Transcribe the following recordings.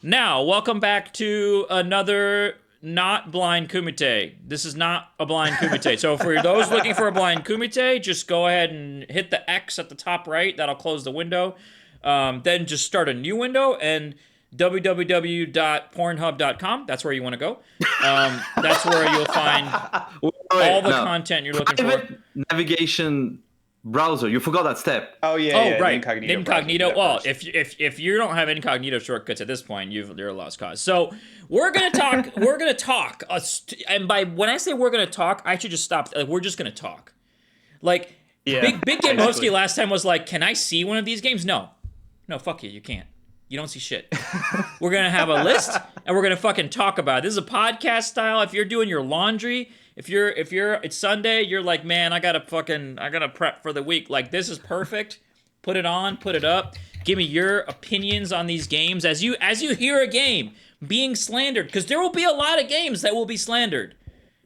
Now, welcome back to another not blind kumite. This is not a blind kumite. So for those looking for a blind kumite, just go ahead and hit the X at the top right. That'll close the window. Then just start a new window and www.pornhub.com. That's where you want to go. That's where you'll find all the content you're looking for. Navigation browser. You forgot that step. Oh yeah. Right. Incognito. Well, if you don't have incognito shortcuts at this point, you're a lost cause. So we're gonna talk. And by when I say we're gonna talk, I should just stop. Like, we're just gonna talk. Like Big Game Mosky last time was like, "Can I see one of these games?" No, fuck you. You can't. You don't see shit. We're gonna have a list and we're gonna fucking talk about it. This is a podcast style. If you're doing your laundry. If it's Sunday, you're like, man, I gotta prep for the week. Like, this is perfect. Put it on, put it up. Give me your opinions on these games as you hear a game being slandered, because there will be a lot of games that will be slandered.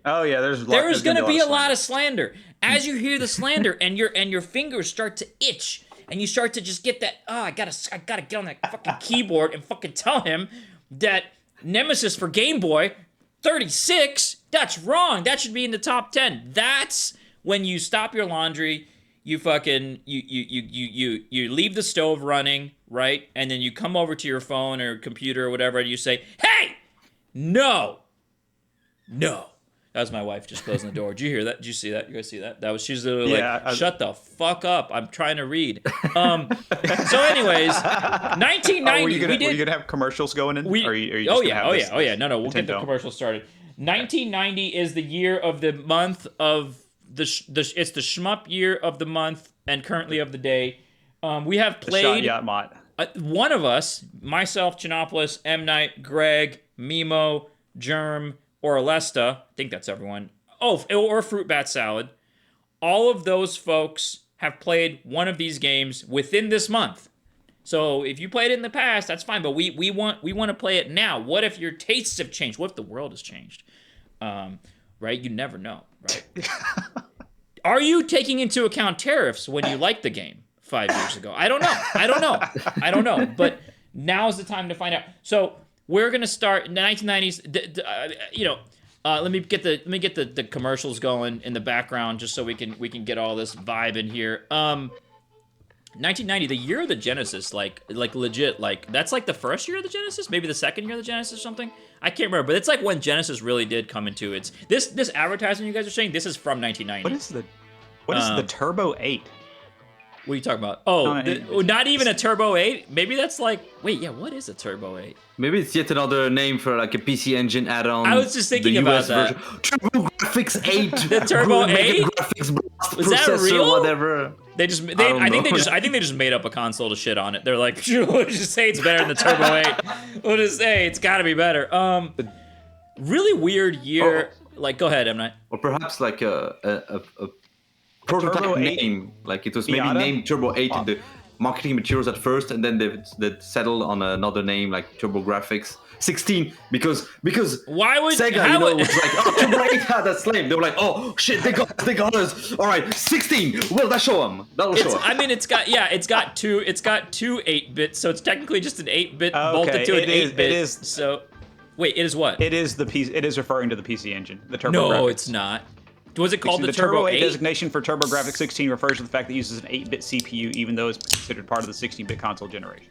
Oh yeah, there's gonna be a lot of slander. As you hear the slander and your fingers start to itch and you start to just get that, I gotta get on that fucking keyboard and fucking tell him that Nemesis for Game Boy 36, that's wrong. That should be in the top 10. That's when you stop your laundry, you fucking you leave the stove running, right? And then you come over to your phone or computer or whatever and you say, "Hey! No. That was my wife just closing the door. Did you hear that? Did you see that? You guys see that? She's literally shut the fuck up. I'm trying to read. So anyways, 1990. Were you gonna have commercials going in? No, we'll get the commercials started. 1990 is the year of the month of it's the SHMUP year of the month and currently of the day. We have played one of us, myself, Chinopoulos, M. Night, Greg, Mimo, Germ, or Alesta, I think that's everyone. Oh, or Fruit Bat Salad. All of those folks have played one of these games within this month. So if you played it in the past, that's fine. But we want to play it now. What if your tastes have changed? What if the world has changed? Right? You never know, right? Are you taking into account tariffs when you liked the game 5 years ago? I don't know. But now's the time to find out. So we're gonna start in the 1990s. Let me get the commercials going in the background just so we can get all this vibe in here. 1990, the year of the Genesis, like legit, like that's like the first year of the Genesis, maybe the second year of the Genesis or something. I can't remember, but it's like when Genesis really did come into its this advertisement you guys are saying. This is from 1990. What is the Turbo 8? What are you talking about? Not even a Turbo 8? Maybe that's like, what is a Turbo 8? Maybe it's yet another name for like a PC Engine add-on. I was just thinking about that. Turbo Graphics 8. The Turbo 8? Was that real? Whatever. I think they just made up a console to shit on it. They're like, we'll just say it's better than the Turbo 8. We'll just say it's got to be better. Really weird year. Like, go ahead, M. Night. Or perhaps like a prototype name, like it was maybe named Turbo 8 in the marketing materials at first, and then they settled on another name like Turbo Graphics 16 because why would Sega was like, Turbo 8, that's lame. They were like, oh shit, they got us. All right, 16. Well, that'll show them. I mean, it's got two 8-bits, so it's technically just an 8-bit bolted to an 8-bit. It is. So wait, it is what? It is It is referring to the PC Engine, the Turbo. No, Graphics. it's not. Was it called the Turbo 8? 8 designation for TurboGrafx 16 refers to the fact that it uses an 8-bit CPU, even though it's considered part of the 16-bit console generation.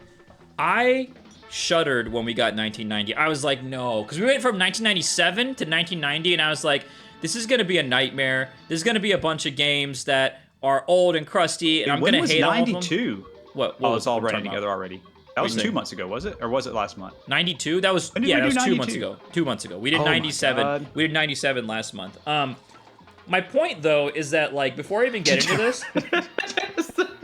I shuddered when we got 1990. I was like, no, because we went from 1997 to 1990, and I was like, this is going to be a nightmare. There's going to be a bunch of games that are old and crusty, and I'm going to hate all of them. 92? What it's all running together already. That was 2 months ago, was it? Or was it last month? 92? That was 2 months ago. 2 months ago. We did 97. We did 97 last month. My point, though, is that, like, before I even get into this...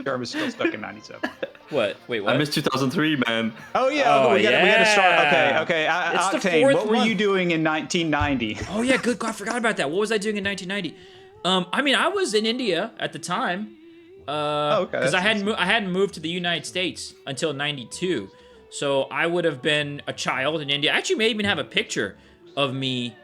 Jerem is still stuck in 97. What? Wait, what? I missed 2003, man. Oh, yeah. We had to start. Okay. It's Octane, what were you doing in 1990? Oh, yeah, good. I forgot about that. What was I doing in 1990? I mean, I was in India at the time. Because I hadn't moved to the United States until 92. So I would have been a child in India. I actually may even have a picture of me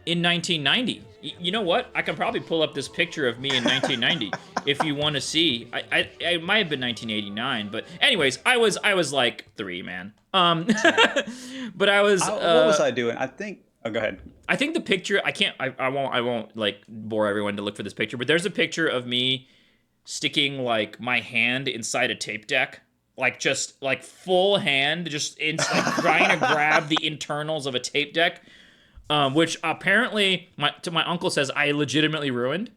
in 1990. You know what? I can probably pull up this picture of me in 1990 if you want to see. I might have been 1989, but anyways, I was like 3, man. But I was. What was I doing? I think. Oh, go ahead. I think the picture. I won't like bore everyone to look for this picture, but there's a picture of me sticking like my hand inside a tape deck. Like just like full hand, just like trying to grab the internals of a tape deck, which apparently my uncle says I legitimately ruined.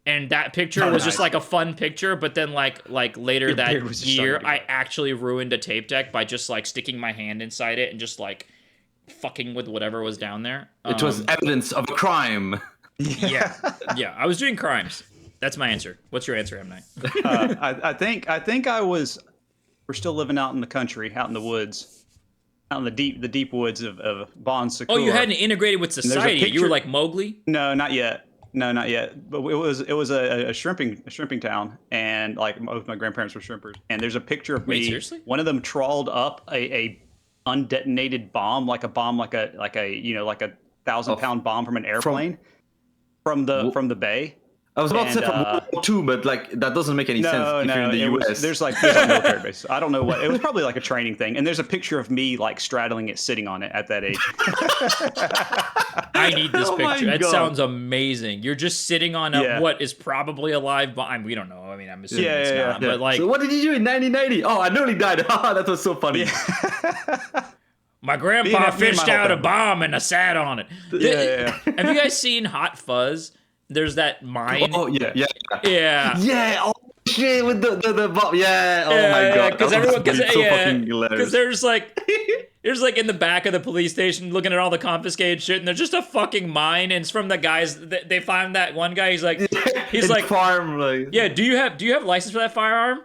And that picture was just like a fun picture, but then like later that year, I actually ruined a tape deck by just like sticking my hand inside it and just like fucking with whatever was down there. It was evidence of a crime. Yeah, I was doing crimes. That's my answer. What's your answer, M. Night? I think I was. We're still living out in the country, out in the woods, out in the deep woods of Bon Secours. Oh, you hadn't integrated with society. You were like Mowgli? No, not yet. But it was a shrimping town, and like both my grandparents were shrimpers. And there's a picture of me. Seriously? One of them trawled up a undetonated bomb, like a 1,000-pound bomb from an airplane from the bay. I was about to say from World War II, but like that doesn't make any sense if you're in the US. There's like military base. I don't know what. It was probably like a training thing. And there's a picture of me like straddling it, sitting on it at that age. I need this picture. It sounds amazing. You're just sitting on what is probably a live bomb. We don't know. I mean, I'm assuming it's not. But like, so what did you do in 1990? Oh, I nearly died. That was so funny. My grandpa fished out a bomb and I sat on it. Have you guys seen Hot Fuzz? There's that mine. Oh yeah. Yeah. Oh shit, with the bomb. Yeah. Oh my god. Because there's like in the back of the police station looking at all the confiscated shit, and there's just a fucking mine, and it's from the guys. They find that one guy. He's like farm. Like, yeah. Do you have license for that firearm?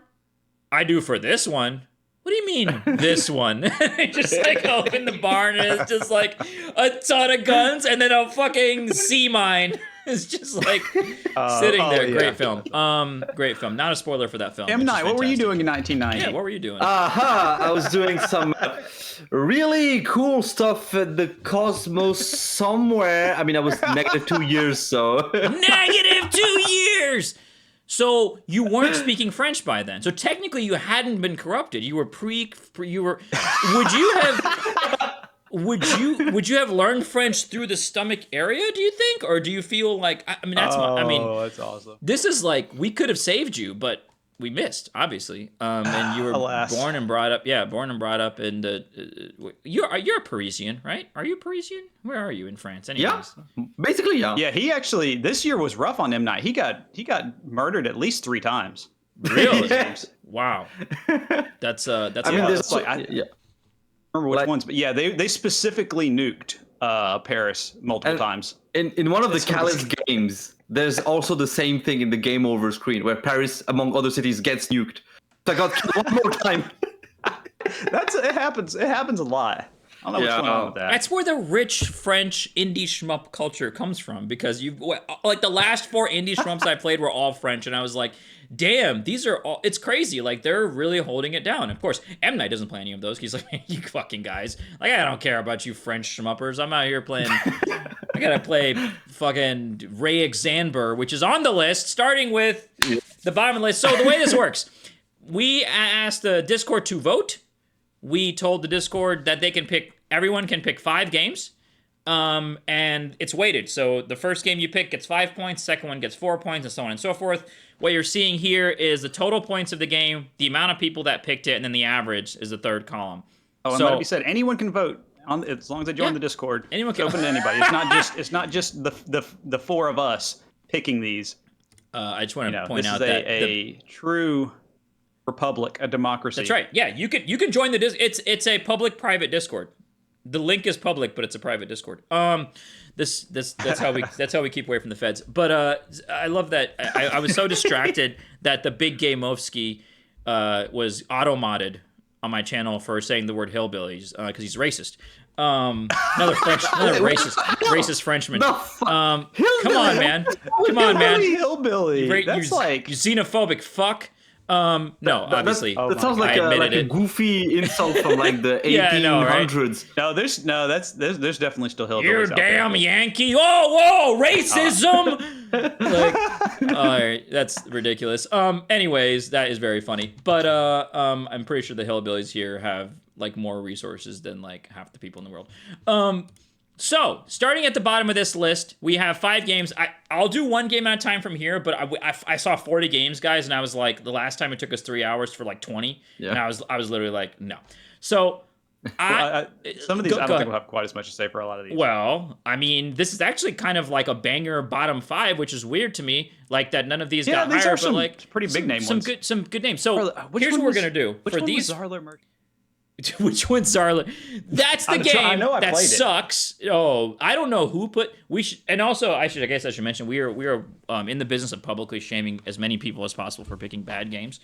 I do for this one. What do you mean, this one? They just like open the barn and it's just like a ton of guns and then a fucking sea mine. It's just like sitting there. Great film. Great film. Not a spoiler for that film. M. Night, what were you doing in 1990? Yeah, what were you doing? I was doing some really cool stuff at the Cosmos somewhere. I mean, I was -2 years, so. -2 years! So you weren't speaking French by then. So technically you hadn't been corrupted. You were would you have learned French through the stomach area, do you think? Or do you feel like that's awesome. This is like we could have saved you, but we missed, obviously. And you were born and brought up in the you're a Parisian, right? Are you Parisian? Where are you in France? Anyways. Yeah. Basically, yeah. Yeah, he actually this year was rough on M. Night. He got murdered at least 3 times. Really? Wow. That's I mean, there's like I remember which ones, but yeah, they specifically nuked Paris multiple times. In one of the Calais games, there's also the same thing in the game over screen where Paris, among other cities, gets nuked. So I got killed one more time. It happens. It happens a lot. I don't know what's going on with that. That's where the rich French indie shmup culture comes from, because like the last 4 indie shmups I played were all French, and I was like, damn, these are all, it's crazy. Like, they're really holding it down. Of course, M. Night doesn't play any of those. He's like, you fucking guys. Like, I don't care about you French shmuppers. I'm out here playing, I gotta play fucking Ray Xanber, which is on the list, starting with the bottom of the list. So the way this works, we asked the Discord to vote. We told the Discord that everyone can pick 5 games. And it's weighted. So the first game you pick gets 5 points, second one gets 4 points, and so on and so forth. What you're seeing here is the total points of the game, the amount of people that picked it, and then the average is the third column. Oh, and let it be said, anyone can vote as long as they join the Discord. Anyone can. It's open to anybody. It's not just the 4 of us picking these. I just want to point out this is that a true republic, a democracy. That's right. Yeah, you can join the it's a public-private Discord. The link is public, but it's a private Discord. That's how we keep away from the feds. But I love that. I was so distracted that the big gay Movsky was auto-modded on my channel for saying the word hillbillies because he's racist. Another racist Frenchman. Come on, man. Hillbilly. That's like you xenophobic fuck. No, obviously. That sounds like a goofy insult from like the 1800s. Yeah, I know, right? There's definitely still hillbillies You out damn there. Yankee! Whoa, racism! Like, all right, that's ridiculous. Anyways, that is very funny. But I'm pretty sure the hillbillies here have like more resources than like half the people in the world. So, starting at the bottom of this list, we have 5 games. I'll do one game at a time from here, but I saw 40 games, guys, and I was like, the last time it took us 3 hours for like 20, and I was literally like, no. So, some of these I don't think we'll have quite as much to say for a lot of these. Well, I mean, this is actually kind of like a banger bottom 5, which is weird to me, like that none of these got higher, but like pretty big name ones. Some good names. So, here's what we're gonna do for these. Which one's Zarla? That's the game that sucks. Oh, I don't know who put. We should, and also I guess I should mention we are in the business of publicly shaming as many people as possible for picking bad games.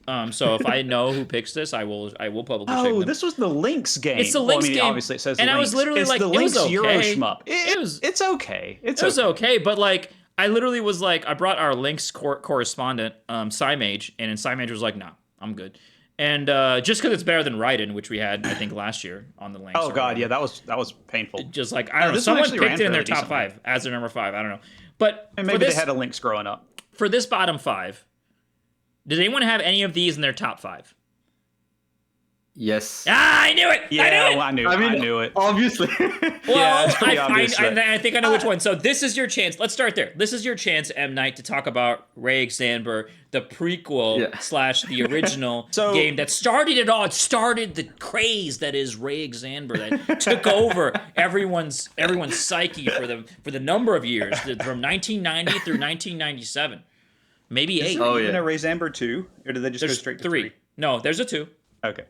So if I know who picks this, I will publicly shame them. Oh, this was the Lynx game. It's the Lynx game. Obviously, it says and Lynx. I was literally like, the Lynx Euro okay. SHMUP. It's okay. It was okay, but like I literally was like, I brought our Lynx correspondent, Cymage, and Cymage was like, nah, I'm good. And just because it's better than Raiden, which we had, I think, last year on the Lynx. Oh god, yeah, that was painful. Just like I don't know, someone picked it in their top 5 as their number 5. I don't know, but and maybe they had a Lynx growing up. For this bottom 5, did anyone have any of these in their top 5? Yes. I knew it. Yeah, I knew it. I knew it. Obviously. Yeah, it's pretty obvious. I think I know which one. So this is your chance. Let's start there. This is your chance, M. Night, to talk about Ray Xanber, the prequel / the original game that started it all. It started the craze that is Ray Xanber that took over everyone's psyche for the number of years from 1990 through 1997, maybe 8. Oh yeah. Even a Ray Xanber 2, or did they just go straight to 3? No, there's a 2. Okay.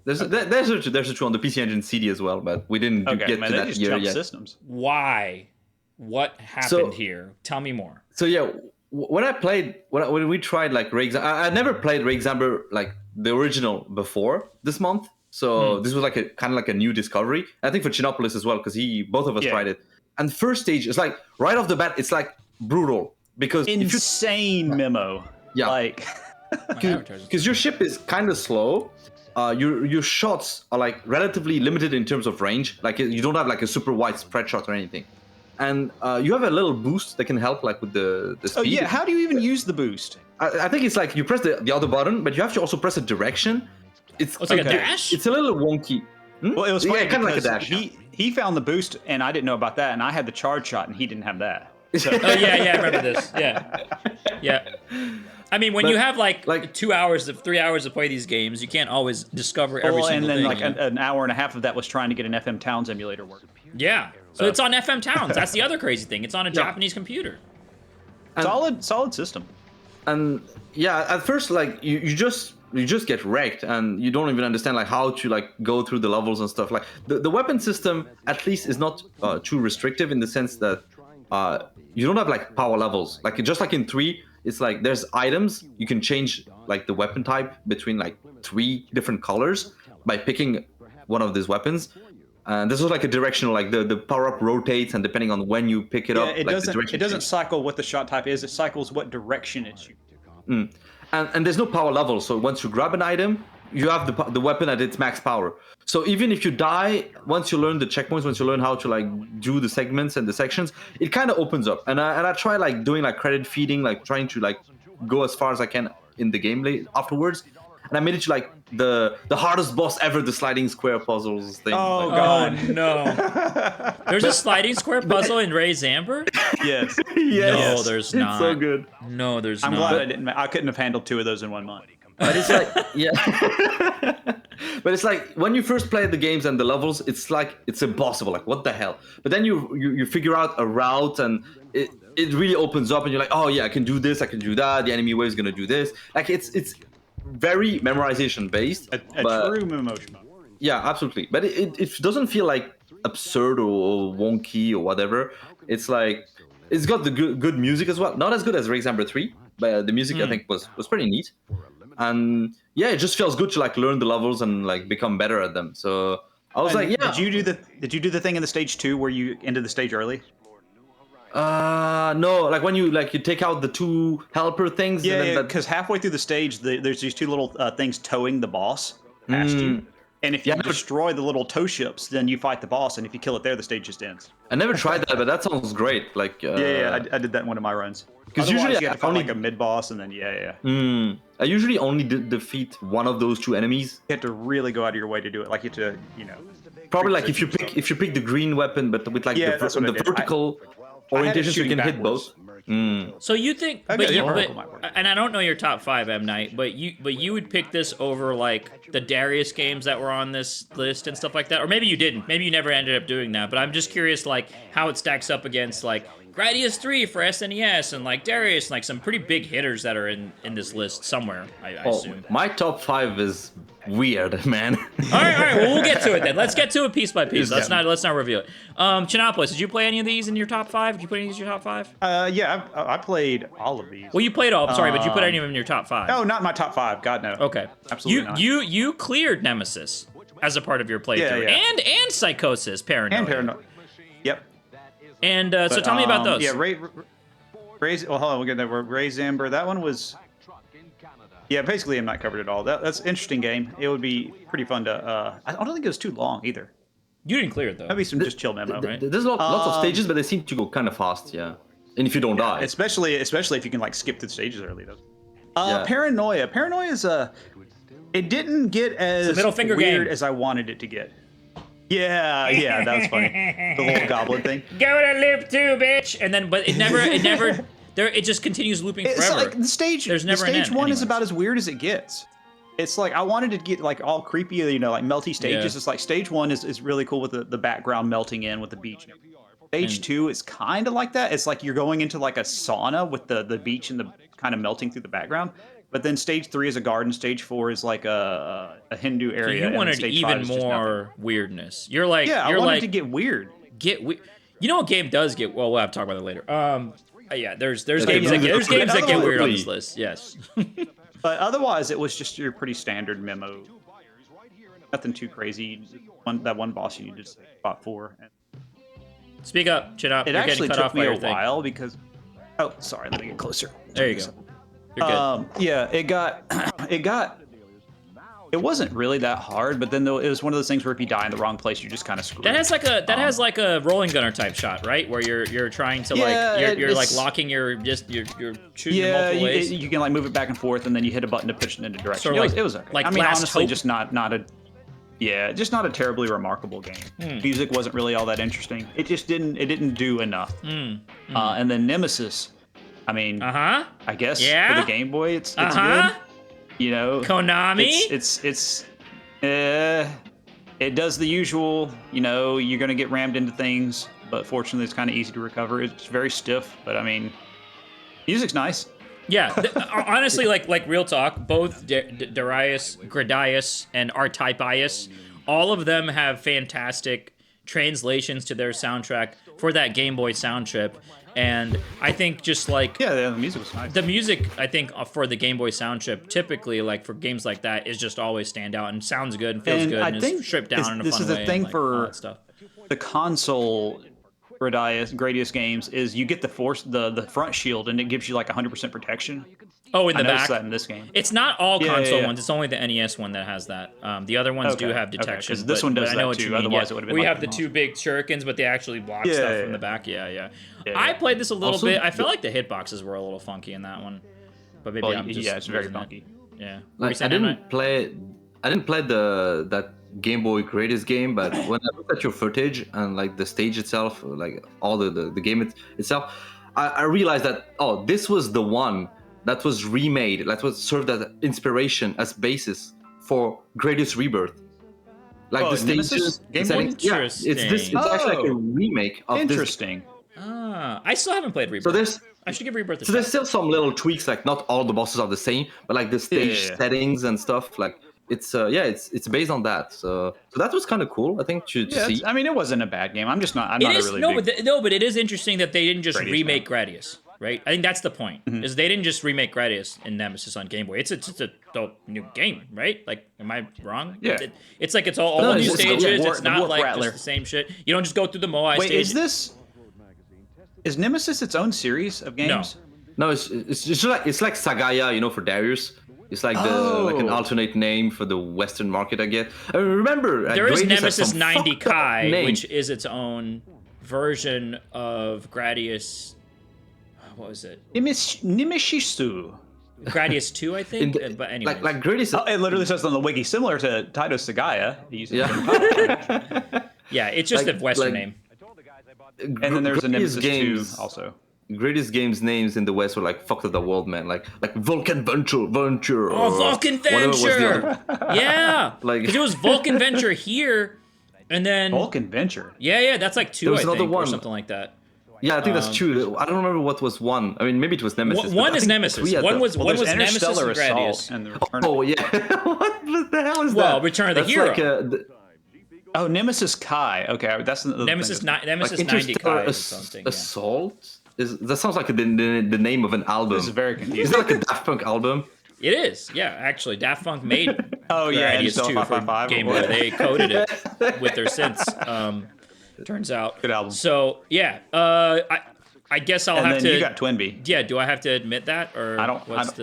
There's a 2 on the PC Engine CD as well, but we didn't get to that year yet. Systems. Why? What happened here? Tell me more. So yeah, when we tried like Ray Xanber, I never played Ray Xanber like the original before this month. So this was like a kind of like a new discovery. I think for Chinopolis as well, because both of us tried it. And first stage, it's like right off the bat, it's like brutal because insane memo. Yeah, like because your ship is kind of slow. Your shots are like relatively limited in terms of range. Like you don't have like a super wide spread shot or anything, and you have a little boost that can help like with the speed. Oh yeah, how do you even use the boost? I think it's like you press the other button, but you have to also press a direction. It's like a dash. It's a little wonky. Well, it was funny kind of like a dash. He found the boost, and I didn't know about that, and I had the charge shot, and he didn't have that. So. Oh yeah, I remember this. Yeah. I mean, when you have like 3 hours to play these games, you can't always discover every single thing. And then an hour and a half of that was trying to get an FM Towns emulator working. Yeah, so it's on FM Towns. That's the other crazy thing. It's on a Japanese computer. Solid system. And yeah, at first like you just get wrecked, and you don't even understand like how to like go through the levels and stuff. Like the weapon system at least is not too restrictive in the sense that you don't have like power levels. Like just like in 3. It's like there's items you can change like the weapon type between like 3 different colors by picking one of these weapons. And this was like a directional, like the power up rotates, and depending on when you pick it up, it like doesn't cycle what the shot type is. It cycles what direction it's shooting. And there's no power level. So once you grab an item, you have the weapon at its max power. So even if you die, once you learn the checkpoints, once you learn how to like do the segments and the sections, it kind of opens up. And I try like doing like credit feeding, like trying to like go as far as I can in the gameplay afterwards. And I made it to like the hardest boss ever, the sliding square puzzles thing. Oh god, no! There's a sliding square puzzle in Ray Xanber? Yes. No, there's not. It's so good. No, there's not. I'm glad I couldn't have handled 2 of those in 1 month. But it's like, but it's like when you first play the games and the levels, it's like it's impossible. Like what the hell? But then you figure out a route, and it really opens up, and you're like, oh yeah, I can do this, I can do that. The enemy wave is gonna do this. Like it's very memorization based. A true emotion. Yeah, absolutely. But it doesn't feel like absurd or wonky or whatever. It's like it's got the good music as well. Not as good as Ray Xanber 3, but the music I think was pretty neat. And yeah, it just feels good to like learn the levels and like become better at them. So I was like, yeah. Did you do the thing in the stage 2 where you ended the stage early? No, like when you take out the 2 helper things. Yeah, because halfway through the stage, there's these 2 little things towing the boss past you. And if you destroy the little tow ships, then you fight the boss, and if you kill it there, the stage just ends. I never tried that, but that sounds great. Like I did that in one of my runs. Because usually you have to fight like a mid boss, and then I usually only defeat one of those 2 enemies. You have to really go out of your way to do it. Like you have to, Probably like if you pick the green weapon, but with like the vertical orientation, so you can hit both. So you think, and I don't know your top 5, M. Night, but you would pick this over like the Darius games that were on this list and stuff like that, or maybe you didn't. Maybe you never ended up doing that. But I'm just curious, like how it stacks up against like Gradius 3 for SNES and like Darius, and, like some pretty big hitters that are in this list somewhere. I assume. My top 5 is weird, man. all right. Well, we'll get to it then. Let's get to it piece by piece. Let's not reveal it. Chinopolis, did you play any of these in your top 5? Did you put any of these in your top 5? Yeah, I played all of these. Well, you played all. Sorry, but did you put any of them in your top 5? No, not my top 5. God no. Okay. Absolutely not. You cleared Nemesis as a part of your playthrough, and Psychosis, Paranoia. And Paranoia. Yep. And so tell me about those. Yeah, Raise. Well, hold on, we'll get there. Raise Amber. That one was. Yeah, basically, I'm not covered at all. That's an interesting game. It would be pretty fun to. I don't think it was too long either. You didn't clear it though. Maybe some just chill memo, right? There's lots of stages, but they seem to go kind of fast. Yeah, and if you don't die, especially if you can like skip the stages early, though. Paranoia. Paranoia is it didn't get as middle finger weird game as I wanted it to get. Yeah, that was funny. The little goblin thing. Go to loop 2, bitch, and then but it never. It just continues looping forever. It's like the stage. There's never stage an end, 1 is about as weird as it gets. It's like I wanted to get like all creepy, like melty stages. Yeah. It's like stage 1 is really cool with the background melting in with the beach. Stage 2 is kind of like that. It's like you're going into like a sauna with the beach and the kind of melting through the background. But then stage 3 is a garden. Stage 4 is like a Hindu area. So you wanted stage even more weirdness. You're like, I wanted to get weird. You know what game does get? Well, we'll have to talk about it later. Yeah, there's games that get weird on this list. Yes. But otherwise, it was just your pretty standard memo. Nothing too crazy. That one boss you need to spot for. Speak up, chin up. It actually took me a while because. Oh, sorry. Let me get closer. There you go. You're good. Yeah, it wasn't really that hard, but then it was one of those things where if you die in the wrong place, you just kind of screw. That has like a rolling gunner type shot, right? Where you're trying to you're like locking you're shooting in multiple ways. You can like move it back and forth, and then you hit a button to push it in a direction. Sort of it was okay. Like I mean, Last honestly, Hope? just not a terribly remarkable game. Music wasn't really all that interesting. It didn't do enough. And then Nemesis, I mean, I guess for the Game Boy, it's good. You know, Konami. It does the usual. You know, you're gonna get rammed into things, but fortunately, it's kind of easy to recover. It's very stiff, but I mean, music's nice. Yeah, honestly, like real talk, both Darius, Gradius, and R-Type-ius, all of them have fantastic translations to their soundtrack for that Game Boy sound trip. And I think just like the music was nice. The music, I think, for the Game Boy sound trip, typically like for games like that, is just always stand out and sounds good and feels good and is stripped down in a fun way. This is the thing for stuff. The console Gradius games is you get the front shield and it gives you like 100% protection. Oh, in the back. That in this game. It's not all console ones. It's only the NES one that has that. The other ones do have detection. Because this one does that too. Otherwise, it would have been. We have the 2 big shurikens, but they actually block stuff from the back. Yeah. I played this a little bit. I felt like the hitboxes were a little funky in that one, but maybe I'm just it's very funky. Yeah. Like, I didn't play that Game Boy Gradius game, but when I looked at your footage and like the stage itself, like all the game itself, I realized that this was the one that was remade, that was served as inspiration, as basis for Gradius Rebirth. Like the stages, it's actually like a remake of Interesting. I still haven't played Rebirth. So I should give Rebirth a shot. There's still some little tweaks, like not all the bosses are the same, but like the stage settings and stuff, like it's based on that. So that was kind of cool, I think, to see. I mean, it wasn't a bad game. I'm not a really big... but it is interesting that they didn't just remake Gradius. Right, I think that's the point. Is they didn't just remake Gradius in Nemesis on Game Boy. It's a dope new game, right? Like, am I wrong? Yeah. It's like it's all new stages. It's not like just the same shit. You don't just go through the Moai stages. Is this? Is Nemesis its own series of games? No, it's like Sagaya, you know, for Darius. It's like like an alternate name for the Western market, I guess. I remember there is Nemesis 90 Kai, which is its own version of Gradius. What was it? Nimeshisu. Gradius 2, I think. But anyway, like Gradius. It literally says on the wiki, similar to Taito Sagaya. Yeah, it's just a Western name. And then there's a Nemesis 2 also. Greatest games names in the West were like "Fuck of the World," man. Like Vulcan Venture. Oh, Vulcan Venture. Yeah, like because it was Vulcan Venture here, and then Vulcan Venture. Yeah, that's like 2, I think, or something like that. Yeah, I think that's 2. I don't remember what was 1. I mean, maybe it was Nemesis. One is Nemesis. One was Nemesis and Gradius. And the Return oh yeah, what the hell is that? Well, Return of the Hero. Oh, Nemesis Kai. Okay, that's the Nemesis 90 Kai or something. Assault. That sounds like the name of an album. This is very confusing. Is that like a Daft Punk album? It is, yeah. Actually, Daft Punk made Gradius 2 for Game Boy. They coded it with their synths. Turns out. Good album. So yeah, I guess I'll have to. You got TwinBee. Yeah. Do I have to admit that, or I don't. What's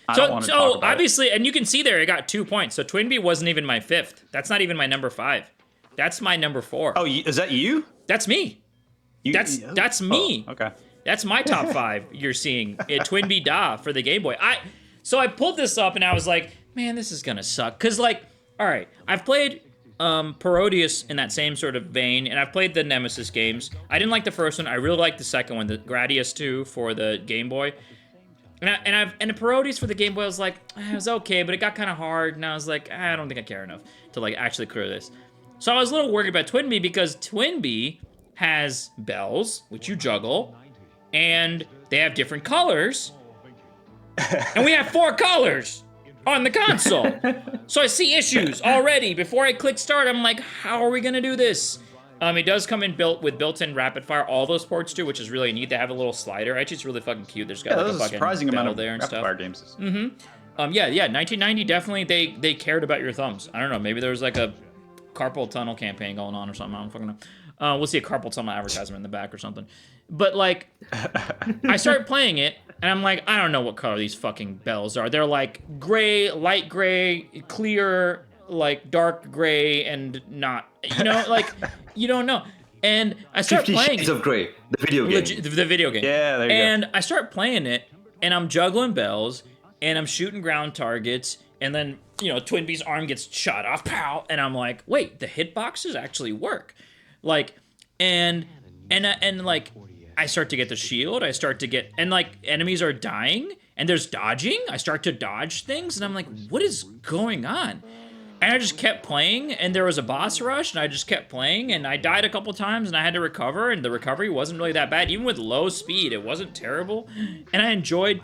I don't want to talk about obviously, and you can see there, it got 2 points. So TwinBee wasn't even my 5th. That's not even my number 5. That's my number 4. Oh, is that you? That's me. That's me. Oh, okay. That's my top 5 you're seeing. TwinBee Da for the Game Boy. So I pulled this up and I was like, man, this is gonna suck. Cause like, all right, I've played Parodius in that same sort of vein, and I've played the Nemesis games. I didn't like the first one. I really liked the second one, the Gradius 2 for the Game Boy. And the Parodius for the Game Boy, I was like, it was okay, but it got kind of hard, and I was like, I don't think I care enough to like actually clear this. So I was a little worried about TwinBee because TwinBee has bells, which you juggle, and they have different colors, and we have 4 colors on the console. So I see issues already. Before I click start, I'm like, how are we gonna do this? It does come in with built-in rapid fire. All those ports do, which is really neat. They have a little slider. Actually, it's really fucking cute. There's got like a fucking surprising amount of there and rapid stuff. Fire games. Yeah. 1990 definitely they cared about your thumbs. I don't know. Maybe there was like a carpal tunnel campaign going on or something. I don't fucking know. We'll see a carpal tunnel advertisement in the back or something. But like, I started playing it, and I'm like, I don't know what color these fucking bells are. They're like gray, light gray, clear, like dark gray, and not, like, you don't know. And I start 50 playing Shades of Grey, the video game. The video game. Yeah, there you And I start playing it, and I'm juggling bells, and I'm shooting ground targets, and then, TwinBee's arm gets shot off, pow, and I'm like, wait, the hitboxes actually work. Like, and like, I start to get the shield, and like, enemies are dying, and there's dodging, I start to dodge things, and I'm like, what is going on? And I just kept playing, and there was a boss rush, and I just kept playing, and I died a couple times, and I had to recover, and the recovery wasn't really that bad. Even with low speed, it wasn't terrible, and I enjoyed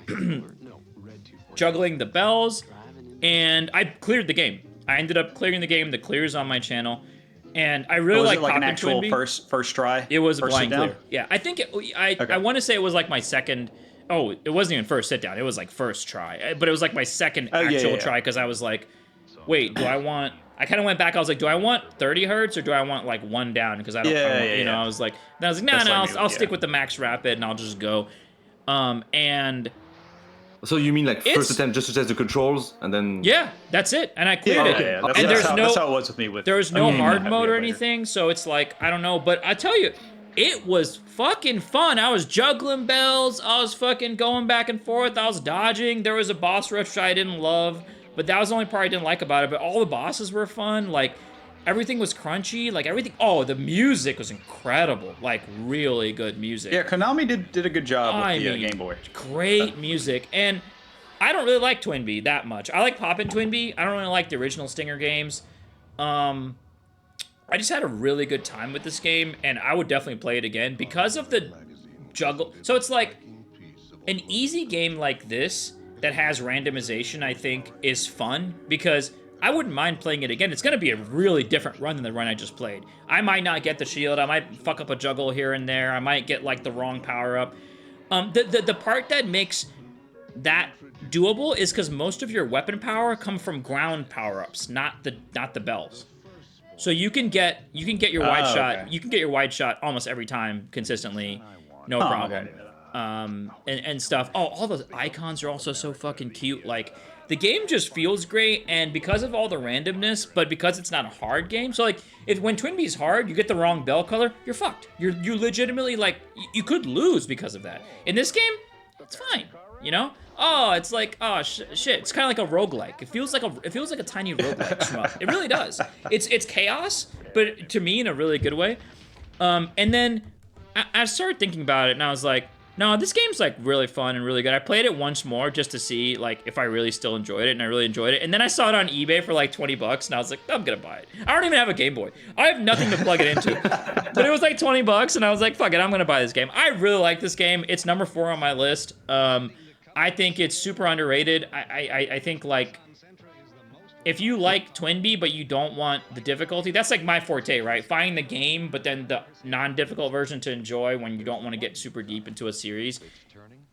juggling the bells, and I cleared the game. I ended up clearing the game. The clear's on my channel, and I really like an actual first try. It was a blind clear. Yeah, I think I want to say it was like my second. Oh, it wasn't even first sit down. It was like first try, but it was like my second actual try because I was like, wait, do I want? I kind of went back. I was like, do I want 30 hertz or do I want like 1 down? Because I don't, I was like, no, I'll stick with the max rapid and I'll just go. And so you mean like first attempt just to test the controls and then? Yeah, that's it. And I cleared it. Yeah. That's how it was with me. There's no hard mode or anything, so it's like I don't know. But I tell you, it was fucking fun. I was juggling bells. I was fucking going back and forth. I was dodging. There was a boss rush I didn't love. But that was the only part I didn't like about it. But all the bosses were fun. Like, everything was crunchy. Like, everything. Oh, the music was incredible. Like, really good music. Yeah, Konami did a good job with the Game Boy. Great music. And I don't really like TwinBee that much. I like Poppin' TwinBee. I don't really like the original Stinger games. I just had a really good time with this game. And I would definitely play it again because of the juggle. So it's like an easy game like this that has randomization, I think, is fun because I wouldn't mind playing it again. It's going to be a really different run than the run I just played. I might not get the shield. I might fuck up a juggle here and there. I might get, like, the wrong power-up. The part that makes that doable is because most of your weapon power come from ground power-ups, not the bells. So you can get your wide shot. Okay. You can get your wide shot almost every time consistently. no problem. And stuff. Oh, all those icons are also so fucking cute. Like, the game just feels great, and because of all the randomness, but because it's not a hard game, so like, when TwinBee's hard, you get the wrong bell color, you're fucked. You legitimately, like, you could lose because of that. In this game, it's fine, you know? Oh, it's like, oh shit, it's kind of like a roguelike. It feels like a tiny roguelike shmup. It really does. It's chaos, but to me in a really good way. And then I started thinking about it, and I was like, no, this game's like really fun and really good. I played it once more just to see like if I really still enjoyed it, and I really enjoyed it. And then I saw it on eBay for like 20 bucks, and I was like, I'm gonna buy it. I don't even have a Game Boy. I have nothing to plug it into. But it was like 20 bucks, and I was like, fuck it, I'm gonna buy this game. I really like this game. It's number 4 on my list. I think it's super underrated. I think like, if you like TwinBee but you don't want the difficulty, that's like my forte, right? Finding the game, but then the non-difficult version to enjoy when you don't want to get super deep into a series.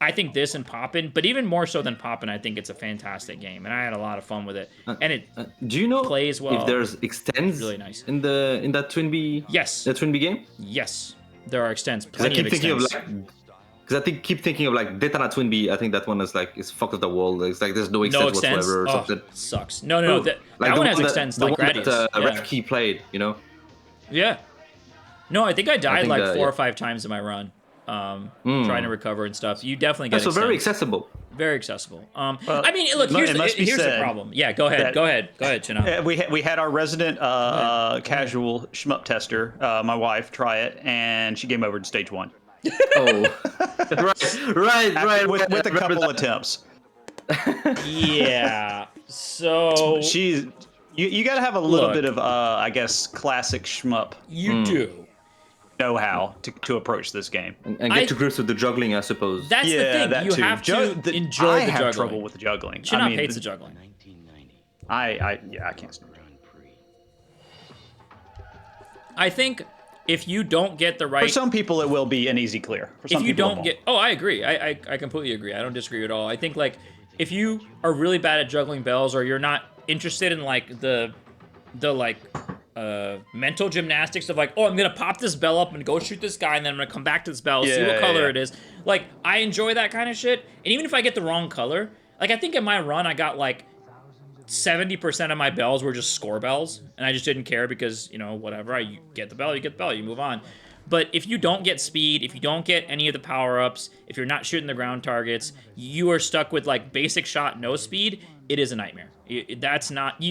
I think this and Poppin', but even more so than Poppin', I think it's a fantastic game, and I had a lot of fun with it. And it do you know plays well. If there's extends really nice in that TwinBee? Yes. The TwinBee game? Yes, there are extends. Plenty of extends. Because I keep thinking of like Detana TwinBee. I think that one is fucked up the wall. It's like there's no extends whatsoever or something. Sucks. No. That one has extends like Gradius. The one that Key played, you know? Yeah. No, I think I died like 4 or 5 times in my run, trying to recover and stuff. You definitely get extends. So very accessible. Very accessible. I mean, look, here's the problem. Yeah, go ahead, Chino. We had our resident casual shmup tester, my wife, try it, and she came over to stage 1. Oh, right. With a couple attempts. Yeah. So you got to have a little bit of I guess classic shmup. You do know how to approach this game and get to grips with the juggling, I suppose. That's the thing. You have to enjoy the juggling. I have trouble with the juggling. Chino hates the juggling. I can't stand it. I think if you don't get the right... For some people, it will be an easy clear. For some if you people, don't get... Oh, I agree. I completely agree. I don't disagree at all. I think, like, if you are really bad at juggling bells, or you're not interested in, like, the mental gymnastics of, like, oh, I'm going to pop this bell up and go shoot this guy, and then I'm going to come back to this bell, see what color it is. Like, I enjoy that kind of shit. And even if I get the wrong color... Like, I think in my run, I got, like... 70% of my bells were just score bells, and I just didn't care because, you know, whatever, you get the bell, you move on. But if you don't get speed, if you don't get any of the power-ups, if you're not shooting the ground targets, you are stuck with, like, basic shot, no speed, it is a nightmare. That's not...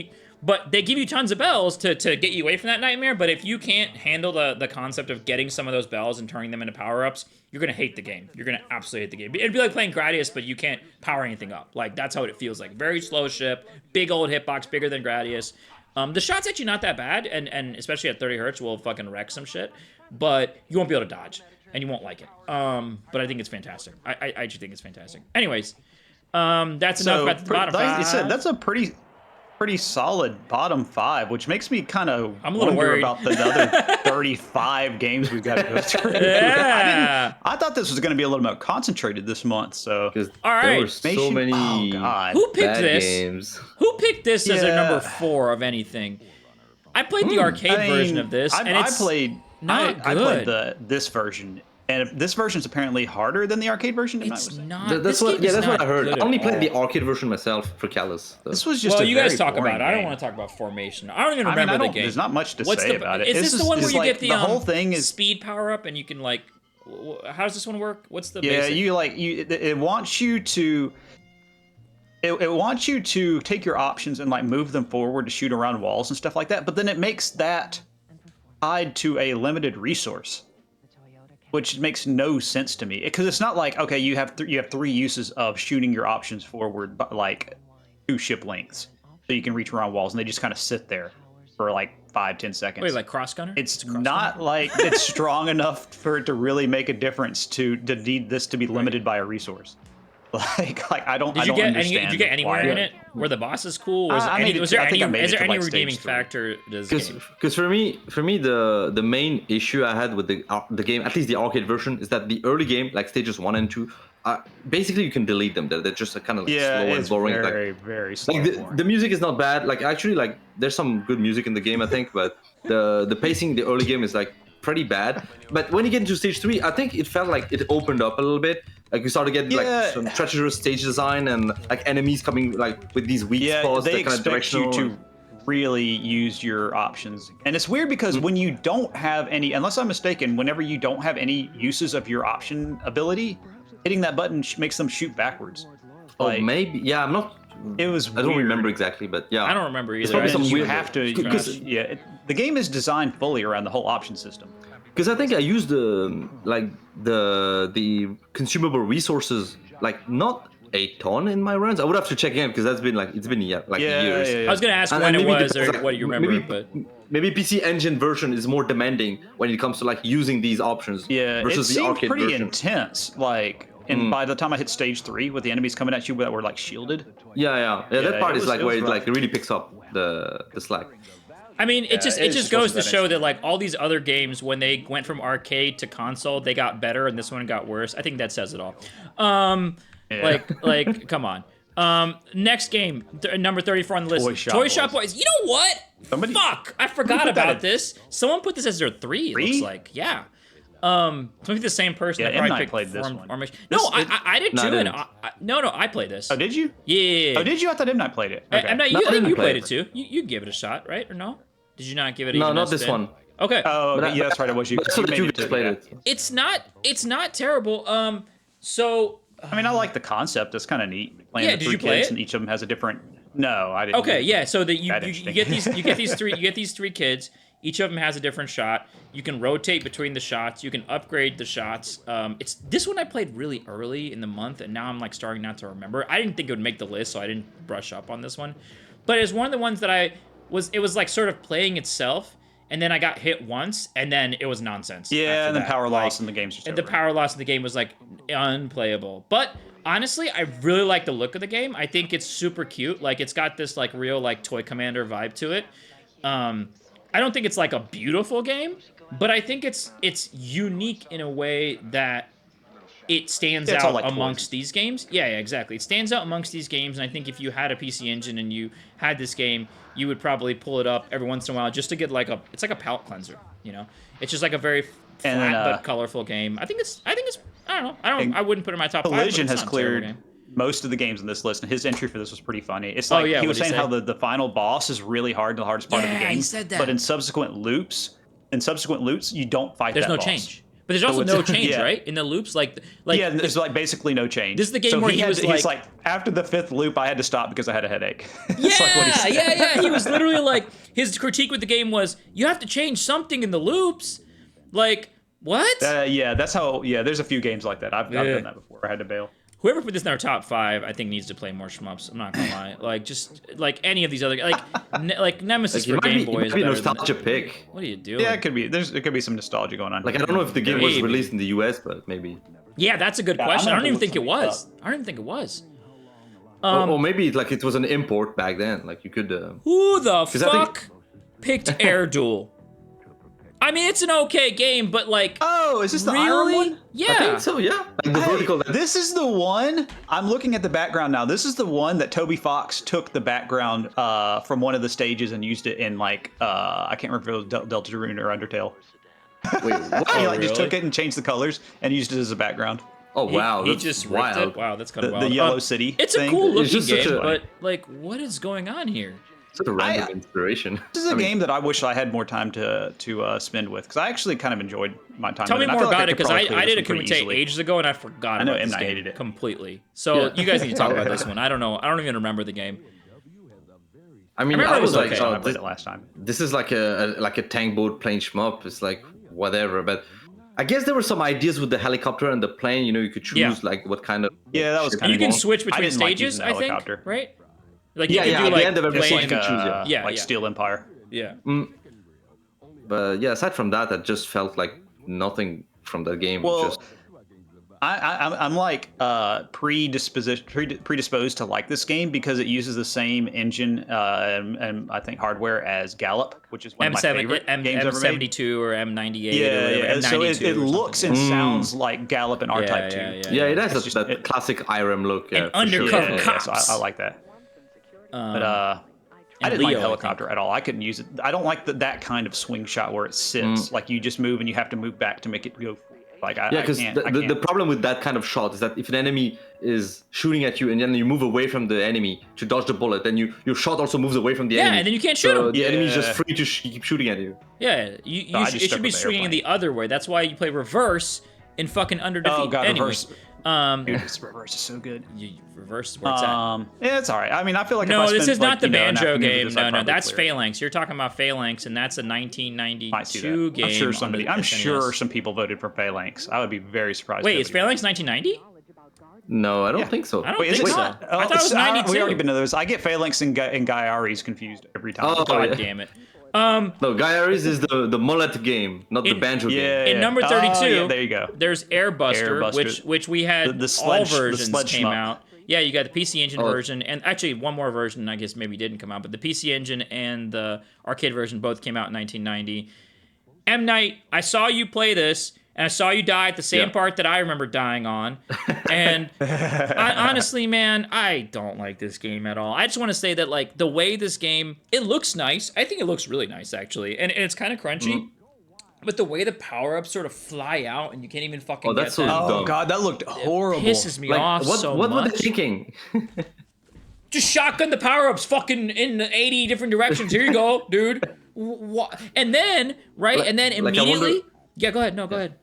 But they give you tons of bells to get you away from that nightmare, but if you can't handle the concept of getting some of those bells and turning them into power-ups, you're going to hate the game. You're going to absolutely hate the game. It'd be like playing Gradius, but you can't power anything up. Like, that's how it feels like. Very slow ship, big old hitbox, bigger than Gradius. The shot's actually not that bad, and especially at 30 hertz, will fucking wreck some shit, but you won't be able to dodge, and you won't like it. But I think it's fantastic. I actually think it's fantastic. Anyways, that's enough about the bottom five. Like you said, that's a pretty solid bottom 5, which makes me kind of worried about the other 35 games we've got to go through. Yeah. I thought this was going to be a little more concentrated this month. So all right, there were so many Who picked this? games. Who picked this as a number 4 of anything? I played the arcade version of this, and it's not good. I played this version. And this version is apparently harder than the arcade version. It's not. That's what I heard. I only played the arcade version myself for Callus. So. This was just. Well, you guys talk about it. I don't want to talk about formation. I don't even remember the game. There's not much to say about it. Is this the one where you get the whole thing is speed power up and you can like? How does this one work? What's the basic? It wants you to. It wants you to take your options and like move them forward to shoot around walls and stuff like that. But then it makes that tied to a limited resource, which makes no sense to me, because it's not like, okay, you have 3 uses of shooting your options forward, but like 2 ship lengths, so you can reach around walls, and they just kind of sit there for like 5-10 seconds. Wait, like cross gunner? It's not like it's strong enough for it to really make a difference to need this to be limited by a resource. Like I don't understand. Did you get anywhere in it where the boss is cool? Was there any redeeming factor to this game? Because for me, the main issue I had with the game, at least the arcade version, is that the early game, like stages 1 and 2, basically you can delete them. They're just kind of like slow and boring. Very slow. Like the music is not bad. Like actually, like there's some good music in the game, I think, but the pacing, the early game is like pretty bad. But when you get into stage 3, I think it felt like it opened up a little bit. Like you started getting like some treacherous stage design and like enemies coming like with these weak spots. They that kind of expect you directional. to really use your options. And it's weird because when you don't have any, unless I'm mistaken, whenever you don't have any uses of your option ability, hitting that button makes them shoot backwards. Like, maybe. Yeah, I'm not. It was. I don't remember exactly, but yeah. I don't remember either. It's probably some You weird. have to. The game is designed fully around the whole option system. Because I think I used the consumable resources like not a ton in my runs. I would have to check in because that's been like it's been years. I was gonna ask when it was or what you remember, but maybe PC Engine version is more demanding when it comes to like using these options. Yeah, versus it the seemed arcade pretty version. intense. Like, and by the time I hit stage 3, with the enemies coming at you that were like shielded. Yeah. That part is like where it like really picks up the slack. I mean, it just just goes to wasn't that show that like all these other games, when they went from arcade to console, they got better, and this one got worse. I think that says it all. Like, come on. Next game, number 34 on the list. Toy Shop Boys. You know what? Fuck! I forgot about this. Someone put this as their 3. It looks like, yeah. Maybe the same person that probably picked played this one. No, I did too. And no, I played this. Oh, did you? Yeah. Oh, did you? I thought M Night played it. Okay. I think you played it too. You gave it a shot, right? Or no? Did you not give it? No, not this one. Okay. Oh, yeah, that's right. It was you. You played it. It's not terrible. So I mean, I like the concept. It's kind of neat. Playing the 3 kids, and each of them has a different. No, I didn't. Okay, yeah. So that you get these three kids. Each of them has a different shot. You can rotate between the shots. You can upgrade the shots. It's this one I played really early in the month, and now I'm like starting not to remember. I didn't think it would make the list, so I didn't brush up on this one. But it's one of the ones that it was like sort of playing itself, and then I got hit once, and then it was nonsense. Yeah, and then power loss in the game's just and the power loss in the game was like unplayable. But honestly, I really like the look of the game. I think it's super cute. Like it's got this like real like Toy Commander vibe to it. I don't think it's like a beautiful game, but I think it's unique in a way that it stands out like amongst these games. Yeah, exactly. It stands out amongst these games, and I think if you had a PC Engine and you had this game, you would probably pull it up every once in a while just to get like it's like a palate cleanser, you know? It's just like a very flat but colorful game. I think it's I don't know. I wouldn't put it in my top 5. Collision has cleared most of the games in this list, and his entry for this was pretty funny. It's like he was saying how the final boss is really hard, the hardest part of the game. He said that. But in subsequent loops, you don't fight There's that no boss. change. But there's also no change, right? In the loops, like yeah, there's like basically no change. This is the game where he's like after the 5th loop, I had to stop because I had a headache. Yeah. He was literally like, his critique with the game was, you have to change something in the loops. Like, what? That's how. Yeah, there's a few games like that. I've done that before. I had to bail. Whoever put this in our top 5, I think needs to play more shmups. I'm not gonna lie. Like just like any of these other like Nemesis for Game Boy is better. Nostalgia pick. What are you doing? Yeah, it could be. There could be some nostalgia going on. Like I don't know if the game was released in the US, but maybe. Yeah, that's a good question. I don't even think it was. Or maybe like it was an import back then. Like you could. Who the fuck picked Air Duel? I mean, it's an okay game, but like... Oh, is this the Iron one? Yeah. I think so, yeah. Like the vertical... This is the one... I'm looking at the background now. This is the one that Toby Fox took the background from one of the stages and used it in, like... I can't remember if it was Deltarune or Undertale. Wait, what? He just took it and changed the colors and used it as a background. Oh, wow. He just ripped it? Wow, that's kind of wild. The Yellow City It's thing. a cool looking game, but, like, what is going on here? Such a random inspiration. This is a game that I wish I had more time to spend with, because I actually kind of enjoyed my time. Tell me more about it, because I did a commentate ages ago and I forgot about this game hated it completely. So you guys need to talk about this one. I don't know. I don't even remember the game. I mean, I was like, I played it last time. This is like a tank boat plane shmup. It's like whatever, but I guess there were some ideas with the helicopter and the plane. You know, you could choose like what kind of. Yeah, that was kind of. You can switch between stages, I think, right? Like you can do like, at the end of it's like Steel Empire. Yeah. But yeah, aside from that, I just felt like nothing from that game. Well, just... I'm like predisposed to like this game because it uses the same engine and I think hardware as Gallop, which is one of my favorite games ever made. M72 or M98 yeah, or M92. So it looks and sounds like Gallop and R-Type 2. Yeah, it has that classic IREM look. An undercover cops. So I like that. But I didn't Leo, like helicopter at all. I couldn't use it. I don't like that kind of swing shot where it sits. Like you just move and you have to move back to make it go. Like because the problem with that kind of shot is that if an enemy is shooting at you and then you move away from the enemy to dodge the bullet, then your shot also moves away from the enemy. Yeah, and then you can't shoot him. The enemy is just free to keep shooting at you. Yeah, it should be swinging the other way. That's why you play reverse in fucking under defeat. Oh god, anyway. reverse. Dude, this reverse is so good. Reverse is where it's at. Yeah, it's all right. I mean, I feel like no, if I this is not the banjo game. This, no, that's Phalanx. You're talking about Phalanx, and that's a 1992 game. I'm sure some people voted for Phalanx. I would be very surprised. Wait, is Phalanx 1990? No, I don't think so. I don't think so. Not? I thought it was 92. We already been to those. I get Phalanx and Guy Aries confused every time. Oh, God damn it. No, Guy Aries is the mullet game, not the banjo game. In number 32, there you go. There's Airbuster, which we had the sledge, all versions the came out. Yeah, you got the PC Engine version, and actually one more version I guess maybe didn't come out, but the PC Engine and the arcade version both came out in 1990. M. Night, I saw you play this, and I saw you die at the same part that I remember dying on. And honestly, man, I don't like this game at all. I just want to say that, like, the way this game, it looks nice. I think it looks really nice, actually. And it's kind of crunchy. But the way the power-ups sort of fly out and you can't even fucking get so them. dumb. Oh, God, that looked horrible. It pisses me off so much. What were they thinking? Just shotgun the power-ups fucking in 80 different directions. Here you go, dude. And then, and then immediately... Yeah, go ahead. No, go ahead.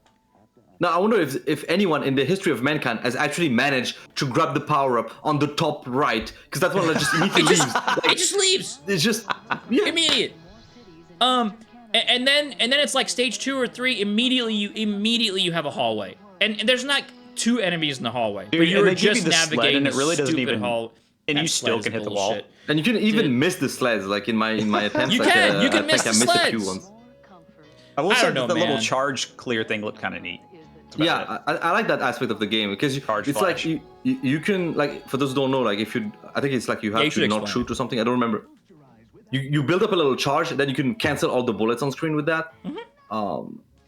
No, I wonder if anyone in the history of mankind has actually managed to grab the power-up on the top right, because that's one that just immediately leaves. It just leaves. It's just immediate. And then it's like stage 2 or 3. Immediately you have a hallway, and there's not 2 enemies in the hallway, but you're just navigating and it really doesn't even hall. And you still can hit the wall. And you can even miss the sleds, like in my attempts. You can miss the sleds. I missed a few ones. I will say that the little charge clear thing looked kind of neat. Yeah, I like that aspect of the game because it's like you can, like, for those who don't know, like I think it's like you have to not shoot or something. I don't remember. You build up a little charge, and then you can cancel all the bullets on screen with that.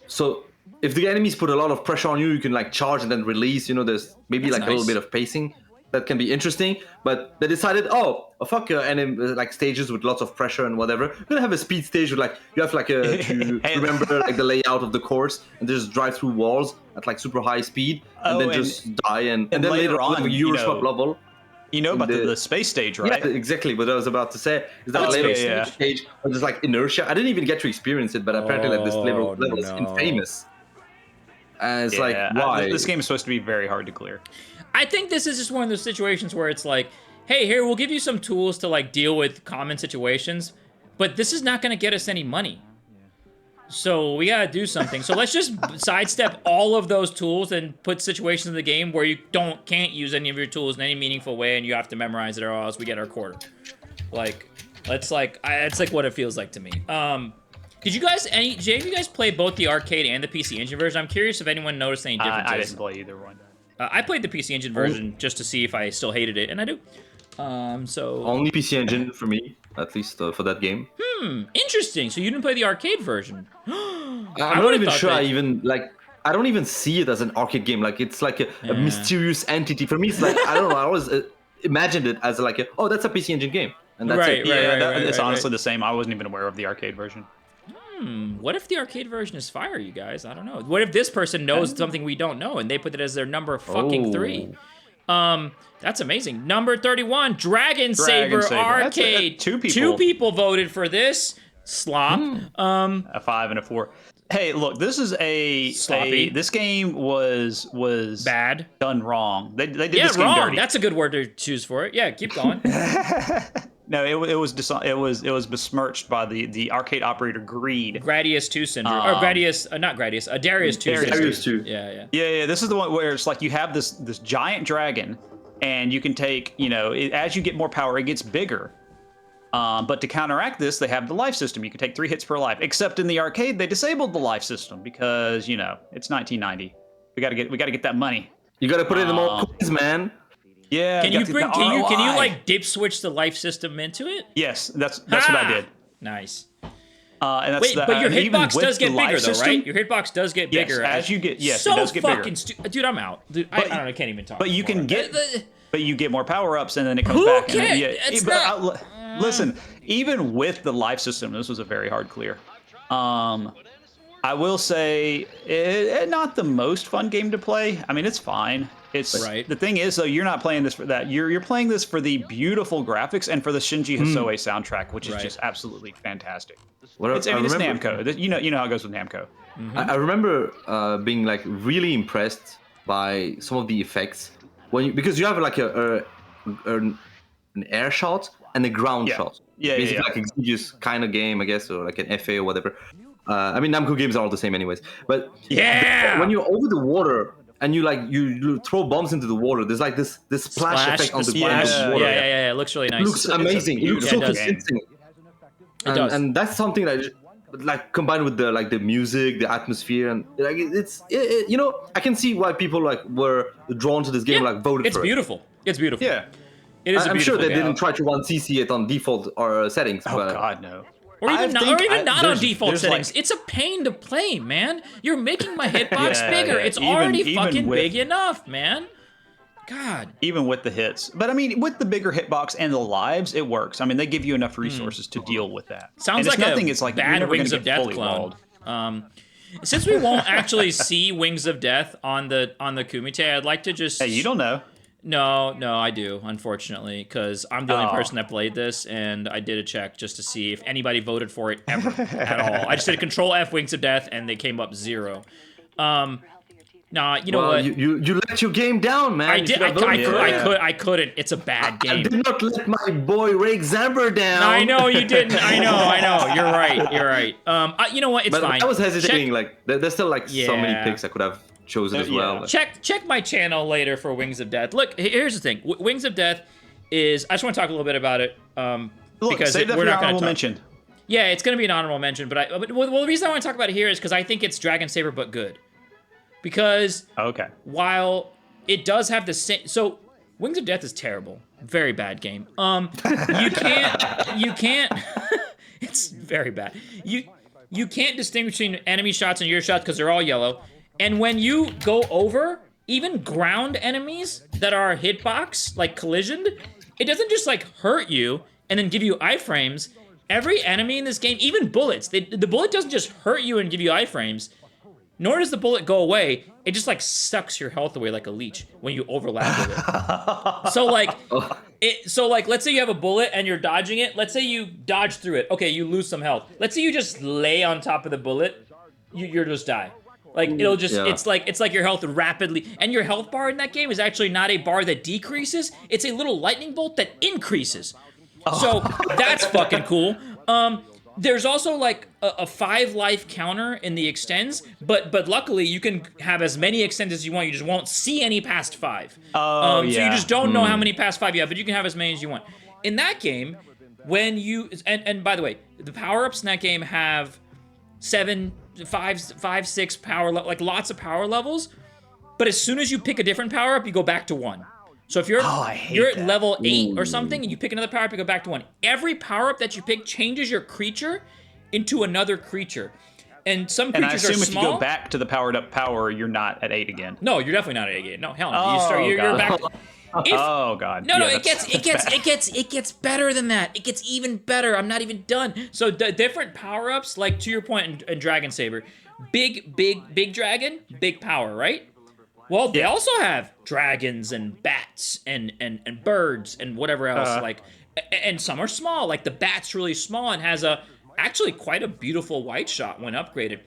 So if the enemies put a lot of pressure on you, you can like charge and then release. You know, there's maybe a little bit of pacing that can be interesting. But they decided, fuck like stages with lots of pressure and whatever. We're gonna have a speed stage with like you have like to remember like the layout of the course and just drive through walls at like super high speed and then just die and then later on like, Euroshop level. You know about the space stage, right? Yeah, exactly. What I was about to say is that later stage there's like inertia. I didn't even get to experience it, but apparently like this level is infamous. And it's like, why? This game is supposed to be very hard to clear. I think this is just one of those situations where it's like, hey, here, we'll give you some tools to like deal with common situations, but this is not going to get us any money. So we gotta do something. So let's just sidestep all of those tools and put situations in the game where you can't use any of your tools in any meaningful way, and you have to memorize it, or else we get our quarter. Like, it's like what it feels like to me. Did you guys play both the arcade and the PC Engine version? I'm curious if anyone noticed any differences. I didn't play either one. I played the PC Engine version just to see if I still hated it, and I do. So only PC Engine for me, at least for that game. Interesting. So you didn't play the arcade version? I'm not even sure. I don't even see it as an arcade game. Like it's like a mysterious entity. For me, it's like I don't know. I always imagined it as like that's a PC Engine game, and that's it. It's honestly the same. I wasn't even aware of the arcade version. What if the arcade version is fire, you guys? I don't know. What if this person knows something we don't know, and they put it as their number fucking 3? That's amazing. Number 31, Dragon Saber Arcade. Two people voted for this. Slop. A 5 and a 4. Hey, look, this is sloppy. This game was bad, done wrong. They did this game wrong. dirty. That's a good word to choose for it. Yeah, keep going. No, it was besmirched by the arcade operator greed. Gradius 2 syndrome, or Gradius, not Gradius, Darius 2. Darius 2. Yeah. This is the one where it's like you have this giant dragon, and you can take, as you get more power, it gets bigger. But to counteract this, they have the life system. You can take 3 hits per life. Except in the arcade, they disabled the life system because it's 1990. We gotta get that money. You gotta put in the more coins, man. Yeah. Can you like dip switch the life system into it? Yes, that's what I did. Nice. And that's but your hitbox does get bigger though, right? Your hitbox does get bigger as you get. Yes, so it does get bigger. Dude, I'm out. Dude, I don't know. I can't even talk. But you can get. But you get more power ups, and then it comes back. It's listen, even with the life system, this was a very hard clear. I will say, not the most fun game to play. I mean, it's fine. It's right. The thing is, though, you're not playing this for that. You're playing this for the beautiful graphics and for the Shinji Hisoe soundtrack, which is just absolutely fantastic. It's Namco. You know how it goes with Namco. Mm-hmm. I remember being like really impressed by some of the effects because you have like an air shot and a ground shot. Basically like exegious kind of game, I guess, or like an FA or whatever. I mean, Namco games are all the same anyways. But when you're over the water and you throw bombs into the water, there's like this splash effect on the water. Yeah. It looks really nice. It looks amazing. It looks so convincing. And that's something that like combined with the music, the atmosphere, and like it's I can see why people like were drawn to this game, like voted for it. It's beautiful. Yeah. It is. I'm sure they didn't try to run CC it on default or settings. Oh God, no. Or even not on default settings. It's a pain to play, man. You're making my hitbox bigger. It's already fucking big enough, man. God. Even with the hits. But I mean, with the bigger hitbox and the lives, it works. I mean, they give you enough resources to deal with that. Sounds like a bad Wings of Death clone. Since we won't actually see Wings of Death on the Kumite, I'd like to just... Hey, you don't know. No, I do, unfortunately, because I'm the only person that played this, and I did a check just to see if anybody voted for it ever at all. I just did a Control F Wings of Death, and they came up 0. Nah, you know what? You let your game down, man. I did. I couldn't. It's a bad game. I did not let my boy Ray Zamber down. I know you didn't. I know. You're right. You know what? It's fine. I was hesitating. There's still so many picks I could have chosen as well. Check my channel later for Wings of Death. Look, here's the thing. Wings of Death is. I just want to talk a little bit about it. Because we're not going to mention. Yeah, it's going to be an honorable mention. But the reason I want to talk about it here is because I think it's Dragon Saber but good. Because while it does have the same, so Wings of Death is terrible, very bad game. You can't. It's very bad. You can't distinguish between enemy shots and your shots because they're all yellow. And when you go over, even ground enemies that are hitbox, like collisioned, it doesn't just like hurt you and then give you iframes. Every enemy in this game, even bullets, the bullet doesn't just hurt you and give you iframes. Nor does the bullet go away. It just like sucks your health away like a leech when you overlap with it. So let's say you have a bullet and you're dodging it. Let's say you dodge through it. Okay, you lose some health. Let's say you just lay on top of the bullet. You'll just die. Like it'll just it's like your health rapidly, and your health bar in that game is actually not a bar that decreases. It's a little lightning bolt that increases. So that's fucking cool. There's also like a 5 life counter in the extends, but luckily you can have as many extends as you want. You just won't see any past 5. So you just don't know how many past 5 you have, but you can have as many as you want. In that game, when you and by the way, the power-ups in that game have 7, 5, 6 power like lots of power levels. But as soon as you pick a different power-up, you go back to 1. So if you're at level 8 or something and you pick another power-up, you go back to 1. Every power-up that you pick changes your creature into another creature. And some creatures are small. And I assume if you go back to the powered-up power, you're not at 8 again. No, you're definitely not at 8 again. No, hell no. You're back. Oh god. No, it gets better than that. It gets even better. I'm not even done. So the different power-ups, like to your point in Dragon Saber, big dragon, big power, right? Well, they also have dragons and bats and birds and whatever else. And some are small. Like the bat's really small and has actually quite a beautiful white shot when upgraded.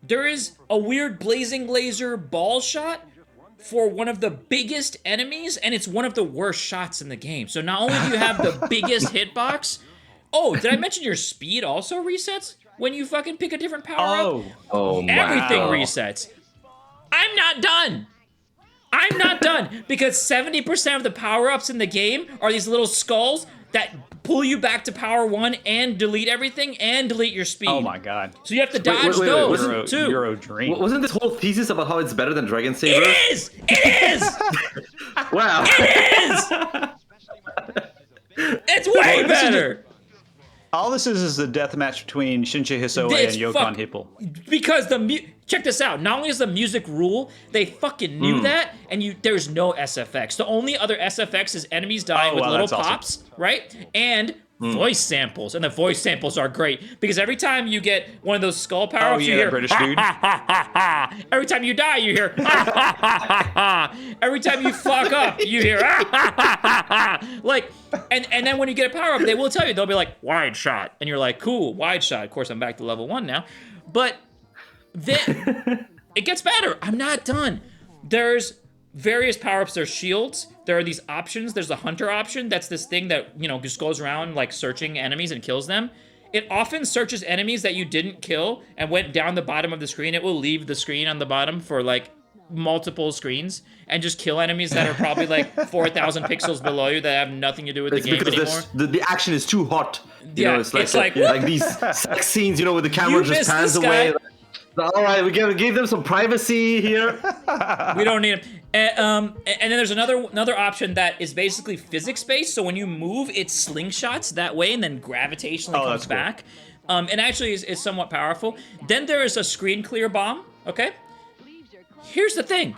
There is a weird blazing laser ball shot for one of the biggest enemies, and it's one of the worst shots in the game. So not only do you have the biggest hitbox. Oh, did I mention your speed also resets when you fucking pick a different power up? Oh, everything resets. I'm not done because 70% of the power-ups in the game are these little skulls that pull you back to power 1 and delete everything and delete your speed. Oh my god. So you have to dodge those too. Euro dream. Wasn't this whole thesis about how it's better than Dragon Saber? It is! Wow. It is! It's way better! All this is a death match between Shinji Hisoe and Yokon Hippel. Because check this out. Not only is the music rule, they fucking knew that, and there's no SFX. The only other SFX is enemies dying with little pops, right? And voice samples, and the voice samples are great because every time you get one of those skull power-ups, you hear British dude. Every time you die, you hear every time you fuck up, you hear like, and then when you get a power-up, they will tell you, they'll be like, wide shot, and you're like, cool, wide shot. Of course, I'm back to level 1 now, but then it gets better. I'm not done. There's various power-ups. There's shields. There are these options. There's the hunter option. That's this thing that, you know, just goes around like searching enemies and kills them. It often searches enemies that you didn't kill and went down the bottom of the screen. It will leave the screen on the bottom for like multiple screens and just kill enemies that are probably like 4,000 pixels below you that have nothing to do with the game anymore. The action is too hot. You know, it's like these sex scenes, you know, where the camera just pans away. All right, we gotta give them some privacy here. We don't need them. And then there's another option that is basically physics-based. So when you move, it slingshots that way and then gravitationally comes back. And actually is somewhat powerful. Then there is a screen clear bomb, okay? Here's the thing.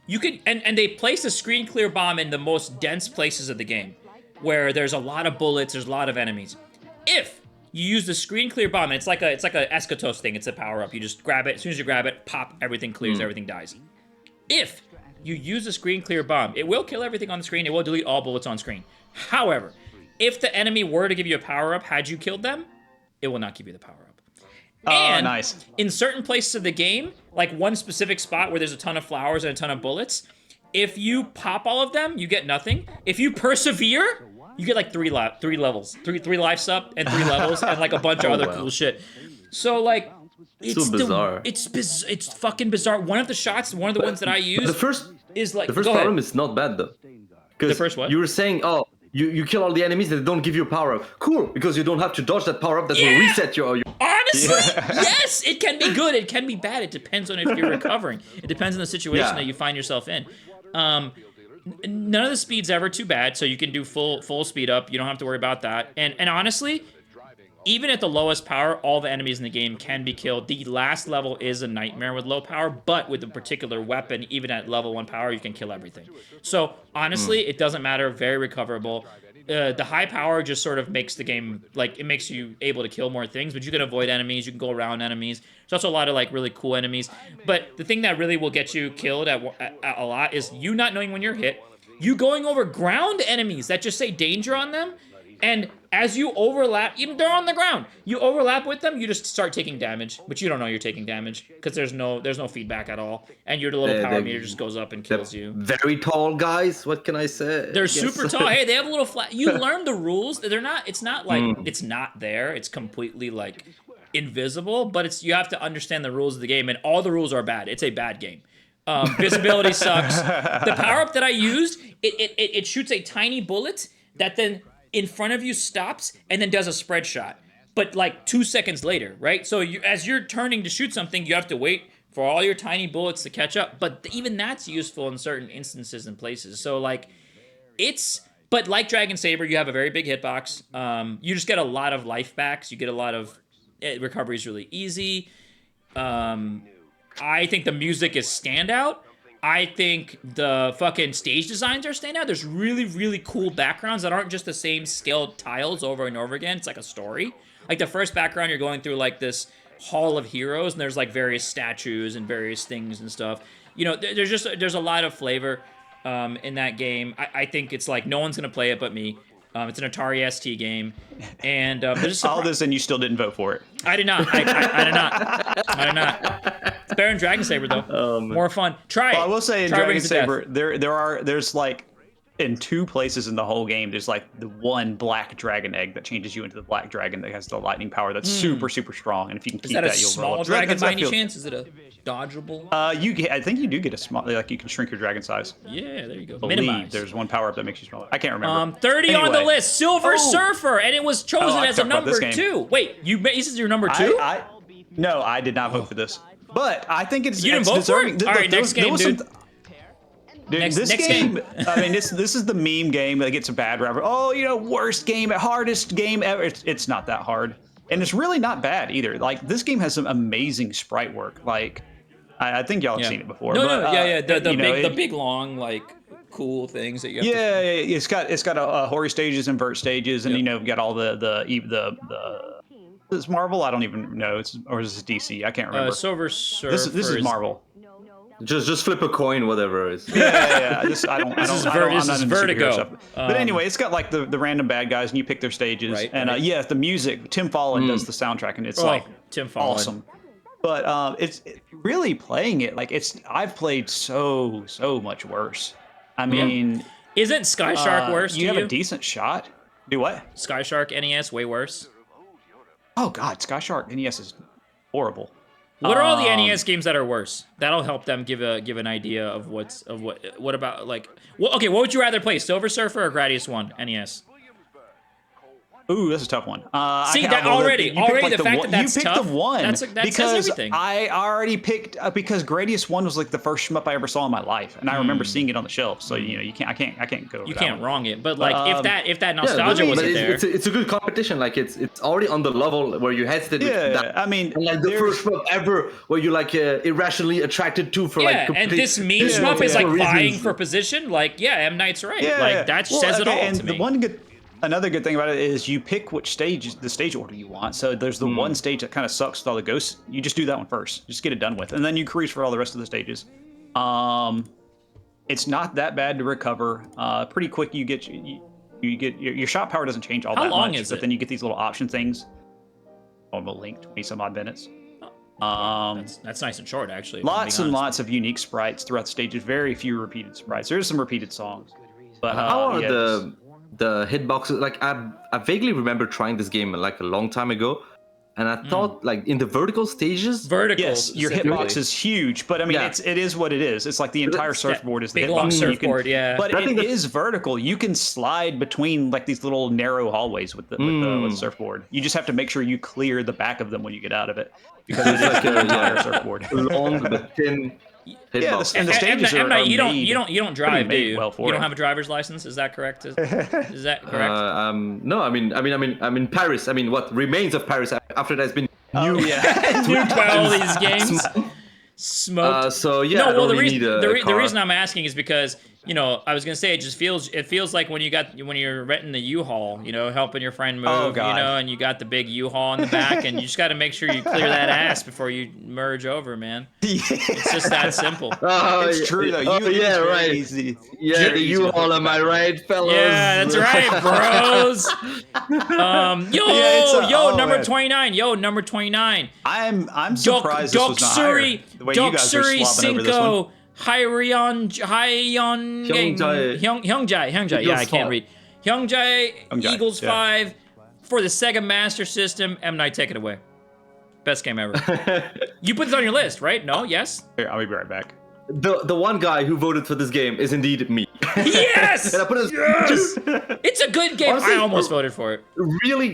You can, and they place a screen clear bomb in the most dense places of the game, where there's a lot of bullets, there's a lot of enemies. If you use the screen clear bomb, and it's like a Eschatos thing, it's a power-up. You just grab it, as soon as you grab it, pop, everything clears, everything dies. If you use the screen clear bomb, it will kill everything on the screen, it will delete all bullets on screen. However, if the enemy were to give you a power-up, had you killed them, it will not give you the power-up. And nice. In certain places of the game, like one specific spot where there's a ton of flowers and a ton of bullets, if you pop all of them, you get nothing. If you persevere, you get like three levels, three lives up and 3 levels and like a bunch of other cool shit. So like, it's so bizarre. It's fucking bizarre. One of the shots, one of the ones that I use, the first problem is not bad though. The first what? You were saying, oh, you kill all the enemies that don't give you a power up. Cool, because you don't have to dodge that power up that will reset your. Honestly, yes, it can be good. It can be bad. It depends on if you're recovering. It depends on the situation that you find yourself in. None of the speed's ever too bad, so you can do full speed up. You don't have to worry about that. And honestly, even at the lowest power, all the enemies in the game can be killed. The last level is a nightmare with low power, but with a particular weapon, even at level 1 power, you can kill everything. So honestly, it doesn't matter. Very recoverable. The high power just sort of makes the game, like, it makes you able to kill more things, but you can avoid enemies, you can go around enemies. There's also a lot of, like, really cool enemies. But the thing that really will get you killed at a lot is you not knowing when you're hit, you going over ground enemies that just say danger on them, and as you overlap, even they're on the ground, you overlap with them, you just start taking damage, but you don't know you're taking damage because there's no feedback at all, and your little power meter just goes up and kills you. Very tall guys. What can I say? They're super tall. Hey, they have a little flat. You learn the rules. They're not. It's not like it's not there. It's completely like invisible, but it's you have to understand the rules of the game, and all the rules are bad. It's a bad game. Visibility sucks. The power up that I used, it shoots a tiny bullet that then in front of you stops and then does a spread shot, but like 2 seconds later, right? So as you're turning to shoot something, you have to wait for all your tiny bullets to catch up, but even that's useful in certain instances and places. So like, but like Dragon Saber, you have a very big hitbox. You just get a lot of life backs. You get a lot of recovery is really easy. I think the music is standout. I think the fucking stage designs are standout. There's really, really cool backgrounds that aren't just the same scaled tiles over and over again. It's like a story. Like the first background, you're going through like this hall of heroes, and there's like various statues and various things and stuff. You know, there's a lot of flavor in that game. I think it's like no one's gonna play it but me. It's an Atari ST game, and there's all this, and you still didn't vote for it. I did not. I did not. It's better than Dragon Saber though. More fun. Try it. I will say in Dragon Saber, there's like in 2 places in the whole game, there's like the one black dragon egg that changes you into the black dragon that has the lightning power that's super strong, and if you can keep that, you'll roll up. Is that a small dragon by any chance? Is it a dodgeable? I think you do get a small, like you can shrink your dragon size. Yeah, there you go. Minimize. There's one power up that makes you smaller. I can't remember. 30 on the list. Silver Surfer, and it was chosen as a number 2. Wait, this is your number 2? No, I did not vote for this. But I think it's you didn't vote deserving. For it? All right, next game, dude. Dude, this game, I mean, this is the meme game that gets a bad rap. Oh, you know, worst game, hardest game ever. It's not that hard. And it's really not bad either. Like, this game has some amazing sprite work. Like, I think y'all have seen it before. No, yeah. The big long, like, cool things that you have Yeah, it's got a Hori stages, invert stages, and Yep. got all the is Marvel? I don't even know. Or is it DC? I can't remember. Silver Surfer. This is Marvel. Just flip a coin, whatever it is. Yeah. This is Vertigo. But anyway, it's got like the random bad guys, and you pick their stages. Right, And right. the music. Tim Fallon does the soundtrack, and it's Tim Fallon. awesome. But it's really playing it like I've played so much worse. I mean, Isn't Sky Shark worse? You have a decent shot. Do what? Sky Shark NES way worse. Oh God, Sky Shark NES is horrible. What are all the NES games that are worse? That'll help them give an idea of what about like. Well, okay, what would you rather play, Silver Surfer or Gradius 1 NES? Ooh, that's a tough one. See that already the fact that that's you picked tough. the one that because says everything. I already picked because Gradius 1 was like the first shmup I ever saw in my life, and I remember seeing it on the shelf. So I can't go. You can't wrong it, but like if that nostalgia wasn't there, it's a good competition. Like it's already on the level where you hesitate. Yeah, I mean, and like the first shmup ever where you like irrationally attracted to for like complete. And this meme shmup is like vying for position. Like M. Night's right. Like that says it all and to me. Another good thing about it is you pick which the stage order you want. So there's the one stage that kind of sucks with all the ghosts. You just do that one first. Just get it done with, and then you cruise for all the rest of the stages. It's not that bad to recover. Pretty quick, you get your shot power doesn't change all that much. How long is it? But then you get these little option things. On the link, 20 some odd minutes. That's nice and short, actually. Lots and lots of unique sprites throughout the stages. Very few repeated sprites. There's some repeated songs, but how are the hitboxes? Like I vaguely remember trying this game like a long time ago, and I thought like in the vertical stages, yes, your hitbox is huge, but I mean it is what it is. It's like the entire surfboard is the big hitbox. long surfboard, But it is vertical. You can slide between like these little narrow hallways with the surfboard. You just have to make sure you clear the back of them when you get out of it, because it's like an entire surfboard. Long but thin. Yeah, and the stages are made. You don't drive, do you? Well for you don't have a driver's license. Is that correct? Is that correct? No, I'm in Paris. I mean, what remains of Paris after that's been nuked by all these games. Smoked. So yeah, no. Well, the reason I'm asking is because I was gonna say it feels like when you're renting the U-Haul, helping your friend move, and you got the big U-Haul in the back, and you just got to make sure you clear that ass before you merge over, man. It's just that simple. It's true though. Right. Easy. Yeah, the U-Haul, am I right, fellas? Yeah, that's right, bros. Number 29. Yo, number 29. I'm surprised this was not higher. The way you guys are slobbing over this one. Hyungjai. Yeah, I can't read. Hyungjai, Eagles 5 for the Sega Master System. M. Night, take it away. Best game ever. You put this on your list, right? No? Yes? Here, I'll be right back. The one guy who voted for this game is indeed me. Yes! And I put yes! It's a good game. Honestly, I almost voted for it. Really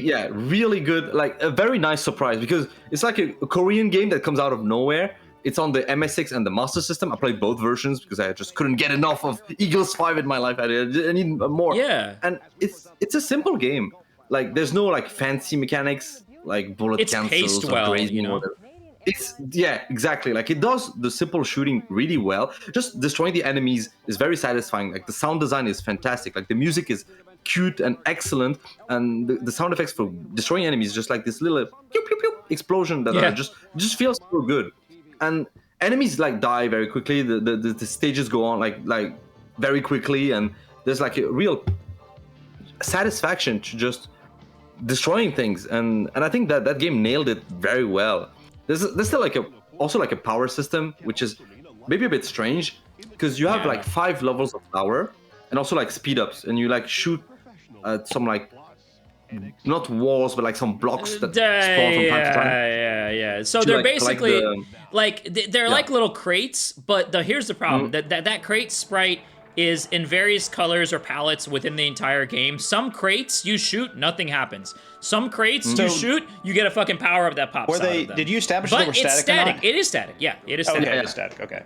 good. Like a very nice surprise because it's like a Korean game that comes out of nowhere. It's on the MSX and the Master System. I played both versions because I just couldn't get enough of Eagles 5 in my life. I need more. Yeah. And it's a simple game. Like there's no like fancy mechanics like bullet cancels paced or well, grazing or whatever. Exactly. Like it does the simple shooting really well. Just destroying the enemies is very satisfying. Like the sound design is fantastic. Like the music is cute and excellent, and the sound effects for destroying enemies just like this little pew pew pew explosion that just feels so good. And enemies like die very quickly. The stages go on like very quickly, and there's like a real satisfaction to just destroying things. And I think that game nailed it very well. There's still also a power system, which is maybe a bit strange because you have like 5 levels of power and also like speed ups, and you like shoot some like not walls but like some blocks that spawn from time to time. Yeah. So they're basically they're like little crates, but here's the problem. That crate sprite is in various colors or palettes within the entire game. Some crates you shoot, nothing happens. Some crates you shoot, you get a fucking power up that pops out of them. Did you establish they were static? It's static. It is static. Yeah, it is static. Okay, it is static. Okay.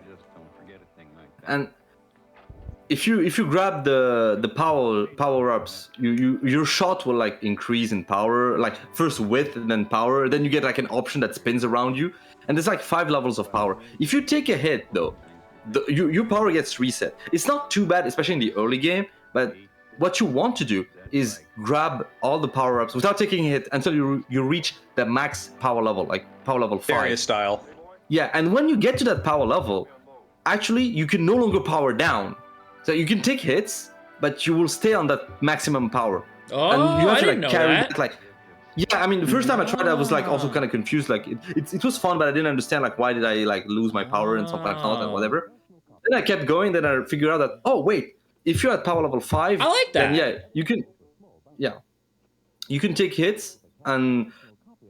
And if you grab the power ups, your shot will like increase in power, like first width and then power. Then you get like an option that spins around you, and there's like 5 levels of power. If you take a hit though, your power gets reset. It's not too bad, especially in the early game, but what you want to do is grab all the power-ups without taking a hit until you reach the max power level, like power level 5. Darius style. Yeah, and when you get to that power level, actually you can no longer power down. So you can take hits, but you will stay on that maximum power. Oh, and you have I to didn't know that. Like, yeah, I mean, the first time I tried, I was like also kind of confused. Like, it was fun, but I didn't understand like why did I like lose my power and stuff like that and whatever. Then I kept going. Then I figured out that wait, if you're at power level 5, I like that. then you can take hits and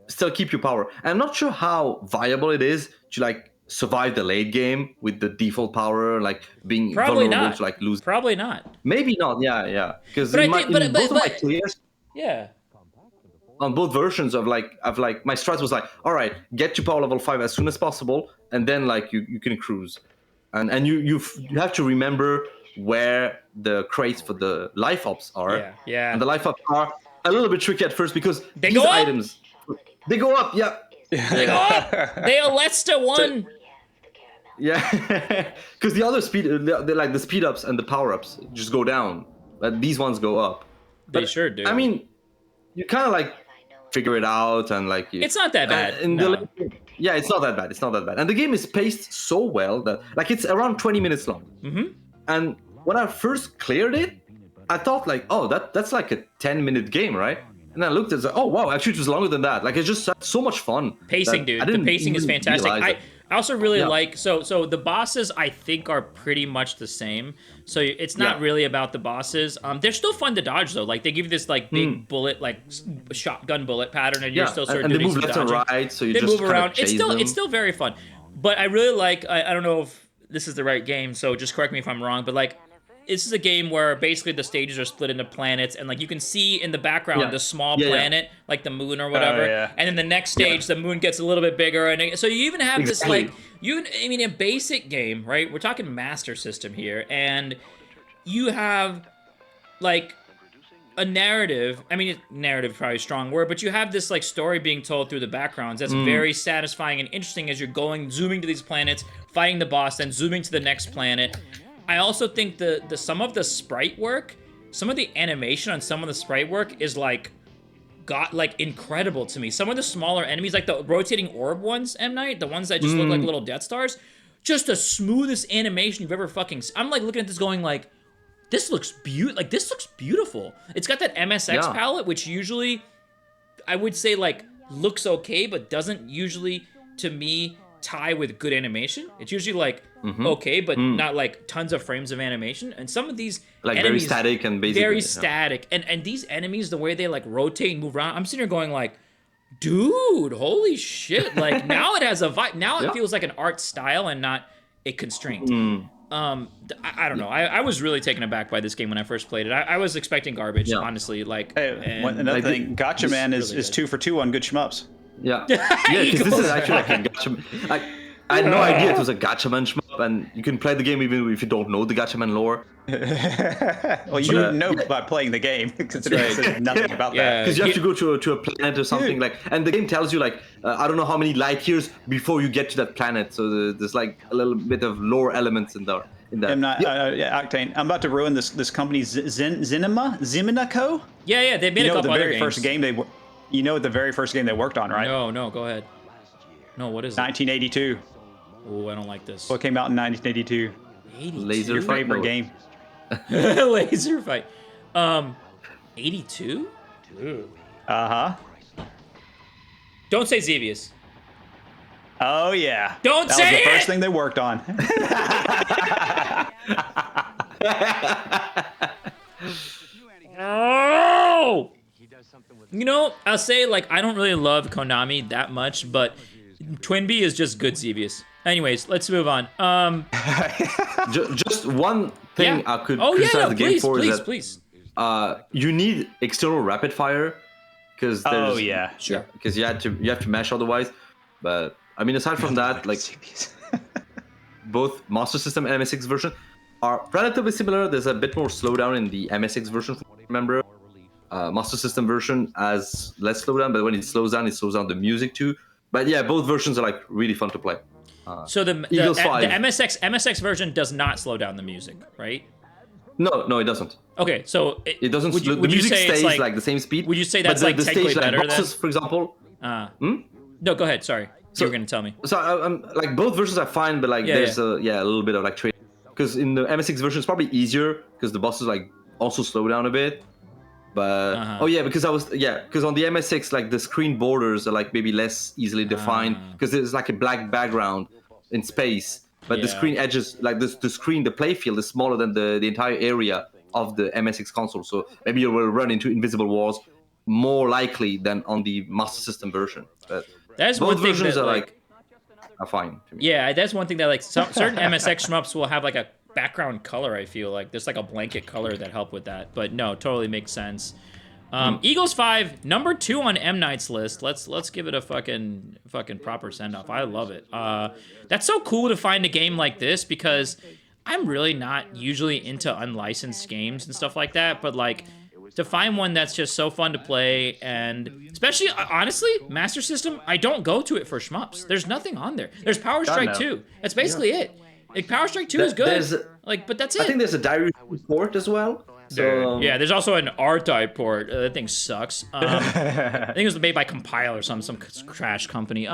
still keep your power. And I'm not sure how viable it is to like survive the late game with the default power, like being vulnerable to like lose. Probably not. Maybe not. Yeah. Because but both of my clears. Yeah. On both versions of my strat was like, all right, get to power level 5 as soon as possible, and then like you can cruise, and you have to remember where the crates for the life ops are. Yeah. And the life ops are a little bit tricky at first because these items they go up. Yeah. They go up. They Alesta one. Yeah, because the other like the speed ups and the power ups just go down, but these ones go up. They sure do. I mean, you kind of like figure it out and like it's not that bad. It's not that bad. It's not that bad. And the game is paced so well that like it's around 20 minutes long. Mm-hmm. And when I first cleared it, I thought like, that's like a 10-minute game, right? And I looked at it, oh wow, actually it was longer than that. Like it's just so much fun. Pacing, dude. The pacing is fantastic. I also really like so the bosses I think are pretty much the same. So it's not really about the bosses. They're still fun to dodge though. Like they give you this like big bullet, like shotgun bullet pattern, and you're still sort of and doing they move left and right, so they just move around. It's still very fun. But I really like. I don't know if this is the right game, so just correct me if I'm wrong. But like, this is a game where basically the stages are split into planets, and like you can see in the background the small planet, like the moon or whatever. And then the next stage, the moon gets a little bit bigger, and so you even have this like a basic game, right? We're talking Master System here, and you have like a narrative. I mean, narrative is probably a strong word, but you have this like story being told through the backgrounds that's very satisfying and interesting as you're zooming to these planets, fighting the boss, then zooming to the next planet. I also think the some of the sprite work, some of the animation on some of the sprite work is like incredible to me. Some of the smaller enemies, like the rotating orb ones, M. Night, the ones that just look like little Death Stars, just the smoothest animation you've ever fucking seen. I'm like looking at this going like, this looks beautiful. It's got that MSX palette, which usually I would say like looks okay, but doesn't usually to me tie with good animation. It's usually like okay, but not like tons of frames of animation. And some of these like enemies, very static and basically very static. And these enemies, the way they like rotate and move around, I'm sitting here going like, dude, holy shit! Like now it has a vibe. Now it feels like an art style and not a constraint. I don't know. I was really taken aback by this game when I first played it. I was expecting garbage, honestly. Like, another thing, Gotcha Man is 2 for 2 on good shmups. Yeah, because this is actually like a Gotcha. I had no idea it was a Gatchaman shmup, and you can play the game even if you don't know the Gatchaman lore. Well, you know by playing the game, considering it says nothing about that. Because you have to go to a planet or something like, and the game tells you like I don't know how many light years before you get to that planet. So there's like a little bit of lore elements in there. I'm not, Octane. I'm about to ruin this company's Zimina Co. Yeah, they made a couple other games. The very first game they worked on, right? No, go ahead. No, what is it? 1982. Oh, I don't like this. What came out in 1982? 82? Laser fight favorite game. Laser fight. 82? Uh-huh. Don't say Zeius. Oh, yeah. Don't say it! That was the first thing they worked on. Oh! You know, I'll say, like, I don't really love Konami that much, but TwinBee is just good Zeius. Anyways, let's move on. Just one thing I could criticize the game for is that you need external rapid fire because because you have to mesh otherwise. But I mean, aside from that, like both Master System and MSX version are relatively similar. There's a bit more slowdown in the MSX version, from what I remember. Master System version has less slowdown, but when it slows down the music too. But yeah, both versions are like really fun to play. So the Eagles 5. MSX version does not slow down the music, right? No, it doesn't. Okay, so It doesn't. Would you the music say stays it's like the same speed. Would you say that's but like the technically stage, better like bosses, than? for example? No, go ahead. Sorry, you were gonna tell me. So I'm like both versions are fine, but like there's a little bit of like trade. Because in the MSX version, it's probably easier because the bosses like also slow down a bit. But because on the MSX like the screen borders are like maybe less easily defined because there's like a black background in space, but the screen edges like the play field is smaller than the entire area of the MSX console. So maybe you will run into invisible walls more likely than on the Master System version. But that's both one thing versions that, are fine to me. Yeah, that's one thing that like certain MSX shmups will have like a background color. I feel like there's like a blanket color that help with that. But no, totally makes sense. Eagles 5, number 2 on M Night's list. Let's give it a fucking proper send off. I love it. That's so cool to find a game like this because I'm really not usually into unlicensed games and stuff like that. But like to find one that's just so fun to play, and especially honestly, Master System, I don't go to it for shmups. There's nothing on there. There's Power Strike 2. That's basically it. Like Power Strike 2 is good. But that's it. I think there's a Darius port as well. So yeah, there's also an R-Type port. That thing sucks. I think it was made by Compile or some trash company.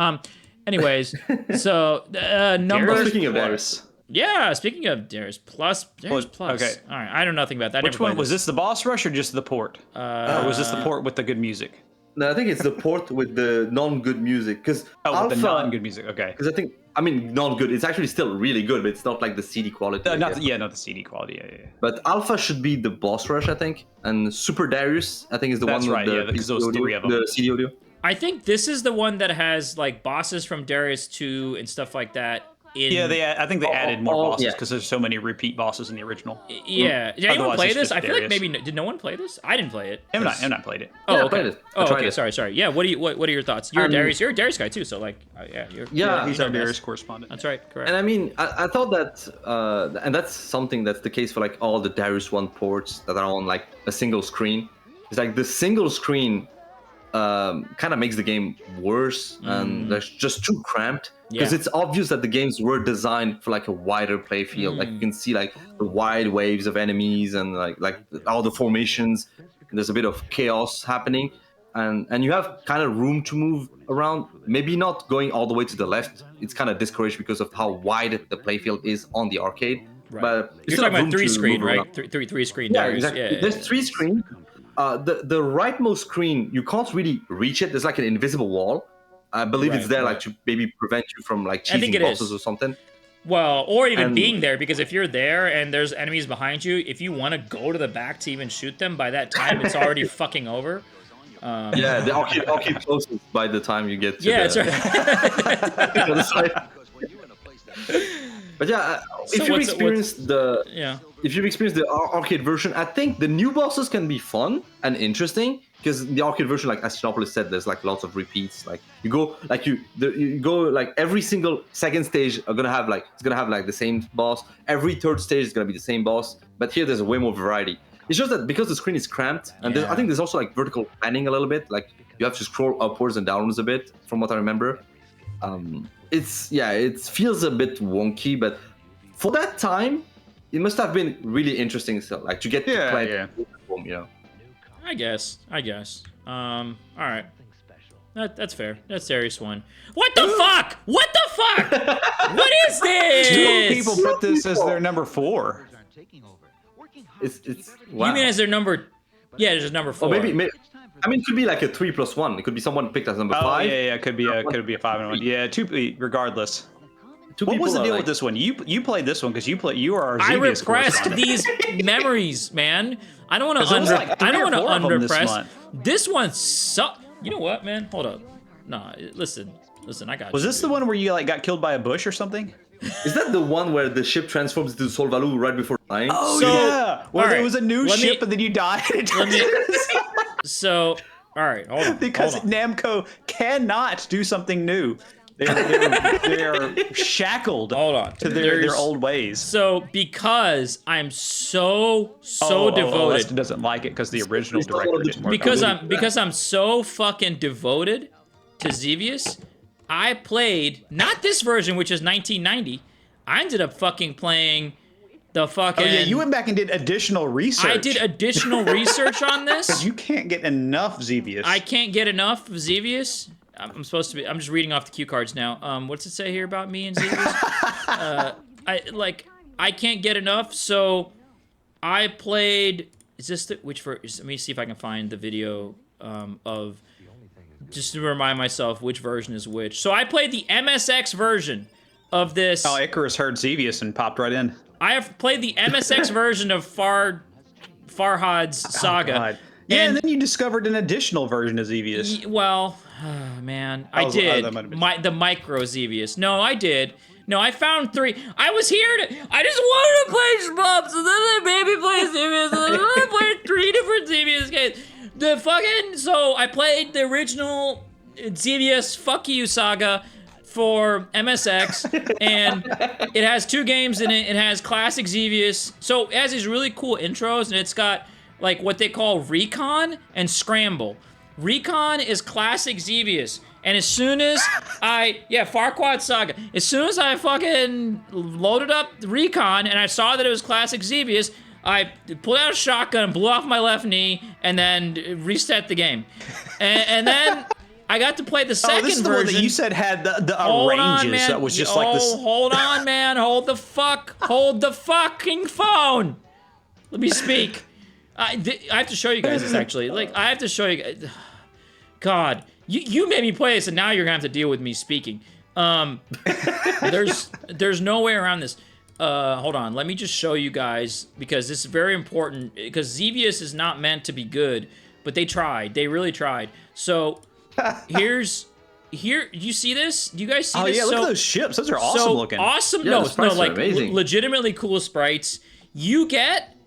Anyways, so number. Speaking of Darius. Yeah, speaking of Darius Plus. Okay. All right, I know nothing about that. Which one was this? The boss rush or just the port? Or was this the port with the good music? No, I think it's the port with the non-good music. Because with the non-good music. Okay. Because non-good. It's actually still really good, but it's not like the CD quality. Not the CD quality. Yeah. But Alpha should be the boss rush, I think, and Super Darius, I think, is the one with the because those three of them. The CD audio. I think this is the one that has like bosses from Darius 2 and stuff like that. I think they added more bosses because there's so many repeat bosses in the original. Yeah. Did anyone play this? I feel like maybe did no one play this? I didn't play it. I'm not played it. Oh, okay. Played it. Okay. Sorry. Yeah. What are your thoughts? You're a Darius. You're a Darius guy too. So like, he's our Darius correspondent. That's right. Correct. And I mean, I thought that, and that's something that's the case for like all the Darius 1 ports that are on like a single screen. It's like the single screen kind of makes the game worse, and they're just too cramped. Because it's obvious that the games were designed for like a wider play field. Like you can see like the wide waves of enemies and like all the formations. There's a bit of chaos happening, and you have kind of room to move around. Maybe not going all the way to the left. It's kind of discouraged because of how wide the play field is on the arcade. Right. But you're talking about 3-screen, right? Three screen. Yeah, Darius. exactly. Yeah. There's 3 screens. The rightmost screen, you can't really reach it. There's like an invisible wall. I believe it's there like to maybe prevent you from like cheesing bosses or something. Well, or even being there, because if you're there and there's enemies behind you, if you want to go to the back to even shoot them, by that time it's already fucking over. Yeah, the arcade closes by the time you get to that's right. But yeah, if you've experienced the arcade version, I think the new bosses can be fun and interesting. Because the arcade version, like as Shinopolis said, there's like lots of repeats. Like you go like every single second stage it's gonna have like the same boss. Every third stage is gonna be the same boss. But here there's way more variety. It's just that because the screen is cramped, and I think there's also like vertical panning a little bit. Like you have to scroll upwards and downwards a bit, from what I remember. It feels a bit wonky, but for that time, it must have been really interesting. So like to get to play at home, you know. I guess. All right. That's fair. That's Darius 1. What the fuck? What the fuck? What is this? Two people put this as their number 4. It's wow. You mean as their number? Yeah, it's just number 4. Maybe. I mean, it could be like a 3+1. It could be someone picked as number 5. Yeah. It could be a 5 and 1. Yeah, 2. Regardless. What was the deal with this one? You played this one because you are our Zeius. I repressed these memories, man. I don't want to underpress. This one sucked. You know what, man? Hold up. Nah, listen. I got. Was this the one where you like got killed by a bush or something? Is that the one where the ship transforms into Solvalu right before dying? Oh yeah. Well, there was a new ship and then you died. So, all right, hold on. Because Namco cannot do something new. They're shackled to their old ways. So because I'm so devoted, Leston doesn't like it because the original director didn't work. Because I'm so fucking devoted to Zeius, I played, not this version, which is 1990. I ended up fucking playing the fucking... Oh, yeah, you went back and did additional research. I did additional research on this. Because you can't get enough Zeius. I can't get enough of Zeius. I'm supposed to be... I'm just reading off the cue cards now. What's it say here about me and Zeius? I can't get enough, so I played... Is this the... Which for... Let me see if I can find the video of... Just to remind myself which version is which. So I played the MSX version of this. Oh, Icarus heard Zeius and popped right in. I have played the MSX version of Farhad's Saga. Oh, yeah, and then you discovered an additional version of Zeius. Well, man, I did. The micro Zeius. No, I did. No, I found 3. I was here to... I just wanted to play SHMUPS, and then they made me play Zeius, and then I played 3 different Zeius games. The fucking... So, I played the original Zeius Fuck You Saga for MSX, and it has 2 games in it. It has classic Zeius. So, it has these really cool intros, and it's got, like, what they call Recon and Scramble. Recon is classic Zeius. And as soon as Farquaad Saga. As soon as I fucking loaded up Recon and I saw that it was classic Zeius, I pulled out a shotgun, blew off my left knee, and then reset the game. And then I got to play the second version. This is the one that you said had the ranges. That was just like this. Hold on, man. Hold the fucking phone. Let me speak. I have to show you guys this, actually. Like, I have to show you guys. God. You made me play this, and now you're gonna have to deal with me speaking. There's no way around this. Hold on, let me just show you guys, because this is very important, because Zeius is not meant to be good, but they tried. They really tried. So, here, you see this? Do you guys see this? Oh, yeah, look at those ships. Those are awesome looking. Awesome. Yeah, no, like, legitimately cool sprites. You get,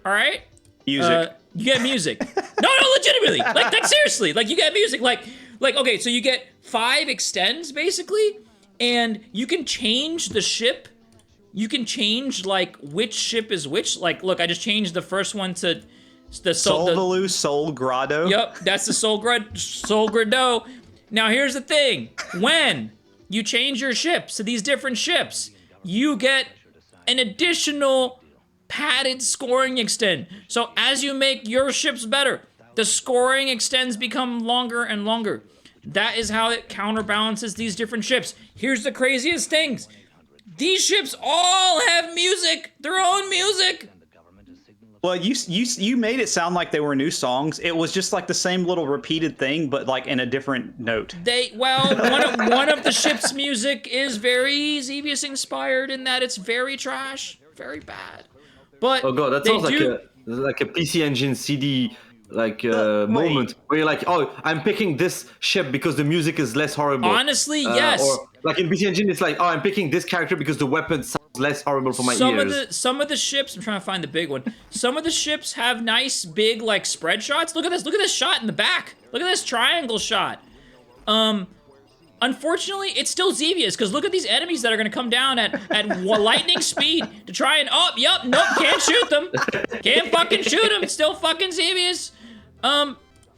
all right? Music. You get music. No, legitimately. Like seriously. Like, you get music. Like, okay, so you get 5 extends, basically, and you can change the ship. You can change, like, which ship is which. Like, look, I just changed the first one to the Solvalu Sol Grado. Yep, that's the Sol Grado. Now, here's the thing. When you change your ships to these different ships, you get an additional padded scoring extend. So as you make your ships better, the scoring extends become longer and longer. That is how it counterbalances these different ships. Here's the craziest things. These ships all have music, their own music. Well, you made it sound like they were new songs. It was just like the same little repeated thing, but like in a different note. One of the ship's music is very Zeius inspired in that it's very trash, very bad. But oh god, that sounds like a PC Engine CD moment where you're like, oh, I'm picking this ship because the music is less horrible. Honestly, yes. Or like in PC Engine, it's like, oh, I'm picking this character because the weapon sounds less horrible for my ears. Some of the ships, I'm trying to find the big one. Some of the ships have nice big like spread shots. Look at this shot in the back. Look at this triangle shot. Unfortunately, it's still Zeius, because look at these enemies that are going to come down at lightning speed to try and... Oh, yep, nope, can't shoot them. Can't fucking shoot them. It's still fucking Zeius.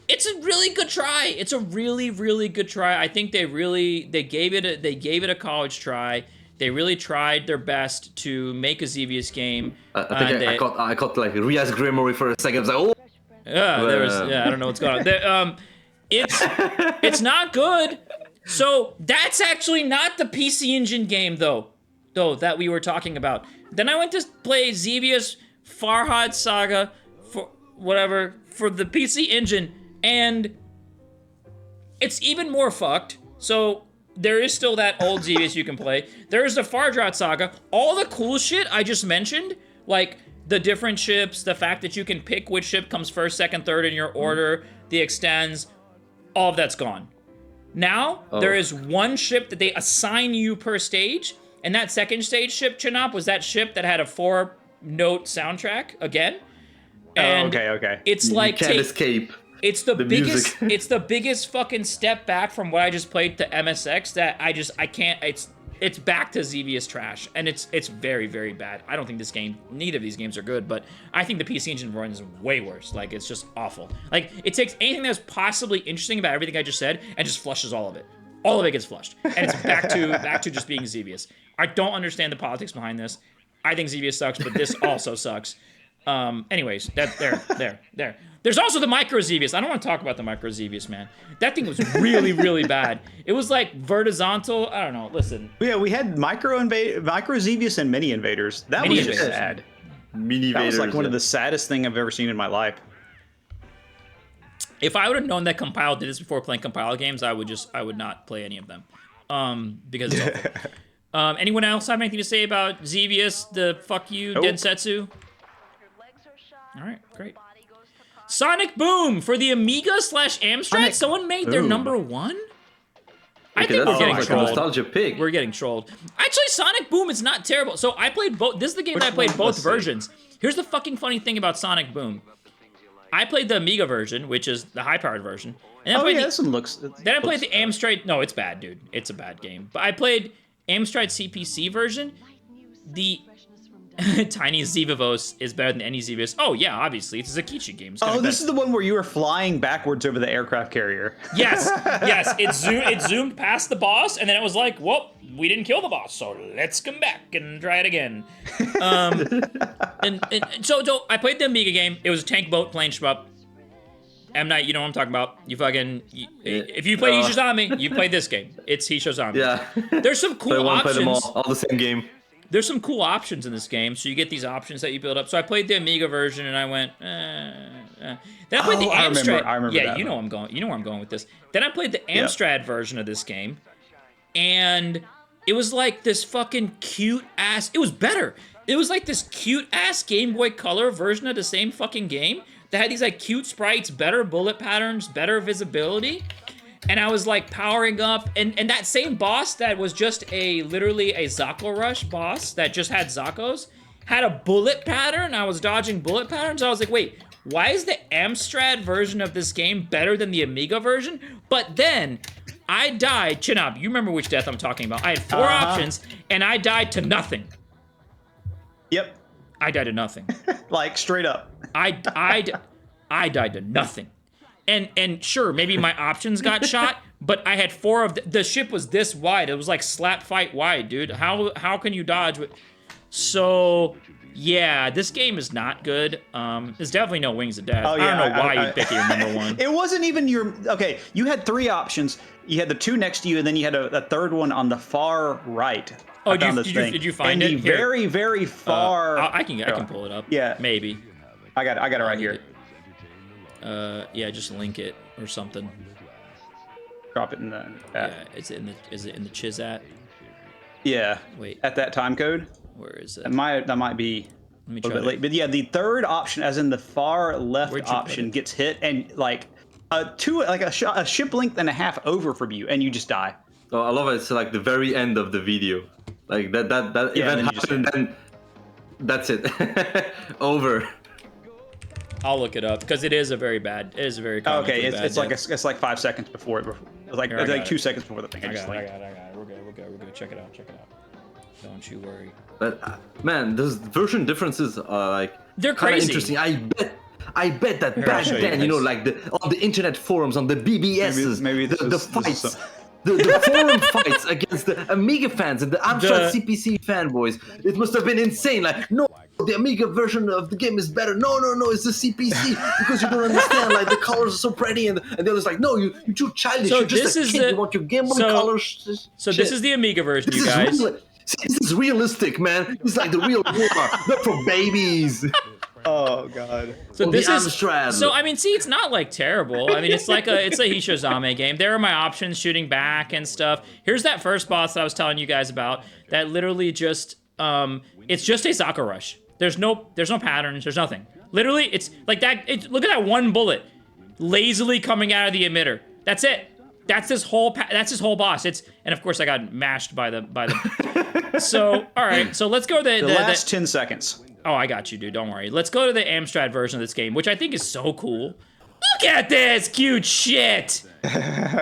It's a really good try. It's a really, really good try. I think they gave it a college try. They really tried their best to make a Zeius game. I caught like Ria's Grimory for a second. I was like, oh. Yeah, I don't know what's going on. It's not good. So that's actually not the PC Engine game though that we were talking about. Then I went to play Zeius Farhad Saga for the PC Engine, and it's even more fucked. So there is still that old Zeius you can play. There's the Farhad Saga. All the cool shit I just mentioned, like the different ships, the fact that you can pick which ship comes first, second, third in your order, the extends, all of that's gone. Now, there is one ship that they assign you per stage, and that second stage ship, Chinop, was that ship that had a 4-note soundtrack again. And okay. It's like you can't escape. It's the biggest. It's the biggest fucking step back from what I just played to MSX that I can't. It's back to Zeius trash, and it's very, very bad. I don't think neither of these games are good, but I think the PC Engine run is way worse. Like, it's just awful. Like, it takes anything that's possibly interesting about everything I just said and just flushes all of it. all of it gets flushed, and it's back to just being Zeius. I don't understand the politics behind this. I think Zeius sucks, but this also sucks. Anyways, there. There's also the micro Zeius. I don't want to talk about the micro Zeius, man. That thing was really, really bad. It was like vertical. I don't know. Listen. Yeah, we had micro Zeius and mini invaders. That was just sad. Mini invaders. That was like one of the saddest thing I've ever seen in my life. If I would have known that Compile did this before playing Compile games, I would not play any of them. Because it's awful. Anyone else have anything to say about Zeius, the fuck you, Densetsu? All right, great. Sonic Boom for the Amiga/Amstrad. Someone made their #1. I think we're getting trolled. Nostalgia pig. We're getting trolled. Actually, Sonic Boom is not terrible. So I played both. This is the game that I played both versions. Here's the fucking funny thing about Sonic Boom. I played the Amiga version, which is the high-powered version. And I played this one looks. Then I played the Amstrad. No, it's bad, dude. It's a bad game. But I played Amstrad CPC version. The Tiny Zivivos is better than any Zeius. Oh yeah, obviously it's a Zakichi game. This is the one where you were flying backwards over the aircraft carrier. Yes. It zoomed past the boss, and then it was like, well, we didn't kill the boss, so let's come back and try it again. So I played the Amiga game. It was a tank boat plane shmup. M Night, you know what I'm talking about. You fucking if you play Hishozami, you played this game. It's Hishozami. Yeah. There's some cool options. Play them all the same game. There's some cool options in this game, so you get these options that you build up. So I played the Amiga version, and I went, Then I played the Amstrad. I remember yeah, that. you know where I'm going with this. Then I played the Amstrad version of this game, and it was like this fucking cute ass. It was better. It was like this cute ass Game Boy Color version of the same fucking game that had these like cute sprites, better bullet patterns, better visibility. And I was like powering up, and that same boss that was just literally a Zako Rush boss that just had Zakos had a bullet pattern. I was dodging bullet patterns. I was like, wait, why is the Amstrad version of this game better than the Amiga version? But then I died. Chinab, you remember which death I'm talking about. I had 4 options, and I died to nothing. Yep. I died to nothing. Like straight up. I died to nothing. And sure, maybe my options got shot, but I had 4 of the ship was this wide. It was like slap fight wide, dude. How can you dodge with? So yeah, this game is not good. There's definitely no Wings of Death. Oh, yeah, I don't know why you'd pick your #1. It wasn't even your you had 3 options. You had the 2 next to you, and then you had a third one on the far right. Oh, did you find it? Very, very far. I can pull it up. Yeah, maybe. I got it right here. Yeah, just link it or something. Drop it in the. Yeah, is it in the Chizat? Yeah. Wait. At that time code. Where is it? That might be Let me a little bit late. But yeah, the third option, as in the far left option, gets hit and like a ship length and a half over from you, and you just die. Oh, I love it. It's like the very end of the video, like that event happened, and then that's it. Over. I'll look it up because it is a very bad. It is a very bad. Okay, it's like 5 seconds before it. It's like Here, it's like 2 seconds before the thing. I got it. We're good. Check it out. Don't you worry. But man, those version differences are like they're crazy. Interesting. I bet that back then, like on the internet forums, on the BBSs, maybe the fights. The forum fights against the Amiga fans and the Amstrad CPC fanboys, it must have been insane. Like, no, the Amiga version of the game is better. No, it's the CPC because you don't understand. Like, the colors are so pretty, and the other's like, no, you're too childish. So you're just a kid. You want your Game Boy colors. So this is the Amiga version, you guys. This is realistic, man. It's like the real war, not for babies. Oh god. So this is so I mean, see, it's not like terrible. I mean, it's a Hishozame game. There are my options, shooting back and stuff. Here's that first boss that I was telling you guys about. That literally just it's just a Zaka Rush. There's no patterns. There's nothing. Literally, it's like that. Look at that one bullet lazily coming out of the emitter. That's it. That's his whole boss. And of course I got mashed by the. So all right. So let's go to the last 10 seconds. Oh, I got you, dude. Don't worry. Let's go to the Amstrad version of this game, which I think is so cool. Look at this cute shit.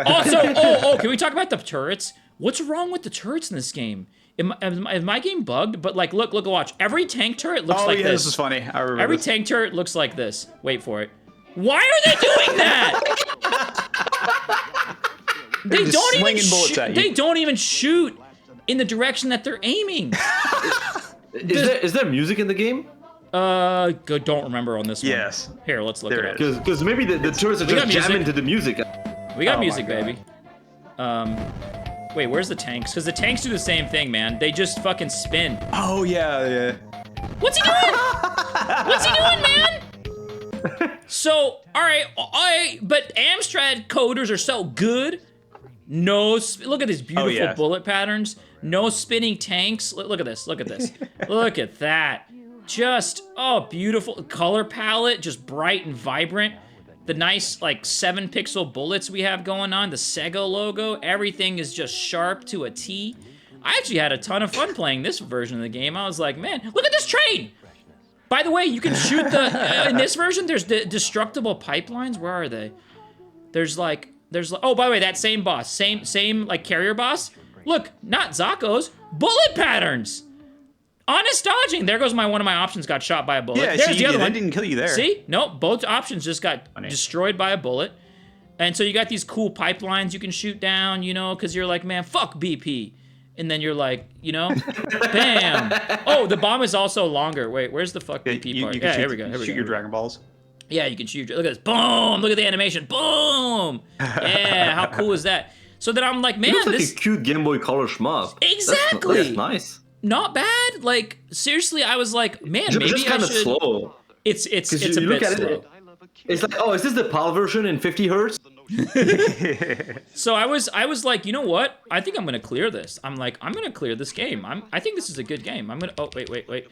Also, can we talk about the turrets? What's wrong with the turrets in this game? Is my game bugged? But like, look, watch. Every tank turret looks like this. Oh yeah, this is funny. I remember. Every tank turret looks like this. Wait for it. Why are they doing that? They just don't even slinging bullets at you. They don't even shoot in the direction that they're aiming. Is there music in the game? Don't remember on this one. Yes. Here, let's look There it up. is. Because maybe the tourists are We got just music. jamming to the music. We got Oh music, my God. baby. Wait, where's the tanks? Because the tanks do the same thing, man. They just fucking spin. Oh yeah. What's he doing? What's he doing, man? So, all right, but Amstrad coders are so good. Look at these beautiful bullet patterns. No spinning tanks. Look at this. Look at this. Look at that. Just beautiful color palette. Just bright and vibrant. The nice like 7-pixel bullets we have going on. The Sega logo. Everything is just sharp to a T. I actually had a ton of fun playing this version of the game. I was like, man, look at this train. By the way, you can shoot in this version, there's destructible pipelines. Where are they? There's oh, by the way, that same boss, same like carrier boss. Look, not Zakko's, bullet patterns. Honest dodging. There goes one of my options got shot by a bullet. Yeah, There's the other one. That didn't kill you there. See? Nope, both options just got destroyed by a bullet. And so you got these cool pipelines you can shoot down, you know, because you're like, man, fuck BP. And then you're like, you know, bam. Oh, the bomb is also longer. Wait, where's the fuck BP part? Yeah, here we go. Shoot your Dragon Balls. Yeah, you can shoot. Look at this. Boom. Look at the animation. Boom. Yeah, how cool is that? So then I'm like, man, It looks like this a cute Game Boy Color shmup. Exactly. That's nice. Not bad. Like seriously, I was like, man, maybe Just I kind of should. slow. It's a You bit look at slow. it. It's like, oh, is this the PAL version in 50 hertz? So I was like, you know what? I think I'm gonna clear this. I'm gonna clear this game. I think this is a good game. Oh wait.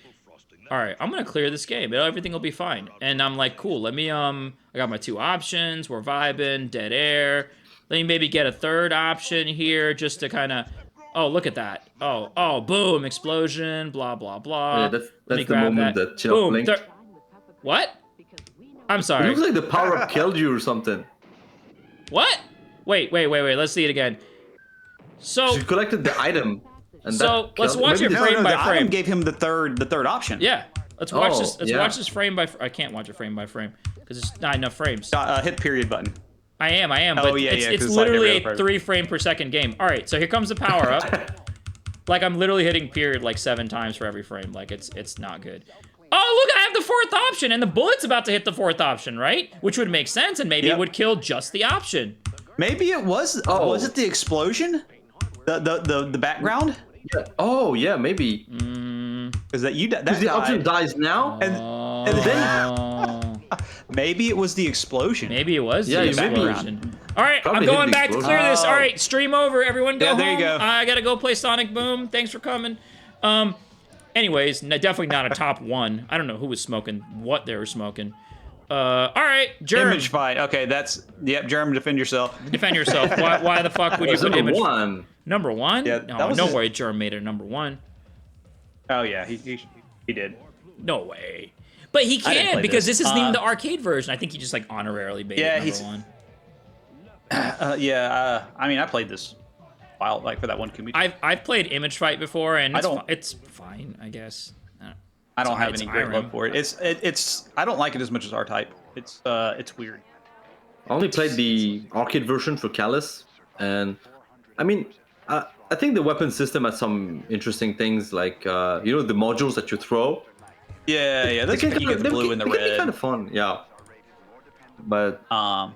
All right, I'm gonna clear this game. Everything will be fine. And I'm like, cool. Let me I got my 2 options. We're vibing. Dead air. Let me maybe get a 3rd option here just to kind of. Oh, look at that. Oh, boom, explosion. Blah blah blah. Yeah, that's the moment that Chip blinked. What? I'm It sorry. looks like the power-up killed you or something. What? Wait. Let's see it again. So You collected the item. And So, that let's killed- watch maybe it the- frame by the frame. item gave him the third option. yeah, let's watch Oh, this. Let's yeah. watch this frame by. I can't watch it frame by frame because it's not enough frames. Hit the period button. I am. Oh, But yeah, it's 'cause it's like literally every other a 3 frame per second game. All right, so here comes the power up. Like I'm literally hitting period like 7 times for every frame. Like it's not good. Oh look, I have the 4th option, and the bullet's about to hit the 4th option, right? Which would make sense, and maybe it would kill just the option. Maybe it was. Oh. Was it the explosion? The background? Yeah. Oh, yeah, maybe. Is that you? That Because the option died. dies now? And then maybe it was the explosion. Maybe it was Yeah, the maybe. explosion. All right, Probably I'm hit going the back to explosion. clear this. All right, stream over. Everyone go Yeah, there you home. go. I gotta go play Sonic Boom. Thanks for coming. Anyways, definitely not a top 1. I don't know who was smoking what they were smoking. All right, Germ. Image fight. Okay, Germ, defend yourself. Defend yourself. Why the fuck would you It's put number image? 1. Number 1? Yeah, no, that was no his- way Germ made it number 1. Oh yeah, he did. No way. But he I didn't can play because this this. isn't even the arcade version. I think he just like honorarily made Yeah, it number he's- 1. I mean, I played this while like for that one community. I've played Image Fight before, and I don't- it's fine, I guess. I don't have it's any great Irem. love for it. It's I don't like it as much as R-Type. It's weird. I only played the arcade version for Callus, and I mean, I think the weapon system has some interesting things, like the modules that you throw. Yeah, that's They you get the blue and the they can be red. kind of fun, yeah. But Our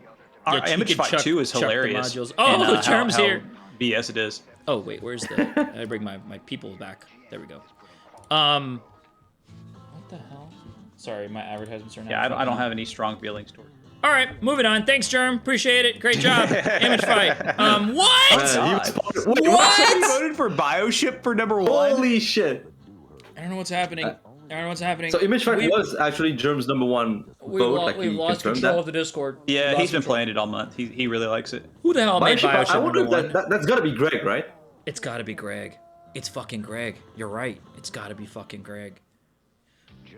Yeah, you Image could Fight chuck- 2 is chuck the hilarious. modules. Oh, and, Germ's how here. BS it is. Oh wait, where's the? I bring my people back. There we go. What the hell? Sorry, my advertisements are now. Yeah, I fucking- don't have any strong feelings towards it. All right, moving on. Thanks, Germ. Appreciate it. Great job. Image Fight. What? God. Wait, You voted for Bioship for number 1? Holy shit! I don't know what's happening. I don't know what's happening. So Image Fight We- was actually Germ's number 1 vote. Like we've he lost confirmed control that. of the Discord. Yeah, We've he's lost been control. playing it all month. He really likes it. Who the hell made Bioshock, Bioshock I wonder number if 1? that's got to be Greg, right? It's got to be Greg. It's fucking Greg. You're right. It's got to be fucking Greg.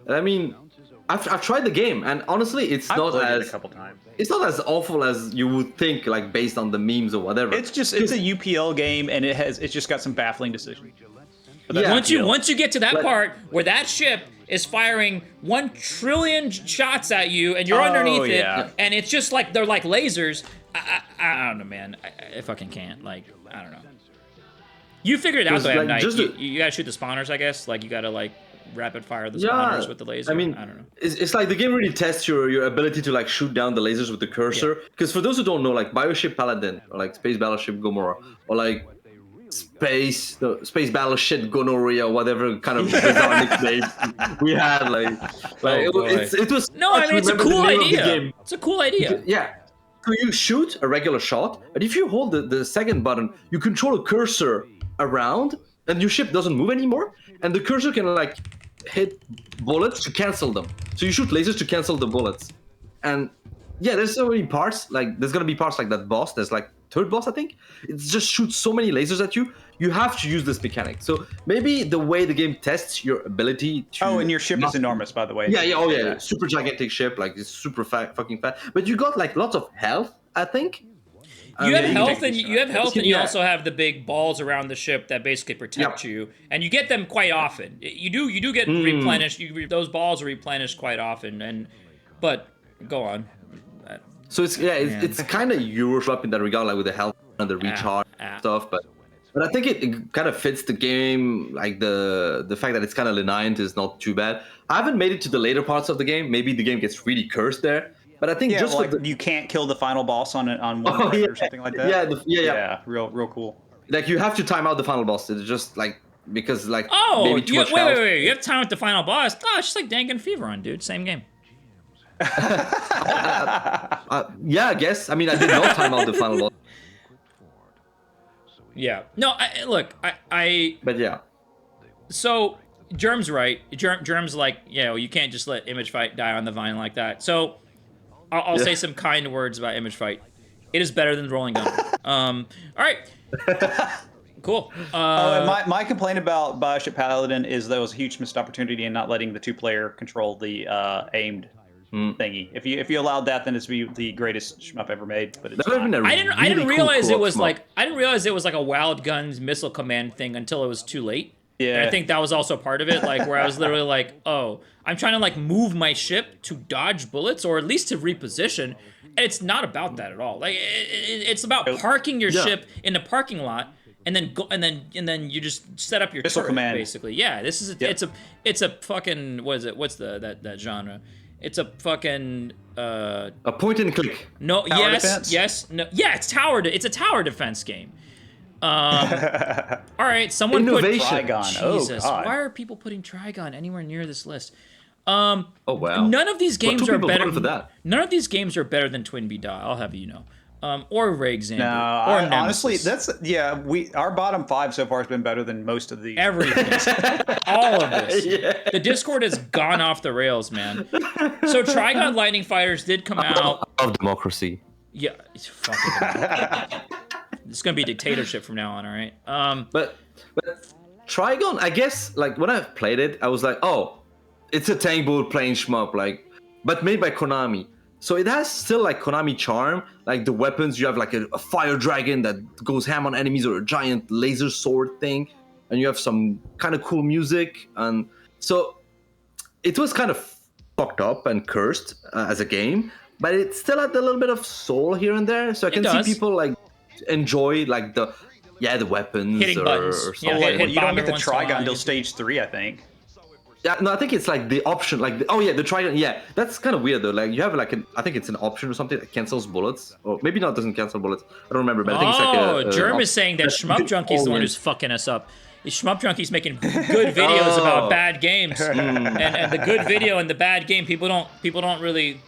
I mean, I've tried the game, and honestly, it's I've not played it as a couple times. it's not as awful as you would think, like based on the memes or whatever. It's a UPL game, and it's just got some baffling decisions. But that's Yeah. Once you get to that Like- part where that ship is firing 1 trillion shots at you and you're Oh, underneath it, yeah. and it's just like they're like lasers. I don't know, man. I fucking can't. Like, I don't know. You figured it out though, like, at night. You gotta shoot the spawners, I guess. Like, you gotta like rapid fire the spawners with the laser. I mean, I don't know. It's like the game really tests your ability to like shoot down the lasers with the cursor. Because for those who don't know, like Bioship Paladin or like Space Battleship Gomorrah or like Space Battleship Gonorrhea, whatever kind of bizarre nickname we had, it was. No, I mean it's a cool idea. It's a cool idea. Yeah. So you shoot a regular shot, but if you hold the second button, you control a cursor around, and your ship doesn't move anymore, and the cursor can like hit bullets to cancel them. So you shoot lasers to cancel the bullets, and yeah, there's so many parts. Like there's gonna be parts like that boss. There's like third boss, I think. It just shoots so many lasers at you. You have to use this mechanic. So maybe the way the game tests your ability to. Oh, and your ship is enormous, by the way. Yeah. Super gigantic ship, like it's super fucking fat. But you got like lots of health, I think. You have health, and you also have the big balls around the ship that basically protect you, and you get them quite often. You do get replenished. Those balls are replenished quite often, but go on. So it's kind of Euroshmup in that regard, like with the health and the recharge stuff, but I think it kind of fits the game. Like the fact that it's kind of lenient is not too bad. I haven't made it to the later parts of the game. Maybe the game gets really cursed there. But I think just like you can't kill the final boss on one or something like that. Yeah, real cool. Like you have to time out the final boss. It's just like because like maybe too much health. Wait. You have to time out the final boss. Oh, it's just like Dangan Fever on, dude. Same game. Yeah, I guess. I mean, I did not time out the final boss. Yeah. No, look. But yeah. So Germ's right. Germ's like, you can't just let Image Fight die on the vine like that. So I'll say some kind words about Image Fight. It is better than Rolling Gun. All right. Cool. And my complaint about Bioship Paladin is there was a huge missed opportunity in not letting the two-player control the aimed thingy. If you allowed that, then it's the greatest shmup ever made. But it's I didn't realize it was like a Wild Guns missile command thing until it was too late. Yeah. And I think that was also part of it, like where I was literally like, oh, I'm trying to like move my ship to dodge bullets or at least to reposition. And it's not about that at all. Like it's about parking your ship in the parking lot and then go and then you just set up your missile turret, command. Basically. Yeah, this is it's a fucking what is it? What's that genre? It's a fucking a point and click. No, tower defense? No, yeah, it's a tower defense game. All right, someone Innovation. put Trigon. Jesus, why are people putting Trigon anywhere near this list? Oh wow. None of these games are better. For that. None of these games are better than TwinBee. I'll have you know. Or Rexander. No, or honestly, our bottom 5 so far has been better than most of these. Everything, all of this. Yeah. The Discord has gone off the rails, man. So Trigon Lightning Fighters did come out. Of democracy. Yeah, it's fucking. It's gonna be dictatorship from now on, all right? But Trigon, I guess, like when I played it, I was like, oh, it's a tank bull plane shmup, like, but made by Konami. So it has still like Konami charm, like the weapons. You have like a fire dragon that goes ham on enemies, or a giant laser sword thing, and you have some kind of cool music. And so it was kind of fucked up and cursed as a game, but it still had a little bit of soul here and there. So I can see people like enjoy like the weapons hitting buttons. Or something. You don't get the Trigon until stage 3, I think. Yeah, no, I think it's like the option, like the Trigon. Yeah, that's kind of weird though. Like you have like I think it's an option or something that cancels bullets, or maybe not doesn't cancel bullets. I don't remember, but I think it's like Germ is saying that SHMUP Junkie is the one who's fucking us up. SHMUP Junkie's making good videos about bad games, and the good video and the bad game, people don't really,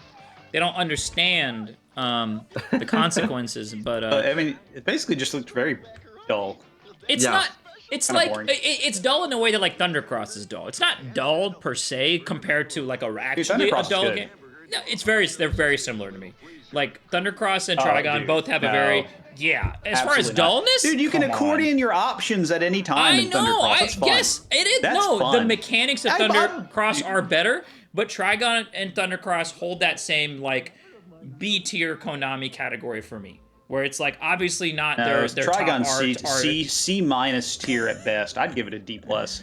they don't understand the consequences. But I mean, it basically just looked very dull. It's not. It's kind like it's dull in a way that like Thundercross is dull. It's not dull per se compared to like actually a dull game. No, they're very similar to me. Like Thundercross and Trigon both have a very as far as dullness, dude, you can accordion your options at any time. I know. I guess it is. Fun. The mechanics of Thundercross are better, but Trigon and Thundercross hold that same like B tier Konami category for me. Where it's like obviously not their Trigon top C minus tier at best. I'd give it a D plus.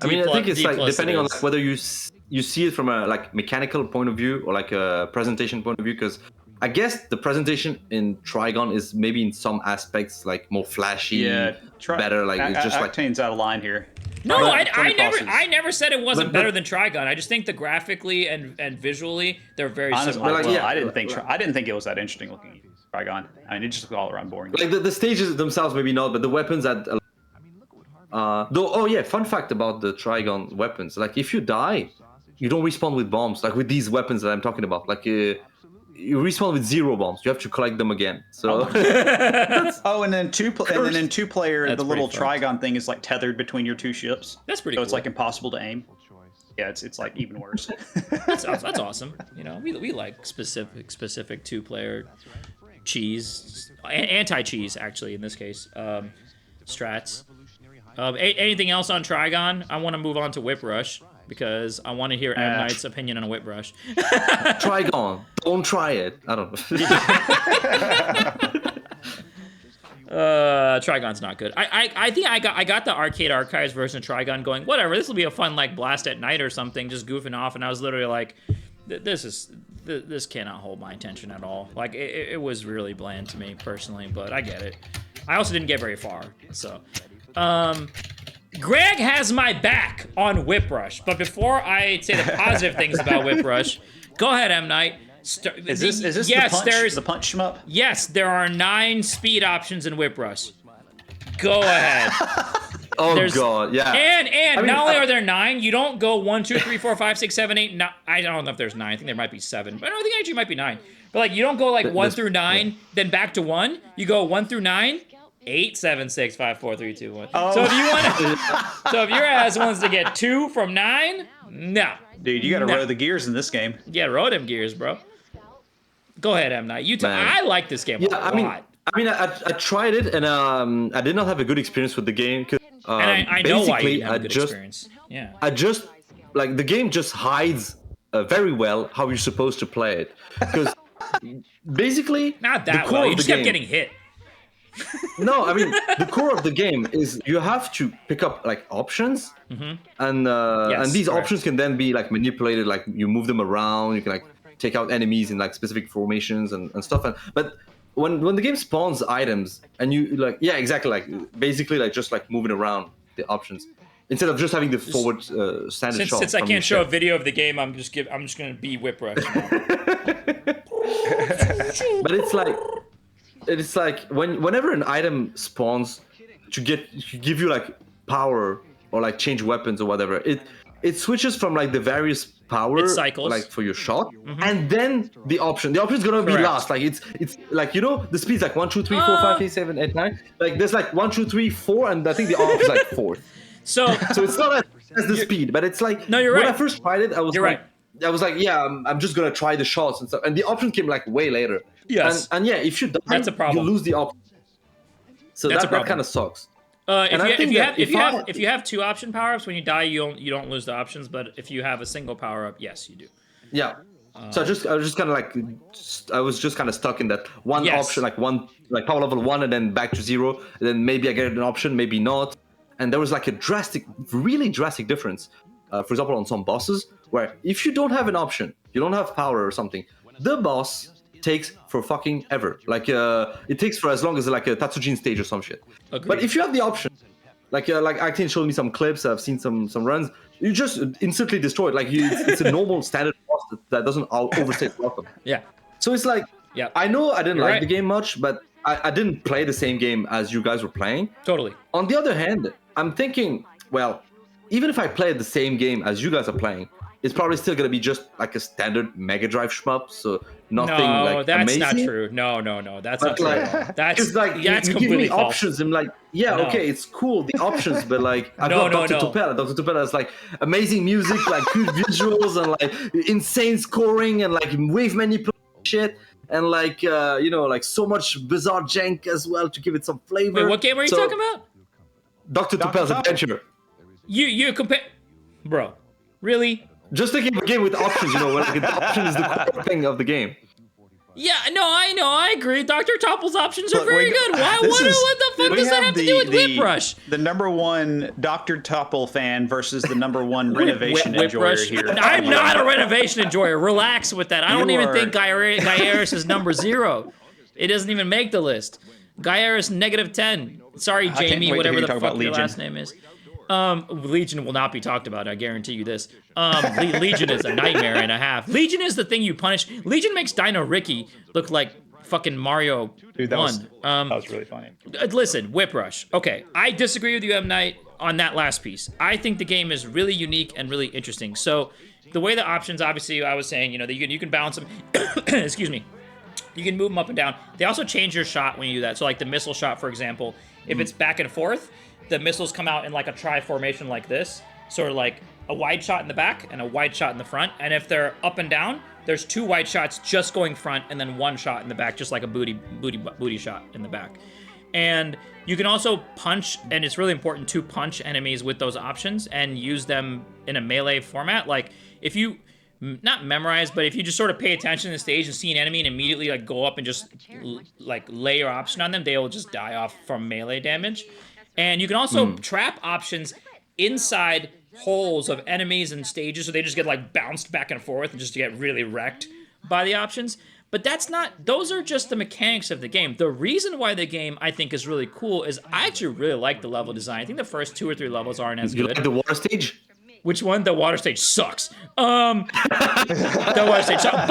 I mean, I think it's like depending on like, whether you see it from a like mechanical point of view or like a presentation point of view. Because I guess the presentation in Trigon is maybe in some aspects like more flashy, Yeah, better. Like it's just like Octane's out of line here. No, I never said it wasn't better than Trigon. I just think that graphically and visually they're very similar. Honestly, I didn't think it was that interesting looking. Trigon. I mean, it just looked all around boring. Like the stages themselves, maybe not, but the weapons had. Though, oh yeah, fun fact about the Trigon weapons: like if you die, you don't respawn with bombs. Like with these weapons that I'm talking about, like you respawn with 0 bombs. You have to collect them again. So. And then in 2-player, the little Trigon thing is like tethered between your 2 ships. That's pretty. So cool. it's like impossible to aim. Yeah, it's like even worse. That's awesome. You know, we like specific 2-player cheese, anti-cheese actually in this case. Strats. Anything else on Trigon? I want to move on to Whip Rush because I want to hear M. Knight's opinion on Whip Rush. Trigon, don't try it. I don't know. Trigon's not good. I think I got the Arcade Archives version of Trigon going, whatever, this will be a fun like blast at night or something, just goofing off, and I was literally like, this cannot hold my attention at all. Like it was really bland to me personally, but I get it. I also didn't get very far, so. Greg has my back on Whip Rush, but before I say the positive things about Whip Rush, go ahead, M. Night. Is this the punch shmup? Yes, there are 9 speed options in Whip Rush. Go ahead. God, yeah. And not only are there 9, you don't go 1, 2, 3, 4, 5, 6, 7, 8. I don't know if there's 9. I think there might be 7. But I don't think actually might be 9. But like you don't go like 1 through 9, then back to 1. You go 1 through 9. 8, 7, 6, 5, 4, 3, 2, 1. Oh. So if you want, so if your ass wants to get 2 from 9, no. Dude, you gotta row the gears in this game. Yeah, row them gears, bro. Go ahead, M. Night. I like this game a lot. I mean, I tried it and I did not have a good experience with the game. And I know why you have a good experience. Yeah. I just like the game just hides very well how you're supposed to play it because basically not that well. You just kept getting hit. No, I mean the core of the game is you have to pick up like options, and these options can then be like manipulated. Like you move them around, you can like take out enemies in like specific formations and stuff. But when the game spawns items and you like like basically like just like moving around the options instead of just having the forward standard shot. Since I can't show a video of the game, I'm just gonna be Whip Rush. But it's like whenever an item spawns to give you like power or like change weapons or whatever, it switches from like the various power like for your shot, and then the option is gonna be last. Like it's like, you know, the speed's like 1, 2, 3, 4, 5, 6, 7, 8, 9. Like there's like 1, 2, 3, 4, and I think the off is like 4th. So it's not as the speed, but it's like, no, you're right. When I first tried it, I was yeah, I'm just gonna try the shots and stuff, and the option came like way later. Yes. And yeah, if you die, that's a problem. You lose the option. So that kind of sucks. If you have 2 option power-ups, when you die, you don't lose the options. But if you have a single power-up, yes, you do. Yeah. So I was just kind of stuck in that one option, like power level 1, and then back to 0. And then maybe I get an option, maybe not. And there was like a really drastic difference. For example, on some bosses, where if you don't have an option, you don't have power or something, the boss takes for fucking ever. Like it takes for as long as like a Tatsujin stage or some shit. Agreed. But if you have the option, like Actine showed me some clips, I've seen some runs, you just instantly destroy it. Like it's a normal standard boss that doesn't overstay welcome. Yeah. So it's like, I know I didn't like the game much, but I didn't play the same game as you guys were playing. Totally. On the other hand, I'm thinking, well, even if I played the same game as you guys are playing, it's probably still gonna be just like a standard Mega Drive shmup, so nothing like amazing. Not true. No, that's not true. That's like that's you completely give me false. Options. I'm like, okay, it's cool the options, but like I've got Dr. Tupela. Dr. Tupela has like amazing music, like good visuals, and like insane scoring, and like wave manipulation shit, and like like so much bizarre jank as well to give it some flavor. Wait, what game are you talking about? Dr. Tupela's Adventure. You compare, bro? Really? Just thinking of a game with options, where like the option is the core thing of the game. Yeah, no, I know, I agree. Dr. Topple's options are very good. What the fuck does that have to do with Whip Rush? The #1 Dr. Topple fan versus the #1 renovation enjoyer here. I'm not a renovation enjoyer. Relax with that. I don't even think Gaiaris is #0. It doesn't even make the list. Gaiaris -10. Sorry, Jamie, whatever the fuck your last name is. Legion will not be talked about, I guarantee you this. Legion is a nightmare and a half. Legion is the thing you punish. Legion makes Dino Ricky look like fucking Mario 1. That was really funny. Listen, Whip Rush. Okay, I disagree with you, M. Night, on that last piece. I think the game is really unique and really interesting. So, the way the options, obviously, I was saying, that you can balance them. Excuse me. You can move them up and down. They also change your shot when you do that. So, like the missile shot, for example, if it's back and forth, the missiles come out in like a tri-formation like this, sort of like a wide shot in the back and a wide shot in the front. And if they're up and down, there's 2 wide shots just going front and then 1 shot in the back, just like a booty shot in the back. And you can also punch, and it's really important to punch enemies with those options and use them in a melee format. Like if you not memorize, but if you just sort of pay attention to the stage and see an enemy and immediately like go up and just like lay your option on them, they will just die off from melee damage. And you can also trap options inside holes of enemies and stages, so they just get like bounced back and forth and just get really wrecked by the options. But those are just the mechanics of the game. The reason why the game, I think, is really cool is I actually really like the level design. I think the first 2 or 3 levels aren't as good. You like the water stage? Which one? The water stage sucks. The water stage sucks.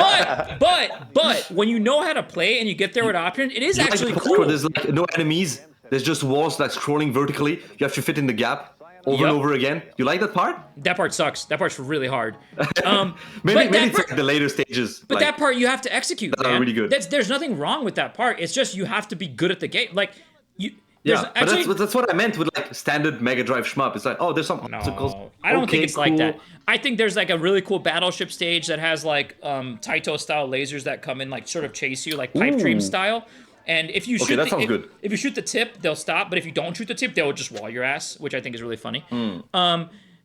But when you know how to play and you get there with options, it is actually cool. There's like no enemies. There's just walls like scrolling vertically. You have to fit in the gap over and over again. You like that part? That part sucks. That part's really hard. maybe it's like the later stages. But that part you have to execute, man. Are really good. There's nothing wrong with that part. It's just you have to be good at the game. Like you. Yeah, but that's what I meant with like standard Mega Drive shmup. It's like, there's some obstacles. I don't think it's like that. I think there's like a really cool battleship stage that has like Taito style lasers that come in like sort of chase you like pipe dream style. And if you shoot if you shoot the tip, they'll stop. But if you don't shoot the tip, they'll just wall your ass, which I think is really funny.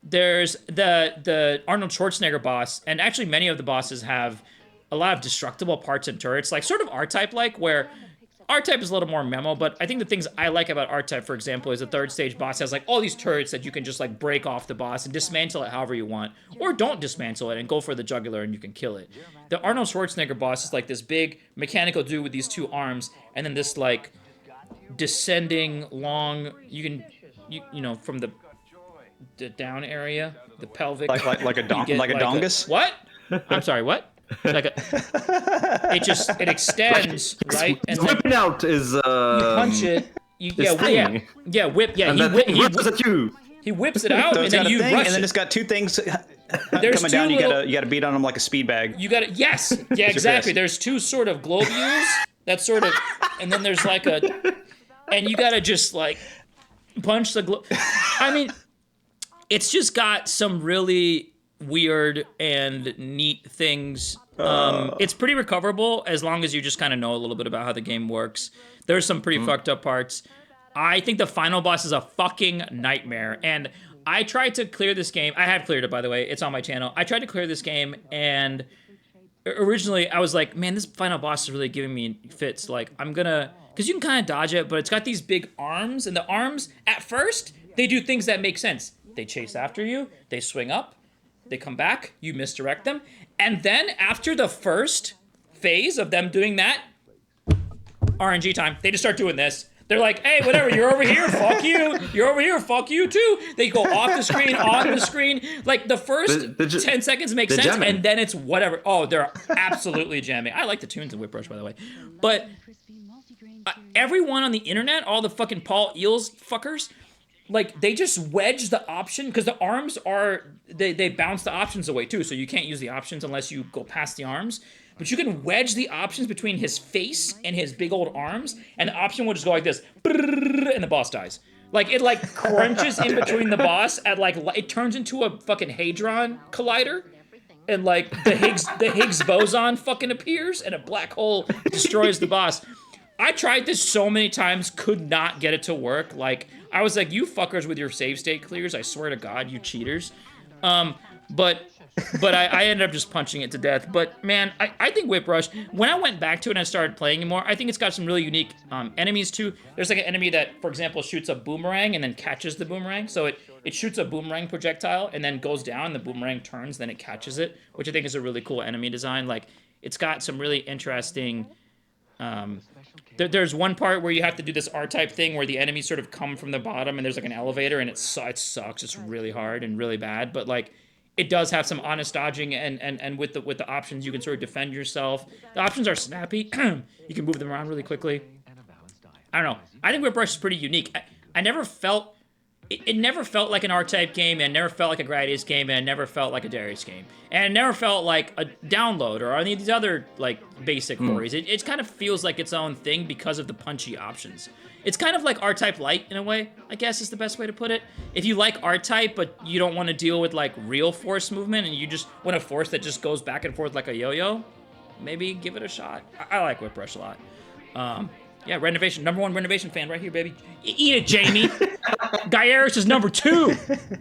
There's the Arnold Schwarzenegger boss, and actually many of the bosses have a lot of destructible parts and turrets, like sort of R-Type like, where R-Type is a little more memo, but I think the things I like about R-Type, for example, is the 3rd stage boss has like all these turrets that you can just like break off the boss and dismantle it however you want, or don't dismantle it and go for the jugular and you can kill it. The Arnold Schwarzenegger boss is like this big mechanical dude with these 2 arms, and then this like descending long, you know, from the down area, the pelvic, like a dongus. What? I'm sorry, what? Like it extends, right? And whipping out is you punch it. Whip. Yeah, he whips it out, and then you rush it. And then it's got 2 things coming down. You gotta beat on them like a speed bag. Yes, yeah, exactly. There's 2 sort of globules that sort of, and then there's like and you gotta just like punch the I mean, it's just got some really weird and neat things. It's pretty recoverable as long as you just kind of know a little bit about how the game works. There's some pretty fucked up parts. I think the final boss is a fucking nightmare, and I tried to clear this game. I have cleared it, by the way. It's on my channel. I tried to clear this game, and originally I was like, man, this final boss is really giving me fits. Like, I'm gonna, because you can kind of dodge it, but it's got these big arms, and the arms, at first, they do things that make sense. They chase after you, they swing up, they come back, you misdirect them, and then after the first phase of them doing that, RNG time, they just start doing this. They're like, hey, whatever, you're over here, fuck you. You're over here, fuck you too. They go off the screen, on the screen. Like, the first 10 seconds make sense, jamming. And then it's whatever. Oh, they're absolutely jamming. I like the tunes in Whip Rush, by the way. But everyone on the internet, all the fucking Paul Eels fuckers, like, they just wedge the option, because the arms are, they bounce the options away too, so you can't use the options unless you go past the arms. But you can wedge the options between his face and his big old arms, and the option will just go like this, and the boss dies. Like, it like crunches in between the boss at like, it turns into a fucking Hadron Collider, and like the Higgs boson fucking appears, and a black hole destroys the boss. I tried this so many times, could not get it to work. Like, I was like, you fuckers with your save state clears, I swear to God, you cheaters. But I ended up just punching it to death. But man, I think Whip Rush, when I went back to it and I started playing it more, I think it's got some really unique enemies too. There's like an enemy that, for example, shoots a boomerang and then catches the boomerang. So it shoots a boomerang projectile and then goes down, the boomerang turns, then it catches it, which I think is a really cool enemy design. Like, it's got some really interesting... there's one part where you have to do this R-type thing where the enemies sort of come from the bottom and there's like an elevator and it sucks. It's really hard and really bad, but like it does have some honest dodging and with the options you can sort of defend yourself. The options are snappy. You can move them around really quickly. I don't know. I think Whip Rush is pretty unique. I never felt... It never felt like an R-type game, and it never felt like a Gradius game, and it never felt like a Darius game. And it never felt like a download or any of these other, like, basic horrors. It kind of feels like its own thing because of the punchy options. It's kind of like R-type light, in a way, I guess is the best way to put it. If you like R-type, but you don't want to deal with, like, real force movement, and you just want a force that just goes back and forth like a yo-yo, maybe give it a shot. I like Whip Rush a lot. Yeah, Renovation, #1 Renovation fan right here, baby. Eat it, Jamie. Darius is #2,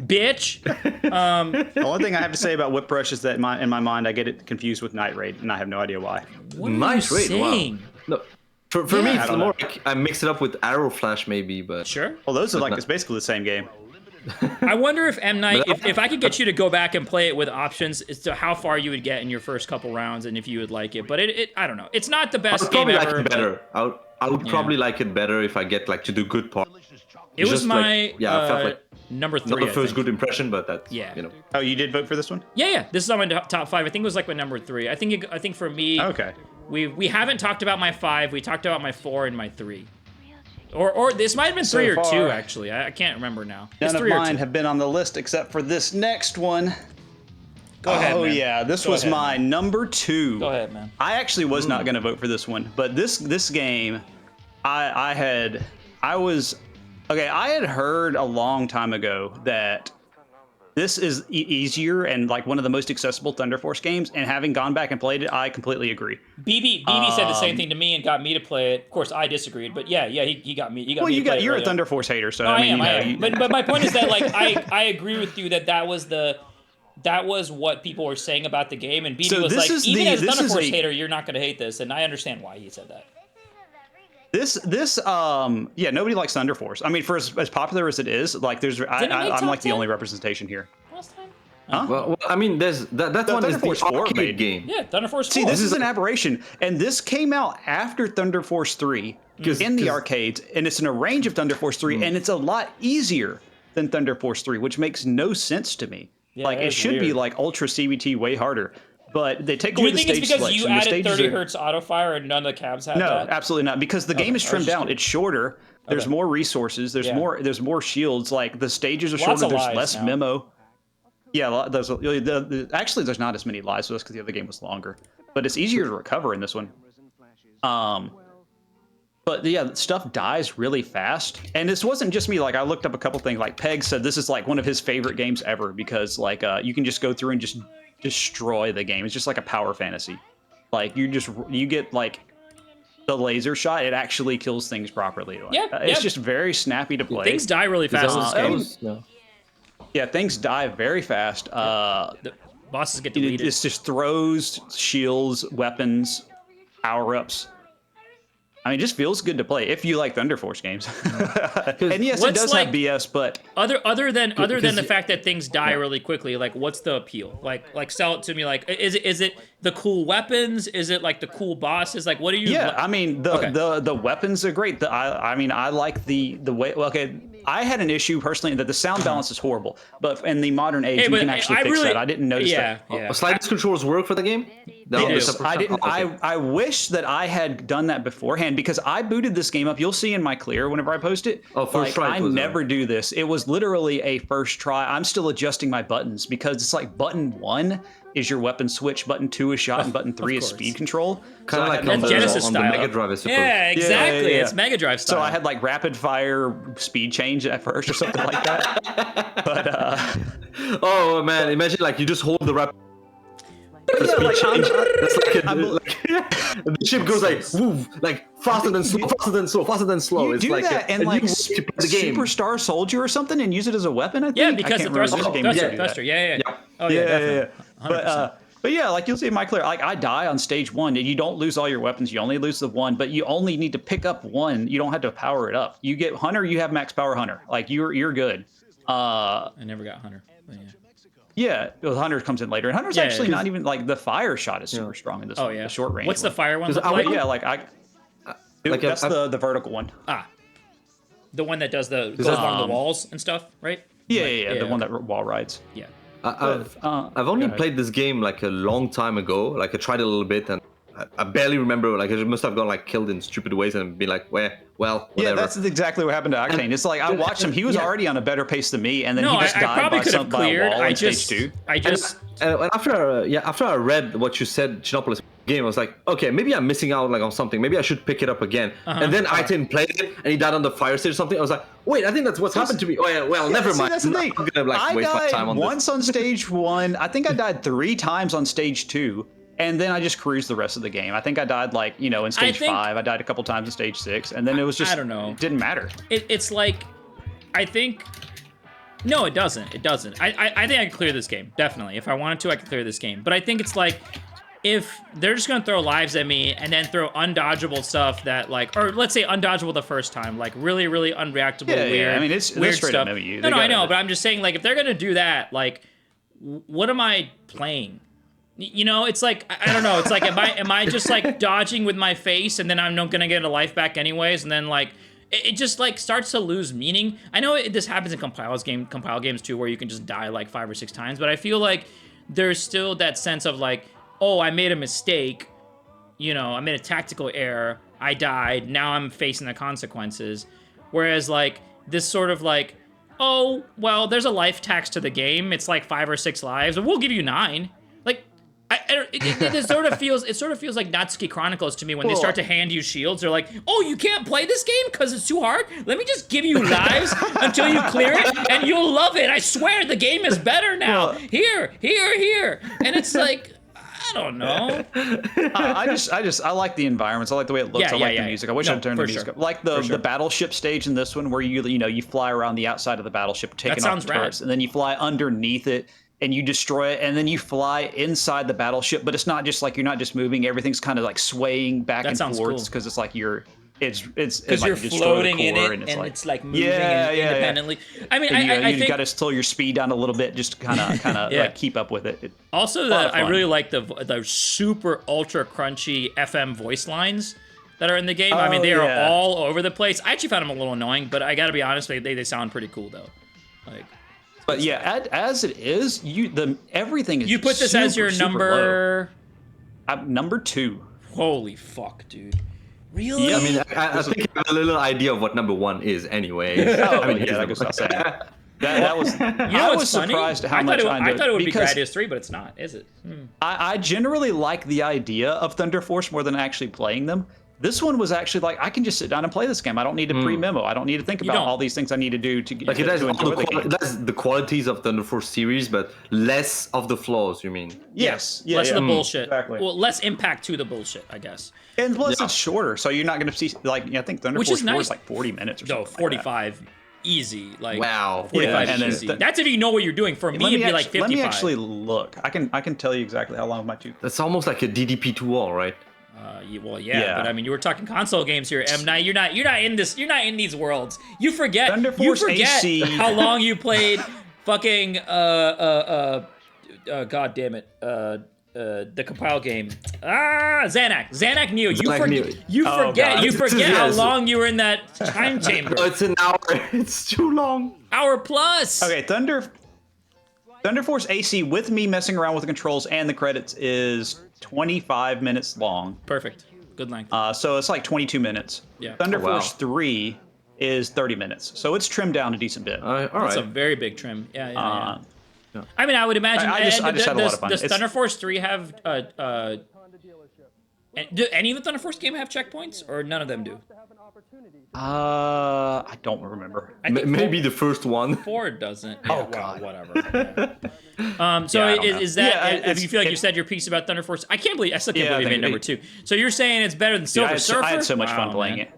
bitch. The only thing I have to say about Whip Rush is that in my mind, I get it confused with Night Raid, and I have no idea why. What are you saying? Wow. No, for me, it's more like I mix it up with Arrow Flash, maybe, but... Sure. Well, those are like, it's basically the same game. I wonder if M. Night, if I could get you to go back and play it with options as to how far you would get in your first couple rounds and if you would like it. But I don't know. It's not the best game ever. I would probably like it better. I would probably like it better if I get like to do good parts. It was my I felt like #3. Not the first good impression, but that's you know. Oh, you did vote for this one? Yeah. This is on my top 5. I think it was like my #3. I think for me, okay. We haven't talked about my 5. We talked about my 4 and my 3. Or this might have been 3 or 2 actually. I can't remember now. None of mine have been on the list except for this next one. Go ahead, man. yeah, this was my #2. Go ahead, man. I actually was not going to vote for this one, but this game, I had heard a long time ago that this is easier and like one of the most accessible Thunder Force games, and having gone back and played it, I completely agree. BB said the same thing to me and got me to play it. Of course, I disagreed, but yeah, he got me. You're a Thunder Force hater, so I am. But my point is that like I agree with you that was what people were saying about the game, and BB was like, even as a Thunder Force hater, you're not going to hate this, and I understand why he said that. Nobody likes Thunder Force. I mean, for as popular as it is, like I'm like the only representation here. Last time? Huh? Well, I mean, that one is the arcade game. Yeah, Thunder Force 4. See, this is an aberration, and this came out after Thunder Force 3 in the arcades, and it's in a range of Thunder Force 3, and it's a lot easier than Thunder Force 3, which makes no sense to me. Yeah, like, it should be like Ultra CBT way harder. But they take away the stage selection. Do you think it's because you added 30 hertz auto fire and none of the cabs had that? No, absolutely not. Because the game is trimmed down. It's shorter. There's more resources. There's more shields. Like the stages are shorter. There's less memo. Yeah, actually there's not as many lives with us because the other game was longer. But it's easier to recover in this one. But yeah, stuff dies really fast. And this wasn't just me. Like I looked up a couple things. Like Peg said this is like one of his favorite games ever because like you can just go through and just destroy the game. It's just like a power fantasy. Like you get like the laser shot. It actually kills things properly. Like, it's just very snappy to play. Things die really fast in this game. Yeah, things die very fast. The bosses get deleted. It's just throws, shields, weapons, power-ups. I mean, it just feels good to play if you like Thunder Force games. And yes, it does have BS, but other than the fact that things die really quickly, like what's the appeal? Like sell it to me. Like is it the cool weapons? Is it like the cool bosses? Like what do you? Yeah, I mean the weapons are great. I mean I like the way. Well, okay, I had an issue personally that the sound balance is horrible, but in the modern age you can actually fix that. I didn't notice that. Sliders controls work for the game? I didn't. I wish that I had done that beforehand because I booted this game up. You'll see in my clear whenever I post it. Oh, first try. I never do this. It was literally a first try. I'm still adjusting my buttons because it's like button 1 is your weapon switch, button 2 is shot, and button 3 is speed control. Kind of like on the Mega Drive, I suppose. Yeah, exactly. It's Mega Drive style. So I had like rapid fire speed change at first or something like that. But oh man, imagine like you just hold the rapid. Yeah, like, the ship goes like woo, like faster than slow, faster than slow, faster than slow. You it's do like that and like Superstar Soldier or something and use it as a weapon. I think. Yeah, because the thruster. Yeah. Oh yeah, definitely. Yeah. But yeah, like you'll see in my clear, like I die on stage 1, and you don't lose all your weapons. You only lose the 1, but you only need to pick up 1. You don't have to power it up. You get Hunter, you have max power Hunter. Like you're good. I never got Hunter. But yeah, well, Hunter comes in later, and Hunter's actually not even like the fire shot is super strong in this. one, the short range. What's the fire one? Yeah, that's the vertical one. The one that goes along the walls and stuff, right? Yeah, the one that wall rides. Yeah. I've only played this game like a long time ago. Like I tried it a little bit, and I barely remember. Like I must have gone like killed in stupid ways and been like, well, whatever. Yeah, that's exactly what happened to Octane. It's like I watched him; he was already on a better pace than me, and then he just died by a wall in stage 2. After I read what you said, Chinopolis game, I was like, okay, maybe I'm missing out like on something. Maybe I should pick it up again. And then Octane played it, and he died on the fire stage or something. I was like, wait, I think that's what's happened to me. Oh yeah, well, never mind. That's the thing. I'm gonna like waste my time on this. Once on stage 1. I think I died 3 times on stage 2. And then I just cruised the rest of the game. I think I died like, in stage 5. I died a couple times in stage 6. And then it was just, I don't know. It didn't matter. It's like, I think, no, it doesn't. It doesn't. I think I could clear this game. Definitely. If I wanted to, I could clear this game. But I think it's like, if they're just going to throw lives at me and then throw undodgeable stuff that like, or let's say undodgeable the first time, like really, really unreactable, weird, I mean, it's weird straight stuff. up you. No, I know, but I'm just saying, like, if they're going to do that, like, what am I playing? It's like, I don't know. It's like, am I just like dodging with my face and then I'm not gonna get a life back anyways? And then like, it just like starts to lose meaning. I know this happens in compile games too, where you can just die like 5 or 6 times. But I feel like there's still that sense of like, oh, I made a mistake. I made a tactical error. I died. Now I'm facing the consequences. Whereas like this sort of like, oh, well, there's a life tax to the game. It's like 5 or 6 lives. We'll give you 9. Like, it sort of feels like Natsuki Chronicles to me when they start to hand you shields. They're like, oh, you can't play this game because it's too hard? Let me just give you lives until you clear it, and you'll love it. I swear the game is better now. Here. And it's like, I don't know. I like the environments. I like the way it looks. I like the music. I wish I'd turned the music up. Like the battleship stage in this one where you fly around the outside of the battleship, taking off the turrets, and then you fly underneath it. And you destroy it, and then you fly inside the battleship. But it's not just like you're not just moving; everything's kind of like swaying back and forth because it's like it's because like you're floating in it, and it's like moving independently. I mean, I think got to slow your speed down a little bit, just kind of like keep up with it. Also, I really like the super ultra crunchy FM voice lines that are in the game. I mean, they are all over the place. I actually found them a little annoying, but I got to be honest, they sound pretty cool though. Like. But yeah, as it is, everything is. You put this as your number. Number 2. Holy fuck, dude! Really? Yeah, I mean, I think I have a little idea of what number 1 is, anyway. That goes without saying. That was. I was surprised how much I thought it would be Gradius 3, but it's not, is it? I generally like the idea of Thunder Force more than actually playing them. This one was actually like, I can just sit down and play this game. I don't need to pre-memo. I don't need to think about all these things I need to do to like it has the qualities of Thunder Force series, but less of the flaws, you mean? Yes. Less of the bullshit. Exactly. Well, less impact to the bullshit, I guess. And plus it's shorter, so you're not going to see, like, I think Thunder Force 4 is like 40 minutes or something. No, 45. Like easy. Like, wow. 45 easy. That's if you know what you're doing. For me, it'd be like 55. Let me actually look. I can tell you exactly how long my 2. That's almost like a DDP2 wall, right? But I mean, you were talking console games here, M. Night. You're not in this. You're not in these worlds. You forget. AC. How long you played. Fucking God damn it. The compile game. Xanac Neo. You forget how long you were in that time chamber. Oh, it's an hour. It's too long. Hour plus. Okay, Thunder Force AC with me messing around with the controls and the credits is 25 minutes long. Perfect. Good length. So it's like 22 minutes. Yeah. Thunder Force 3 is 30 minutes. So it's trimmed down a decent bit. All right. That's a very big trim. Yeah. I mean, I would imagine. I just had a lot of fun. Does Thunder Force 3 have do any of the Thunder Force game have checkpoints, or none of them do? I don't remember. Maybe the first one. 4 doesn't. Oh God. Whatever. Is that? If you feel like you said your piece about Thunder Force, I still can't believe you made number 2. So you're saying it's better than Silver Surfer? I had so much fun playing it.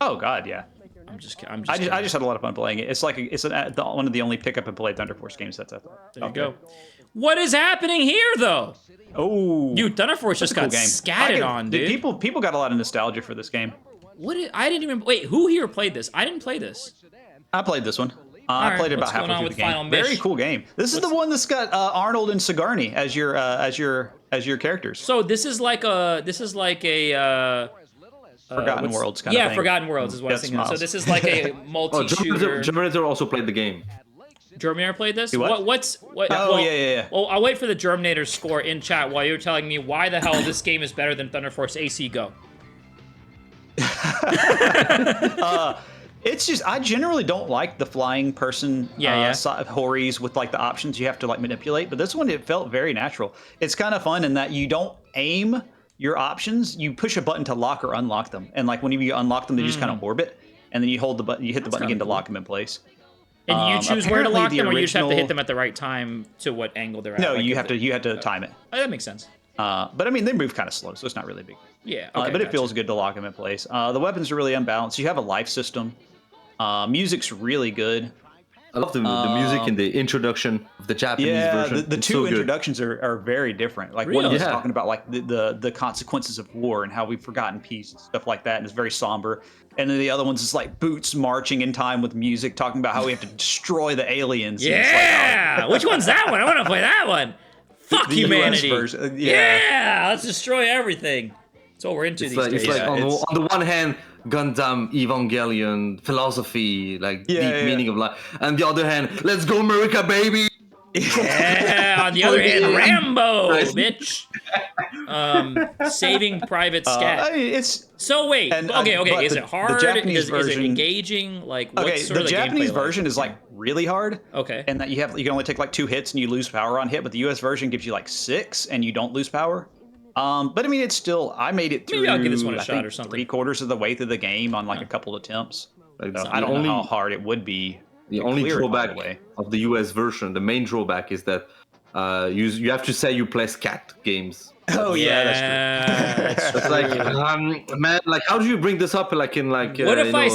Oh God, yeah. I'm just kidding. I just had a lot of fun playing it. It's like one of the only pick up and play Thunder Force games that's out there. There you go. What is happening here, though? Oh, dude, Thunder Force just got scattered on, dude. People got a lot of nostalgia for this game. I didn't even wait. Who here played this? I didn't play this. I played this one. I played it about halfway through the game. Very cool game. This is the one that's got Arnold and Sigourney as your characters. So this is like a Forgotten Worlds kind of thing. Yeah, Forgotten Worlds is what I was thinking. So this is like a multi-shooter. Germinator also played the game. Germinator played this? What? Oh, yeah. Well, I'll wait for the Germinator score in chat while you're telling me why the hell this game is better than Thunder Force AC Go. It's just, I generally don't like the flying person Horis with like the options you have to like manipulate, but this one, it felt very natural. It's kind of fun in that you don't aim your options, you push a button to lock or unlock them. And like when you unlock them, they just kind of orbit, and then you hold the button, you hit the button again to lock them in place. And you choose where to lock them, or you just have to hit them at the right time to what angle they're at? No, you have to time it. Oh, that makes sense. But I mean, they move kind of slow, so it's not really big. Yeah, okay, but it feels good to lock them in place. The weapons are really unbalanced. You have a life system. Music's really good. I love the music in the introduction of the Japanese version. Yeah, the two introductions are very different. Like one is talking about like the consequences of war and how we've forgotten peace and stuff like that, and it's very somber. And then the other one's just like boots marching in time with music, talking about how we have to destroy the aliens. Yeah, like, which one's that one? I want to play that one. Fuck the humanity. US version. Yeah, let's destroy everything. That's what we're into these days. It's like on the one hand, Gundam, Evangelion, philosophy, like deep meaning of life. And the other hand, let's go America, baby! Yeah, on the other hand, Rambo, bitch. Saving Private Scat. So wait, okay. Is it hard? Is it engaging? Like, what's sort of the Japanese version is like really hard. Okay. And that you can only take like 2 hits and you lose power on hit, but the US version gives you like 6 and you don't lose power. But I mean, it's still, I made it through, maybe I'll give this one a shot or something. 3/4 of the way through the game on like a couple attempts. So I don't know how hard it would be. The only drawback of the US version, the main drawback is that you have to say you play scat games. Oh yeah, that's true. It's like, man, like how do you bring this up? Like in like. What if I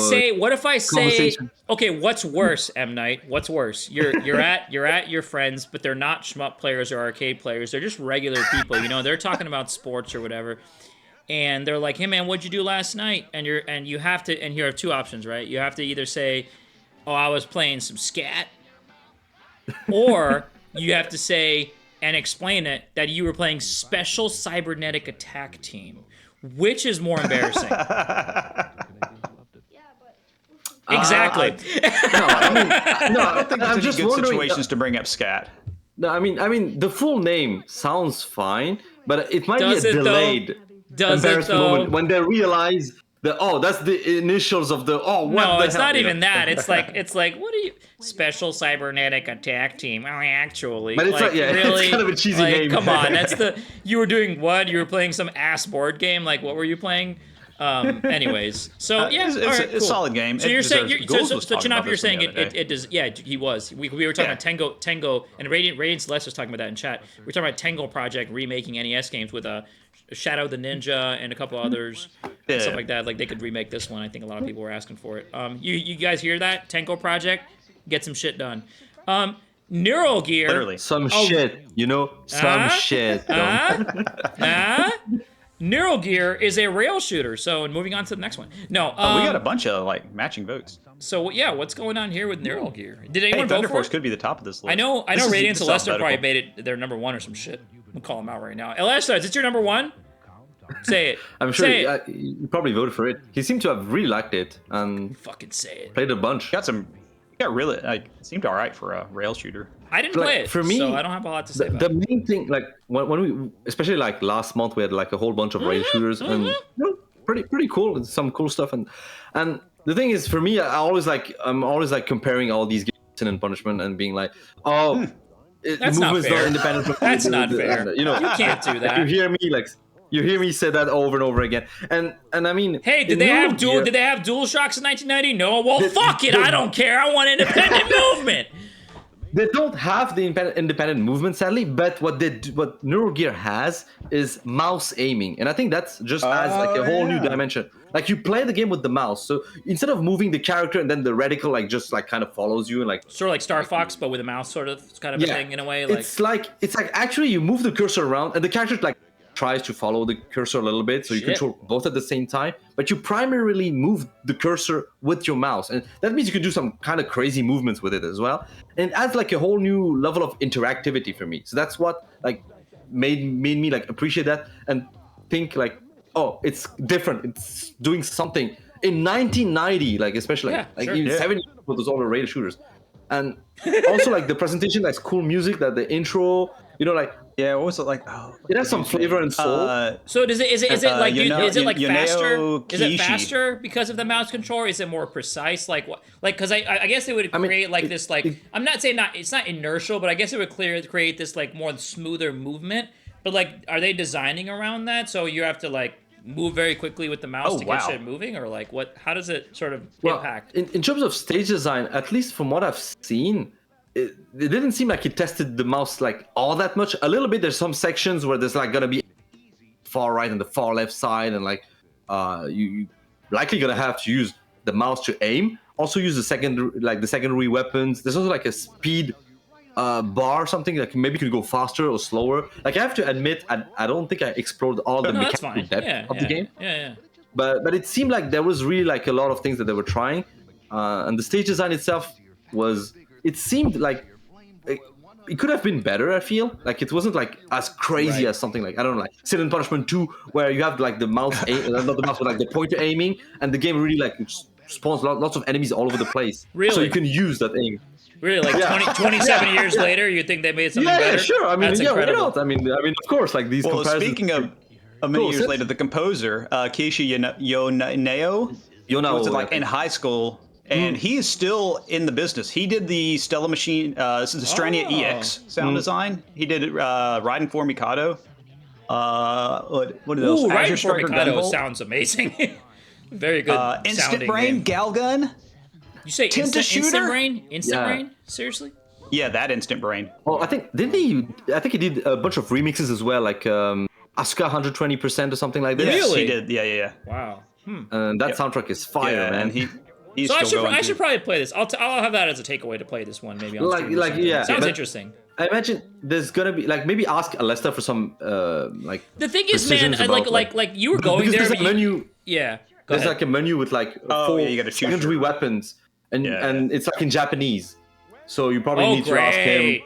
say? Okay, what's worse, M Night? What's worse? You're at your friends, but they're not shmup players or arcade players. They're just regular people. You know, they're talking about sports or whatever, and they're like, "Hey man, what'd you do last night?" And you have to, and here are 2 options, right? You have to either say, "Oh, I was playing some scat," or you have to say and explain it that you were playing Special Cybernetic Attack Team. Which is more embarrassing? Exactly. I don't think there's any good situations to bring up scat. No, I mean the full name sounds fine, but it might be a delayed embarrassing moment when they realize that that's the initials of the No, it's not even that. It's like what are you? Special Cybernetic Attack Team. Oh, actually, but it's like, really, it's kind of a cheesy name. Come on, you were doing what? You were playing some ass board game? Like, what were you playing? Anyways, so yeah, it's a solid game. So you're saying, Chinop, you're saying it does. Yeah, he was. We were talking about Tango, and Radiant Celeste was talking about that in chat. We were talking about Tango Project remaking NES games with Shadow the Ninja and a couple others, and stuff like that. Like they could remake this one. I think a lot of people were asking for it. You guys hear that? Tango Project, get some shit done. Neural Gear. Literally. Some shit, shit. Neural Gear is a rail shooter. So, moving on to the next one. No, we got a bunch of like matching votes. So yeah, what's going on here with Neural Gear? Did anyone vote Thunder for Force it? could be the top of this list. I know. Radiant Celeste probably made it their number 1 or some shit. We'll call them out right now. Elashta, is it your number 1? Say it. I'm sure you probably voted for it. He seemed to have really liked it and fucking say it. Played a bunch. Got really it seemed all right for a rail shooter. I didn't play it, for me, so I don't have a lot to say about it. The main thing, like when we, especially like last month, we had like a whole bunch of rail shooters and pretty cool, and some cool stuff. And the thing is, for me, I'm always like comparing all these games, Sin and Punishment, and being like, the movement's not independent. That's not fair. You can't do that. You hear me say that over and over again, and I mean, hey, did they have DualShocks in 1990? No. Well, fuck it, I don't care. I want independent movement. They don't have the independent movement, sadly, but what Neurogear has is mouse aiming, and I think that's just adds like a whole new dimension. Like you play the game with the mouse, so instead of moving the character and then the reticle like just like kind of follows you and like sort of like Star Fox, but with a mouse, sort of kind of a thing in a way. Like it's like actually you move the cursor around and the character like tries to follow the cursor a little bit, so you control both at the same time, but you primarily move the cursor with your mouse, and that means you can do some kind of crazy movements with it as well, and it adds like a whole new level of interactivity for me. So that's what like made me like appreciate that and think like, oh, it's different, it's doing something in 1990, like especially in 70s with those older rail shooters. And also like the presentation, that's cool music, that the intro, you know, like what was it like? Oh, it has some flavor and soul. So is it like is it like faster? Kishi. Is it faster because of the mouse controller? Is it more precise? Like what? Like because I guess it would create like this like I'm not saying it's not inertial, but I guess it would create this like more smoother movement. But like, are they designing around that? So you have to like move very quickly with the mouse to get shit moving, or like what? How does it sort of impact? In terms of stage design, at least from what I've seen, it didn't seem like it tested the mouse like all that much. A little bit. There's some sections where there's like gonna be far right and the far left side, and like you likely gonna have to use the mouse to aim. Also use the secondary weapons. There's also like a speed bar or something, like maybe you could go faster or slower. Like I have to admit, I don't think I explored all the mechanical depth of the game. But it seemed like there was really like a lot of things that they were trying, and the stage design itself was. It seemed like it could have been better. I feel like it wasn't like as crazy as something like, I don't know, like Sin and Punishment 2, where you have like the mouse, not the mouse, but like the pointer aiming, and the game really like spawns lots of enemies all over the place. Really? So you can use that aim. Really, like 27 years later, you think they made something better? Yeah, sure. I mean, that's incredible. Why not? I mean, of course, like these comparisons. Speaking of many years later, the composer, Keiichi Yonao, was like in high school, and he is still in the business. He did the Stella Machine, the Strania EX sound design. He did Riding for Mikado. What are those? Riding for Mikado sounds amazing. Very good. Instant Brain, Galgun. You say Instant Brain? Instant Brain? Seriously? Yeah, that Instant Brain. Oh, I think he did a bunch of remixes as well, like Asuka 120% or something like that. Really? He did. Yeah. Wow. And that soundtrack is fire, man. And he's so still I should probably play this. I'll have that as a takeaway to play this one maybe on stream. Sounds interesting. I imagine there's gonna be like maybe ask Alesta for some like. The thing is, man, like you were going there. There's a menu. Yeah. There's like a menu with like 4 secondary weapons, and it's like in Japanese, so you probably need to ask him.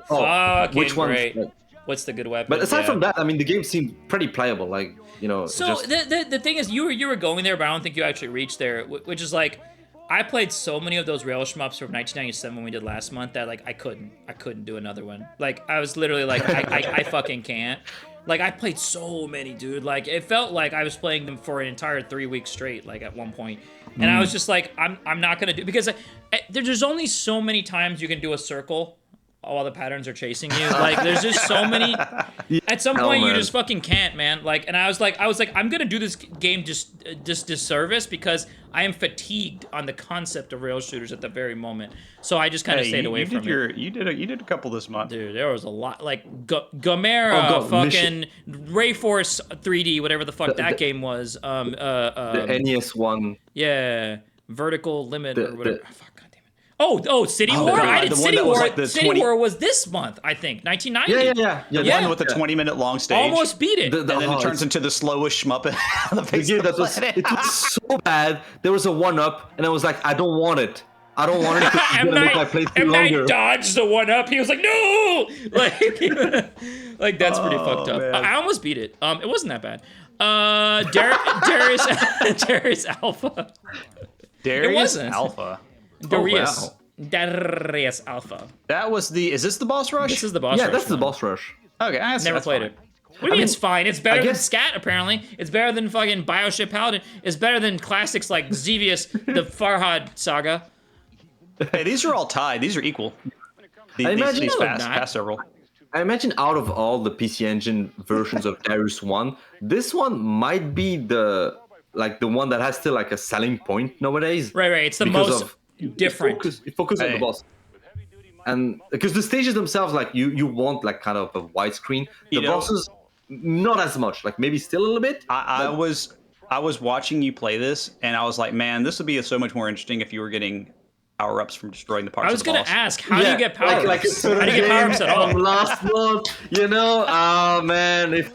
Like, which one's? Like, what's the good weapon? But aside from that, I mean, the game seemed pretty playable. Like, you know. So the thing is, you were going there, but I don't think you actually reached there. Which is like, I played so many of those rail shmups from 1997 when we did last month that like I couldn't do another one. Like I was literally like I fucking can't. Like I played so many, dude. Like it felt like I was playing them for an entire 3 weeks straight. Like at one point, and I was just like, I'm not gonna do, because there's only so many times you can do a circle while the patterns are chasing you. Like there's just so many. At some point you just fucking can't, man. Like, and I was like I'm gonna do this game just disservice because I am fatigued on the concept of rail shooters at the very moment. So I just kind of stayed away from it. You did a couple this month, dude. There was a lot, like Gamera, fucking Rayforce 3D, whatever the fuck that game was. The NES one. Yeah, Vertical Limit or whatever. Fuck. Oh, City War? I did City War. Like City War was this month, I think, 1990. Yeah. The one with the 20-minute long stage. Almost beat it. And then it turns into the slowest shmup on the face of the planet. It was so bad. There was a 1-up, and I was like, I don't want it. I don't want it because it's gonna make my playthrough longer. M. dodged the 1-up. He was like, no! Like that's pretty fucked up. Man. I almost beat it. It wasn't that bad. Darius Alpha. Darius Alpha. Darius. Oh, wow. Darius Alpha. That was is this the boss rush? This is the boss rush. Yeah, that's the boss rush. Okay, never played it. What do you mean it's fine? It's better than Scat, apparently. It's better than fucking Bioship Paladin. It's better than classics like Zeius, the Farhad saga. Hey, these are all tied. These are equal. These past several. I imagine out of all the PC Engine versions of Darius 1, this one might be the one that has still like a selling point nowadays. Right. It's the most different. Focus on the boss. and because the stages themselves, like you want like kind of a widescreen. The bosses, not as much. Like maybe still a little bit. I was watching you play this, and I was like, man, this would be so much more interesting if you were getting power-ups from destroying the parts. I was going to ask, how do you get power-ups? Like how do you get power-ups at all? Last month, you know, oh man, If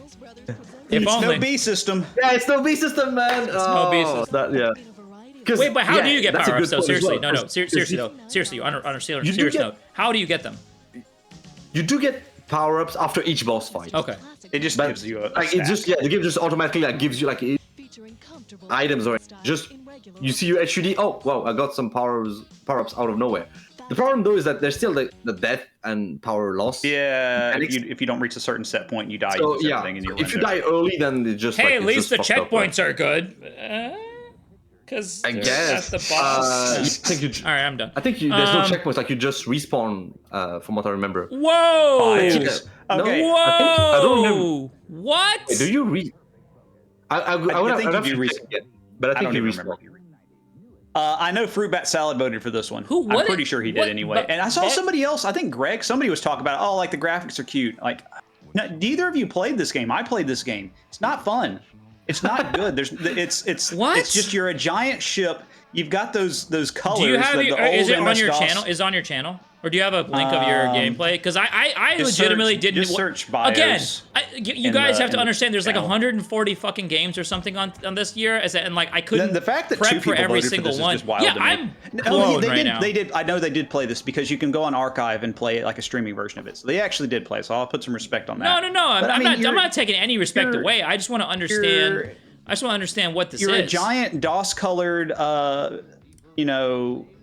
it's only. no B system. Yeah, it's no B system, man. It's no B system. Yeah. Wait, but how do you get power-ups though? Seriously, well. no, seriously though. Seriously, on a serious note, how do you get them? You do get power-ups after each boss fight. Okay. It just gives you a like, it just the game just automatically like gives you like items or just you see your HUD. Oh wow, I got some power-ups out of nowhere. The problem though is that there's still the death and power loss. Yeah, if you don't reach a certain set point, you die. So you yeah, in your if you die early, then it just hey, like, at least the checkpoints up, are good. Because I guess that's the boss. I think you. All right, I'm done. I think there's no checkpoints. Like you just respawn. From what I remember. Whoa! Okay. Whoa! I don't remember. What? Wait, do you I think you respawn. But I think you respawn. I know Fruit Bat Salad voted for this one. Who? I'm pretty sure he did anyway. And I saw somebody else. I think Greg. Somebody was talking about. Oh, like the graphics are cute. Like, neither of you played this game. I played this game. It's not fun. It's not good. It's what? It's just you're a giant ship. You've got those colors. Do you have? Is it on your MS-DOS. channel? Is it on your channel? Or do you have a link of your gameplay? Because I legitimately didn't. Just search BIOS. Again, you guys have to understand. There's like 140 fucking games or something on this year, and like I couldn't. The fact that prep two for people every voted single for this one. is just wild Yeah, to me. I'm blown right now. They did. I know they did play this because you can go on Archive and play it like a streaming version of it. So they actually did play. So I'll put some respect on that. No. I'm not taking any respect away. I just want to understand. I just want to understand what this is. You're a giant DOS-colored, Do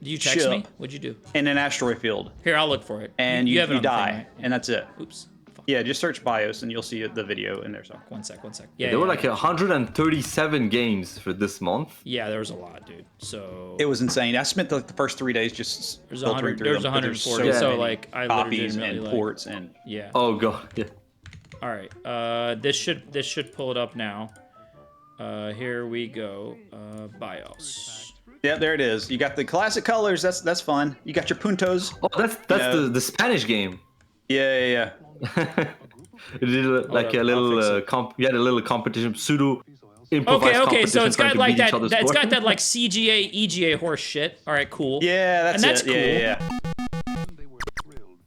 you text me? What'd you do? In an asteroid field. Here, I'll look for it. And you have it on the die, thing, right? and that's it. Oops. Fuck. Yeah, just search BIOS and you'll see the video in there. So. One sec. Yeah, there were like 137 games for this month. Yeah, there was a lot, dude. So it was insane. I spent the first 3 days just filtering through them. There's 140. So like I copies literally and like, ports and yeah. Oh god. Yeah. All right. This should pull it up now. Here we go. BIOS. Yeah, there it is. You got the classic colors. That's fun. You got your puntos. Oh, that's the Spanish game. Yeah. It did like a little you had a little competition, pseudo improvised Okay. So competition it's got trying to like beat that. each other's It's score. got that like CGA, EGA horse shit. All right, cool. Yeah, that's cool. Yeah.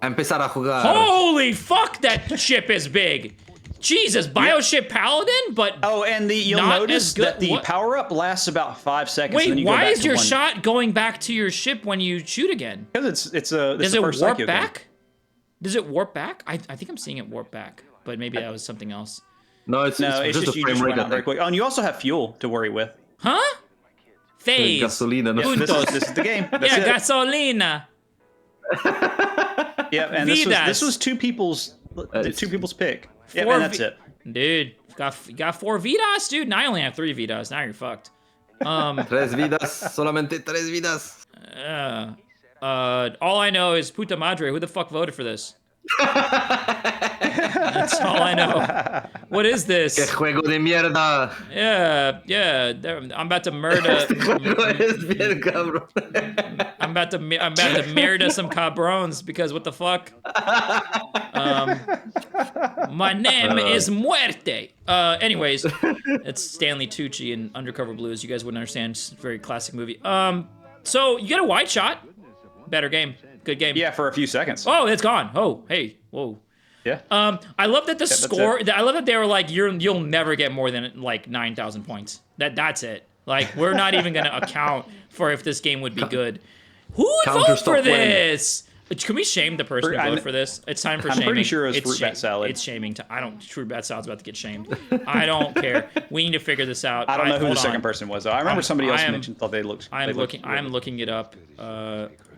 Empezar a jugar. Holy fuck! That ship is big. Jesus, Bioship Paladin, but and you'll notice that the power-up lasts about 5 seconds. Wait, and then you go why back is to your one. shot going back to your ship when you shoot again? Because it's Does it first warp Psycho back? game. Does it warp back? I think I'm seeing it warp back, but maybe that was something else. No, it's just a you frame just rate. run out very quick. Oh, and you also have fuel to worry with. Huh? Phase. Gasolina. Yeah, this is the game. That's yeah, it. gasolina. Yeah, and this was two people's pick. Yeah, and that's it. Dude, you got 4 Vidas, dude. And I only have 3 Vidas. Now you're fucked. Tres vidas, solamente tres vidas. All I know is puta madre. Who the fuck voted for this? That's all I know. What is this? Que juego de mierda. Yeah. I'm about to murder. I'm about to murder some cabrones because what the fuck? My name is Muerte. Anyways, it's Stanley Tucci in Undercover Blues. You guys wouldn't understand. It's a very classic movie. So you get a wide shot. Better game. Good game. Yeah, for a few seconds. Oh, it's gone. Oh, hey, whoa. Yeah. I love that the score. I love that they were like, you'll never get more than like 9,000 points. That's it. Like we're not even gonna account for if this game would be good. Who would vote for this? Can we shame the person who voted for this? It's time for shaming. I'm pretty sure it was Fruit Bat Salad. It's shaming. Fruit Bat Salad's about to get shamed. I don't care. We need to figure this out. I don't know who the second person was though. I remember somebody else mentioned thought they looked. I'm looking it up.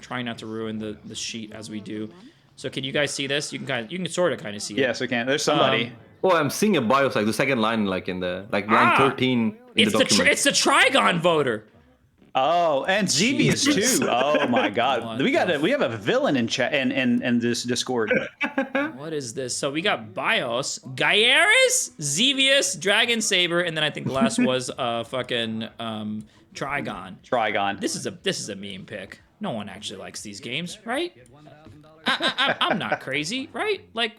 Trying not to ruin the sheet as we do. So can you guys see this? You can sort of kind of see it. Yes, we can. There's somebody. Oh, I'm seeing a BIOS, like the second line, like in the line 13 in the document. It's the Trigon voter. Oh, and Zeius too. Oh my God, we have a villain in chat and this Discord. What is this? So we got BIOS, Gaiaris, Zeius, Dragon Saber, and then I think the last was fucking Trigon. Trigon. This is a meme pick. No one actually likes these games, right? I'm not crazy, right? Like,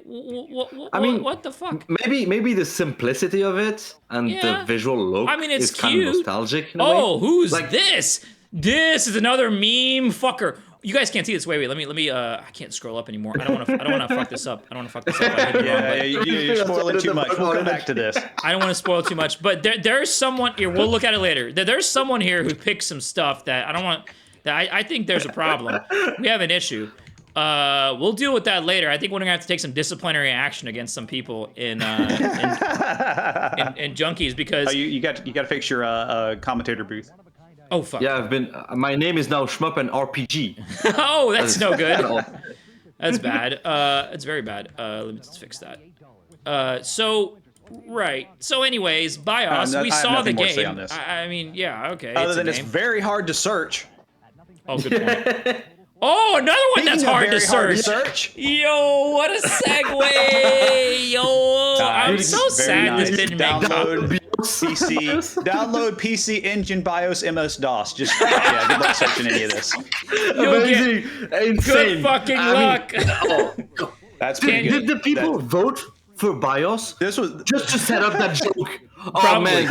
I mean, what the fuck? Maybe the simplicity of it and the visual look it's is kind cute. of nostalgic in a way. Oh, who's like, this? This is another meme fucker. You guys can't see this. Wait. Let me. I can't scroll up anymore. I don't want to fuck this up. I don't want to fuck this up. You're spoiling too much. We'll come back to this. I don't want to spoil too much, but there's someone here. We'll look at it later. There's someone here who picked some stuff that I don't want. That I think there's a problem. We have an issue. We'll deal with that later. I think we're gonna have to take some disciplinary action against some people in Junkies because you got to fix your commentator booth. Oh fuck. Yeah, I've been. My name is now SHMUP and RPG. Oh, that's no good. That's bad. It's very bad. Let me just fix that. So anyways, BIOS. We saw the game. I mean, yeah, okay. Other than it's very hard to search. Oh, good point. Oh, another one that's hard to search. Yo, what a segue. Yo, I'm so sad this didn't make download PC Engine BIOS MS-DOS. Just good luck searching any of this. Amazing, insane. Good fucking luck. That's pretty good. Did the people vote for BIOS? This was just to set up that joke. Probably.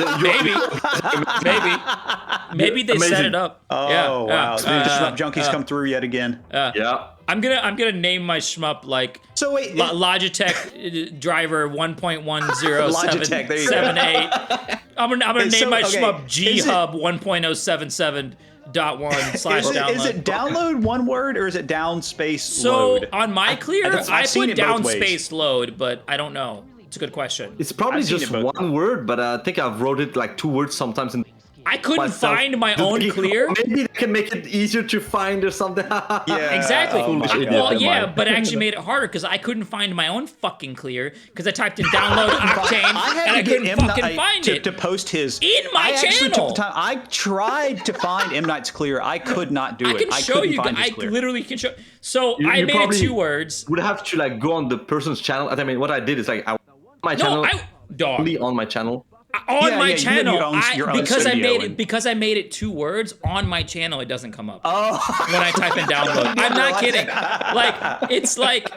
Maybe they set it up. Oh wow! SHMUP junkies come through yet again. Yeah. I'm gonna name my shmup like Logitech driver 1.1078. I'm gonna name my shmup G-Hub 1.077.1/download. Is it download one word or is it down space load? So on my clear, I put down space load, but I don't know. It's a good question. It's probably just one word, but I think I've wrote it like 2 words sometimes. I couldn't find my own clear. Maybe they can make it easier to find or something. Yeah, exactly. Well, yeah, but it actually made it harder because I couldn't find my own fucking clear because I typed in download Octane and I couldn't fucking find it. To post his in my channel. I tried to find M Night's clear. I could not do it. I can show you. I literally can show. So I made it 2 words. Would have to like go on the person's channel. I mean, what I did is like my channel. Only on my channel. On my channel, because I made it 2 words on my channel, it doesn't come up when I type in download. I'm not kidding. Like it's like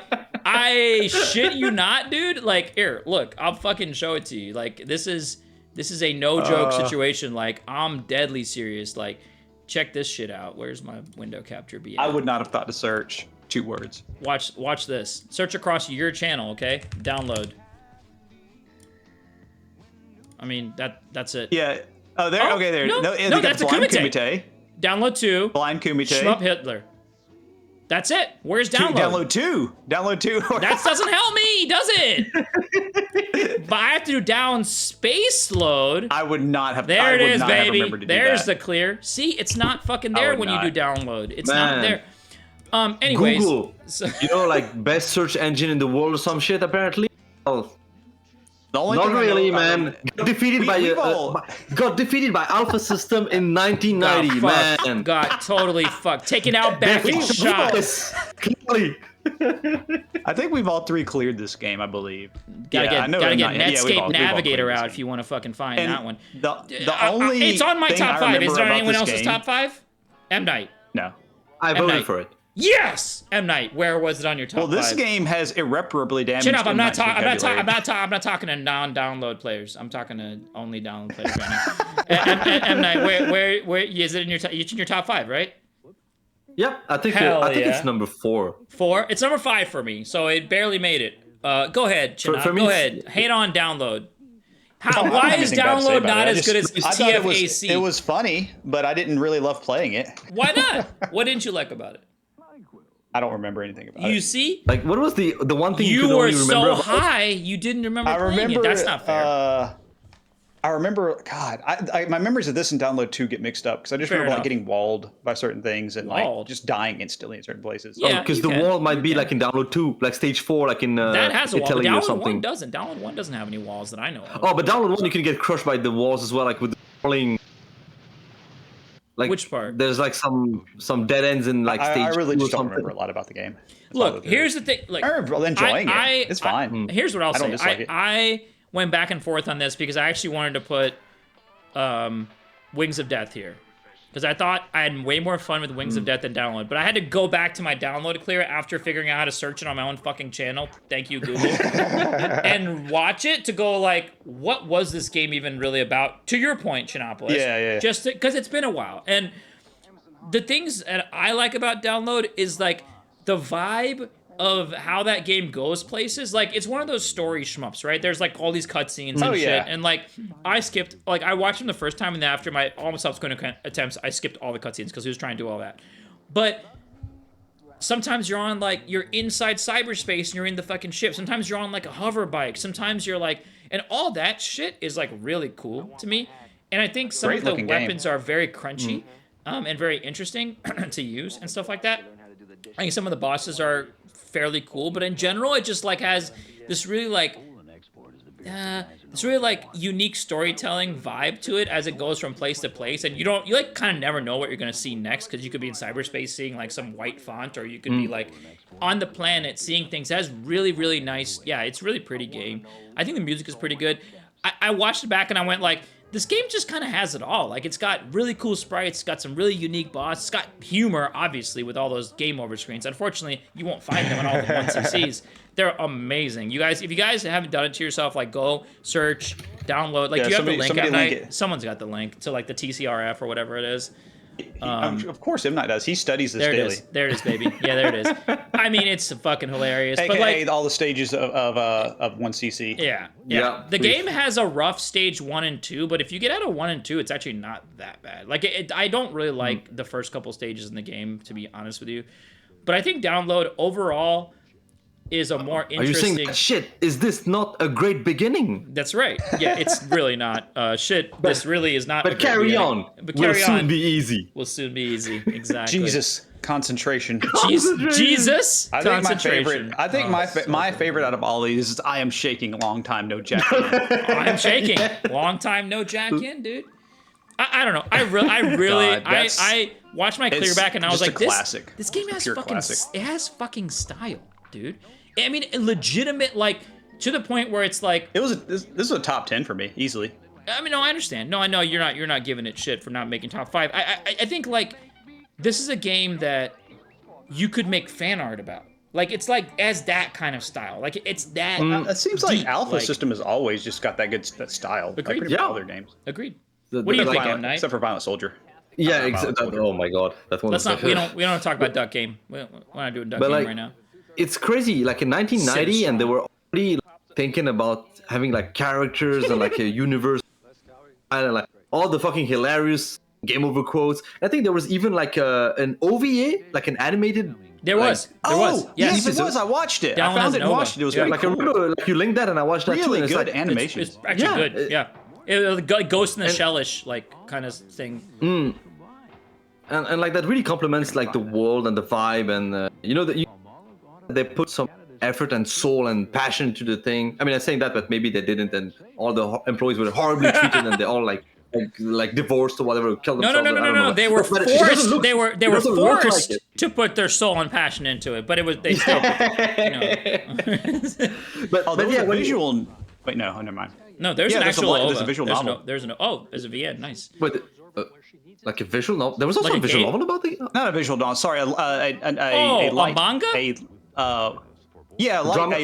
I shit you not, dude. Like here, look, I'll fucking show it to you. Like this is a no joke situation. Like I'm deadly serious. Like check this shit out. Where's my window capture be? I would not have thought to search 2 words. Watch this. Search across your channel, okay? Download. I mean, that's it. Yeah. Oh, there. Okay, there. No, that's a Kumite. Download 2. Blind Kumite. SHMUP Hitler. That's it. Where's download? Download 2. That doesn't help me, does it? But I have to do down space load. I would not have. There it is, baby. There's the clear. See, it's not fucking there when you do download. It's not there. Anyways. Google. You know, like best search engine in the world or some shit, apparently. Oh. Not really, man. Got defeated by Alpha System in 1990, man. Got totally fucked. Taken out back in shots. Clearly. I think we've all 3 cleared this game, I believe. Gotta get Netscape Navigator out if you want to fucking find that one. The only it's on my top 5. Is there anyone else's top 5? M. Night. No. I voted for it. Yes, M. Night. Where was it on your top 5? Well, this game has irreparably damaged. Shut up! I'm not talking to non-download players. I'm talking to only download players right now. M. Night, where is it in your top 5? Right? Yep, I think it's number 4. 4? It's number 5 for me, so it barely made it. Go ahead, Chinab. Go ahead. Hate on download. Why is download not as good as TFAC? It was funny, but I didn't really love playing it. Why not? What didn't you like about it? I don't remember anything about it. You see? Like, what was the one thing you were only remember so high, you didn't remember playing it. That's not fair. I remember, God, my memories of this and download 2 get mixed up because I just remember like getting walled by certain things and like just dying instantly in certain places. Yeah, because the wall might be like in download 2, like stage 4, like in that has a wall. Italy or something. Download 1 doesn't. Download 1 doesn't have any walls that I know of. Oh, but download 1 you can get crushed by the walls as well, like with the falling. Like, which part? There's like some dead ends in like stage 2 I really just don't remember a lot about the game. Look, here's the thing. Like, I remember enjoying it. It's fine. Here's what I'll say. Dislike I went back and forth on this because I actually wanted to put Wings of Death here. because I thought I had way more fun with Wings of Death than Download. But I had to go back to my Download to clear it after figuring out how to search it on my own fucking channel. Thank you, Google. And watch it to go like, what was this game even really about? To your point, Chinopolis. Yeah. Just because it's been a while. And the things that I like about Download is like the vibe of how that game goes places. Like, it's one of those story shmups, right? There's like all these cutscenes and shit. And like, I skipped, like, I watched him the first time, and then after all my subsequent attempts, I skipped all the cutscenes because he was trying to do all that. But sometimes you're on, like, you're inside cyberspace and you're in the fucking ship. Sometimes you're on, like, a hover bike. Sometimes you're like, and all that shit is, like, really cool to me. And I think some of the weapons are very crunchy and very interesting to use and stuff like that. I think some of the bosses are fairly cool, but in general, it just like has this really like unique storytelling vibe to it as it goes from place to place, and you like kind of never know what you're gonna see next, because you could be in cyberspace seeing like some white font, or you could be like on the planet seeing things. It has really nice, it's really pretty game. I think the music is pretty good. I watched it back and I went like, this game just kind of has it all. Like, it's got really cool sprites, it's got some really unique boss, it's got humor, obviously, with all those game over screens. Unfortunately, you won't find them on all the 1cc's. They're amazing. You guys, if you guys haven't done it to yourself, like, go out download. Like, do you have the link at night? Someone's got the link to like the TCRF or whatever it is. Of course, M. Night does. He studies this daily. There it is, baby. Yeah, there it is. I mean, it's fucking hilarious. AKA but like all the stages of 1cc. Yeah. The game has a rough stage 1 and 2, but if you get out of 1 and 2, it's actually not that bad. Like, I don't really like the first couple stages in the game, to be honest with you. But I think Download overall is a more interesting... Are you saying, shit, is this not a great beginning? That's right. Yeah, it's really not. This really is not. But carry on. But carry Will soon be easy. Will soon be easy. Exactly. Jesus. Concentration. Jesus. I think my favorite. I think my favorite out of all these is I am shaking. Long time no jack in. I'm shaking. Long time no jack in, dude. I don't know. I watched my clear back and I was like, this game has it has fucking style, dude. I mean, legitimate, like, to the point where it's like, this is a top 10 for me easily. I mean, no, I understand. No, I know you're not giving it shit for not making top 5. I think like this is a game that you could make fan art about. Like, it's like as that kind of style. Like, it's that. It seems like deep, Alpha System has always just got that style. Agreed. Like pretty much all their games. Agreed. What do you think, M. Night? Except for Violent Soldier. Yeah, exactly. Oh my god, that one. Let's not. We don't talk about Duck Game. We're not doing Duck Game right now. It's crazy. Like in 1990, and they were already thinking about having like characters and like a universe, and like all the fucking hilarious game over quotes. I think there was even like an OVA, like an animated. There was. Yes, it was. I watched it. I found it and watched it. It was very cool. I remember, like, you linked that, and I watched that too. Really and good animation. It's actually good. Yeah. It like Ghost in the Shellish, like, kind of thing. And like that really complements like the world and the vibe, and they put some effort and soul and passion into the thing. I mean, I'm saying that, but maybe they didn't, and all the employees were horribly treated, and they all like divorced or whatever, killed themselves. No. They were forced. They were forced to put their soul and passion into it, but they still. But there was a visual. Wait, no, never mind. No, there's an actual. There's a visual novel. There's a VN. Nice. Wait, like a visual novel? There was also like a visual novel about the. Not a visual novel. Sorry, a manga. A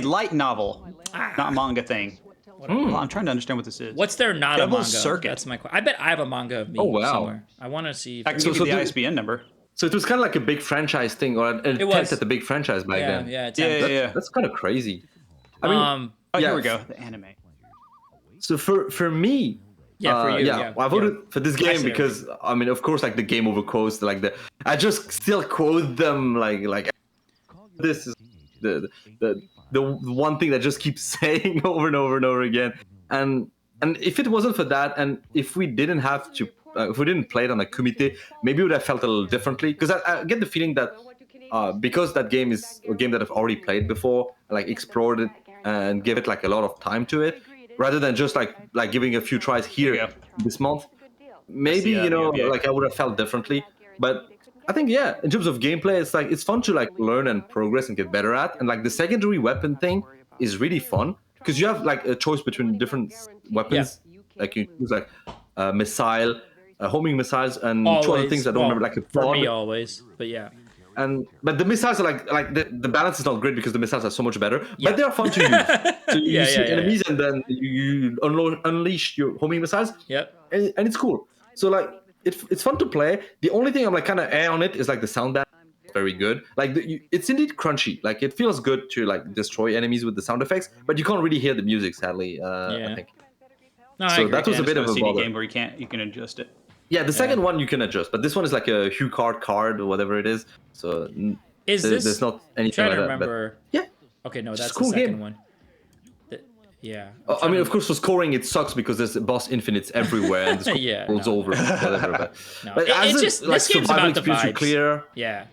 light novel, not a manga thing. Well, I'm trying to understand what this is. What's there not Devil's a manga? Circuit. That's my question. I bet I have a manga of me somewhere. I want to see. I can give you the ISBN number. So it was kind of like a big franchise thing, or an attempt at the big franchise back then. Yeah. That's kind of crazy. I mean, here we go. The anime. So for me, for you, I voted for this game because I mean, of course, like the game over quotes, like I just still quote them like this is the one thing that just keeps saying over and over and over again. And if it wasn't for that, and if we didn't have to, if we didn't play it on a kumite, maybe it would have felt a little differently. Because I get the feeling that because that game is a game that I've already played before, like explored it and give it like a lot of time to it, rather than just like giving a few tries here this month, maybe like I would have felt differently. But I think in terms of gameplay, it's fun to like learn and progress and get better at. And like the secondary weapon thing is really fun because you have like a choice between different weapons. Like you choose like missile, homing missiles and always. 2 other things I don't remember, like a for pod. me always, but yeah. But the missiles are like the balance is not great because the missiles are so much better, but they are fun to use. So you see enemies and then you unleash your homing missiles. Yep. And it's cool. So like it's fun to play. The only thing I'm like kind of on it is like the sound balance. Very good. Like it's indeed crunchy. Like it feels good to like destroy enemies with the sound effects, but you can't really hear the music, sadly. I think. No, so that was a bit of a CD game where you can adjust it. Yeah, the second one you can adjust, but this one is like a hue card or whatever it is. So there's not anything like that. Remember. Yeah. Okay, no, that's cool the second game. one. Yeah. I mean, of course, for scoring it sucks because there's boss infinites everywhere and the score rolls over whatever. But it's just like this game's about the vibes. Clear. Yeah.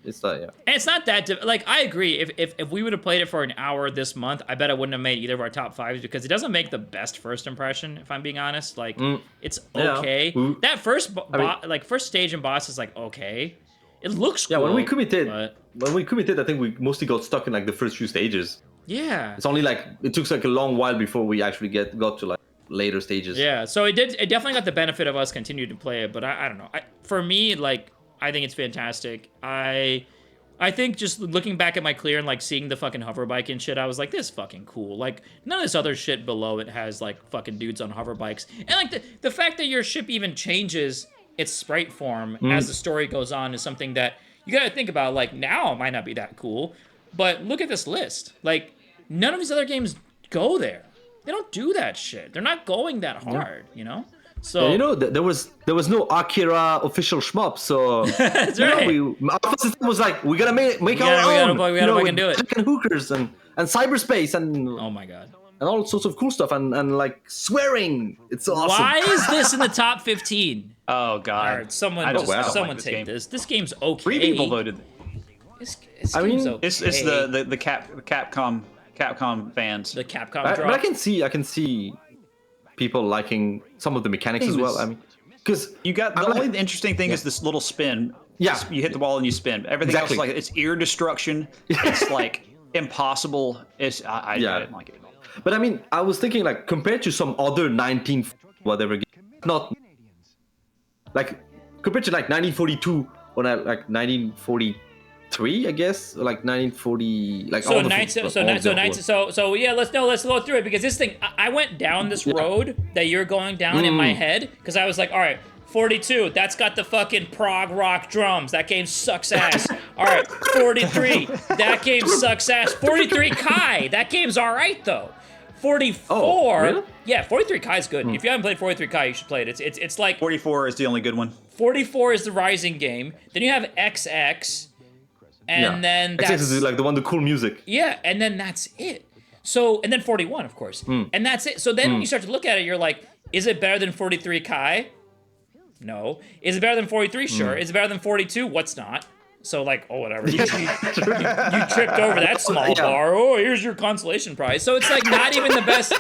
It's like, yeah. And it's not that like I agree. If we would have played it for an hour this month, I bet I wouldn't have made either of our top 5s because it doesn't make the best first impression. If I'm being honest, like it's okay. Yeah. That first first stage and boss is like okay. It looks cool. Yeah, when we committed, I think we mostly got stuck in like the first few stages. Yeah. It's only like it took like a long while before we actually got to like later stages. Yeah. So it definitely got the benefit of us continuing to play it, but I don't know. For me, like. I think it's fantastic. I think just looking back at my clear and like seeing the fucking hover bike and shit, I was like, this is fucking cool. Like none of this other shit below it has like fucking dudes on hover bikes. And like the fact that your ship even changes its sprite form as the story goes on is something that you gotta think about. Like now it might not be that cool, but look at this list. Like none of these other games go there. They don't do that shit. They're not going that hard, you know? So you know, there was no Akira official shmup, so that's right. Our first system was like we gotta make our own. We gotta fucking do it. And hookers and cyberspace and oh my god, and all sorts of cool stuff and like swearing. It's awesome. Why is this in the top 15? Oh god, all right, someone take game. this. This game's okay. 3 people voted. This game's okay. It's the Capcom fans. The Capcom but I can see people liking some of the mechanics as well. I mean, because you got the only interesting thing is this little spin. Yeah, you hit the wall and you spin. Everything else, like it's ear destruction. It's like impossible. I didn't like it at all. But I mean, I was thinking like compared to some other 19 whatever game, not like compared to like 1942 or like 1943, I guess, or like 1940, like so yeah. Let's go through it because this thing, I went down this road that you're going down in my head because I was like, all right, 42, that's got the fucking prog rock drums. That game sucks ass. All right, 43, that game sucks ass. 43 Kai, that game's all right though. 44, really? Yeah, 43 Kai is good. If you haven't played 43 Kai, you should play it. It's like 44 is the only good one. 44 is the Rising game. Then you have XX. And then that's is like the cool music. Yeah, and then that's it. So, and then 41, of course. And that's it. So then when you start to look at it, you're like, is it better than 43 Kai? No. Is it better than 43? Sure. Is it better than 42? What's not? So like, oh, whatever. You tripped over that small bar. Oh, here's your consolation prize. So it's like not even the best.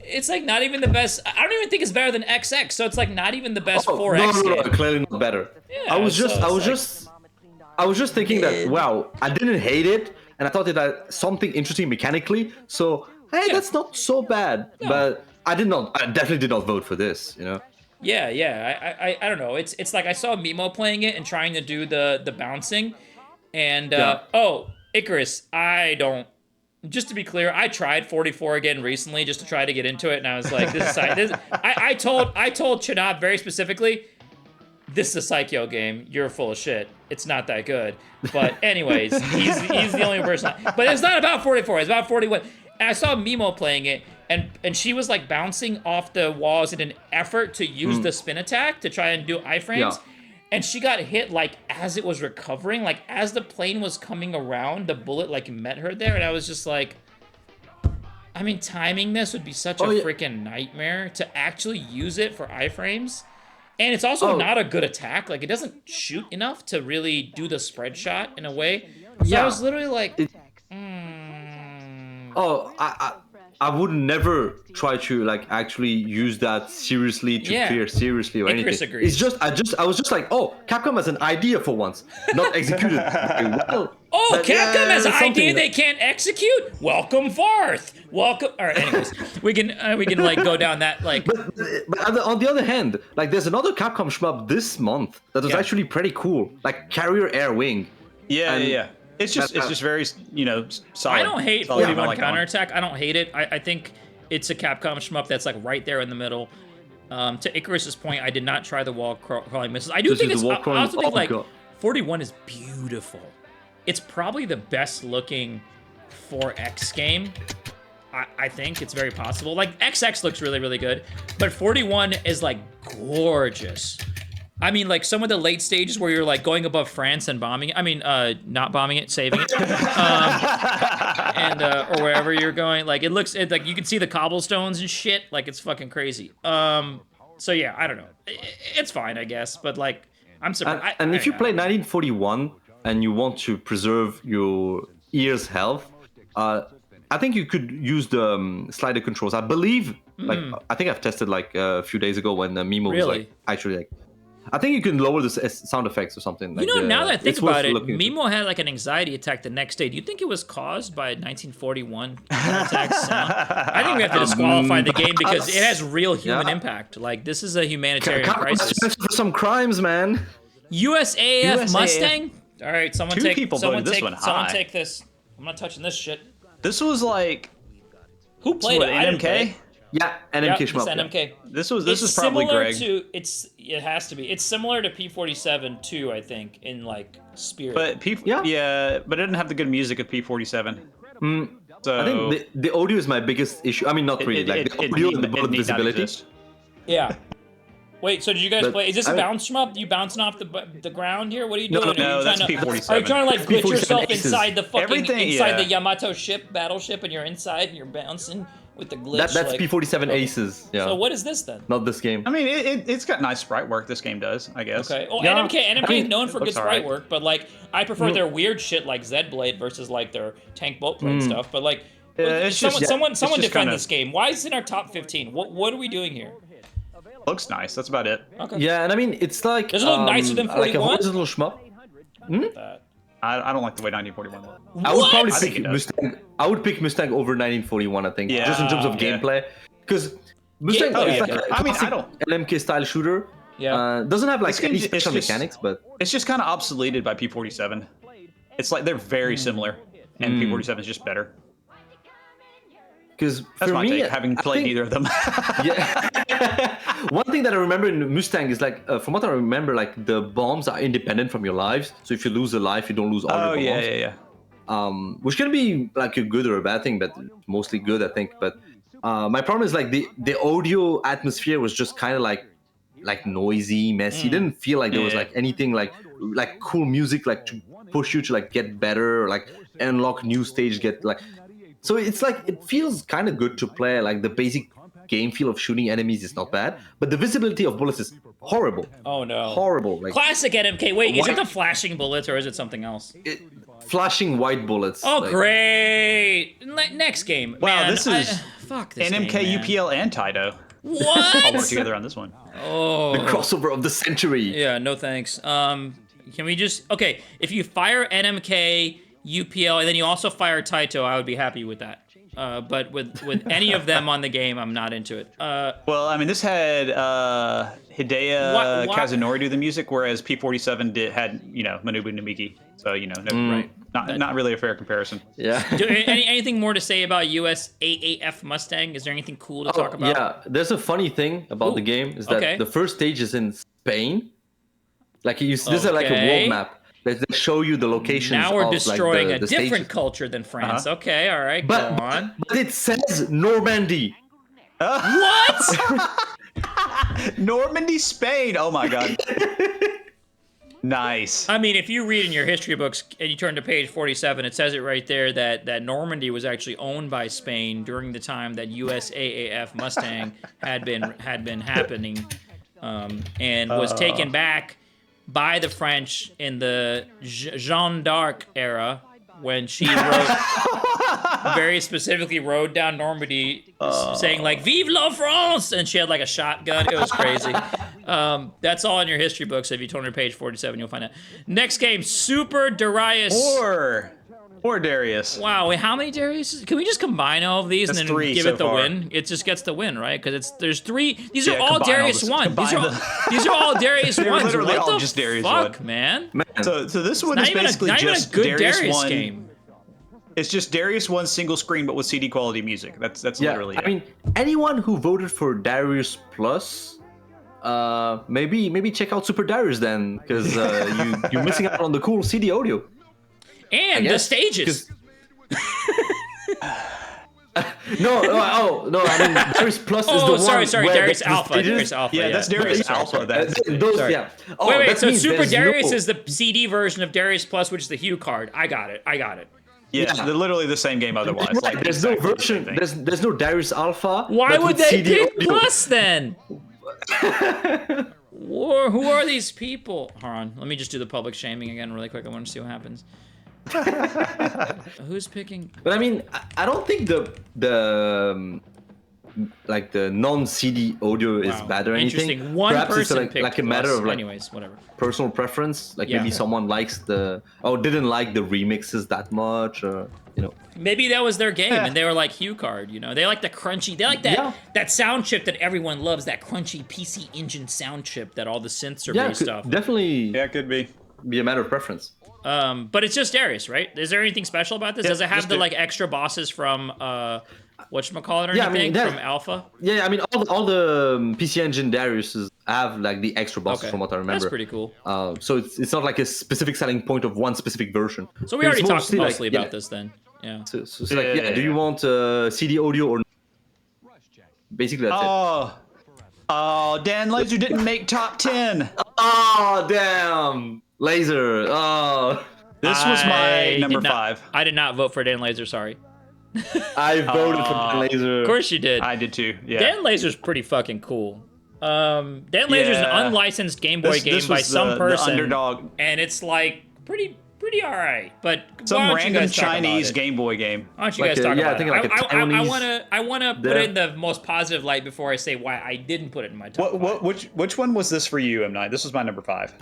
It's like not even the best. I don't even think it's better than XX. So it's like not even the best 4X game. No, clearly not better. Yeah, I was just thinking that, wow, I didn't hate it, and I thought it had something interesting mechanically, so, hey, that's not so bad. No. But I definitely did not vote for this, you know? Yeah, I don't know. It's like I saw Mimo playing it and trying to do the bouncing, and, Icarus, just to be clear, I tried 44 again recently just to try to get into it, and I was like, I told Chinab very specifically, this is a Psycho game. You're full of shit. It's not that good. But anyways, he's the only person. But it's not about 44. It's about 41. And I saw Mimo playing it, and she was like bouncing off the walls in an effort to use the spin attack to try and do iframes. Yeah. And she got hit like as it was recovering, like as the plane was coming around, the bullet like met her there, and I was just like, I mean, timing this would be such a freaking nightmare to actually use it for iframes. And it's also not a good attack. Like, it doesn't shoot enough to really do the spread shot in a way. So I was literally like, I would never try to, like, actually use that seriously to clear seriously or anything. Agrees. It's just, I was just like, oh, Capcom has an idea for once, not executed very well. Oh, Capcom has an idea they can't execute? Welcome forth. Welcome. All right. Anyways, we can like go down that like. But on the other hand, like there's another Capcom shmup this month that was actually pretty cool, like Carrier Air Wing. Yeah. It's just very solid. I don't hate 41 Counterattack. I don't hate it. I think it's a Capcom shmup that's like right there in the middle. To Icarus's point, I did not try the wall crawling missiles. I do think it's. I also think like 41 is beautiful. It's probably the best looking 4X game. I think it's very possible. Like XX looks really, really good, but 41 is like gorgeous. I mean, like some of the late stages where you're like going above France and bombing. I mean, not bombing it, saving it, and or wherever you're going. Like it looks like you can see the cobblestones and shit. Like it's fucking crazy. So yeah, I don't know. It's fine, I guess, but like I'm surprised. And if you play 1941 and you want to preserve your ear's health, I think you could use the slider controls. I believe, like, I think I've tested like a few days ago when Mimo was like actually like. I think you can lower the sound effects or something. Like, now that I think about it, Mimo had like an anxiety attack the next day. Do you think it was caused by 1941 attack sound? I think we have to disqualify the game because it has real human impact. Like this is a humanitarian crisis. For some crimes, man. USAF Mustang. All right, someone take this. I'm not touching this shit. This was like who played it? NMK? Yeah, NMK shmup. NMK. This is probably Greg. It has to be. It's similar to P47 too, I think, in like spirit. But but it didn't have the good music of P47. So I think the audio is my biggest issue. I mean, not really. Like the audio and the bullet visibility. Yeah. Wait, so did you guys play? Is this a bounce shmup? You bouncing off the ground here? What are you doing? No, that's P47. Are you trying to like glitch yourself inside the fucking inside the Yamato battleship, and you're inside and you're bouncing with the glitch? That's like, P47 Aces. Yeah. So what is this then? Not this game. I mean, it's got nice sprite work. This game does, I guess. Okay. Oh, yeah. NMK known for good sprite work, but like I prefer their weird shit like Z-Blade versus like their tank boat plane stuff. But like, someone defend this game. Why is it in our top 15? What are we doing here? Looks nice. That's about it. Okay. Yeah, and I mean it's like does it look nicer than 41? Like a horizontal shmup. I don't like the way 1941 looks. I would probably pick Mustang. I would pick Mustang over 1941. I think, just in terms of gameplay, because Mustang is like a LMK style shooter. Yeah, doesn't have like any special mechanics, but it's just kind of obsoleted by P47. It's like they're very similar, and P47 is just better. Because that's my me, take, having played neither of them. One thing that I remember in Mustang is like, from what I remember, like the bombs are independent from your lives. So if you lose a life, you don't lose all your bombs. Which can be like a good or a bad thing, but mostly good, I think. But my problem is like the audio atmosphere was just kind of like noisy, messy. It didn't feel like there was like anything like cool music like to push you to like get better or like unlock new stage, get like. So it's like, it feels kind of good to play. Like the basic game feel of shooting enemies is not bad, but the visibility of bullets is horrible. Oh no. Horrible. Like, classic NMK. Wait, is it the flashing bullets or is it something else? Flashing white bullets. Oh, like, great. Next game. Wow, man, this is fuck this NMK, game, UPL, and Taito. What? All work together on this one. Oh. The crossover of the century. Yeah, no thanks. Can we just... Okay, if you fire NMK... UPL, and then you also fire Taito, I would be happy with that. But with any of them on the game, I'm not into it. Well, I mean, this had Hideo Kazunori do the music, whereas P47 had Manobu Namiki. So not really a fair comparison. Yeah. Anything more to say about USAAF Mustang? Is there anything cool to talk about? Yeah, there's a funny thing about the game is that the first stage is in Spain. Like this is like a world map. They show you the locations. Now we're of, destroying like, the different stages. Culture than France. Okay, all right, go on. But it says Normandy. What? Normandy, Spain. Oh my god. Nice. I mean, if you read in your history books and you turn to page 47, it says it right there that Normandy was actually owned by Spain during the time that USAAF Mustang had been happening, and was taken back by the French in the Jeanne d'Arc era, when she very specifically rode down Normandy saying like "Vive la France," and she had like a shotgun. It was crazy. That's all in your history books. If you turn to page 47, you'll find it. Next game, Super Darius. Or Darius. Wow, wait, how many Darius? Can we just combine all of these That's and then 3 give so it the far. win? It just gets the win, right? Because there's 3. These are all combine all Darius this- 1. These combine these are all Darius They're 1s. literally What all the just Darius fuck, 1. man? So this one Not is even basically not even just a good Darius 1. game. It's just Darius 1 single screen, but with CD quality music. That's literally it. I mean, anyone who voted for Darius Plus, maybe check out Super Darius then, because you're missing out on the cool CD audio. And the stages. No, I mean Darius Plus is the one. Sorry, where Darius the Alpha. stages- Darius Alpha. Yeah, that's Darius Sorry, Alpha. sorry. That's Those, Sorry. yeah. Oh, Wait, that so means Super there's Darius no- is the CD version of Darius Plus, which is the Hue card. I got it. Yeah, they're literally the same game otherwise. Right, Like, there's no exactly the same version. thing. There's no Darius Alpha. Why but would with they CD pick audio. Plus then? Who are these people? Hold on, let me just do the public shaming again really quick. I want to see what happens. Who's picking? But I mean, I don't think the like the non-CD audio is Wow, bad or anything. Interesting. One Perhaps person it's picked like a matter Plus. of like Anyways, whatever. personal preference. Like Yeah. maybe someone likes didn't like the remixes that much, or you know. Maybe that was their game, and they were like Hue card. You know, they like the crunchy. They like that sound chip that everyone loves. That crunchy PC Engine sound chip that all the synths are based off. Definitely. Yeah, it could be. Be a matter of preference. But it's just Darius, right? Is there anything special about this? Yeah, Does it have just the the- like extra bosses from whatchamacallit or Yeah, I anything mean, that- from Alpha? Yeah, I mean all the PC Engine Dariuses have like the extra bosses from what I remember. That's pretty cool. So it's not like a specific selling point of one specific version. So we already It's talked mostly like, about this then. Yeah. So it's like, do you want CD audio or basically that's it. Oh, Dan Laser didn't make top 10. Oh damn, Laser. Oh, This was my I number did not- 5. I did not vote for Dan Laser, sorry. I voted for Dan Laser. Of course you did. I did too. Yeah. Dan Laser's pretty fucking cool. Dan Laser's an Yeah. unlicensed Game Boy This game by was some the person. underdog. And it's like pretty alright. But why Some don't you random guys talk about Chinese it? Game Boy game. Why don't you Like guys a- talk yeah, I about think it? like a I Taiwanese wanna put it in the most positive light before I say why I didn't put it in my top five. Which one was this for you, M9? This was my number 5.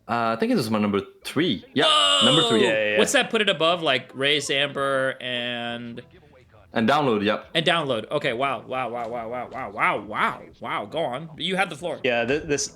I think it was my number 3. Yeah, Whoa! number 3. Yeah. What's that? Put it above like Raise Amber and And download. Okay. Wow. Go on. You have the floor. Yeah, this.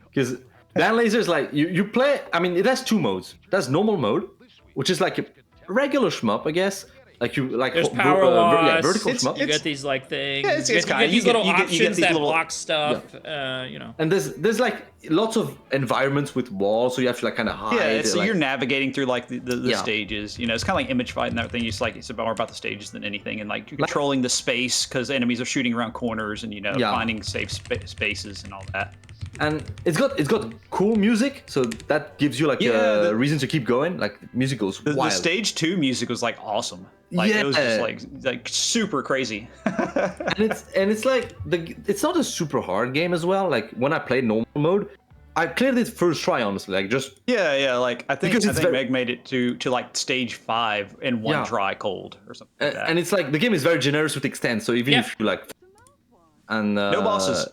because Dan Laser is like you play. I mean, it has 2 modes. It has normal mode, which is like a regular shmup, I guess. Like you like There's power loss. vertical shmup. You get these like things. Yeah, it's you get kinda- these you little get options these that little- block stuff. You know. And there's like lots of environments with walls, so you have to like kind of hide. Yeah, so like, you're navigating through like the Yeah. stages. You know, it's kind of like image fight and everything. It's more about the stages than anything, and like you're controlling the space because enemies are shooting around corners and Yeah. finding safe spaces and all that. and it's got cool music, so that gives you like Yeah, a reason to keep going. Like music goes The wild. stage 2 music was like awesome. Like it was just like super crazy. and it's like it's not a super hard game as well. Like when I played normal mode, I cleared it first try, honestly. Like just Yeah. Like I think Because it's very- Meg made it to like stage 5 in one Yeah. try cold or something like that. and it's like the game is very generous with extents. So even Yeah. if you like and No bosses.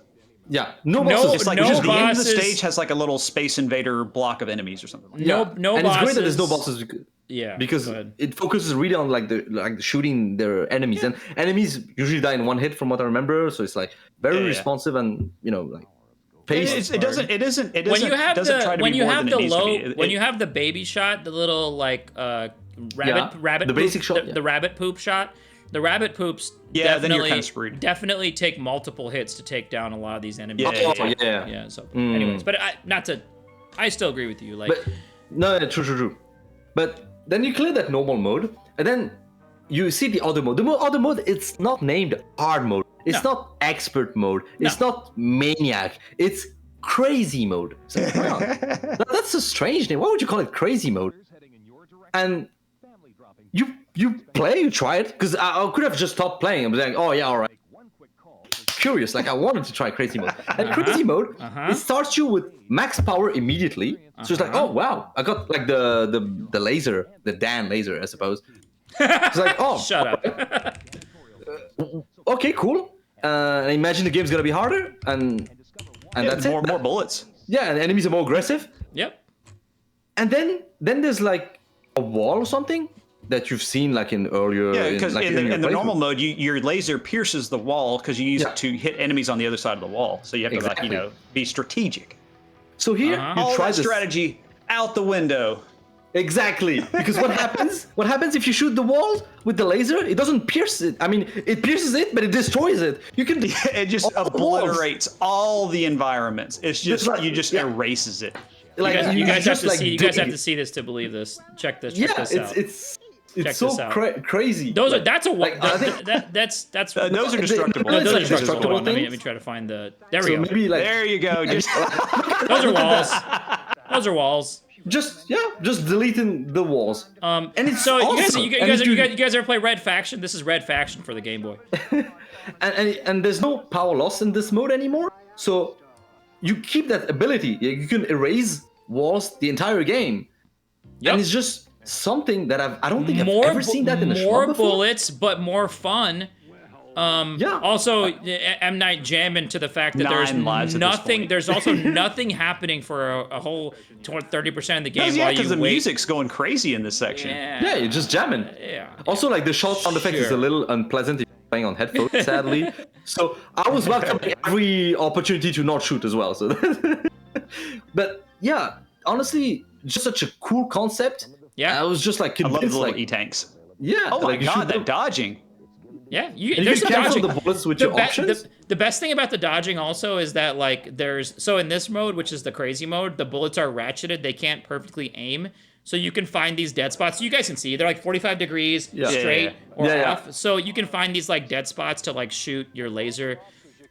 Yeah, no bosses. It's like no just the end of the bosses. stage has like a little Space Invader block of enemies or something. Like that. No and bosses. it's great that there's no bosses Yeah. because go ahead. it focuses really on like the shooting their enemies, and enemies usually die in one hit from what I remember. So it's like very Yeah. responsive and like paced. It doesn't When you have doesn't try the to when be you more have than the it needs to low be. when you have the baby shot, the little like rabbit the poop, basic shot, the rabbit poop shot. The rabbit poops Yeah, then you're definitely kinda screwed. definitely take multiple hits to take down a lot of these enemies. Yeah, yeah. So, anyways, but I still agree with you. Like, But no, true. But then you clear that normal mode, and then you see the other mode. The other mode, it's not named hard mode. It's not expert mode. It's not maniac. It's crazy mode. So, wow, that's a strange name. Why would you call it crazy mode? And you try it, because I could have just stopped playing and be like, oh yeah, all right. Curious, like I wanted to try crazy mode. And crazy mode, it starts you with max power immediately. So it's like, oh wow, I got like the laser, the Dan laser, I suppose. It's like, oh, shut up. okay, cool. I imagine the game's gonna be harder, and that's more it. more bullets. Yeah, and enemies are more aggressive. Yep. And then there's like a wall or something. that you've seen like in earlier. Yeah, because like, in the normal mode, your laser pierces the wall because you use it to hit enemies on the other side of the wall. So you have to like be strategic. So here you try that strategy out the window. Exactly, because what happens? What happens if you shoot the wall with the laser? It doesn't pierce it. I mean, it pierces it, but it destroys it. You can. It just obliterates all the environments. It's just erases it. Like you guys have to see. You guys have to see this to believe this. Check this. Check this out. It's so crazy. Those are that's those are destructible. Those are destructible. Let me try to find the. There we go. Maybe there you go. Those are walls. Those are walls. Just deleting the walls. And it's so awesome. you guys ever play Red Faction? This is Red Faction for the Game Boy. and there's no power loss in this mode anymore. So you keep that ability. You can erase walls the entire game. Yep. And it's just something that I don't think I've ever seen that in a shmup before. More bullets, but more fun. Also, M. Night jamming to the fact that there's also nothing happening for a whole 30% of the game while you wait. The music's going crazy in this section. Yeah, you're just jamming. Yeah. Also, like the shot sound effect is a little unpleasant if you're playing on headphones, sadly. So I was welcoming every opportunity to not shoot as well. So, but yeah, honestly, just such a cool concept. Yeah, I was just like convinced. I love the little E-tanks. Yeah. Oh my god, that dodging. Yeah, there's the dodging. The bullets with your options. The best thing about the dodging also is that like so in this mode, which is the crazy mode, the bullets are ratcheted. They can't perfectly aim, so you can find these dead spots. You guys can see they're like 45 degrees straight or off. So you can find these like dead spots to like shoot your laser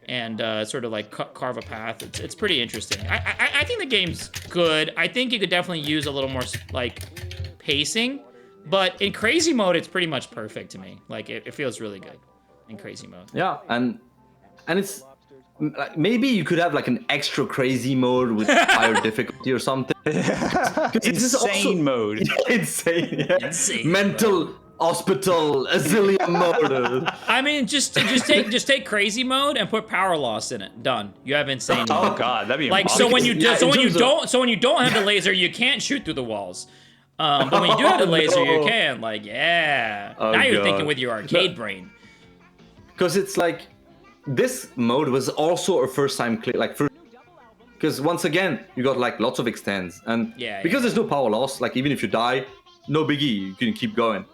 and sort of like carve a path. It's pretty interesting. I think the game's good. I think you could definitely use a little more like pacing. But in crazy mode, it's pretty much perfect to me. Like it feels really good in crazy mode. Yeah, and it's like, maybe you could have like an extra crazy mode with higher difficulty or something. Insane mode. Insane. Yeah. Insane. Mental hospital asylum mode. I mean, just take crazy mode and put power loss in it. Done. You have insane mode. Oh god, that'd be like so when you don't have the laser, you can't shoot through the walls. But when you do have the laser, you can. Like, now you're thinking with your arcade brain. Because it's like, this mode was also a first time clear, like because once again, you got like lots of extends. And because there's no power loss, like even if you die, no biggie, you can keep going.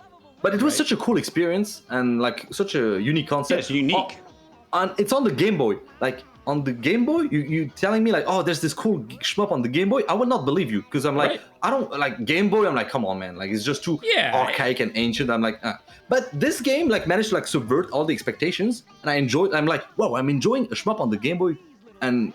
But it was such a cool experience and like such a unique concept. Yeah, it's unique. And it's on the Game Boy. Like, on the Game Boy, you telling me like, oh, there's this cool shmup on the Game Boy, I would not believe you, because I'm like, I don't like Game Boy. I'm like, come on, man, like it's just too archaic and ancient. I'm like, But this game like managed to like subvert all the expectations, and I enjoyed. I'm like, wow, I'm enjoying a shmup on the Game Boy, and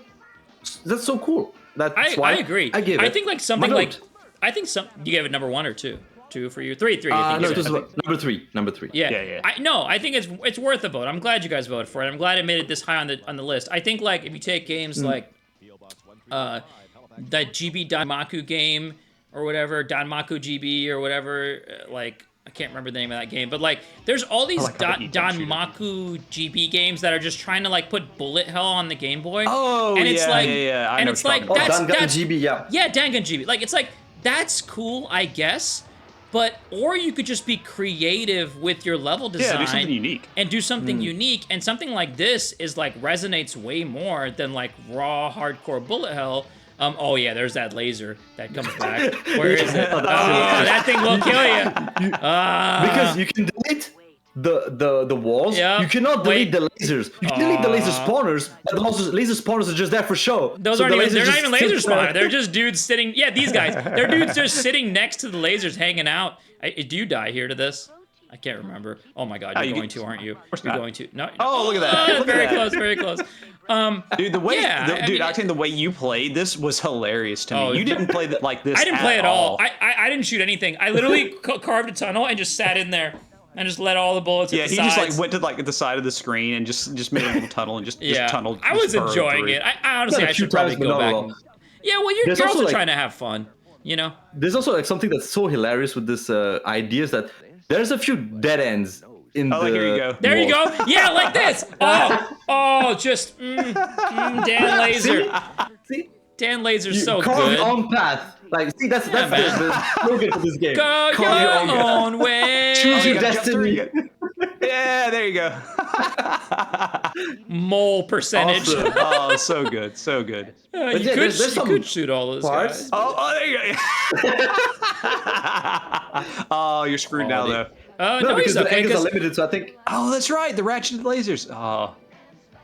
that's so cool. That's why I agree. I think like something like you gave it number 1 or 2. 2 for you, 3. No, it was number 3. Number 3. Yeah. I think it's worth a vote. I'm glad you guys voted for it. I'm glad it made it this high on the list. I think like if you take games like the GB Danmaku game or whatever, Danmaku GB or whatever, like I can't remember the name of that game, but like there's all these Danmaku GB games that are just trying to like put bullet hell on the Game Boy. Oh, and it's and it's like that's GB, yeah, Dangan GB. Like it's like that's cool, I guess. But, or you could just be creative with your level design. Do something unique. And do something unique. And something like this is like resonates way more than like raw, hardcore bullet hell. Oh yeah, there's that laser that comes back. Where is it? Oh, that thing will kill you. Because you can delete the walls. Yep. You cannot delete the lasers. You can delete the laser spawners, but the laser spawners are just there for show. They're not even laser spawners. They're just dudes sitting. Yeah, these guys. They're dudes just sitting next to the lasers, hanging out. Do you die here to this? I can't remember. Oh my god, you're going to, aren't you? You're going to. No. Oh, look at that. Very close. Very close. Dude, the way you played this was hilarious to me. You didn't play that like this. I didn't play at all. I didn't shoot anything. I literally carved a tunnel and just sat in there. And just let all the bullets hit the sides. Just like went to like the side of the screen and just made a little tunnel and just tunneled. I was enjoying it. I honestly, I should probably go back. Yeah, well, you're also like, trying to have fun, you know? There's also like something that's so hilarious with this idea is that there's a few dead ends in the... here you go. There you go. Yeah, like this. Dan Laser. See? Dan Laser's so carve good. Your own path. Like, see, that's the slogan for this game. Go your own way. Choose your destiny. Yeah, there you go. Mole percentage. Awesome. Oh, so good, so good. You could shoot all those guys. Oh, there you go. Oh, you're screwed now, though. No, because the angles are limited, so I think. Oh, that's right, the ratcheted lasers. Oh.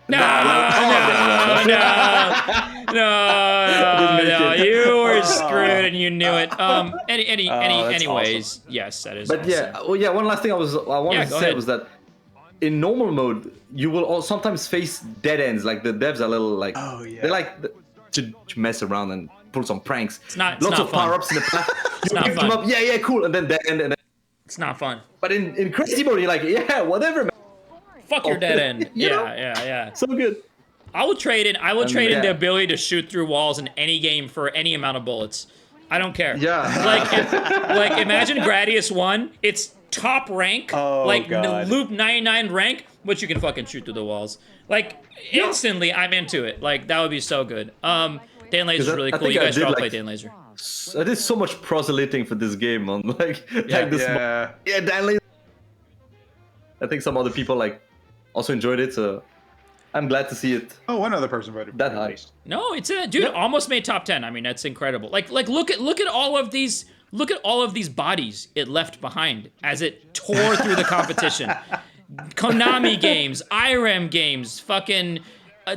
No, you were screwed and you knew it. Anyways, awesome. yes, that is. But awesome. one last thing I wanted to say was that in normal mode, you will sometimes face dead ends. Like the devs are a little like, they like to mess around and pull some pranks. It's not lots not of fun. power ups in the path. It's not fun. Up, yeah, cool, and then dead end, and then it's not fun. But in crazy mode, you're like, yeah, whatever, man. Fuck your dead end. Yeah. So good. I will trade in the ability to shoot through walls in any game for any amount of bullets. I don't care. Yeah. Like imagine Gradius 1, it's top rank, loop 99 rank, but you can fucking shoot through the walls. Like instantly I'm into it. Like that would be so good. Dan Laser's really cool. You guys should all play Dan Laser. I did so much proselyting for this game on Dan Laser. I think some other people also enjoyed it, so I'm glad to see it. Oh, one other person voted that high. No, it's dude, almost made top 10. I mean, that's incredible. Like look at all of these bodies it left behind as it tore through the competition. Konami games, IREM games, fucking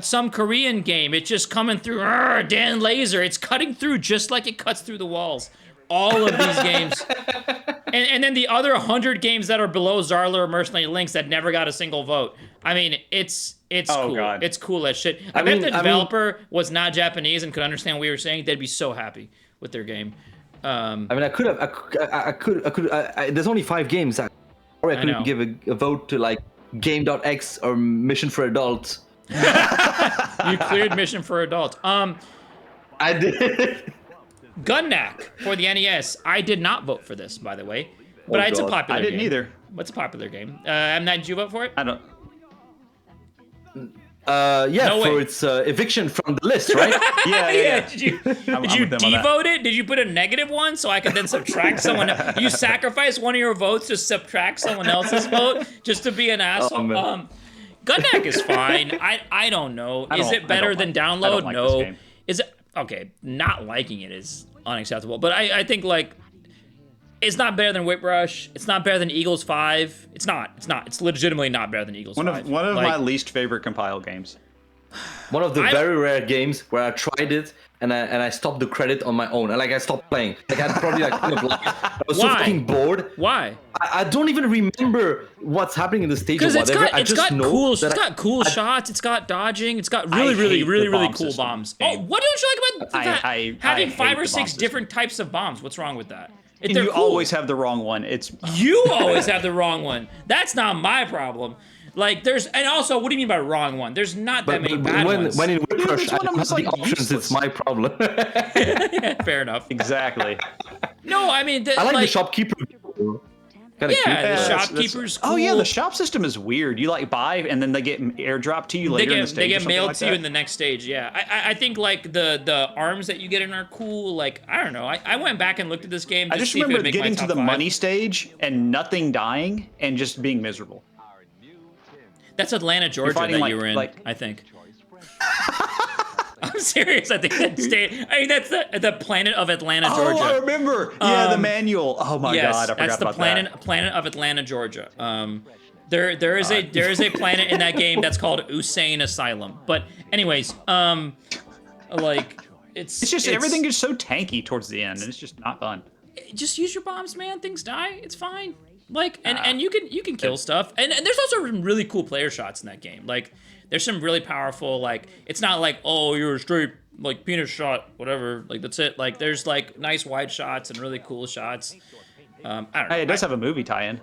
some Korean game. It's just coming through. Dan Laser, it's cutting through just like it cuts through the walls. All of these games. And then the other 100 games that are below Zarla or Mercenary Lynx that never got a single vote. I mean, it's cool. God. It's cool as shit. I bet the developer was not Japanese and could understand what we were saying. They'd be so happy with their game. I mean, I could. There's only 5 games. I couldn't give a vote to Game.X or Mission for Adults. You cleared Mission for Adults. I did. Gunnack for the NES. I did not vote for this, by the way, but it's a popular game. I didn't either. What's a popular game? Did you vote for it? I don't. No its eviction from the list, right? Yeah. Did you devote it? Did you put a -1 so I could then subtract someone? You sacrifice one of your votes to subtract someone else's vote just to be an asshole. Gunnack is fine. I don't know. Is it better than Download? No. Is it? Okay, not liking it is unacceptable. But I think it's not better than Whiprush. It's not better than Eagles 5. It's not. It's legitimately not better than Eagles 5. One of my least favorite compile games. One of the very rare games where I tried it and I stopped the credit on my own. And I stopped playing. I had probably I was so fucking bored. Why? I don't even remember what's happening in the stage or whatever. It's got cool shots. It's got dodging. It's got really cool bombs. Oh, what don't you like about having 5 or 6 different types of bombs? What's wrong with that? And you always have the wrong one. You always have the wrong one. That's not my problem. And also, what do you mean by wrong one? There's not that many bad ones. When in Whiprush, I don't have the options, it's my problem. Yeah, fair enough. Exactly. No, I mean... I like the shopkeeper. The shopkeeper's cool. Oh, yeah, the shop system is weird. You buy, and then they get airdropped to you later in the stage. They get mailed to you in the next stage, yeah. I think, the arms that you get in are cool. I don't know. I went back and looked at this game. I just remember getting to the money stage and nothing dying and just being miserable. That's Atlanta, Georgia that you were in, I think. I'm serious. I think that's the planet of Atlanta, Georgia. Oh, I remember. Yeah, the manual. Oh my God, I forgot about that. That's the planet of Atlanta, Georgia. There is a planet in that game that's called Usain Asylum. But anyways, it's just everything gets so tanky towards the end, and it's just not fun. Just use your bombs, man. Things die. It's fine. And you can kill stuff. And there's also some really cool player shots in that game. There's some really powerful, it's not oh, you're a straight, penis shot, whatever. That's it. There's, nice wide shots and really cool shots. I don't know. Hey, it does have a movie tie-in.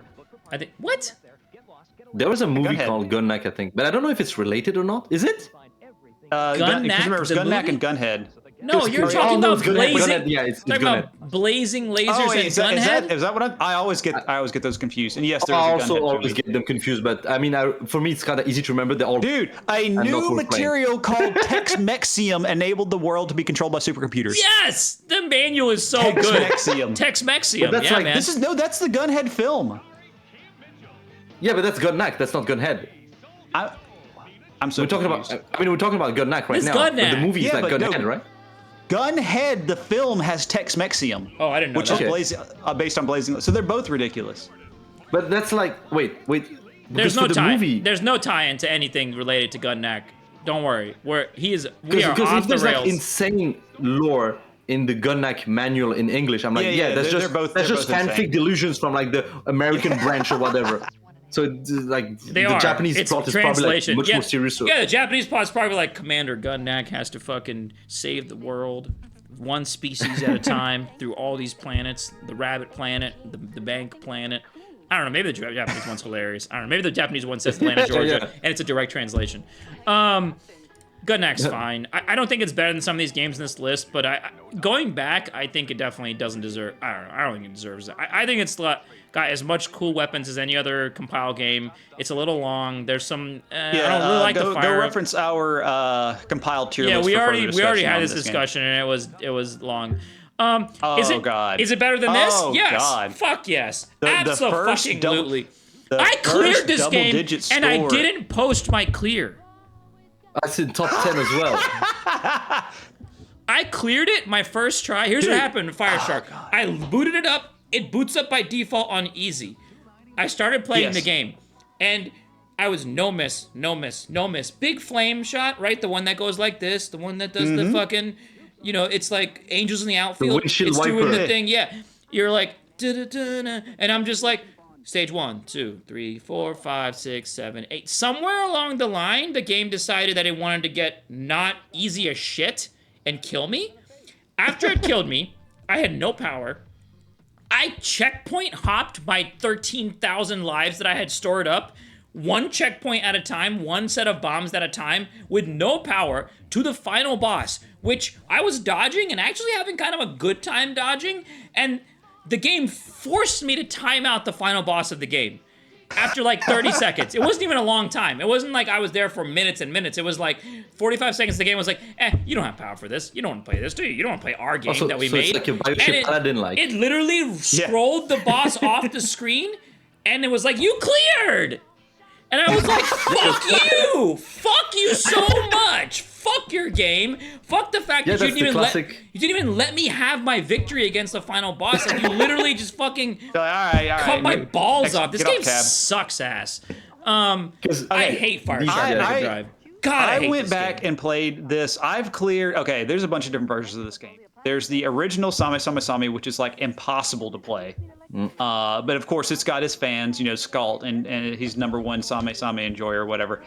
I think, what? There was a movie called Gunnack, I think. But I don't know if it's related or not. Is it? Gunnack and Gunhead. No, you're talking about blazing. Yeah, it's talking about blazing lasers and gunhead. Is that what I always get? I always get those confused. And yes, there's I a also gunhead always get them confused. But I mean, for me, it's kind of easy to remember. They're all dude. A new material called Tex-Mexium enabled the world to be controlled by supercomputers. Yes, the manual is so good. Tex-Mexium. That's yeah, like, man. That's the gunhead film. Yeah, but that's Gunnak. That's not Gunhead. I'm so. We're talking about. I mean, we're talking about Gunnak right now. Gunnak. But the movie is like Gunhead, right? Gunhead, the film, has Tex-Mexium. Oh, I didn't know which that. is based on blazing. So they're both ridiculous. But that's like, wait. There's no tie. There's no tie into anything related to Gunnak. Don't worry. We are because off if there's the rails. like insane lore in the Gunnak manual in English, I'm like, that's just fanfic delusions from like the American branch or whatever. So like the Japanese plot is probably like much more serious. Yeah, the Japanese plot is probably like Commander Gunnak has to fucking save the world, one species at a time through all these planets. The rabbit planet, the bank planet. I don't know. Maybe the Japanese one's hilarious. I don't know. Maybe the Japanese one says Atlanta, Georgia, and it's a direct translation. Gunnak's fine. I don't think it's better than some of these games in this list, but going back, I think it definitely doesn't deserve. I don't know. I don't think it deserves it. I think it's got as much cool weapons as any other compile game. It's a little long. There's some. I don't really like the fire. Go reference our compiled tier list. Yeah, we already had this discussion, and it was long. God. Is it better than this? Oh, yes. God. Fuck yes. Absolutely. I I cleared this game, and I didn't post my clear. That's in top 10 as well. I cleared it my first try. Here's what happened in Fireshark. I booted it up. It boots up by default on easy. I started playing the game, and I was no miss. Big flame shot, right? The one that goes like this. The one that does the fucking, it's like angels in the outfield. The windshield it's wiper. doing the thing. Yeah. You're like, da-da-da-da, and I'm just like, stage 1, 2, 3, 4, 5, 6, 7, 8. Somewhere along the line, the game decided that it wanted to get not easy as shit and kill me. After it killed me, I had no power. I checkpoint hopped my 13,000 lives that I had stored up, one checkpoint at a time, one set of bombs at a time, with no power, to the final boss, which I was dodging and actually having kind of a good time dodging, and the game forced me to time out the final boss of the game after like 30 seconds. It wasn't even a long time. It wasn't like I was there for minutes and minutes. It was like 45 seconds. The game was like, you don't have power for this. You don't want to play this, do you? You don't want to play our game that we made. It's like a Bioshock Paladin like. It literally scrolled the boss off the screen, and it was like, you cleared! And I was like, fuck you! Fuck you so much! Fuck your game. Fuck the fact that you didn't even let me have my victory against the final boss. Like, you literally just fucking cut my balls off. This game sucks ass. I hate Fireshark Drive. God, I went back and played this. I've cleared. Okay, there's a bunch of different versions of this game. There's the original Same, which is like impossible to play. But of course, it's got his fans, Scalt, and he's #1 Same enjoyer or whatever.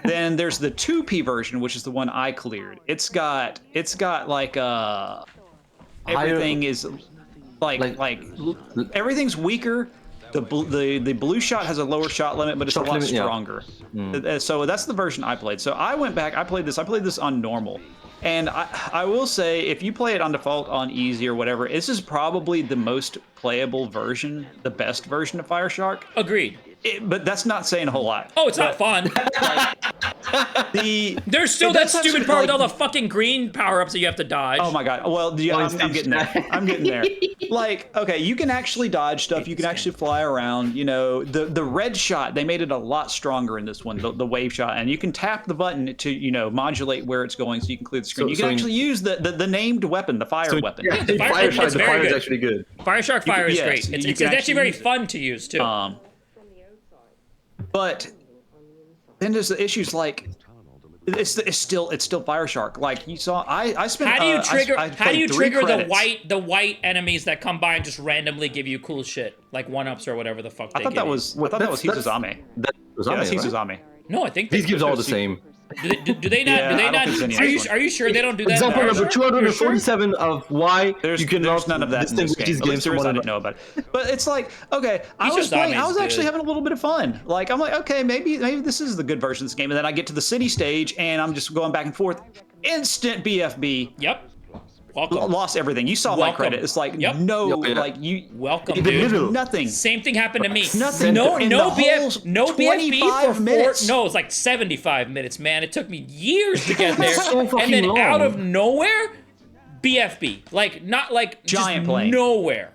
Then there's the 2P version, which is the one I cleared. It's got like everything is like everything's weaker. The blue shot has a lower shot limit, but it's a lot stronger. So that's the version I played. So I went back. I played this on normal. And I will say, if you play it on default on easy or whatever, this is probably the most playable version, the best version of Fireshark. Agreed. But that's not saying a whole lot. Oh, it's not fun. There's still that stupid part with all the fucking green power-ups that you have to dodge. Oh my god. Well, I'm getting there. I'm getting there. Like, okay, you can actually dodge stuff. You can actually fly around. The red shot, they made it a lot stronger in this one, the wave shot. And you can tap the button to, modulate where it's going so you can clear the screen. You can actually use the named weapon, the fire weapon. Yeah, the fire is actually good. Fireshark Fire is great. It's actually very fun to use, too. But then there's the issues like it's still Fireshark. Like you saw, I spent. How do you trigger the white enemies that come by and just randomly give you cool shit like 1-ups or whatever the fuck? I thought that was Hizuzame. That was Hizuzame. No, I think these gives all the same. Do they not? Yeah, do they I don't not? think there's any Are you sure they don't do that? Example in number Bioshock? 247 of why There's you cannot none of that in this distinguish these game. games from I one didn't another. know about it. But it's like, okay, I was Zombies actually good. having a little bit of fun. Like, I'm like, okay, maybe this is the good version of this game. And then I get to the city stage, and I'm just going back and forth. Instant BFB. Yep. Welcome. Lost everything. You saw my Welcome. credit. It's like Yep. like you. Welcome, In the dude. middle. Nothing. Same thing happened to me. Nothing. No In BFB for 25 minutes. No, it's like 75 minutes, man. It took me years to get there, So and fucking then long. out of nowhere, BFB. Like not like Giant just plane. nowhere.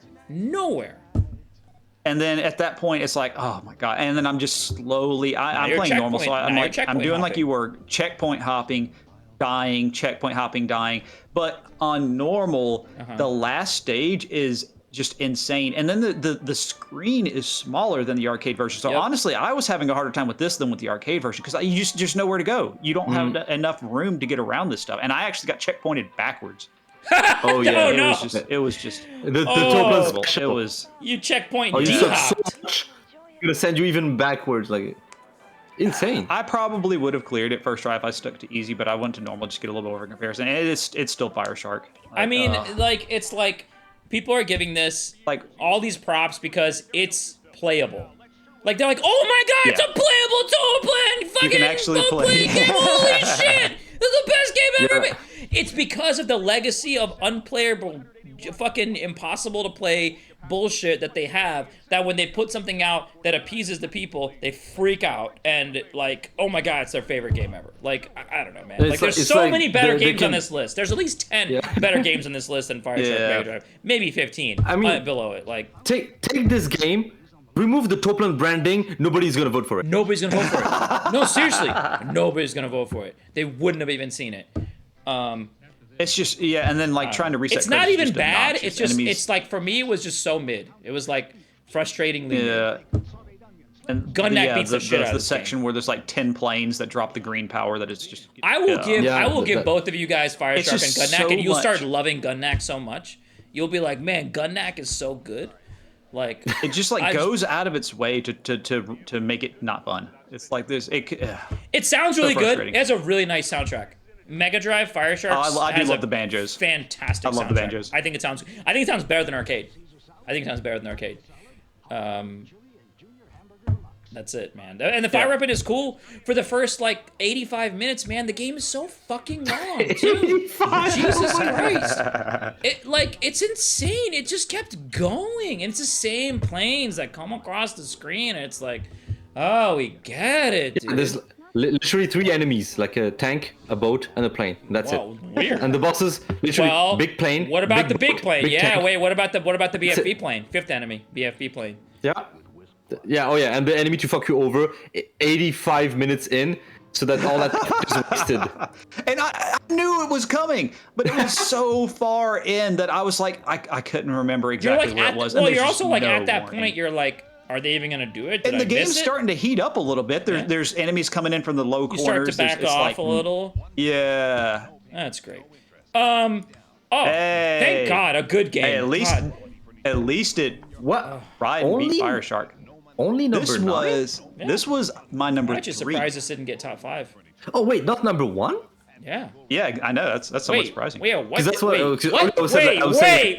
And then at that point, it's like, oh my god! And then I'm just slowly. I'm you're playing normal, so checkpoint- I'm now like, you're I'm doing checkpoint like you were, checkpoint hopping, dying, checkpoint hopping, dying. But on normal, the last stage is just insane. And then the screen is smaller than the arcade version. So Yep. honestly, I was having a harder time with this than with the arcade version because you just nowhere to go. You don't have enough room to get around this stuff. And I actually got checkpointed backwards. Oh yeah, Oh, no. It was just the Oh. top it was. You checkpoint Oh, you suck so D-hopped. much. It's gonna send you even backwards, like insane. I probably would have cleared it first try if I stuck to easy, but I went to normal just to get a little bit over comparison. And it's still Fire Shark. I mean, it's like people are giving this like all these props because it's playable. Like they're like, oh my god, it's a playable total plan, fucking can actually play. game. Holy shit, this is the best game ever. Yeah. Made. It's because of the legacy of unplayable, fucking impossible to play bullshit that they have. That when they put something out that appeases the people, they freak out and like, oh my god, it's their favorite game ever. Like I don't know, man. Like there's so many better games on this list. There's at least 10 better games on this list than Fire Shark Mega Drive. Maybe 15. I mean, below it, like. Take this game, remove the Toplan branding, nobody's gonna vote for it. Nobody's gonna vote for it. No, seriously, nobody's gonna vote for it. They wouldn't have even seen it. it's just and then like trying to reset. It's not credits is even just bad. obnoxious. It's just Enemies- it's like for me, it was just so mid. It was like frustratingly mid. yeah. And Gunneck beats the shit out of the this section game. where there's like 10 planes that drop the green power that it's just. I will give Yeah, I will give that- both of you guys Fire It's Shark and just Gunneck, so and you'll start much. loving Gunneck so much. You'll be like, man, Gunneck is so good. Like It just like I- goes out of its way to make it not fun. It's like this. It sounds really good. frustrating. It has a really nice soundtrack. Mega Drive Fire Shark. I do love the banjos. Fantastic. I love the soundtrack. banjos. I think it sounds better than arcade. That's it, man. And the fire weapon is cool for the first like 85 minutes, man. The game is so fucking long, too. Jesus Christ. It's insane. It just kept going. And it's the same planes that come across the screen. And it's like, oh, we get it, dude. There's literally 3 enemies, like a tank, a boat, and a plane. That's Wow, it. weird. And the bosses, literally Well, big plane. What about the big boat, plane? big Yeah, tank. wait, what about the BFB plane? 5th enemy, BFB plane. Yeah. Yeah, oh yeah, and the enemy to fuck you over 85 minutes in, so that all that is wasted. And I knew it was coming, but it was so far in that I was like, I couldn't remember You're exactly like where at it was. well, and you're there's also just like no at that warning. point, you're like, are they even gonna do it? Did And the I game's miss it? starting to heat up a little bit. There's enemies coming in from the low You start corners. to back It's off like, a little. Yeah. That's great. Oh, Hey. thank God, a good game. Hey, God. at least it What? Ride and beat Only? Fire Shark. Only number This 9? was my number I'm actually 3. surprised this didn't get top 5. Oh wait, not number 1? Yeah. Yeah, I know that's somewhat Wait, surprising. wait, what? Because that's what. Wait, I was wait, saying,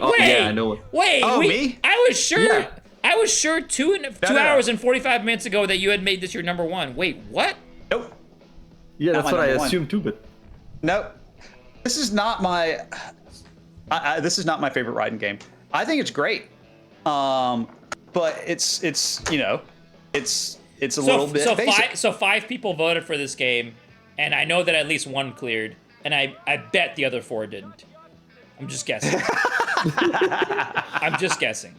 oh, wait. yeah, I know. Wait, Oh, me? I was sure. Yeah. I was sure two no. hours and 45 minutes ago that you had made this your number 1. Wait, what? Nope. Yeah, that's my what I number 1. assumed too, but Nope. This is not my. This is not my favorite riding game. I think it's great, but it's a little bit basic. So 5 people voted for this game, and I know that at least 1 cleared, and I bet the other 4 didn't. I'm just guessing. I'm just guessing.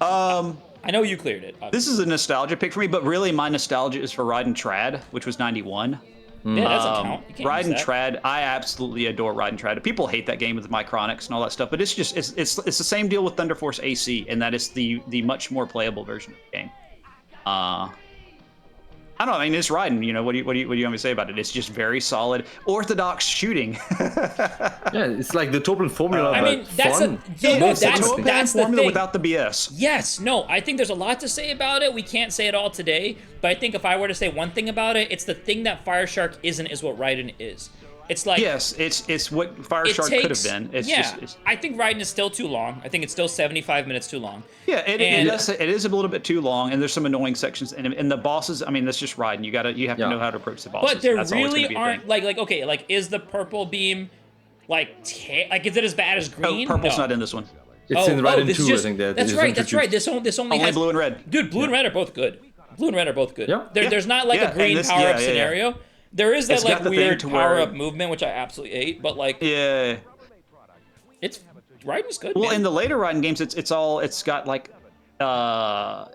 I know you cleared it. This is a nostalgia pick for me, but really my nostalgia is for Riding Trad, which was 91. Yeah, that doesn't count. You can't Riding use that. Trad, I absolutely adore Riding Trad. People hate that game with the Micronics and all that stuff, but it's the same deal with Thunder Force AC, and that is the much more playable version of the game. I don't know. I mean, it's riding. You know, what do you want me to say about it? It's just very solid, orthodox shooting. Yeah, it's like the Topan formula. I mean, that's fun. that's the formula thing. without the BS. Yes, no, I think there's a lot to say about it. We can't say it all today, but I think if I were to say one thing about it, it's the thing that Fire Shark isn't is what Raiden is. It's like yes, it's what Fire Shark could have been. I think Raiden is still too long. I think it's still 75 minutes too long. Yeah, it is a little bit too long, and there's some annoying sections. And the bosses, I mean, that's just Raiden. You have to know how to approach the bosses. But there really aren't like is the purple beam like is it as bad as green? Purple's not in this one. It's in Raiden 2, I think. That's right. This only has blue and red. Dude, blue and red are both good. Blue and red are both good. Yeah. There's not like a green power-up scenario. There is that like weird power-up movement, which I absolutely hate, but like it's Raiden's good. Well, man. in the later Raiden games, it's got like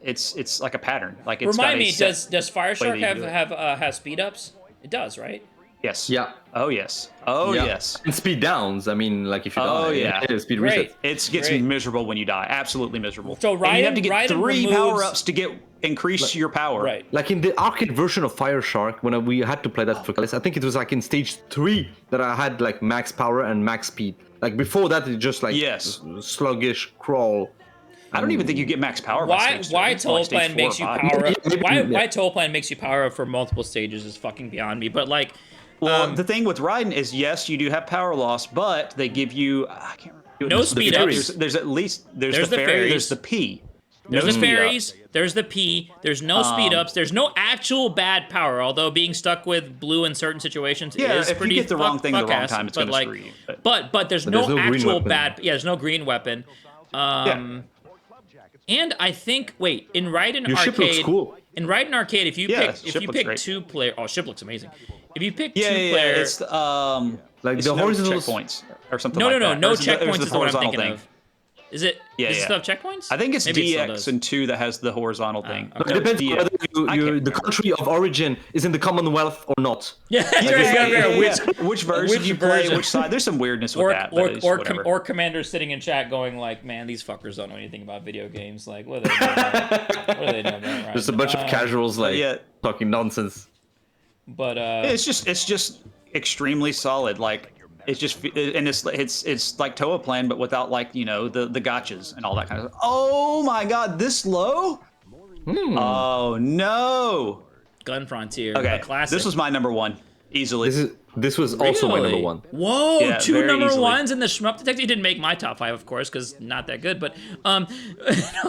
it's like a pattern. Like it's remind me, does Fire Shark have speed ups? It does, right? Yes. Yeah. Oh yes. Oh yeah. yes. And speed downs. I mean, like if you die, speed Great. reset. It gets miserable when you die. Absolutely miserable. So Raiden, you have to get Raiden 3 removes... power-ups to increase your power. Right. Like in the arcade version of Fire Shark, when we had to play that for Callis, I think it was like in stage 3 that I had like max power and max speed. Like before that, it just like sluggish crawl. I don't even think you get max power. Why Toll Plan makes you power up? Why Toll Plan makes you power up for multiple stages is fucking beyond me. But like, well, the thing with Raiden is yes, you do have power loss, but they give you I can't remember. No speed ups. There's at least there's the fairy, there's the P. There's the fairies, there's the P, there's no speed ups, there's no actual bad power, although being stuck with blue in certain situations is if pretty you get the wrong thing at the wrong time, it's going to screw you. But there's no actual bad, there's no green weapon. And I think, in Raiden Your Arcade, ship looks cool. In Raiden Arcade, if you pick 2 player, ship looks amazing. If you pick 2 player, it's like the horizontal checkpoints or something. No checkpoints is the one I'm thinking of. Is it? Yeah, does it still have checkpoints? I think it's DX and 2 that has the horizontal thing. Okay. It depends on whether the country of origin is in the Commonwealth or not. Which version you play, which side. There's some weirdness with that. Or commanders sitting in chat going like, man, these fuckers don't know anything about video games. Like, what are they doing about? What are they doing about? Right? There's a bunch of casuals talking nonsense. But it's just extremely solid. Like. It's just and it's like Toa Plan, but without like the gotchas and all that kind of stuff. Oh my God, this low? Oh no! Gun Frontier, okay, a classic. This was my number 1 easily. This was also my number 1. Whoa, yeah, 2 number 1s in the SHMUP detective. He didn't make my top 5, of course, because not that good. But no,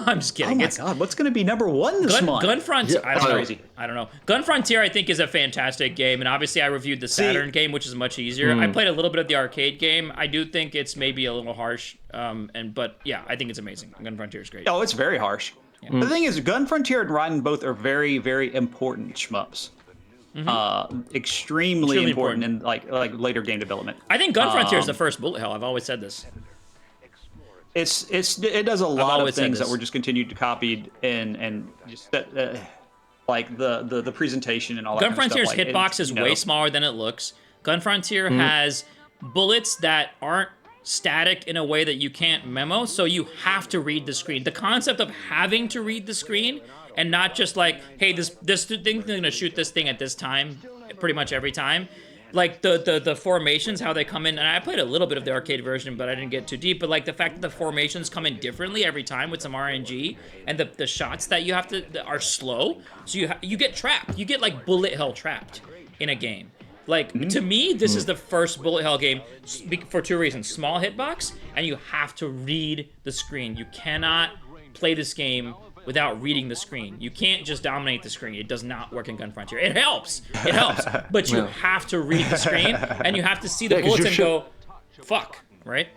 I'm just kidding. Oh my God, what's going to be number 1 this month? Gun Frontier. Yeah, I don't know. Gun Frontier, I think, is a fantastic game, and obviously, I reviewed the Saturn game, which is much easier. I played a little bit of the arcade game. I do think it's maybe a little harsh, but yeah, I think it's amazing. Gun Frontier is great. Oh, it's very harsh. Yeah. The thing is, Gun Frontier and Raiden both are very, very important shmups. Extremely important in like later game development. I think Gun Frontier is the first bullet hell. I've always said this. It does a lot of things that were just continued to copied and just like the presentation and all that. Gun Frontier's hitbox is way smaller than it looks. Gun Frontier has bullets that aren't static in a way that you can't memo, so you have to read the screen. The concept of having to read the screen and not just like, hey, this thing's gonna shoot this thing at this time, pretty much every time. Like the formations, how they come in, and I played a little bit of the arcade version, but I didn't get too deep. But like the fact that the formations come in differently every time with some RNG, and the shots that you have to are slow, so you get trapped. You get like bullet hell trapped in a game. Like to me, this is the first bullet hell game for 2 reasons: small hitbox, and you have to read the screen. You cannot play this game without reading the screen. You can't just dominate the screen. It does not work in Gun Frontier. It helps, but you have to read the screen, and you have to see the bullets and go, fuck, right?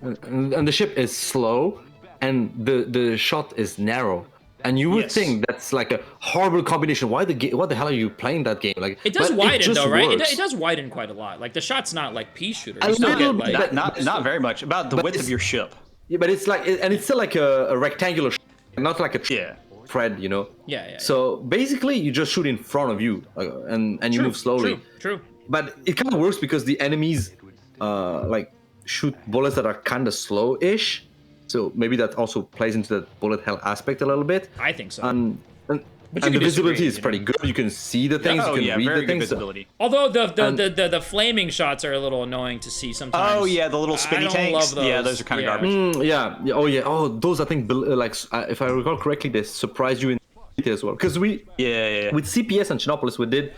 And the ship is slow, and the shot is narrow. And you would think that's like a horrible combination. What the hell are you playing that game? Like it does widen though, right? It does widen quite a lot. Like the shot's not like pea shooter. You still get like not very much. About the width of your ship. Yeah, but it's like and it's still like a rectangular. Not like a thread, Yeah. So basically, you just shoot in front of you, and you move slowly. True. But it kind of works because the enemies, like shoot bullets that are kind of slow-ish. So maybe that also plays into that bullet hell aspect a little bit. I think so. And But and the disagree, visibility is pretty good. You can see the things. Oh you can yeah, read very the good things. visibility. Although the flaming shots are a little annoying to see sometimes. Oh yeah, the little spinny I don't tanks. love those. Yeah, those are kind of garbage. Yeah. Oh yeah. Oh, those I think like if I recall correctly, they surprised you in as well because we with CPS and SHMUPS we did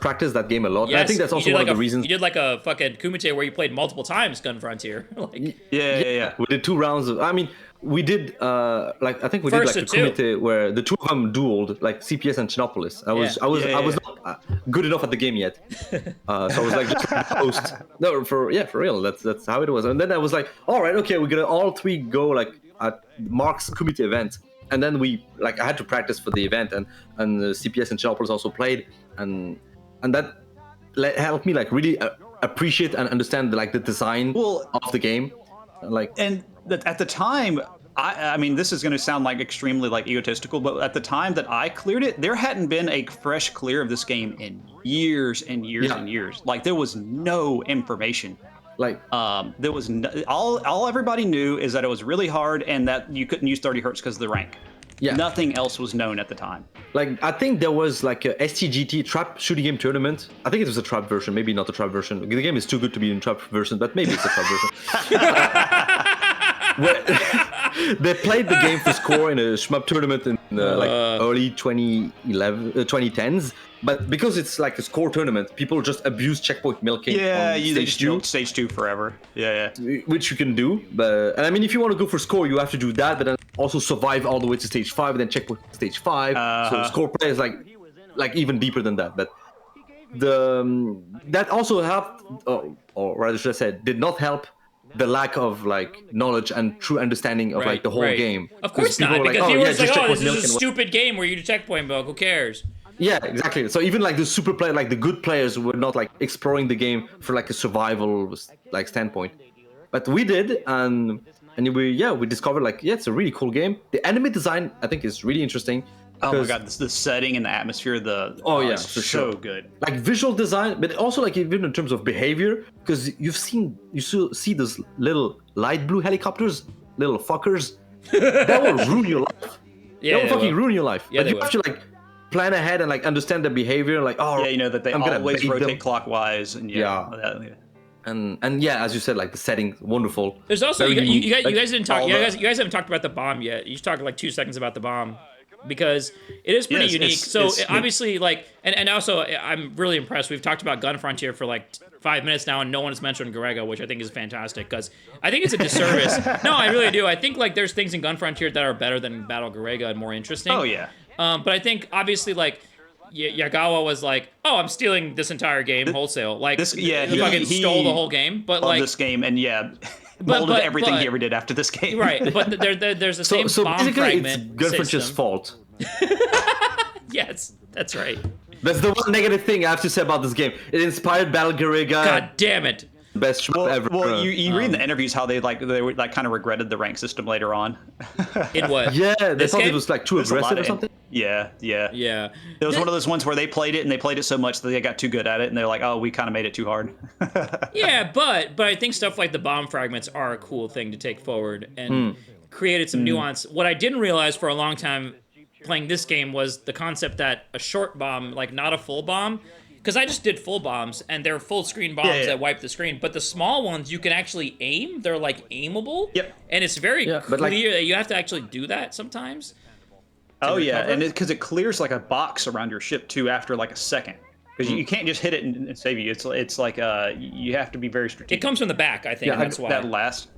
practice that game a lot. Yes, and I think that's also one of the reasons. You did like a fucking Kumite where you played multiple times Gun Frontier. Like, yeah. We did 2 rounds of. I mean, we did like I think we First did like a to Kumite where the 2 of them dueled like CPS and SHMUPS. I was not good enough at the game yet, so I was like just host. No, for real. That's how it was. And then I was like, all right, okay, we're gonna all 3 go like at Mark's Kumite event. And then I had to practice for the event, and CPS and SHMUPS also played, and that helped me like really appreciate and understand like the design of the game, And at the time, I mean, this is going to sound like extremely like egotistical, but at the time that I cleared it, there hadn't been a fresh clear of this game in years and years and years. Like there was no information. Like there was all everybody knew is that it was really hard and that you couldn't use 30 hertz because of the rank. Yeah. Nothing else was known at the time. Like I think there was like a STGT trap shooting game tournament. I think it was a trap version, maybe not a trap version. The game is too good to be in trap version, but maybe it's a trap version. Where they played the game for score in a SHMUP tournament in early 2010s. But because it's like a score tournament, people just abuse checkpoint milking. Yeah, they just milk stage 2 forever. Yeah. Which you can do. And I mean, if you want to go for score, you have to do that, but then also survive all the way to stage 5, and then checkpoint stage 5. So score play is like even deeper than that. But that also helped, or rather should I say, did not help the lack of like knowledge and true understanding of like the whole game. Of course not, because people were like, oh, this is a stupid game where you do checkpoint milk, who cares? Yeah, exactly. So even like the super player, like the good players were not like exploring the game for like a survival like standpoint. But we did, and we discovered like, it's a really cool game. The enemy design, I think, is really interesting. Oh my god, the setting and the atmosphere, for sure. Good. Like visual design, but also like even in terms of behavior, because you see those little light blue helicopters, little fuckers, that will ruin your life. Yeah, that will fucking ruin your life. Yeah, but you have to like plan ahead and like understand the behavior, like that they always rotate clockwise, and and as you said, like the setting, wonderful. There's also you guys didn't talk. You guys haven't talked about the bomb yet. You should talk like 2 seconds about the bomb, because it is pretty unique. It's obviously like, and also I'm really impressed. We've talked about Gun Frontier for like 5 minutes now, and no one has mentioned Garega, which I think is fantastic, because I think it's a disservice. No, I really do. I think like there's things in Gun Frontier that are better than Battle Garega and more interesting. Oh yeah. But I think obviously like Yagawa was like, oh, I'm stealing this entire game wholesale. Like he fucking stole the whole game. But like this game, and molded everything he ever did after this game. Right, but there's the same bomb basically fragment. It's Gun Frontier's fault. Yes, that's right. That's the one negative thing I have to say about this game. It inspired Battle Garega. God damn it. Best SHMUP ever. Well, you read in the interviews how they kind of regretted the rank system later on. In what? Yeah, they thought it was like too aggressive or something. Yeah. It was one of those ones where they played it so much that they got too good at it, and they're like, oh, we kind of made it too hard. Yeah, but I think stuff like the bomb fragments are a cool thing to take forward and created some nuance. What I didn't realize for a long time playing this game was the concept that a short bomb, like not a full bomb, because I just did full bombs, and they're full screen bombs that wipe the screen. But the small ones, you can actually aim. They're like aimable. Yep. And it's very clear that you have to actually do that sometimes. Oh yeah, and because it clears like a box around your ship too after like a second. Because you can't just hit it and save you. It's like you have to be very strategic. It comes from the back, I think. Yeah, that's why. That last.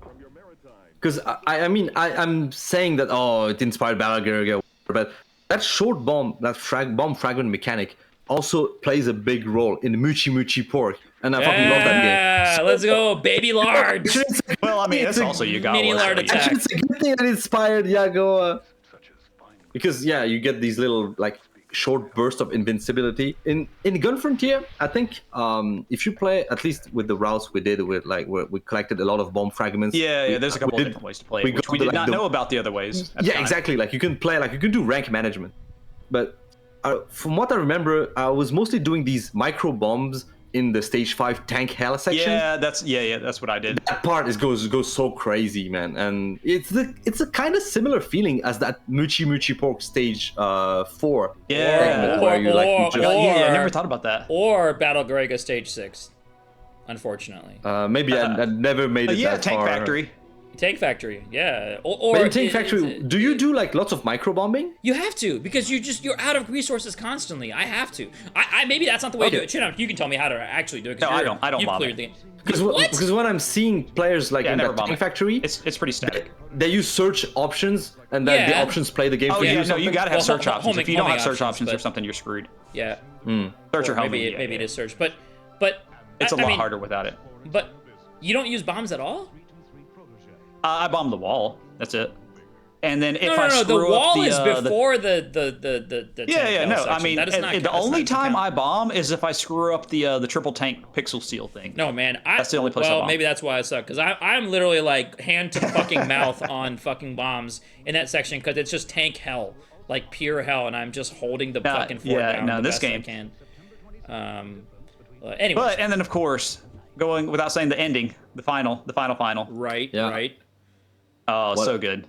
Because I'm saying that it inspired Battle Garega, but that short bomb, that bomb fragment mechanic, also plays a big role in Muchi Muchi Pork, and I fucking love that game. Yeah, let's go, baby large. Well, I mean, it's also Yagawa. Mini lard attack. Actually, it's a good thing that inspired Yagawa, because you get these little like short bursts of invincibility in Gun Frontier. I think if you play at least with the routes we did with we collected a lot of bomb fragments. Yeah, there's a couple of different ways to play it, which we did not know about the other ways. Yeah, exactly. Like you can play, like you can do rank management, but from what I remember, I was mostly doing these micro bombs in the stage 5 tank hell section. Yeah, that's what I did. That part goes so crazy, man, and it's a kind of similar feeling as that Muchi Muchi Pork stage 4. Yeah, where you like I never thought about that. Or Battle Grega stage 6. Unfortunately. Maybe I never made it that Tank far. Factory. Tank Factory, yeah. Or But in Tank Factory, do you do like lots of micro bombing? You have to, because you're out of resources constantly. I have to. I maybe that's not the way to do it. Chin, you can tell me how to actually do it. No, I don't bomb it. Because when I'm seeing players like in that Tank Factory, it's pretty static. They use search options, and then the options play the game for you. No, you gotta have search options. If you don't have search options or something, you're screwed. Yeah. Search or homing. Maybe it is search, but it's a lot harder without it. But you don't use bombs at all? I bomb the wall. That's it. And then if I screw the wall up is before the no. I mean, the only time I bomb is if I screw up the triple tank pixel seal thing. No, man. That's the only place I bomb. Maybe that's why I suck, because I'm literally like hand to fucking mouth on fucking bombs in that section, because it's just tank hell, like pure hell, and I'm just holding the fucking fort down the this best game. I can. Anyway. And then of course, going without saying the ending, the final. Right. Oh, so good.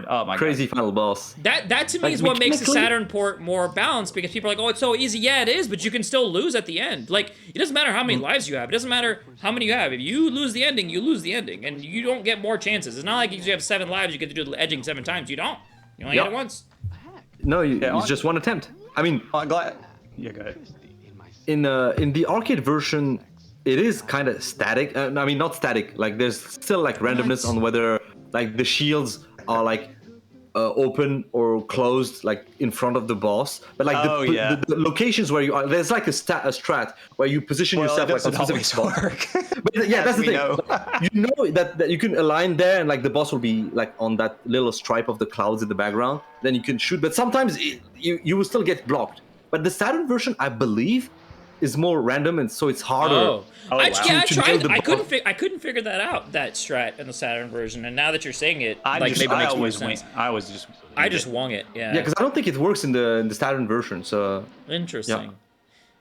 Oh my crazy God. Final boss. That to me is what makes the Saturn port more balanced, because people are like, oh, it's so easy. Yeah, it is, but you can still lose at the end. Like, it doesn't matter how many lives you have. It doesn't matter how many you have. If you lose the ending, you lose the ending, and you don't get more chances. It's not like if you have 7 lives, you get to do the edging 7 times. You don't. You only get it once. No, it's just one attempt. I mean, I'm glad. Yeah, go ahead. In the arcade version, it is kind of static. I mean, not static. Like, there's still like randomness on whether like the shields are like open or closed, like in front of the boss. But like the locations where you are, there's like a strat where you position yourself like on specific spot. But yeah, that's the thing. You know that you can align there, and like the boss will be like on that little stripe of the clouds in the background. Then you can shoot, but sometimes you will still get blocked. But the Saturn version, I believe, is more random, and so it's harder. I tried. I couldn't figure that out. That strat in the Saturn version, and now that you're saying it, I just wung it. Yeah. Yeah, because I don't think it works in the Saturn version. So interesting. Yeah.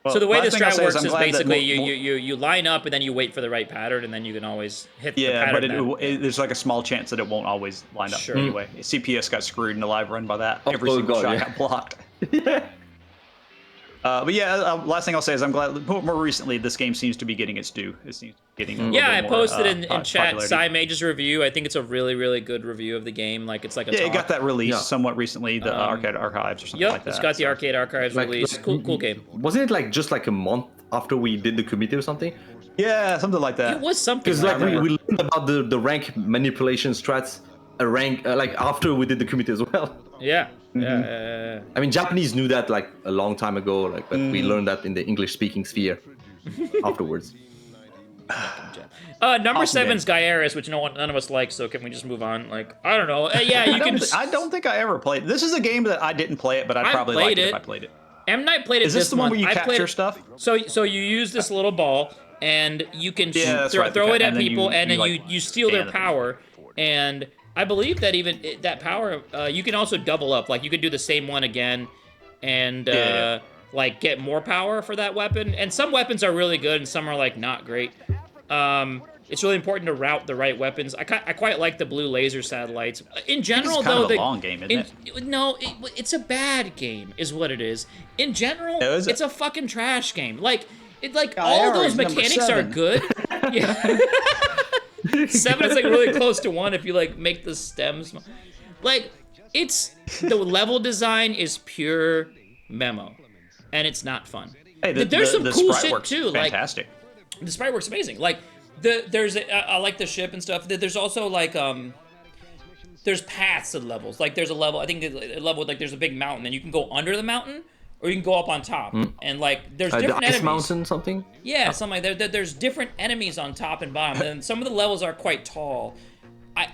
Well, so the way the strat works is basically you line up and then you wait for the right pattern, and then you can always hit the pattern. Yeah, but there's like a small chance that it won't always line up anyway. CPS got screwed in a live run by that. Every single shot got blocked. But last thing I'll say is I'm glad more recently this game seems to be getting its due. It seems getting I posted in chat Mage's review. I think it's a really, really good review of the game. Like, it's like a it got that release somewhat recently, the Arcade Archives or something like that. It's got the Arcade Archives release. Cool game. Wasn't it like just like a month after we did the committee or something? Yeah, something like that. It was something. Because like we learned about the rank manipulation strats, like after we did the committee as well. Yeah. I mean, Japanese knew that like a long time ago, like, but we learned that in the English-speaking sphere afterwards. Number 7's Gaiaris, which none of us like. So can we just move on? Like, I don't know. You can. I don't think I ever played. This is a game that I didn't play it, but I'd probably like it if I played it. M Night played it. Is this the one where you capture stuff? So you use this little ball, and you can throw it at people, and then you steal their power. And I believe that even that power, you can also double up. Like, you could do the same one again, and like get more power for that weapon. And some weapons are really good, and some are like not great. It's really important to route the right weapons. I quite like the blue laser satellites. In general, it's kind of a long game, isn't it? No, it's a bad game, is what it is. In general, it's a fucking trash game. Like, all those mechanics are good. Yeah. 7 is like really close to 1 if you like make the stems. Like, the level design is pure memo, and it's not fun. Hey, there's some cool shit too. Fantastic. Like, the sprite works amazing. Like, I like the ship and stuff. There's also like there's paths to the levels. Like, there's a level, I think a level with, like, there's a big mountain, and you can go under the mountain, or you can go up on top. And like, there's different the ice enemies. mountain something? Yeah, something like that. There's different enemies on top and bottom, and some of the levels are quite tall. I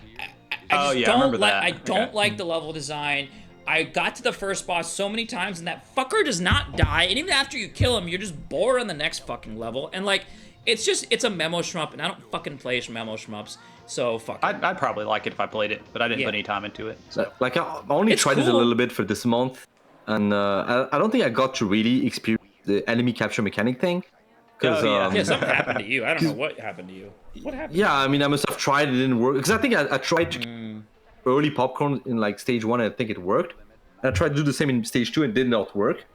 don't like the level design. I got to the first boss so many times, and that fucker does not die. And even after you kill him, you're just bored on the next fucking level. And like, it's a memo shmup, and I don't fucking play memo shmups. So fuck it. I'd probably like it if I played it, but I didn't put any time into it. So. Like, I only tried it a little bit for this month, and I don't think I got to really experience the enemy capture mechanic thing, Because yeah, something happened to you. I don't know what happened to you. What happened? Yeah, I mean, I must have tried. It didn't work because I think I tried early popcorn in like stage 1. And I think it worked. And I tried to do the same in stage 2 and it did not work.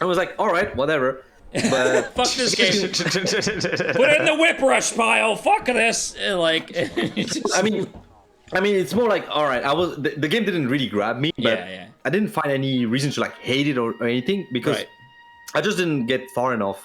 I was like, all right, whatever. But fuck this game. Put it in the whip rush pile. Fuck this. Like, I mean, it's more like, all right, the game didn't really grab me, but I didn't find any reason to like hate it or anything because I just didn't get far enough.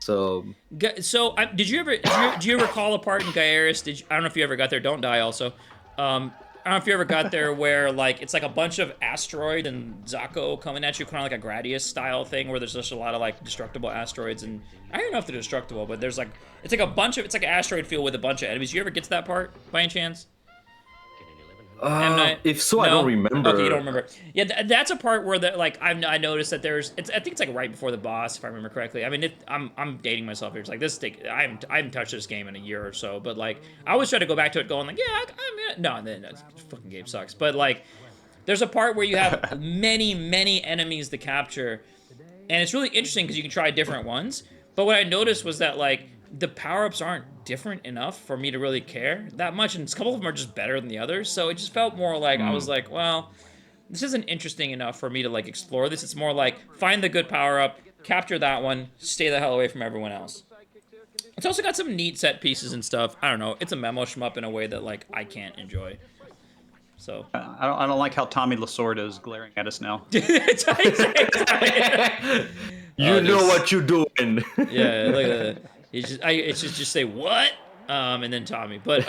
So did you ever call a part in Darius? I don't know if you ever got there. Don't die. Also, I don't know if you ever got there where like it's like a bunch of asteroid and Zako coming at you, kind of like a Gradius style thing, where there's just a lot of like destructible asteroids, and I don't know if they're destructible, but there's like it's like an asteroid field with a bunch of enemies. You ever get to that part by any chance? If so, no? I don't remember. Okay, you don't remember. Yeah, that's a part where like I noticed that I think it's like right before the boss, if I remember correctly. I mean, I'm dating myself here. It's like I haven't touched this game in a year or so, but like I always try to go back to it, going like, no, this fucking game sucks. But like, there's a part where you have many enemies to capture, and it's really interesting because you can try different ones. But what I noticed was that like the power-ups aren't different enough for me to really care that much, and a couple of them are just better than the others, so it just felt more like I was like, well, this isn't interesting enough for me to like explore this. It's more like find the good power-up, capture that one, stay the hell away from everyone else. It's also got some neat set pieces and stuff. I don't know, it's a memo shmup in a way that like I can't enjoy. So I don't like how Tommy Lasorda is glaring at us now. You know what you're doing. Yeah, look at that. It should just say what, and then Tommy. But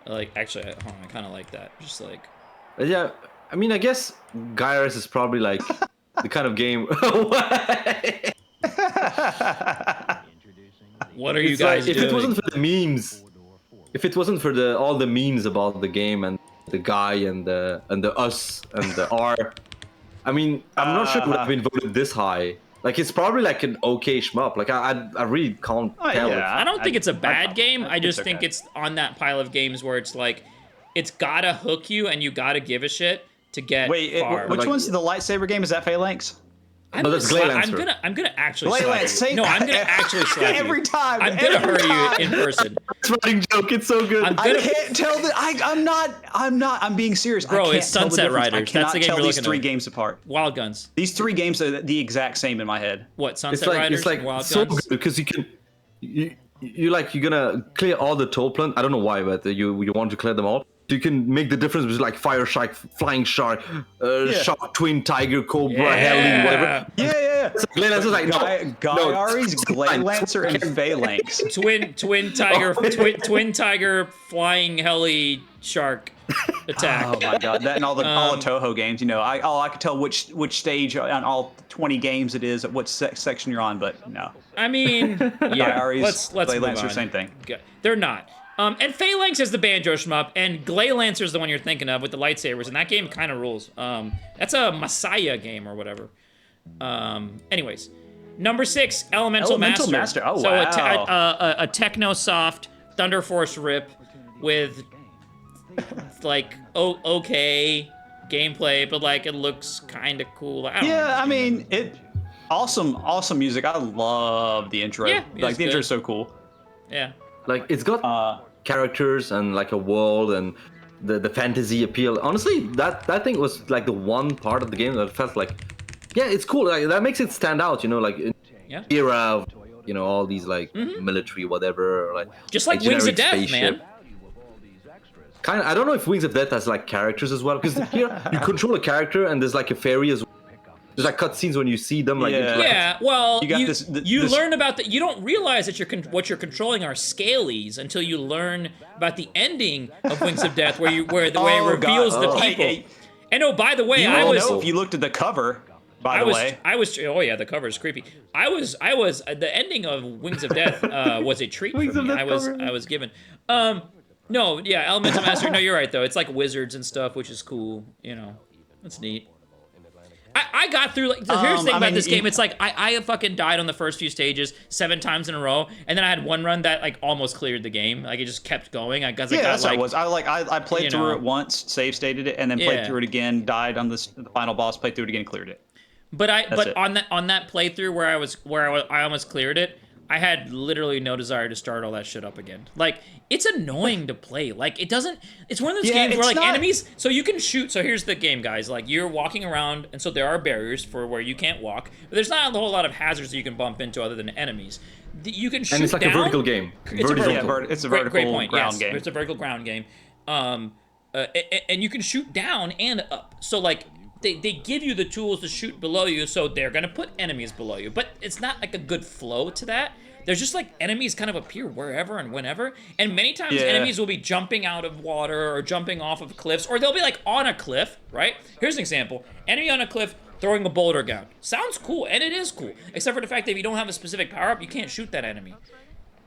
like actually, hold on, I kind of like that. Just like, yeah, I mean, I guess Gyros is probably like the kind of game. What are you guys doing? If it wasn't for the memes, if it wasn't for all the memes about the game and the guy and the us and the R, I mean, I'm not sure it would have been voted this high. Like, it's probably like an okay shmup. Like, I really can't tell. Yeah. I don't think it's a bad game. I just think it's on that pile of games where it's like, it's gotta hook you and you gotta give a shit to get far. Which one's the lightsaber game? Is that Phalanx? I'm gonna actually slap you. No, I'm gonna actually slap you. Every time. I'm gonna hurt you in person. It's a running joke. It's so good. I can't tell that. I'm being serious. Bro, it's Sunset Riders. That's the game you're looking at. These three games apart. Wild Guns. These three games are the exact same in my head. What, Sunset Riders? It's like and Wild so Guns? good because you're gonna clear all the toll plant. I don't know why, but you want to clear them all. So you can make the difference between like Fire Shark, Flying Shark, Shark, Twin Tiger, Cobra, Heli, whatever. Yeah. So Glay Lancer's like, Gaiari's Glay Lancer and Phalanx. Twin Tiger, Flying Heli, Shark attack. Oh my god, that and all the Toho games. You know, I could tell which stage on all 20 games it is, at what section you're on, but no. I mean, yeah. Let's Glay move Lancer, on. same thing. They're not. And Phalanx is the banjo shmup, and Glay Lancer is the one you're thinking of with the lightsabers, and that game kind of rules. That's a Messiah game or whatever. Anyways, number 6, Elemental Master. Oh, so wow. a techno-soft Thunder Force rip with like okay gameplay, but like it looks kind of cool. I mean, awesome music. I love the intro. Yeah, like the intro is so cool. Yeah. Like, it's got characters and like a world and the fantasy appeal. Honestly, that thing was like the one part of the game that felt like, yeah, it's cool. Like, that makes it stand out, you know, like in era of, you know, all these like military whatever, like just like Wings of Death, spaceship. Man. Kind of. I don't know if Wings of Death has like characters as well, because here you control a character and there's like a fairy as well. There's like cutscenes when you see them, like well, you learn about that. You don't realize that what you're controlling are scalies until you learn about the ending of Wings of Death, where it reveals the people. And by the way, if you looked at the cover. The cover is creepy. The ending of Wings of Death was a treat for me. I was given. Elemental Master. No, you're right though. It's like wizards and stuff, which is cool. You know, that's neat. I got through, like, here's the thing about this game. It's like, I fucking died on the first few stages 7 times in a row, and then I had one run that, like, almost cleared the game. Like, it just kept going. That's how it was. I played through it once, save stated it, and then played through it again, died on the final boss, played through it again, cleared it. But on that playthrough where I almost cleared it, I had literally no desire to start all that shit up again. Like, it's annoying to play. Like, it's one of those games where, like, enemies, so you can shoot. So here's the game, guys. Like, you're walking around, and so there are barriers for where you can't walk. But there's not a whole lot of hazards that you can bump into other than enemies. You can shoot and it's like down. A vertical game. It's a vertical great point. Ground game. It's a vertical ground game. And you can shoot down and up. So, like, they give you the tools to shoot below you, so they're gonna put enemies below you. But it's not like a good flow to that. There's just like enemies kind of appear wherever and whenever, and many times enemies will be jumping out of water or jumping off of cliffs, or they'll be like on a cliff, right? Here's an example. Enemy on a cliff throwing a boulder down. Sounds cool, and it is cool, except for the fact that if you don't have a specific power-up, you can't shoot that enemy.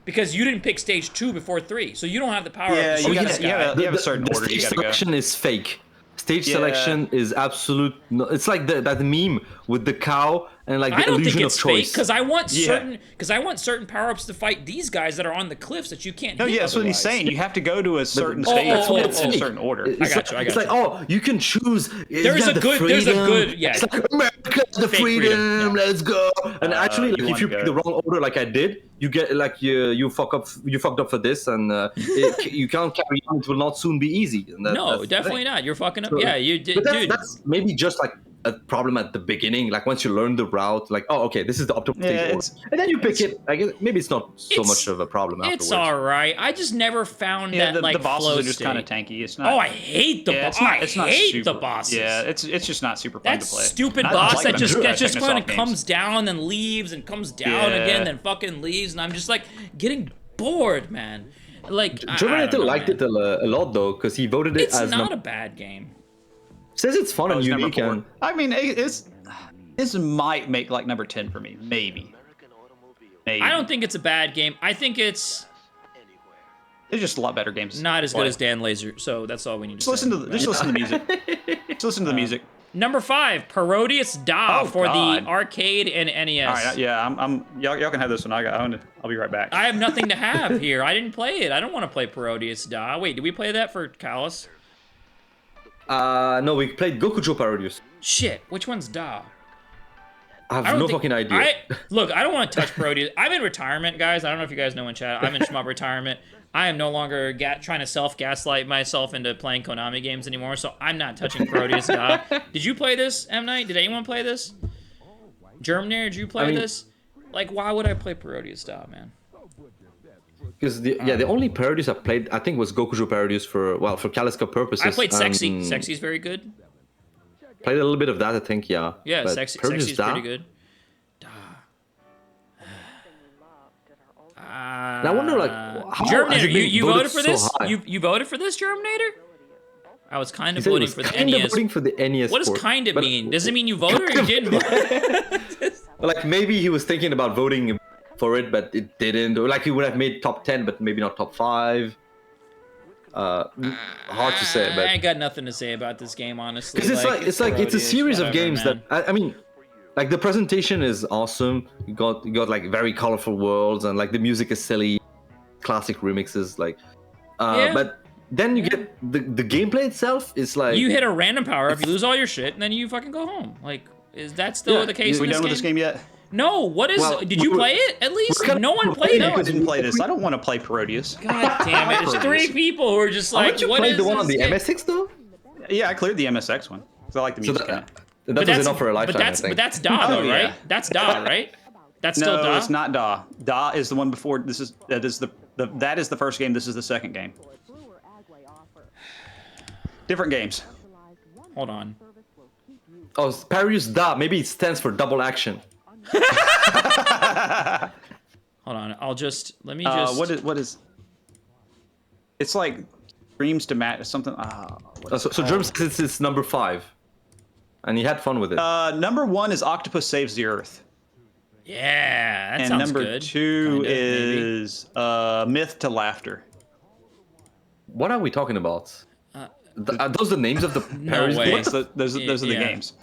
Because you didn't pick stage 2 before 3, so you don't have the power-up to shoot this guy. You have a certain order you gotta go. Selection is fake. Stage selection is absolute. No, it's like that meme with the cow and like the illusion of choice. Because I want certain power-ups to fight these guys that are on the cliffs that you can't. No, that's what he's saying. You have to go to a certain stage in a certain order. I got you. It's like, oh, you can choose. There's a good. Yeah. It's like America, the freedom. Let's go. And actually, like, if you pick the wrong order, like I did, you get like you fucked up for this, and you can't carry on. It will not soon be easy. And no, definitely not. You're fucking up. Yeah, you did. But that's maybe just like a problem at the beginning. Like once you learn the route, like, oh, okay, this is the optimal stage, and then you pick it. I guess maybe it's not so much of a problem afterwards. It's all right. I just never found that like the bosses flow are just kind of tanky. It's not. Oh, I hate the bosses. I hate the bosses. Yeah, it's just not super fun to play. That stupid boss that just kind of comes down and leaves and comes down again, then fucking leaves, and I'm just like getting bored, man. Like Germinator liked it a lot though, because he voted it as. It's not a bad game. Says it's fun and unique. And I mean, this might make like number 10 for me, maybe. I don't think it's a bad game. I think it's just a lot better games. Not as good as Dan Laser, so that's all we need to say. Just listen to the music. Just listen to the music. Number 5, Parodius Da for the arcade and NES. All right, yeah, y'all can have this one. I'll be right back. I have nothing to have here. I didn't play it. I don't want to play Parodius Da. Wait, did we play that for Callus? No, we played Gokujo Parodius. Shit, which one's Da? I have no fucking idea. Look, I don't want to touch Parodius. I'm in retirement, guys. I don't know if you guys know in chat. I'm in SHMUP retirement. I am no longer trying to self-gaslight myself into playing Konami games anymore, so I'm not touching Parodius Da. Did you play this, M. Night? Did anyone play this? Germanator, did you play this? Like, why would I play Parodius Da, man? Because the only Parodius I played, I think, was Gokujo Parodius for Caliska purposes. I played Sexy. Sexy's very good. Played a little bit of that, I think, yeah. Yeah, Sexy's pretty good. I wonder, like, how Germanator, you voted for this? You voted for this, Germanator? I was kind of voting for the NES. Voting for the NES. What does kind of mean? Does it mean you voted or you didn't vote? Like, maybe he was thinking about voting for it, but it didn't. Or like, he would have made top 10, but maybe not top 5. Hard to say, but I ain't got nothing to say about this game, honestly. Because it's a series of games that I mean, like the presentation is awesome. You got like very colorful worlds, and like the music is silly, classic remixes. Like, but then you get the gameplay itself is like you hit a random power up, you lose all your shit, and then you fucking go home. Like, is that still the case? Are we done with this game yet? No, what is... did you play it, at least? No one played it. I didn't play this. I don't want to play Parodius. God damn it. There's 3 people who are just like, what is this? Haven't you played the one on the MSX, though? Yeah, I cleared the MSX one. Because I like the music in it. That was enough for a lifetime, I think. But that's Da, though, right? That's Da, right? That's still Da? No, it's not Da. Da is the one before... That is the first game. This is the second game. Different games. Hold on. Oh, Parodius Da. Maybe it stands for double action. Hold on, let me just what is it's like dreams to match something. So Germ says it's number 5, and he had fun with it. Number 1 is Octopus Saves the Earth. Yeah, that and sounds number good. 2 is Myth to Laughter. What are we talking about? Are those the names of the parodies? No way. Those are the games.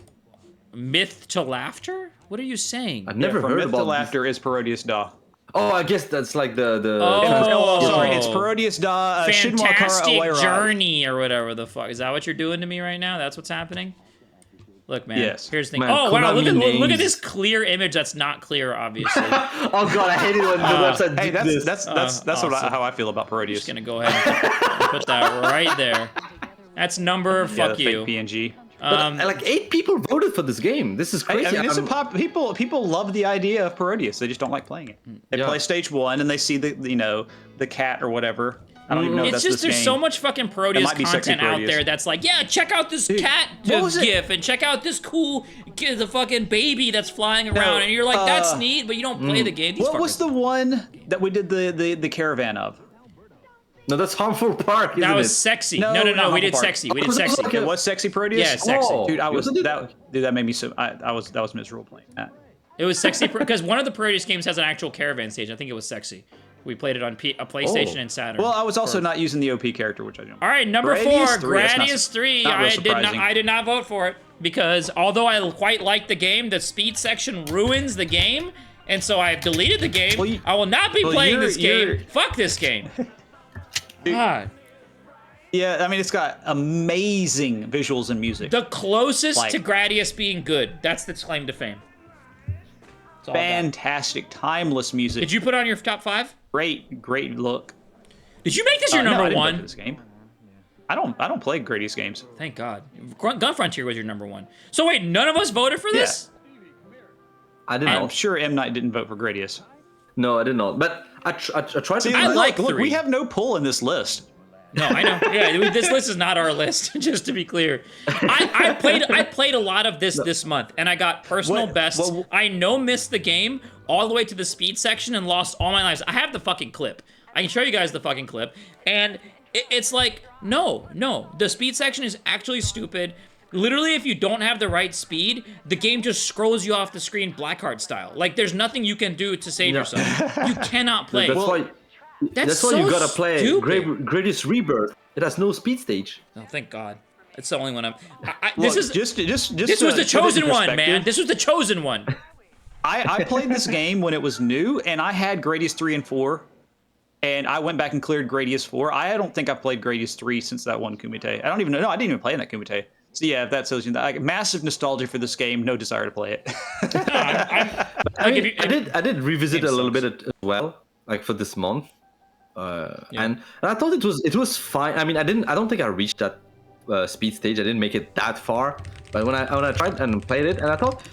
Myth to Laughter? What are you saying? I've never heard Myth about to Laughter is Parodius Da. Oh, I guess that's like the sorry, it's Parodius Da. Fantastic Journey or whatever the fuck. Is that what you're doing to me right now? That's what's happening? Look, man. Yes. Here's the thing. Man, Oh wow! Konami Look at names. this clear image. That's not clear, obviously. Oh god, I hate it when the website Hey, did this. that's awesome. how I feel about Parodius. Just gonna go ahead and put that right there. That's number. Fuck the you. fake PNG. But, like 8 people voted for this game. This is crazy. I mean, it's people love the idea of Parodius. They just don't like playing it. They play stage 1 and they see the cat or whatever. I don't even know if It's that's just this there's game. so much fucking Parodius might be sexy content out Parodius. there that's like, yeah, check out this cat gif and check out this cool the fucking baby that's flying around, and you're like, that's neat, but you don't play the game. What was the one that we did the caravan of? No, that's Harmful Park. Isn't That was it? sexy. No, No, not we Humble did Park. sexy. We did was it sexy. like It was sexy Parodius. Yeah, sexy. Oh, Dude, wasn't it? that made me so. That was miserable playing that. It was sexy because one of the Parodius games has an actual caravan stage. I think it was sexy. We played it on a PlayStation and Saturn. Well, I was also not using the OP character, which I don't. All right, number Gradius 4, 3, that's not- Gradius 3. not real I surprising. did not vote for it because although I quite like the game, the speed section ruins the game, and so I deleted the game. Well, I will not be playing this game. you're- Fuck this game. God. Yeah, I mean, it's got amazing visuals and music. The closest Like- to Gradius being good. That's its claim to fame. It's all I got. Fantastic, timeless music. Did you put on your top 5? Great look. Did you make this your No, I number didn't vote for 1? this game. I don't play Gradius games. Thank God. Gun Frontier was your number 1. So wait, none of us voted for this? I didn't I'm know. sure M Night didn't vote for Gradius. No, I did not. But I tried to. See, I like look, 3. we have no pull in this list. No, I know. Yeah, this list is not our list. Just to be clear, I played a lot of this month, and I got personal bests. I missed the game all the way to the speed section and lost all my lives. I have the fucking clip. I can show you guys the fucking clip, and it's like no, the speed section is actually stupid. Literally, if you don't have the right speed, the game just scrolls you off the screen Blackheart style. Like, there's nothing you can do to save yourself. You cannot play. That's why so you gotta play stupid. Greatest Rebirth. It has no speed stage. Oh, thank God. It's the only one Look, this just was the put it in chosen one, perspective. man. This was the chosen one. I played this game when it was new, and I had Gradius 3 and 4, and I went back and cleared Gradius 4. I don't think I've played Gradius 3 since that one Kumite. I don't even know. No, I didn't even play in that Kumite. So yeah, if that tells you that, like, massive nostalgia for this game, no desire to play it. I did revisit it a little bit as well, like for this month, and I thought it was fine. I mean, I don't think I reached that speed stage. I didn't make it that far, but when I tried and played it, and I thought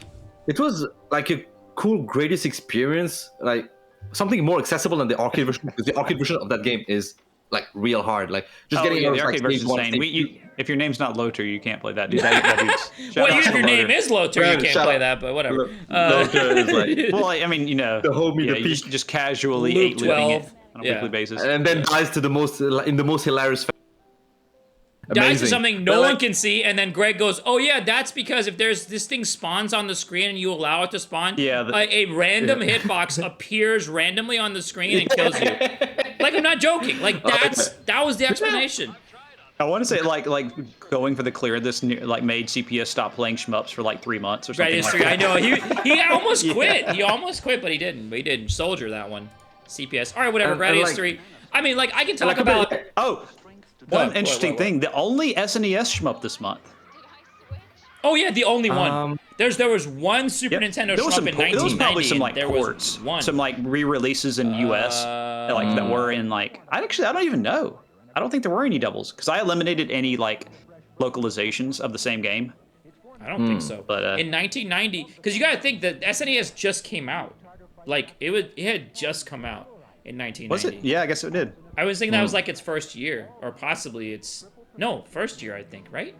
it was like a cool Gradius experience, like something more accessible than the arcade version, because the arcade version of that game is like real hard. Like just getting out the of, arcade like, version stage is insane. If your name's not Loter, you can't play that, dude. That dude's, Well, shout out even if to your name Loter. is Loter, you can't play that, but whatever. Loter is like Well, I mean, you know, the homie, the you peak. just casually Luke 8-looping 12. it on a weekly basis. and then dies to the most hilarious. Dies to something no But, one like, can see, and then Greg goes, "Oh yeah, that's because if this thing spawns on the screen and you allow it to spawn, a random hitbox appears randomly on the screen and kills you." Like, I'm not joking. Like, that was the explanation. I want to say like going for the clear. This like made CPS stop playing shmups for like 3 months or something. Gradius 3, I know. He almost quit. He almost quit, but he didn't. But he didn't soldier that one. CPS. All right, whatever. Gradius 3. I mean, like, I can talk about. One interesting thing: the only SNES shmup this month. Oh yeah, the only one. There was one Super Nintendo shmup in 1990. There was probably some like there ports, was one. some like re-releases in US, like that were in like. I don't even know. I don't think there were any doubles because I eliminated any like localizations of the same game. I don't think so. But in 1990, because you got to think that SNES just came out. Like it had just come out in 1990. Was it? Yeah, I guess it did. I was thinking that was like its first year, or possibly first year, I think, right?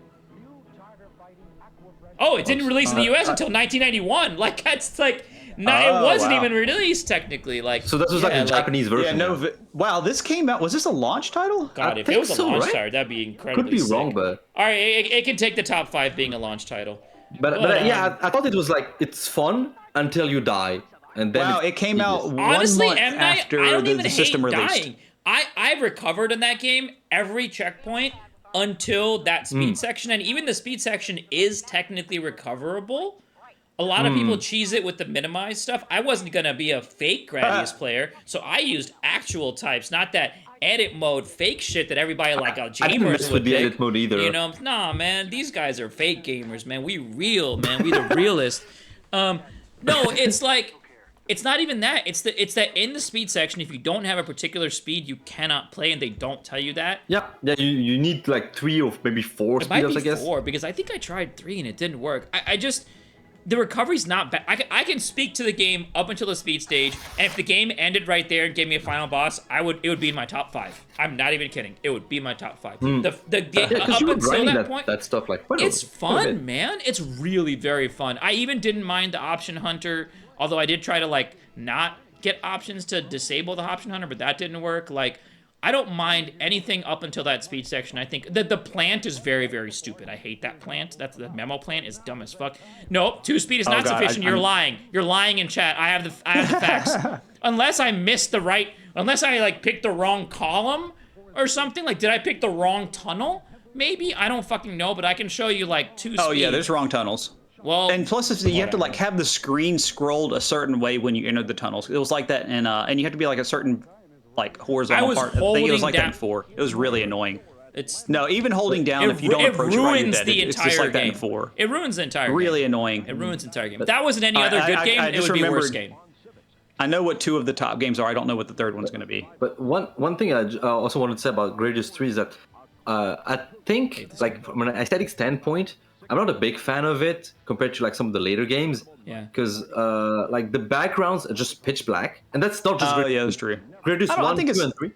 Oh, it didn't release in the US until 1991. Like, that's like, it wasn't even released technically. Like, so this was like a Japanese version. Yeah, wow, this came out. Was this a launch title? God, if it was a launch title, that'd be incredibly. Could be sick. wrong, but all right, it can take the top 5 being a launch title. But yeah, I thought it was like it's fun until you die, and then it came out honestly, 1 month M. Night, after I don't even the system hate released. dying. I recovered in that game every checkpoint until that speed section, and even the speed section is technically recoverable. A lot of people cheese it with the minimized stuff. I wasn't gonna be a fake Gradius player, so I used actual types, not that edit mode fake shit that everybody like I didn't gamers mess would with the pick. edit mode either. You know, nah, man, these guys are fake gamers, man. We real, man. We the realest. No, it's like, it's not even that. It's that in the speed section, if you don't have a particular speed, you cannot play, and they don't tell you that. Yeah, you need like 3 or maybe 4 It speed might ups, be I guess. 4, because I think I tried 3 and it didn't work. I just, the recovery's not bad. I can speak to the game up until the speed stage, and if the game ended right there and gave me a final boss, it would be in my top 5. I'm not even kidding. It would be my top 5. The game up until that point, that stuff like it's fun, man. It's really very fun. I even didn't mind the option hunter, although I did try to like not get options to disable the option hunter, but that didn't work. Like, I don't mind anything up until that speed section. I think that the plant is very, very stupid. I hate that plant. That's the memo plant is dumb as fuck. Nope, 2 speed is not sufficient. You're lying. You're lying in chat. I have the facts. Unless I missed the right, unless I like picked the wrong column or something. Like, did I pick the wrong tunnel? Maybe, I don't fucking know, but I can show you like 2 speed. Oh yeah, there's wrong tunnels. Well, and plus, you have to like have the screen scrolled a certain way when you enter the tunnels. It was like that, and you have to be like a certain like horizontal part. I think it was like that in 4. It was really annoying. It's no, even holding down if you don't approach it right, you're dead. It's just like that in 4. It ruins the entire game. Really annoying. It ruins the entire game. If that wasn't any other good game, it would be a worse game. I know what 2 of the top games are. I don't know what the 3rd one's going to be. But one thing I also wanted to say about Gradius 3 is that I think, like, from an aesthetic standpoint, I'm not a big fan of it compared to like some of the later games. Yeah. Because like the backgrounds are just pitch black, and that's not just. Oh yeah, that's true. Gradius 1, 2, and 3.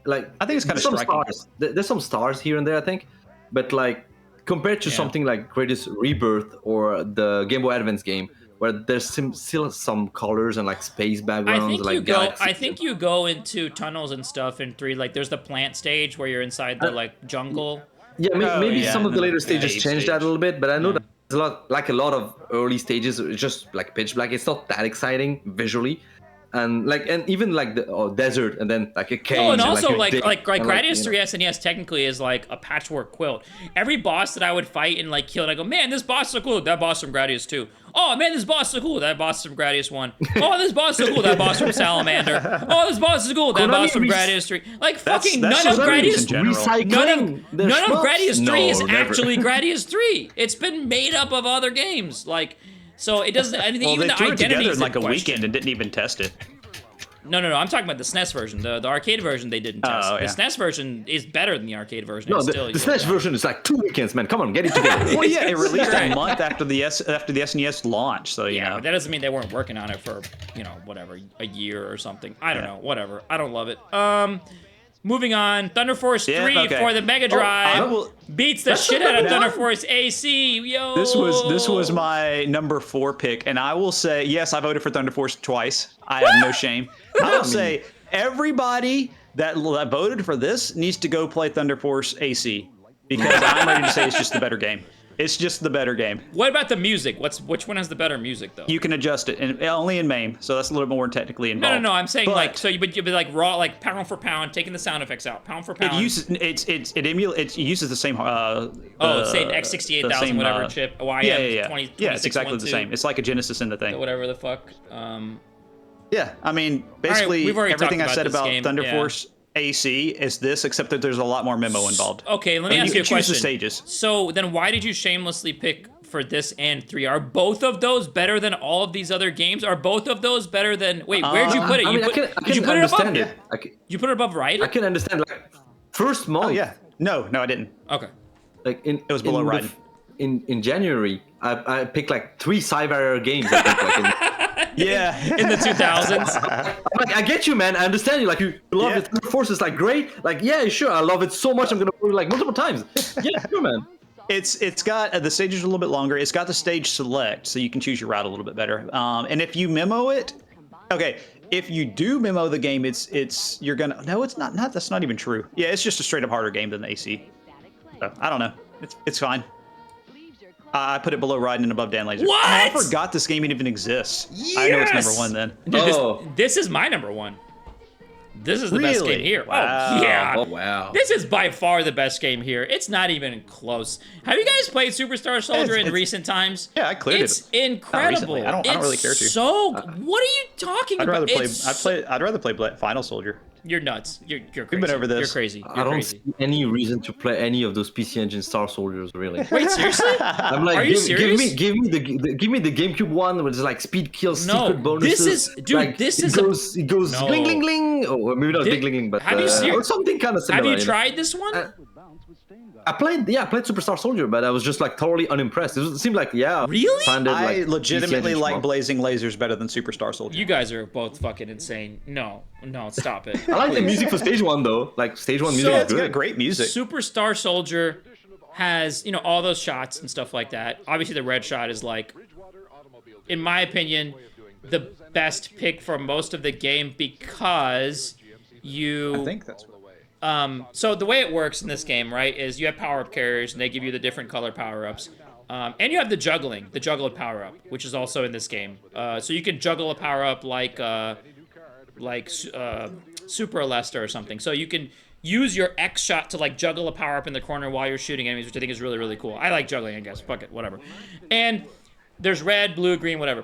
Like, I think it's kind of striking. Stars. There's some stars here and there, I think, but like compared to something like Gradius Rebirth or the Game Boy Advance game, where there's still some colors and like space backgrounds. I think you go into tunnels and stuff in 3. Like, there's the plant stage where you're inside the like jungle. Yeah, maybe some of the later stages changed that a little bit, but I know that there's a lot of early stages, it's just like pitch black. It's not that exciting visually, and even like the desert, and then like a cave. Oh, and also like Gradius 3 SNES technically is like a patchwork quilt. Every boss that I would fight and like kill, and I go, man, this boss is so cool. That boss from Gradius 2. Oh man, this boss is so cool. That boss from Gradius 1. Oh, this boss is so cool. That boss from Salamander. Oh, this boss is cool. That boss from Gradius 3. Like, fucking none of Gradius 3 is actually Gradius 3. It's been made up of other games. Like, so it doesn't. Anything. Well, even they the threw it together in like a question. weekend and didn't even test it. No. I'm talking about the SNES version. The arcade version they didn't test. The SNES version is better than the arcade version. No, the SNES version is like 2 weekends, man. Come on, get it together. Well, yeah, it released a month after the SNES launch, so you know. But that doesn't mean they weren't working on it for, whatever, a year or something. I don't know. Whatever. I don't love it. Moving on, Thunder Force 3 for the Mega Drive beats the shit out of Thunder Force AC. Yo, this was my number 4 pick, and I will say, yes, I voted for Thunder Force twice. I have no shame. I will say everybody that voted for this needs to go play Thunder Force AC, because I'm ready to say it's just the better game. It's just the better game. What about the music? Which one has the better music though? You can adjust it, and only in MAME, so that's a little more technically involved. No. I'm saying you'd be like raw, like pound for pound, taking the sound effects out, pound for pound. It uses it uses the same. Same X68000 whatever chip. Yeah. It's exactly the same. It's like a Genesis in the thing. Whatever the fuck. Yeah, I mean, basically everything I said about Thunder Force AC is this, except that there's a lot more memo involved. Okay, let me ask you a question. Choose the stages. So then why did you shamelessly pick for this and 3? Are both of those better than all of these other games? Are both of those better than... Wait, where'd you put it? Did you put it above? You put it above Raiden? I can understand, like, first month. Oh, yeah. No, I didn't. Okay. Like it was below Raiden. In January, I picked like 3 Cyber games, I think, in the 2000s. I get you, man. I understand you. Like, you love it. Thunder Force is like great. Like, yeah, sure. I love it so much. I'm gonna play it like multiple times. Yeah, sure, man. It's got the stages are a little bit longer. It's got the stage select, so you can choose your route a little bit better. And if you memo it, okay. If you do memo the game, you're gonna it's not that's not even true. Yeah, it's just a straight up harder game than the AC. So, I don't know. It's fine. I put it below Raiden and above Dan Laser. What? I forgot this game even exists. Yes! I know it's number 1 then. Dude, this is my number 1. This is the best game here. Wow. Oh, yeah. Oh, wow. This is by far the best game here. It's not even close. Have you guys played Superstar Soldier in recent times? Yeah, I cleared it. It's incredible. I don't really care to. What are you talking about? I'd rather play Final Soldier. You're nuts. You're crazy. We've been over this. You're crazy. I don't see any reason to play any of those PC Engine Star Soldiers, really. Wait, seriously? I'm like, Are you serious? Give me the GameCube one where it's like speed kills, secret bonuses. This is, dude. Like, this it is goes, it goes No. gling gling gling. Oh, maybe not gling gling gling, but have you or something kind of similar. Have you tried this one? I played Superstar Soldier, but I was just like totally unimpressed. It seemed like Really? Standard, I like, legitimately PC like Engine Blazing Lasers better than Superstar Soldier. You guys are both fucking insane. No, stop it. I like the music for Stage 1 though. Like Stage 1 music So- is It's got good. great music. Superstar Soldier has, all those shots and stuff like that. Obviously, the red shot is like, in my opinion, the best pick for most of the game because I think that's what. so the way it works in this game, right, is you have power-up carriers, and they give you the different color power-ups. And you have the juggled power-up, which is also in this game. So you can juggle a power-up like Super Alesta or something. So you can use your X shot to like juggle a power-up in the corner while you're shooting enemies, which I think is really, really cool. I like juggling, I guess. Fuck it, whatever. And there's red, blue, green, whatever.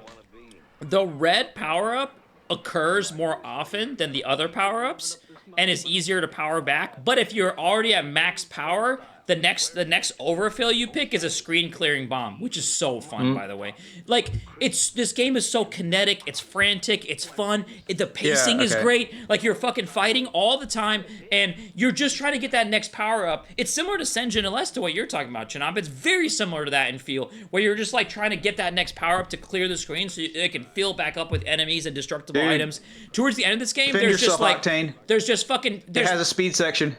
The red power-up occurs more often than the other power-ups and is easier to power back. But if you're already at max power, the next overfill you pick is a screen clearing bomb, which is so fun, by the way. Like, this game is so kinetic, it's frantic, it's fun, the pacing is great. Like, you're fucking fighting all the time, and you're just trying to get that next power up. It's similar to Senjin and less to what you're talking about, Chinab. It's very similar to that in feel, where you're just like trying to get that next power up to clear the screen so it can fill back up with enemies and destructible items. Towards the end of this game, Defend there's just yourself, like Octane. there's just fucking It has a speed section.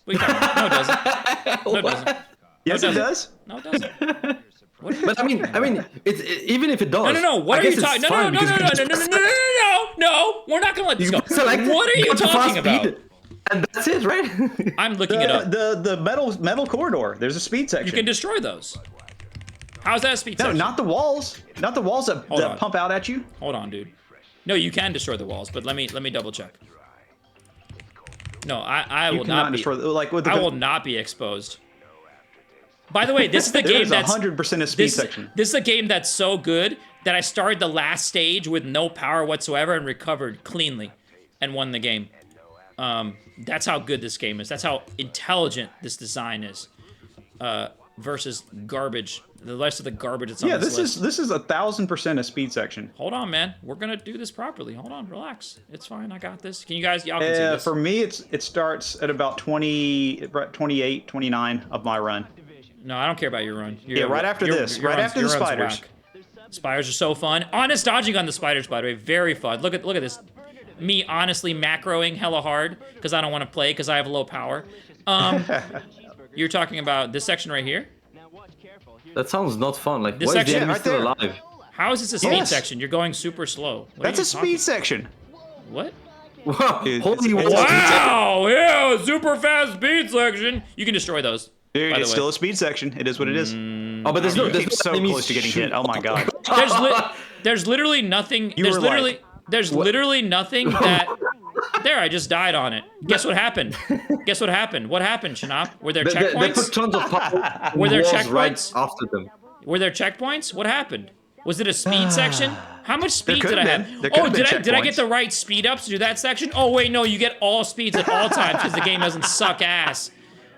What are you talking about? No, it doesn't. No, it doesn't. Yes, it does. No, it doesn't. But I mean, it's even if it does. No. What I are you guess talking? it's No. fine because you can No. We're not gonna let this go. select What are you go to fast talking about? speed, and that's it, right? I'm looking it up. The metal corridor. There's a speed section. You can destroy those. How's that a speed No, section? not the walls. Not the walls that on. pump out at you. Hold on, dude. No, you can destroy the walls, but let me double check. No, I will not be. Destroy like with the, I will not be exposed. By the way, this is the game There's that's 100% a speed section. This is a game that's so good that I started the last stage with no power whatsoever and recovered cleanly and won the game. That's how good this game is. That's how intelligent this design is. Versus garbage. The rest of the garbage that's on this list. this is 1,000% a speed section. Hold on, man. We're gonna do this properly. Hold on, relax. It's fine. I got this. Can you guys? Y'all can see this. For me, it starts at about 28, 29 of my run. No, I don't care about your run. Right after this. Right after the run's spiders. whack. Spiders are so fun. Honest dodging on the spiders, by the way, very fun. Look at this. Me honestly macroing hella hard because I don't want to play because I have low power. You're talking about this section right here? That sounds not fun. Like, This why is the section enemy right still there. alive? How is this a speed Yes. section? You're going super slow. What are That's you a speed section. What? Wow, Dude, holy it's- water. Wow! Yeah, super fast speed section. You can destroy those. Dude, by the it's way. still a speed section. It is what it is. Oh, but there's no Keep so enemies close to getting hit. shoot- Oh my god. There's literally nothing. You There's were literally like- there's literally nothing that. There, I just died on it. Guess what happened? Guess what happened? What happened, Shinop? Were there They put checkpoints? tons of power Were there walls right checkpoints? after them. Were there checkpoints? What happened? Was it a speed section? How much speed could did I have have? been. There could Oh, have been did I get checkpoints. the right speed ups to do that section? Oh wait, no, you get all speeds at all times because the game doesn't suck ass.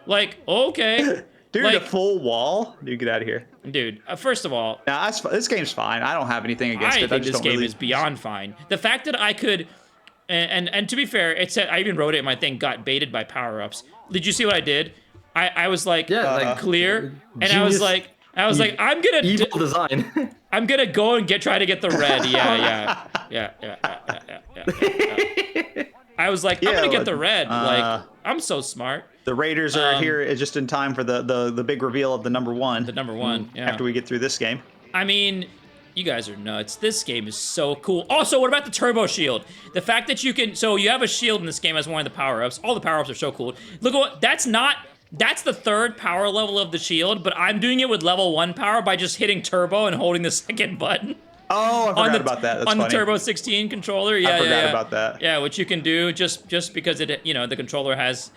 Like, okay. Dude, like, a full wall? Dude, get out of here. dude, first of all, Nah, this game's fine. I don't have anything against I it. think just this don't game really... is beyond fine. The fact that I could, and to be fair, it said I even wrote it in my thing. Got baited by power ups. Did you see what I did? I was like, Yeah, like, clear, and I was genius- like, I'm gonna, Evil design. I'm gonna go and try to get the red. Yeah. I was like, I'm Yeah, gonna get the red. Like, I'm so smart. The Raiders are here just in time for the big reveal of the number one. The number one. Yeah. After we get through this game. I mean, you guys are nuts. This game is so cool. Also, what about the turbo shield? The fact that you can, so you have a shield in this game as one of the power-ups. All the power-ups are so cool. Look at what, that's the third power level of the shield, but I'm doing it with level 1 power by just hitting turbo and holding the second button. Oh, I forgot about that. That's on funny. the Turbo 16 controller. Yeah, I forgot yeah. about that. Yeah, which you can do just because it, the controller has.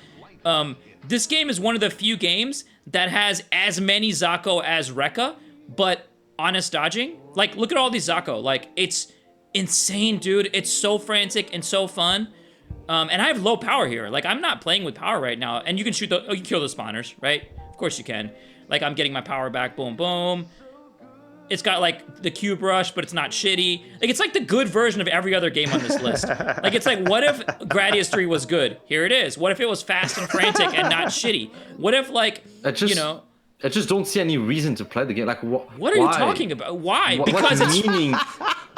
This game is one of the few games that has as many Zako as Rekka, but honest dodging. Like, look at all these Zako. Like, it's insane, dude. It's so frantic and so fun. And I have low power here. Like, I'm not playing with power right now. And you can shoot the... Oh, you kill the spawners, right? Of course you can. Like, I'm getting my power back. Boom, boom. It's got, like, the cube rush, but it's not shitty. Like, it's like the good version of every other game on this list. Like, it's like, what if Gradius 3 was good? Here it is. What if it was fast and frantic and not shitty? What if, like, you know... I just don't see any reason to play the game. Like, what are you talking about? Why? Because what meaning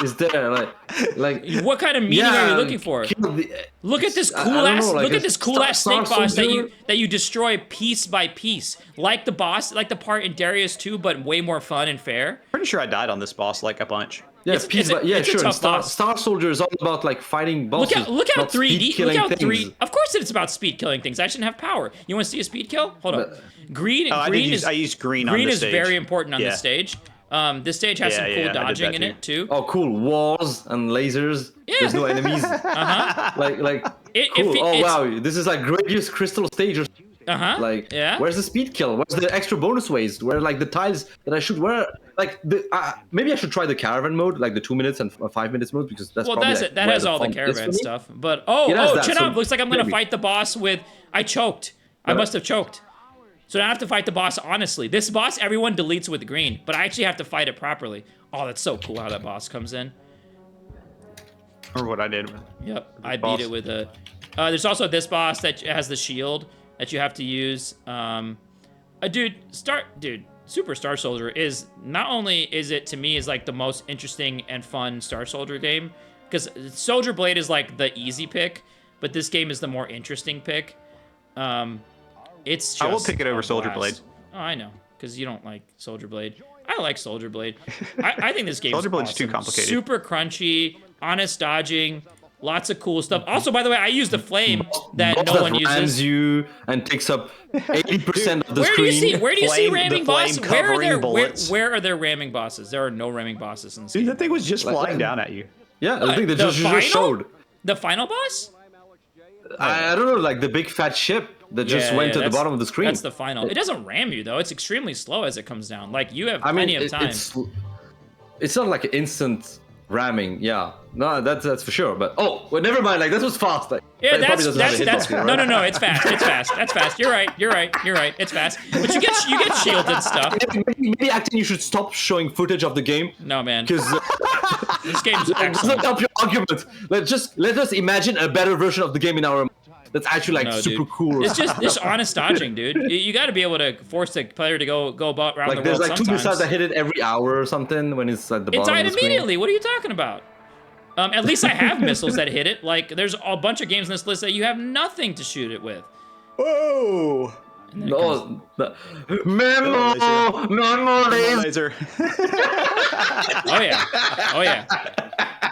is there? Like, what kind of meaning are you looking for? Look at this cool ass. Look at this cool ass snake boss that you destroy piece by piece, like the boss, like the part in Darius 2, but way more fun and fair. Pretty sure I died on this boss like a bunch. Yeah, sure. Star Soldier is all about like fighting bosses. Look how 3D. Look how 3D. Of course, it's about speed killing things. I shouldn't have power. You want to see a speed kill? Hold on. Green. I used green. Green is very important on this stage. This stage has some cool dodging in it too. Oh, cool! Walls and lasers. Yeah. There's no enemies. Cool. Wow, this is like Gradius Crystal stage. Where's the speed kill? Where's the extra bonus ways? Where like the tiles that I should wear? Like maybe I should try the caravan mode, like the 2 minutes and 5 minutes mode, because that has all the caravan stuff. But chin up. Looks like I'm gonna fight the boss with. I choked. I must have choked. So now I have to fight the boss honestly. This boss, everyone deletes with green, but I actually have to fight it properly. Oh, that's so cool how that boss comes in. Or what I did. Yep, I beat it with a... there's also this boss that has the shield that you have to use. Super Star Soldier is... Not only is it, to me, is like the most interesting and fun Star Soldier game, because Soldier Blade is like the easy pick, but this game is the more interesting pick. It's just I will pick it over Soldier Blade. Oh, I know, because you don't like Soldier Blade. I like Soldier Blade. I think this game is Soldier Blade's too complicated. Super crunchy, honest dodging, lots of cool stuff. Also, by the way, I use the flame that no one uses. You and takes up 80% of the screen. Where do you see ramming bosses? Where are there ramming bosses? There are no ramming bosses in this game. Dude, that thing was just flying down at you. Yeah, I think they just showed. The final boss? I don't know, like the big fat ship that just went to the bottom of the screen. That's the final. It doesn't ram you though. It's extremely slow as it comes down. Like you have plenty of time. It's not like instant ramming. Yeah, no, that's for sure. But never mind. Like that was fast. Like, yeah, that's no. It's fast. It's fast. That's fast. You're right. It's fast. But you get shields and stuff. Maybe acting. You should stop showing footage of the game. No, man. Because this game's excellent. Doesn't help your argument. Let us imagine a better version of the game in our. That's actually like super cool. It's just honest dodging, dude. You got to be able to force the player to go about around the world. There's like sometimes. 2 missiles that hit it every hour or something when it's at the bottom. It died immediately. What are you talking about? At least I have missiles that hit it. Like there's a bunch of games in this list that you have nothing to shoot it with. Whoa! No, Memo laser.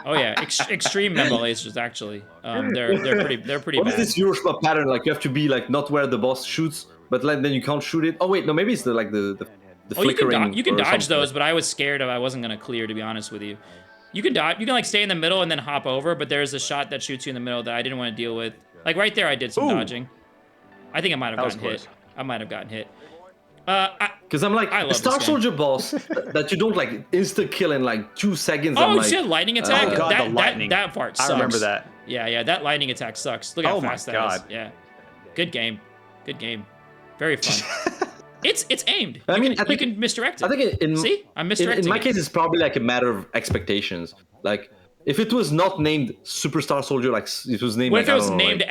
Oh yeah. Extreme memo lasers actually. They're pretty What bad. is this Eurospot pattern? Like you have to be like not where the boss shoots, but then you can't shoot it. Oh wait, no, maybe it's the flickering. You can dodge those, but I was scared I wasn't gonna clear, to be honest with you. You can dodge. You can like stay in the middle and then hop over, but there's a shot that shoots you in the middle that I didn't want to deal with. Like right there, I did some dodging. I think I might have gotten hit. I might have gotten hit. Because I'm like a Star Soldier boss that you don't like insta kill in like 2 seconds. Oh, you said lightning attack? Oh god, the lightning. That part sucks. I remember that. Yeah, that lightning attack sucks. Look how fast that is. Yeah, good game. Very fun. It's aimed. I mean, you can misdirect it. I think I'm misdirecting. In my case, it's probably like a matter of expectations. Like. If it was not named Superstar Soldier, like it was named. What if it was named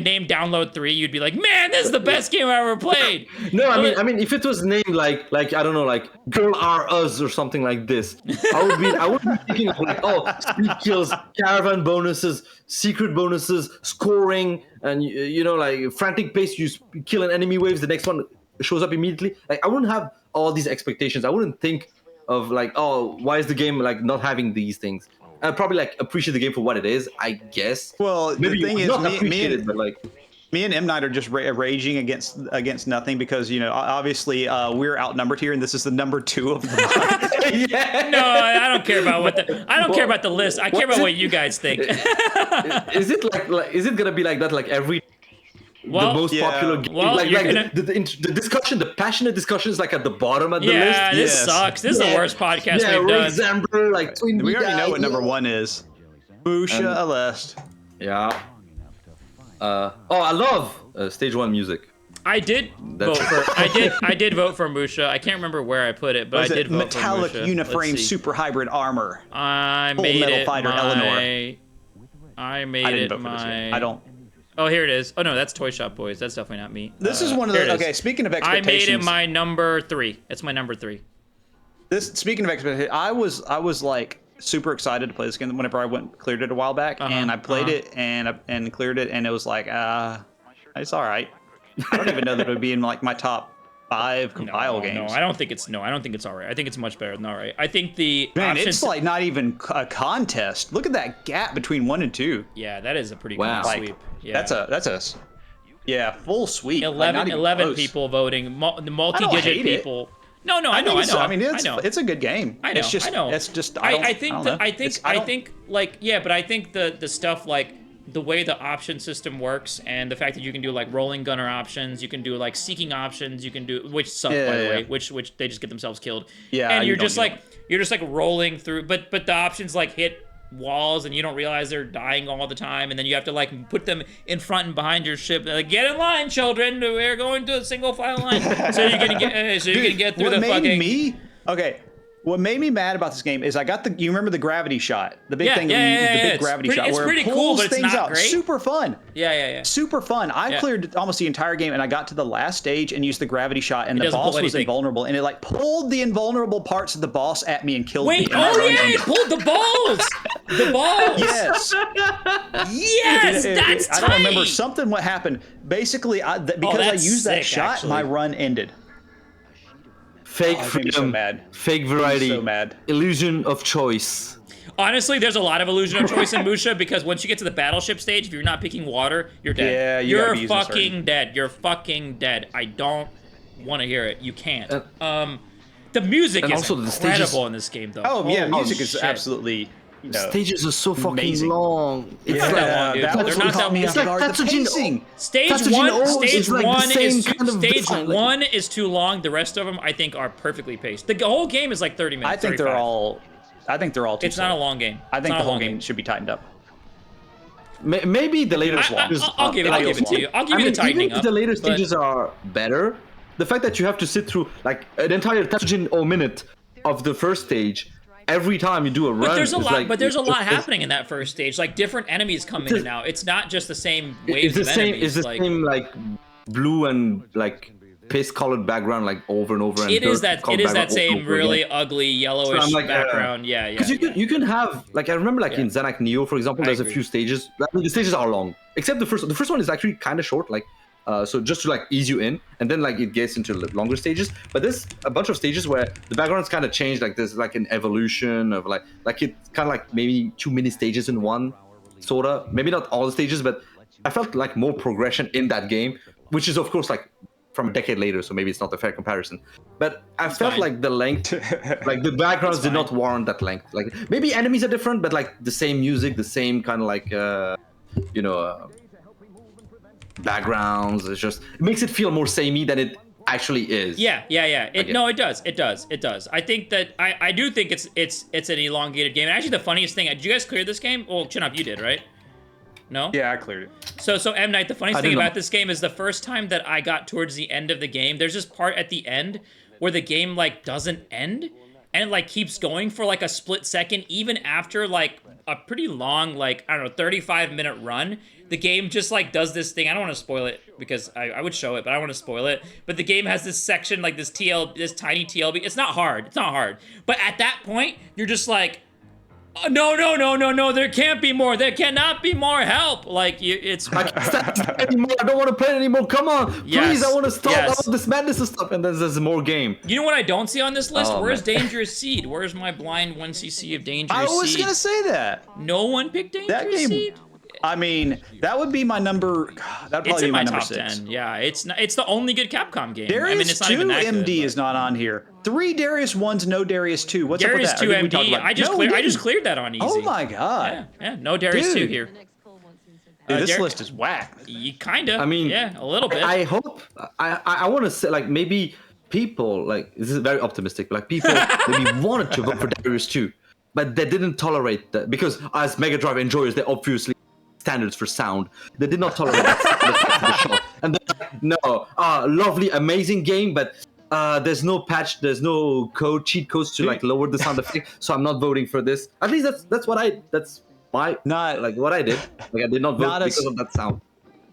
named Download 3? You'd be like, man, this is the best game I ever played. No, I mean, if it was named like I don't know, like Girl Are Us or something like this, I would be thinking of like speed kills, caravan bonuses, secret bonuses, scoring, and like frantic pace. You kill an enemy waves, the next one shows up immediately. Like I wouldn't have all these expectations. I wouldn't think of like, why is the game like not having these things? I'd probably like appreciate the game for what it is, I guess. Well, maybe the thing is, me and M Night are just raging against nothing because obviously we're outnumbered here, and this is the number 2 of the month. Yeah. No, I don't care about care about the list. I care about what you guys think. Is it gonna be like that like every? The most popular game. The discussion, the passionate discussion is like at the bottom of the list. Yeah, this sucks. This is the worst podcast we've done. Example, like we already know what number 1 is. Musha Alest. Yeah. I love stage 1 music. I did vote for. I did vote for Musha. I can't remember where I put it, but I did vote metallic for Musha. uniframe super hybrid armor. I Full made Metal it Fighter my. Eleanor. I made I didn't it vote for this game. my. I don't. Oh, here it is. Oh no, that's Toy Shop Boys. That's definitely not me. This is one of the. Okay, speaking of expectations, I made it my number 3. It's my number 3. Speaking of expectations, I was like super excited to play this game whenever I cleared it a while back, and I played it and cleared it, and it was like, it's all right. I don't even know that it would be in like my top 5 compile games. No, I don't think it's all right. I think it's much better than all right. I think the it's like not even a contest. Look at that gap between 1 and 2. Yeah, that is a pretty Wow. clean sweep. Yeah. That's a full sweep. 11 people voting, multi-digit people. No, I know. I mean, it's a good game. I know. It's just, I know. It's just. I think the stuff like the way the option system works and the fact that you can do like rolling gunner options, you can do like seeking options, you can do which suck by the way, which they just get themselves killed. Yeah, and you're just like rolling through, but the options like hit walls and you don't realize they're dying all the time, and then you have to like put them in front and behind your ship. Like, get in line, children. We're going to a single file line, so you can get through the fucking. What made me mad about this game is I got you remember the gravity shot, the big thing, the big gravity shot, where it pulls things out. Super fun. Yeah. Super fun. I cleared almost the entire game, and I got to the last stage and used the gravity shot, and the boss was invulnerable, and it like pulled the invulnerable parts of the boss at me and killed me. It pulled the balls. The balls. Yes. Yes, that's tight. I don't remember something. What happened? Basically, because I used that shot, actually. My run ended. Fake freedom, so mad. Fake variety, so mad. Illusion of choice. Honestly, there's a lot of illusion of choice in Musha, because once you get to the battleship stage, if you're not picking water, you're dead. Yeah, you're fucking dead. You're fucking dead. I don't want to hear it. You can't. The music is incredible in this game, though. Oh yeah, music is absolutely. Stages are so fucking long. It's not that long, dude. They're not that long. It's like pacing. Stage one is too long. The rest of them, I think, are perfectly paced. The whole game is like 30 minutes. I think they're all too It's not a long game. I think the whole game should be tightened up. Maybe the later stages. I'll give it to you. I'll give you the tightening up. The later stages are better. The fact that you have to sit through like an entire minute of the first stage. Every time you do a run, there's a lot happening in that first stage. Like different enemies come in and out. It's not just the same waves of enemies. It's the same like blue and like paste-colored background like over and over. It is that same really ugly yellowish background. Yeah. Because you can have like I remember like in Xenac Neo for example. There's a few stages. I mean, the stages are long, except the first. The first one is actually kind of short. Like. So just to like ease you in, and then like it gets into longer stages. But there's a bunch of stages where the backgrounds kind of change. Like there's like an evolution of like it's kind of like maybe too many stages in one, sorta. Maybe not all the stages, but I felt like more progression in that game, which is of course like from a decade later, so maybe it's not a fair comparison. But I felt like the length, like the backgrounds did not warrant that length. Like maybe enemies are different, but like the same music, the same kind of like backgrounds. It makes it feel more samey than it actually is. Yeah. It does. I think that I do think it's an elongated game. And actually, the funniest thing, did you guys clear this game? Well, Chin Up, you did, right? No? Yeah, I cleared it. So M Night, the funniest thing about this game is the first time that I got towards the end of the game, there's this part at the end where the game like doesn't end, and it like keeps going for like a split second, even after like a pretty long, like, I don't know, 35-minute run. The game just like does this thing. I don't want to spoil it because I would show it, but I don't want to spoil it. But the game has this section, like this tiny TLB. It's not hard. But at that point, you're just like, oh, no. There can't be more. There cannot be more. Help! Like it's. I can't stop anymore. I don't want to play it anymore. Come on, please. I want to stop. I want this madness and stuff. And then there's more game. You know what I don't see on this list? Where's Dangerous Seed? Where's my blind 1cc of Dangerous Seed? I was gonna say that. No one picked Dangerous Seed. I mean, that would be my number. That'd probably be my number top 6. 10. Yeah, it's the only good Capcom game. Darius it's not 2 even that MD good, is not on here. 3 Darius 1s, no Darius 2. What's Darius up with that? 2 MD. I just cleared that on easy. Oh my god. Yeah. No Darius 2 here. Dude, this list is whack. Kinda. I mean, yeah, a little bit. I hope. I want to say like maybe people like this is very optimistic. But like people maybe wanted to vote for Darius 2, but they didn't tolerate that because as Mega Drive enjoyers, they obviously standards for sound. They did not tolerate that shot. And they're like, no, lovely, amazing game, but there's no patch, there's no cheat codes to like lower the sound effect, so I'm not voting for this. At least that's what I did. Like I did not vote because of that sound.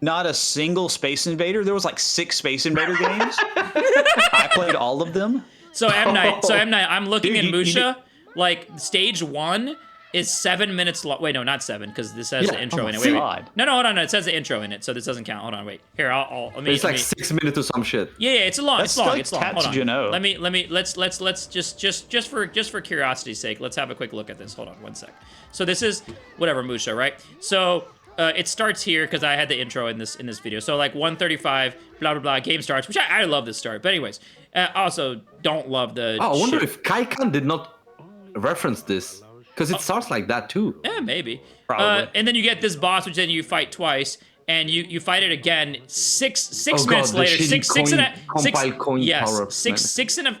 Not a single Space Invader. There was like 6 Space Invader games. I played all of them. So M Night, I'm looking in Musha. Like stage 1 is 7 minutes long. Wait, no, not 7, because this has the intro in it. Wait. No, hold on. It says the intro in it, so this doesn't count. Hold on, wait. Here, It's like 6 minutes or some shit. Yeah, it's long. It's long. Hold on. Geno. Let's just for curiosity's sake, let's have a quick look at this. Hold on, 1 sec. So this is whatever Musha, right? So it starts here because I had the intro in this video. So like 1:35, blah blah blah. Game starts, which I love this start. But anyways, also don't love the. Oh, I wonder if Kaikan did not reference this because it starts like that too. Yeah, maybe. Probably. And then you get this boss, which then you fight twice, and you fight it again six minutes later.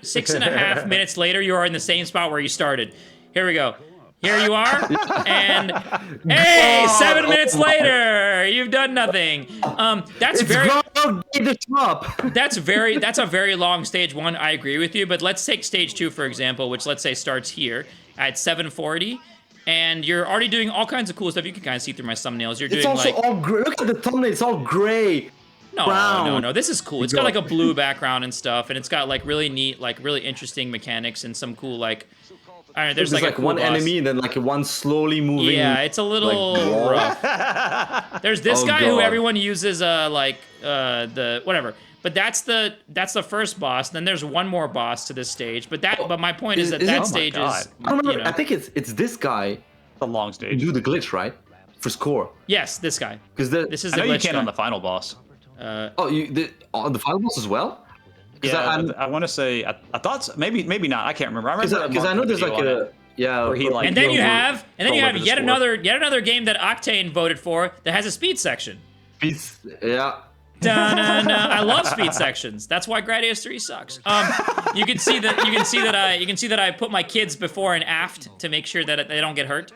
Six and a half minutes later, you are in the same spot where you started. Here we go. Here you are, and hey, 7 minutes later, you've done nothing. That's a very long stage 1. I agree with you, but let's take stage 2 for example, which let's say starts here at 7:40, and you're already doing all kinds of cool stuff. You can kind of see through my thumbnails. You're doing it's also all gray. Look at the thumbnail; it's all gray. No, this is cool. It's got like a blue background and stuff, and it's got like really neat, like really interesting mechanics and some cool like. All right, there's like a cool one boss. enemy and then like one slowly moving. Yeah, it's a little rough. There's this guy who everyone uses the whatever. But that's the first boss. Then there's one more boss to this stage. But my point is that stage is. I remember. You know, I think it's this guy. The long stage. Do the glitch right for score. Yes, this guy. Because this is the glitch. You can on the final boss. On the final boss as well. Yeah, I want to say I thought so. maybe not. I can't remember. Because I know there's like a where he like. And then you have yet another game that Octane voted for that has a speed section. Yeah. I love speed sections. That's why Gradius 3 sucks. You can see that I put my kids before and aft to make sure that they don't get hurt.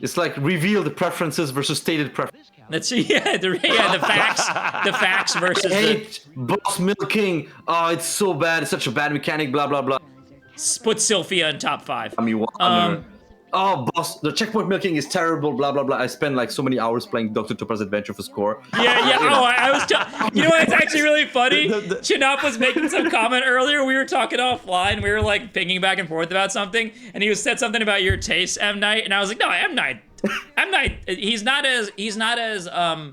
It's like reveal the preferences versus stated preferences. That's the facts versus. I hate boss milking. Oh, it's so bad. It's such a bad mechanic. Blah blah blah. Put Sylphia in top 5. Boss, the checkpoint milking is terrible. Blah blah blah. I spent like so many hours playing Dr. Topaz's Adventure for score. Yeah. Oh, I was. You know what? It's actually really funny. SHMUP was making some comment earlier. We were talking offline. We were like pinging back and forth about something, and he said something about your taste, M Night, and I was like, no, M Night. He's not as I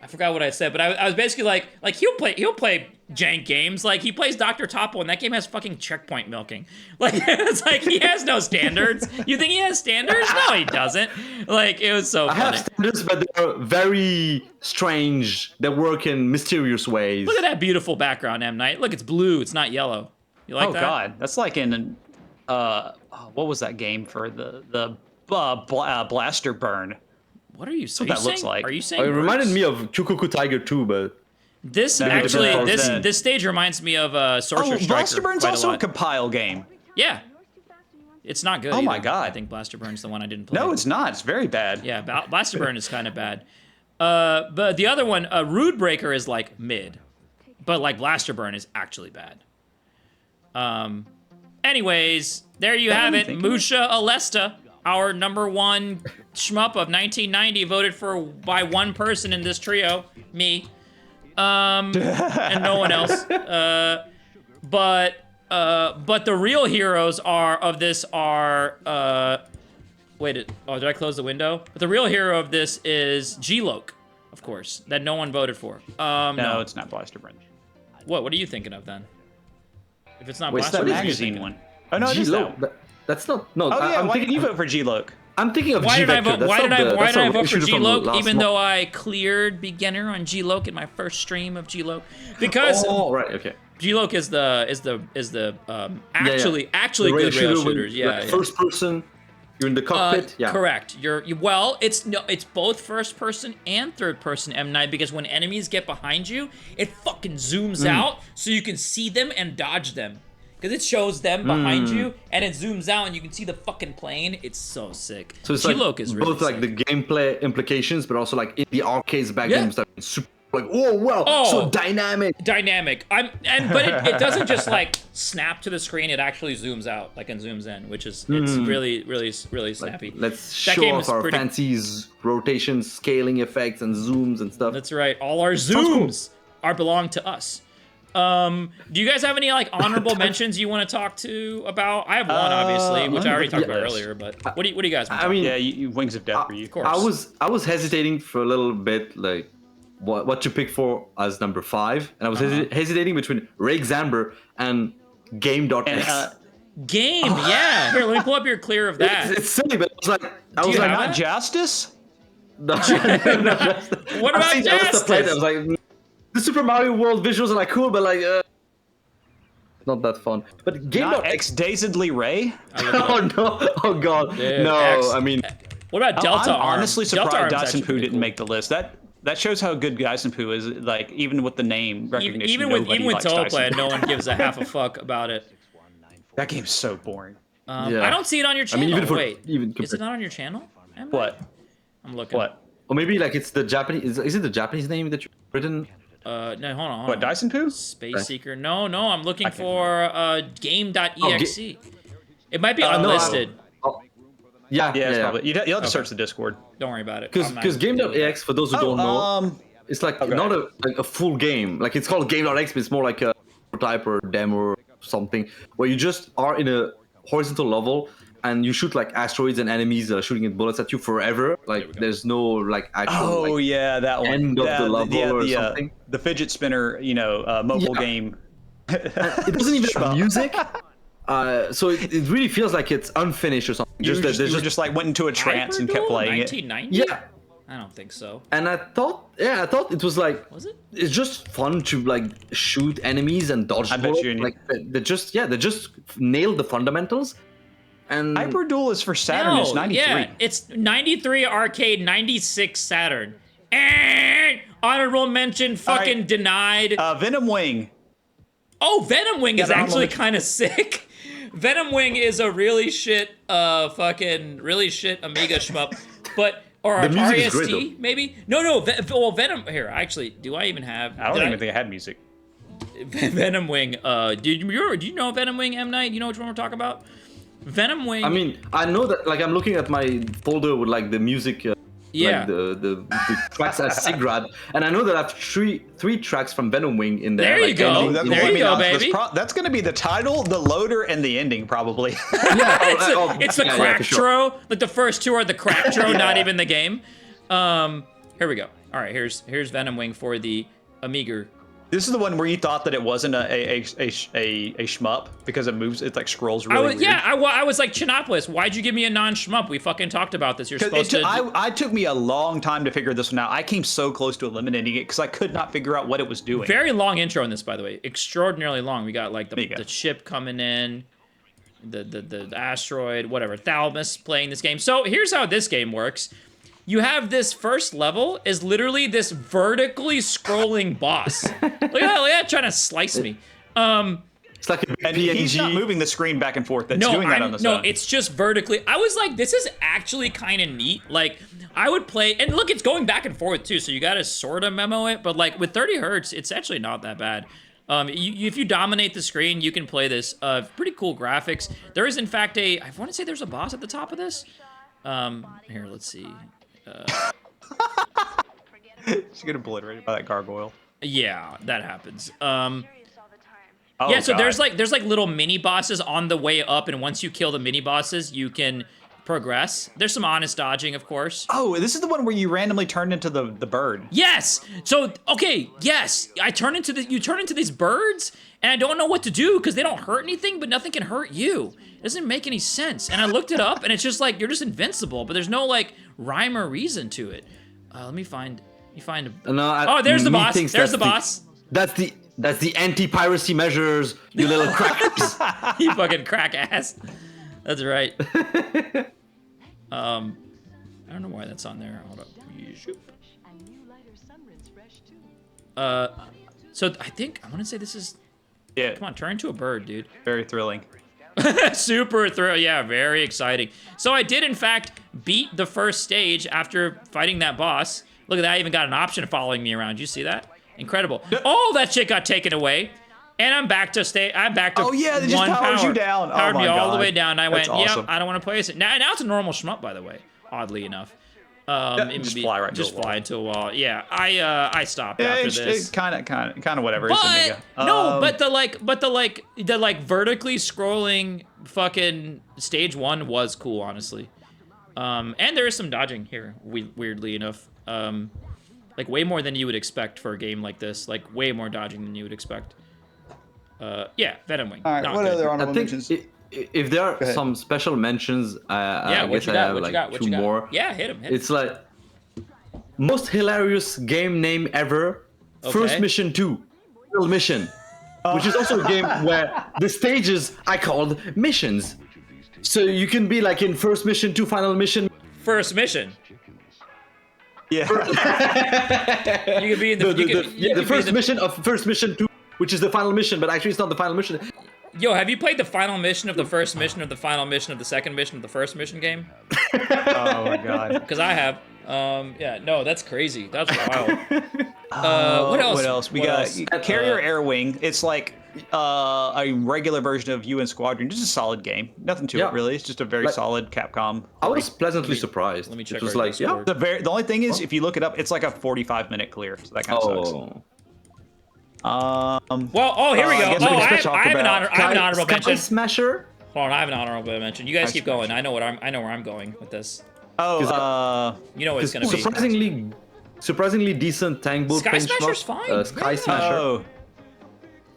forgot what I said, but I was basically like he'll play jank games. Like he plays Dr. Topo, and that game has fucking checkpoint milking. Like it's like he has no standards. You think he has standards? No, he doesn't. Like it was so funny. I have standards, but they're very strange. They work in mysterious ways. Look at that beautiful background, M Night. Look, it's blue. It's not yellow. You like that? Oh God, that's like in what was that game for the Blaster Burn? What are you saying? What that looks like? Are you saying? It reminded me of Chukuku Tiger 2, but this stage reminds me of Sorcerer Striker. Blaster Burn's also a compile game. Yeah, it's not good. Oh either. My God! I think Blaster Burn's the one I didn't play. No, it's not. It's very bad. Yeah, Blaster Burn is kind of bad. But the other one, Rude Breaker, is like mid, but like Blaster Burn is actually bad. Anyways, there you have it. Musha Alesta, our #1 SHMUP of 1990, voted for by one person in this trio, me, and no one else. But the real heroes are wait, did I close the window? But the real hero of this is G-Loke, of course, that no one voted for. No, it's not Blaster Burn. What are you thinking of then? If it's not Wait, Blaster it's Burn, that magazine one. Oh no, it is that one. That's not. No. Oh yeah, I'm why thinking did you vote for G-Loke? I'm thinking of why G-Vector. did I vote for G-Loke, even month. though I cleared beginner on G-Loke in my first stream of G-Loke? Because right, okay. G-Loke is the actually the good rail shooter shooters. Yeah, first person. You're in the cockpit. Yeah. Correct. It's both first person and third person M9, because when enemies get behind you, it fucking zooms out so you can see them and dodge them. because it shows them behind you, and it zooms out, and you can see the fucking plane. It's so sick. So it's G-Loc like is really both like sick. the gameplay implications, but also like in the arcades back then, it's like super like, whoa, wow, so dynamic. Dynamic. But it doesn't just like snap to the screen. It actually zooms out, like, and zooms in, which is it's really, really, really snappy. Like, let's show off our fancy rotations, scaling effects, and zooms and stuff. That's right. All our zooms belong to us. Do you guys have any like honorable mentions you want to talk about? I have one, obviously, which I already talked about earlier. But what do you guys want to I mean, yeah, Wings of Death for you. Of course. I was hesitating for a little bit, like what to pick for as number 5, and I was hesitating between Ray Zamber and Game.x. Game, yeah. Here, let me pull up your clear of that. It's silly, but I was like, not Justice? No, what about Justice? I was like, the Super Mario World visuals are like cool, but like, not that fun. But Game.x Dazedly Ray? Oh no! Oh god! Dude, no, X. I mean, what about Delta I'm Arm? honestly Delta surprised Arm's Dyson actually Poo pretty didn't cool. make the list. That shows how good Dyson Poo is. Like even with the name recognition, Even with Dyson Teleplay, Poo. no one gives a half a fuck about it. That game's so boring. I don't see it on your channel. even for Wait, even is it not on your channel? What? I'm looking. What? or maybe like it's the Japanese. Is it the Japanese name that you've written? No, hold on. What, Dyson Poo? Space Seeker. No, I'm looking for game.exe. It might be No, unlisted. Yeah, Yeah, probably. You'll have to search the Discord. Don't worry about it. Because Game.exe, for those who don't know, it's like not a full game. Like it's called Game.exe, but it's more like a prototype or demo or something, where you just are in a horizontal level and you shoot like asteroids and enemies shooting bullets at you forever. Like there's no like actual that one. end of the level or something. The fidget spinner, mobile game. It doesn't even have music. So it really feels like it's unfinished or something. You just like went into a trance and kept playing 1990? it. Yeah. I don't think so. And I thought it was like, was it? It's just fun to like shoot enemies and dodge bullets. Like they just nailed the fundamentals. And Hyper Duel is for Saturn. It's 93. Yeah, it's 93 arcade, 96 Saturn. And honorable mention fucking denied. Venom Wing. Oh, Venom Wing is actually kind of sick. Venom Wing is a really shit really shit Amiga shmup, or Atari ST maybe. No. Well, Venom here actually. Do I even have? I don't even think I had music. Venom Wing. Do you know Venom Wing, M Night? You know which one we're talking about? Venom Wing. I mean, I know that. Like, I'm looking at my folder with like the music. Like the tracks as SIGGRAD, and I know that I have three tracks from Venom Wing in there. There you go. There you go, baby. That's going to be the title, the loader, and the ending, probably. It's the cracktro. Like the first two are the cracktro, not even the game. Here we go. All right, here's Venom Wing for the Amiga. This is the one where you thought that it wasn't a shmup because it moves. It like scrolls really weird. Yeah, I was like, Chinopolis, why'd you give me a non-shmup? We fucking talked about this. You're supposed to. I took me a long time to figure this one out. I came so close to eliminating it because I could not figure out what it was doing. Very long intro in this, by the way. Extraordinarily long. We got like the ship coming in, the asteroid, whatever. Thalamus playing this game. So here's how this game works. You have this first level is literally this vertically scrolling boss. Look at that, trying to slice me. It's like a and PNG. He's not moving the screen back and forth. That's doing that on the side. No, it's just vertically. I was like, this is actually kind of neat. Like, I would play, and look, it's going back and forth too, so you gotta sort of memo it, but like with 30 hertz, it's actually not that bad. If you dominate the screen, you can play this. Pretty cool graphics. There is, in fact, I want to say there's a boss at the top of this. Here, let's see. She's getting obliterated by that gargoyle. Yeah, that happens. Oh, yeah, so God. there's like little mini bosses on the way up, and once you kill the mini bosses, you can progress. There's some honest dodging, of course. Oh, this is the one where you randomly turned into the bird. Yes. So yes, you turn into these birds, and I don't know what to do because they don't hurt anything, but nothing can hurt you. It doesn't make any sense. And I looked it up, and it's just like you're just invincible, but there's no like rhyme or reason to it. Let me find. Oh, there's the boss. There's the boss. That's the anti-piracy measures, you little crackers. You fucking crack ass. That's right. I don't know why that's on there. Hold up. So I want to say this is Yeah. Come on, turn into a bird, dude. Very thrilling. Super thrill, yeah, very exciting. So I did, in fact, beat the first stage after fighting that boss. Look at that, I even got an option following me around. You see that? Incredible. Oh, that shit got taken away. And I'm back to Oh yeah, they just powered you down. Powered oh me my all God. the way down. And I That's went, awesome. yep, I don't want to play this. Now it's a normal shmup, by the way, oddly enough. Just fly right into a wall. fly into a wall. Yeah, I stopped after this. Kind of whatever. But no, but the vertically scrolling fucking stage 1 was cool, honestly. And there is some dodging here, weirdly enough. Like way more than you would expect for a game like this. Like way more dodging than you would expect. Yeah, Venom Wing. All right, what other honorable mentions? If there are some special mentions, I guess I have like two more. Yeah, hit him. It's like most hilarious game name ever. First Mission 2, Final Mission, which is also a game where the stages I called missions. So you can be like in First Mission 2, Final Mission. First Mission. Yeah. You could be in the first mission of First Mission 2, which is the final mission, but actually it's not the final mission. Yo, have you played the final mission of the first mission of the final mission of the second mission of the first mission game? Oh my God. Because I have. Yeah, no, that's crazy. That's wild. What else? What else? We got Carrier Air Wing. It's like a regular version of UN Squadron. Just a solid game. Nothing to it really. It's just a very solid Capcom. I was pleasantly surped. Let me check. It was like, yeah. The only thing is, if you look it up, it's like a 45-minute clear. So that kind of sucks. Well, here we go. I have an honorable mention. Smasher. Hold on, I have an honorable mention. You guys keep going. I know where I'm going with this. Oh, you know what it's gonna be. Surprisingly decent tank build. Sky Smasher's fine. Sky Smasher. Oh.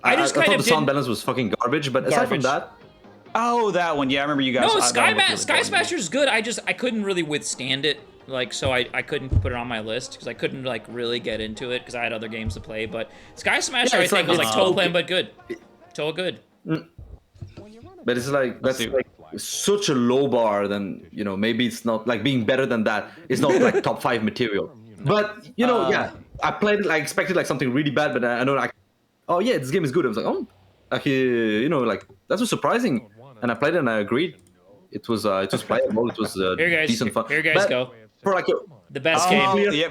I just kind thought of the sound balance was fucking garbage, but aside from that. Oh, that one. Yeah, I remember you guys. No, Sky Smasher's good. I couldn't really withstand it. Like, so I couldn't put it on my list because I couldn't like really get into it because I had other games to play. But Sky Smasher, I think, was like total plan, but good. Total good. But it's like that's like such a low bar. Then maybe it's not like being better than that. It's not like top 5 material. But yeah, I played it. I expected like something really bad, but I know like, oh yeah, this game is good. I was like, oh, like like that was surprising, and I played it and I agreed. It was playable. It was decent fun. Here you guys go. For like the best game. Yeah.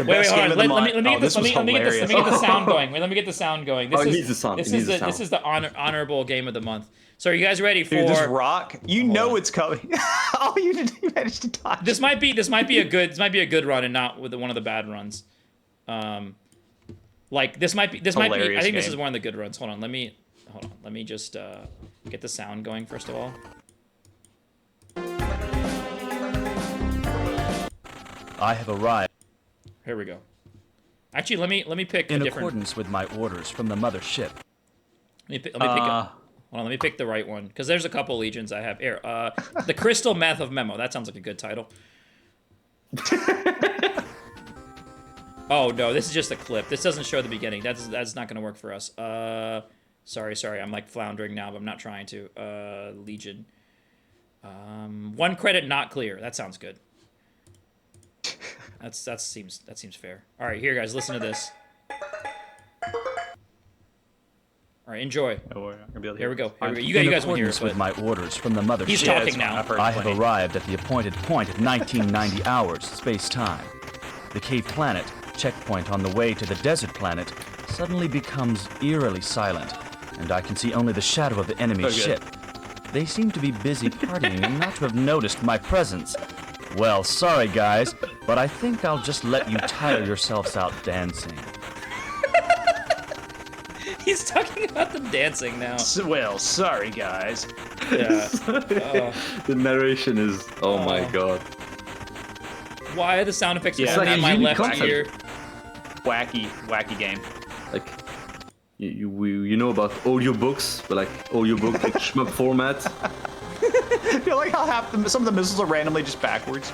Wait, hold on. Let me get the sound going. Wait, let me get the sound going. This is the honorable game of the month. So are you guys ready for this rock? It's coming. Oh, you managed to dodge. This might be a good run and not with one of the bad runs. Like this might be. I think this is one of the good runs. Hold on. Let me just get the sound going first of all. I have arrived. Here we go. Actually, let me pick in accordance with my orders from the mothership. Let me pick the right one because there's a couple legions I have here. The Crystal Meth of Memo. That sounds like a good title. Oh no, this is just a clip. This doesn't show the beginning. That's not gonna work for us. Sorry. I'm like floundering now, but I'm not trying to. Legion. 1 credit not clear. That sounds good. That seems fair. All right, here guys, listen to this. All right, enjoy. Here we go. You guys want to hear it, with my orders from the mothership. He's talking now. I have arrived at the appointed point at 1990 hours space-time. The cave planet, checkpoint on the way to the desert planet, suddenly becomes eerily silent, and I can see only the shadow of the enemy ship. They seem to be busy partying and not to have noticed my presence. Well, sorry guys, but I think I'll just let you tire yourselves out dancing. He's talking about them dancing now. Well, sorry guys. Yeah. The narration is, oh my god. Why are the sound effects like on my left concept. ear? Wacky game. Like, you know about audiobooks, but like audiobook like SHMUP format. I feel like some of the missiles are randomly just backwards.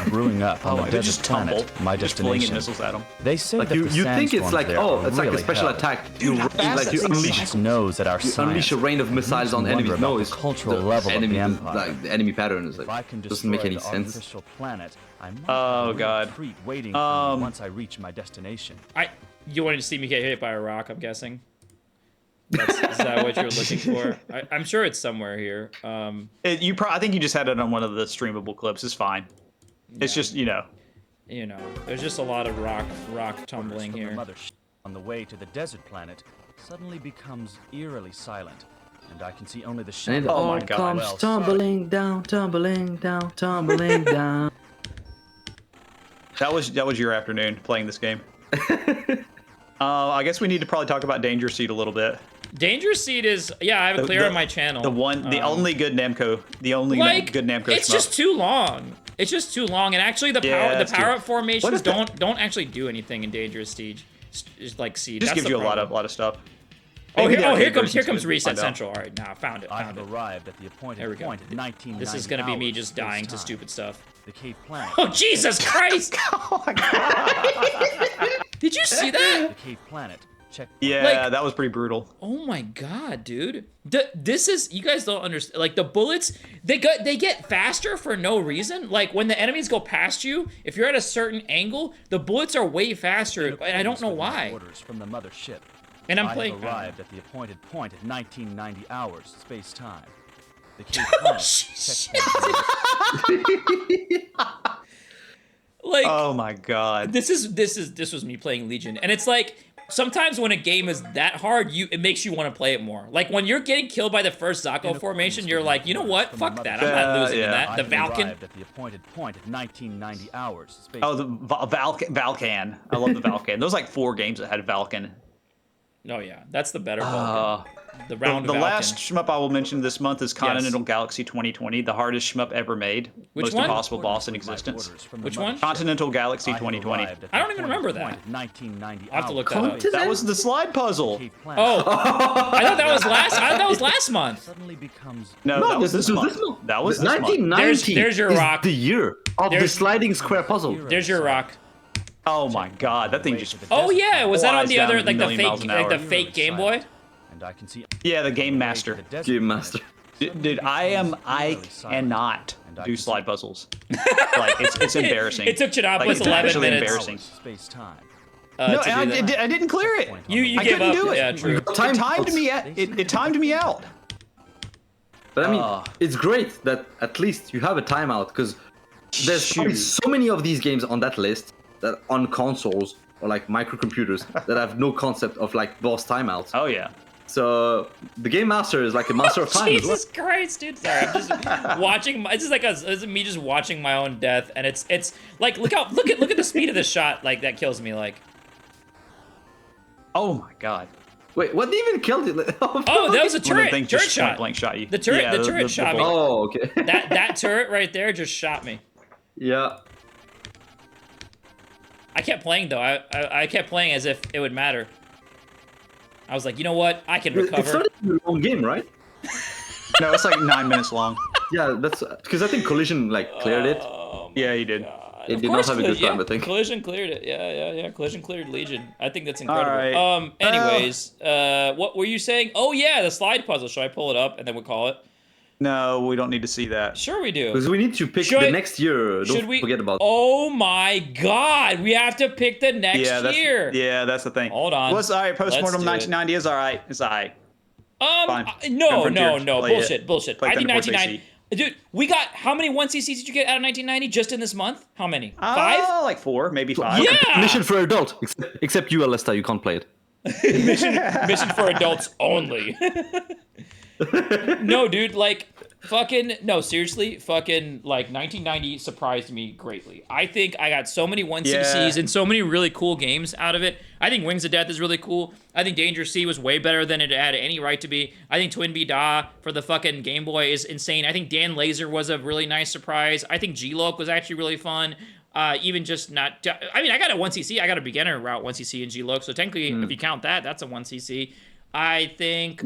Brewing up on the desert just planet, tumble. my just destination. missiles at them. They say like that you think it's like it's like a special attack. You knows that our unleash a rain of missiles on enemies. No, it's cultural level enemy, of the empire. like the enemy pattern is like doesn't make any sense. Planet, oh god. Waiting once I reach my destination. You wanted to see me get hit by a rock, I'm guessing. Is that what you're looking for? I'm sure it's somewhere here. I think you just had it on one of the streamable clips. It's fine. It's just there's just a lot of rock tumbling From here. the mothership on the way to the desert planet suddenly becomes eerily silent, and I can see only the And it shadow. all my God. comes Well, tumbling down, tumbling down, tumbling down. That was your afternoon playing this game. I guess we need to probably talk about Danger Seed a little bit. Danger Seed is I have it clear on my channel. The only good Namco, good Namco. It's just too long. It's just too long, and actually the power up formations don't actually do anything in Dangerous Siege. It's like Seed. Just That's gives you problem. a lot of stuff. Here comes Reset Central. All right, now I found it. I have arrived at the appointed There we go. point at 1990 This is gonna be me just space dying to time. stupid stuff. The cave planet. Oh Jesus Christ! Oh my God. Did you see that? The cave planet. Check. Yeah, that was pretty brutal. Oh my God, dude! This is, you guys don't understand. Like the bullets, they get faster for no reason. Like when the enemies go past you, if you're at a certain angle, the bullets are way faster, and I don't know why. Orders from the mothership. And I'm I playing. have arrived at the appointed point at 1990 hours space time. The cave Oh, planet. shit. Checkpoint. Like, Oh my God. this was me playing Legion, and it's like sometimes when a game is that hard, it makes you want to play it more. Like when you're getting killed by the first Zako formation, you're like, you know what? Fuck that. I'm not losing to that. I The have Valken. arrived at the appointed point at 1990 hours space. Oh, the Valkan. I love the Valkan. Those like 4 games that had Valkan. Oh yeah, that's the better Vulcan. The round The Valken. last shmup I will mention this month is Continental Galaxy 2020, the hardest shmup ever made. Which Most one? impossible boss in With my existence. orders from the Which one? mothership. Continental Galaxy I have 2020. arrived at I the don't even appointed remember point that. at 1990 I'll have to hours look that up. space That was the slide puzzle. cave planet. Oh, I thought that was last month. Suddenly becomes No, that was this month. That was this month. 1990 There's your is rock. the year of the There's- sliding square puzzle. There's your rock. Oh my God, that thing just. Oh yeah, was that on Flies the down other at a like the million miles fake an hour. fake Game Boy? And I can see Yeah, the Game Master. Game Master. Dude, I cannot do slide puzzles. Like it's embarrassing. It took Chidopoulos it's 11 actually minutes. embarrassing. space time. No, to and do I, that. I didn't clear it. You I gave couldn't up. do it. Yeah, true. It timed me. It timed me out. But I mean, it's great that at least you have a timeout, because there's probably so many of these games on that list that on consoles or like microcomputers that have no concept of like boss timeouts. Oh yeah. So the Game Master is like a master of time as well. Jesus Christ, dude! Sorry, I'm just watching. It's just like it's me just watching my own death, and it's like look at the speed of the shot. Like that kills me. Like Oh my God. Wait, what even killed you? oh, that was a One of them turret. things Turret just point shot. blank shot you. The turret. Yeah, the turret shot me. bolt. Oh, okay. That turret right there just shot me. Yeah. I kept playing though. I kept playing as if it would matter. I was like, you know what? I can It's recover. not even a long game, right? No, it's like 9 minutes long. Yeah, that's because I think Collision like cleared it. Yeah, he did. It Of did not course have a good Collision- time, I think. Collision cleared it. Yeah. Collision cleared Legion. I think that's incredible. right. Anyways, what were you saying? Oh yeah, the slide puzzle. Should I pull it up and then we'll call it? No, we don't need to see that. Sure we do. Because we need to pick Should the I- next year. Should Don't we? forget about. Oh my God, we have to pick the next year. That's the thing. Hold on. What's all right? Postmortem Let's do it. 1990 is all right. It's all right. No, Frontier, play it. bullshit. Play I think Thunder Force 1990. Dude, we got how many 1CCs did you get out of 1990 just in this month? How many? 5? Like 4, maybe 5. Yeah. Mission for adult. Except you, Alesta, you can't play it. Mission for adults only. No, dude, like, seriously, like, 1990 surprised me greatly. I think I got so many 1CCs and so many really cool games out of it. I think Wings of Death is really cool. I think Danger Sea was way better than it had any right to be. I think TwinBee Da for the fucking Game Boy is insane. I think Dan Laser was a really nice surprise. I think G-Loc was actually really fun. Even just not... I mean, I got a 1CC. I got a beginner route 1CC in G-Loc, so technically, if you count that, that's a 1CC. I think...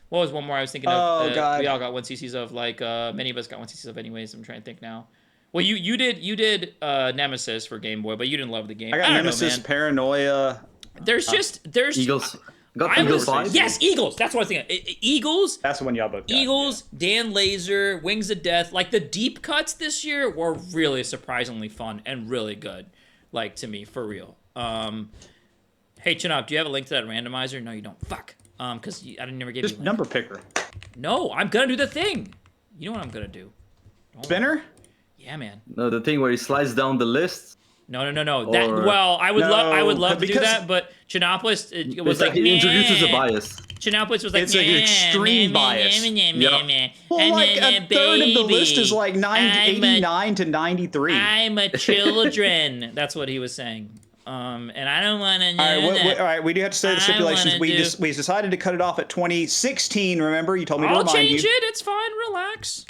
What was one more I was thinking of? Oh, God. We all got 1CCs of, like, many of us got 1CCs of anyways. I'm trying to think now. Well, you did Nemesis for Game Boy, but you didn't love the game. I got don't Nemesis, know, man. Paranoia. There's Eagles. Got I Eagles was, 5. yes, Eagles. That's what I was thinking. Eagles. That's the one y'all both got. Eagles, Dan Laser, Wings of Death. Like, the deep cuts this year were really surprisingly fun and really good. Like, to me, for real. Hey, Chinop, do you have a link to that randomizer? No, you don't. Fuck. Because I didn't never give Just you one. number picker. No, I'm gonna do the thing. You know what I'm gonna do? Spinner? Yeah, man. No, the thing where he slides down the list. No. Or- That well, I would love to do because- that, but Chinopolis it was It's like he introduces a bias. Chinopolis was like It's like an extreme bias. Yeah. Well, like a third of the list is like 89 to 93. I'm a children. That's what he was saying. And I don't want to know All right, we do have to say the I stipulations. wanna We decided to cut it off at 2016. Remember, you told me to I'll remind change you. it. It's fine. Relax.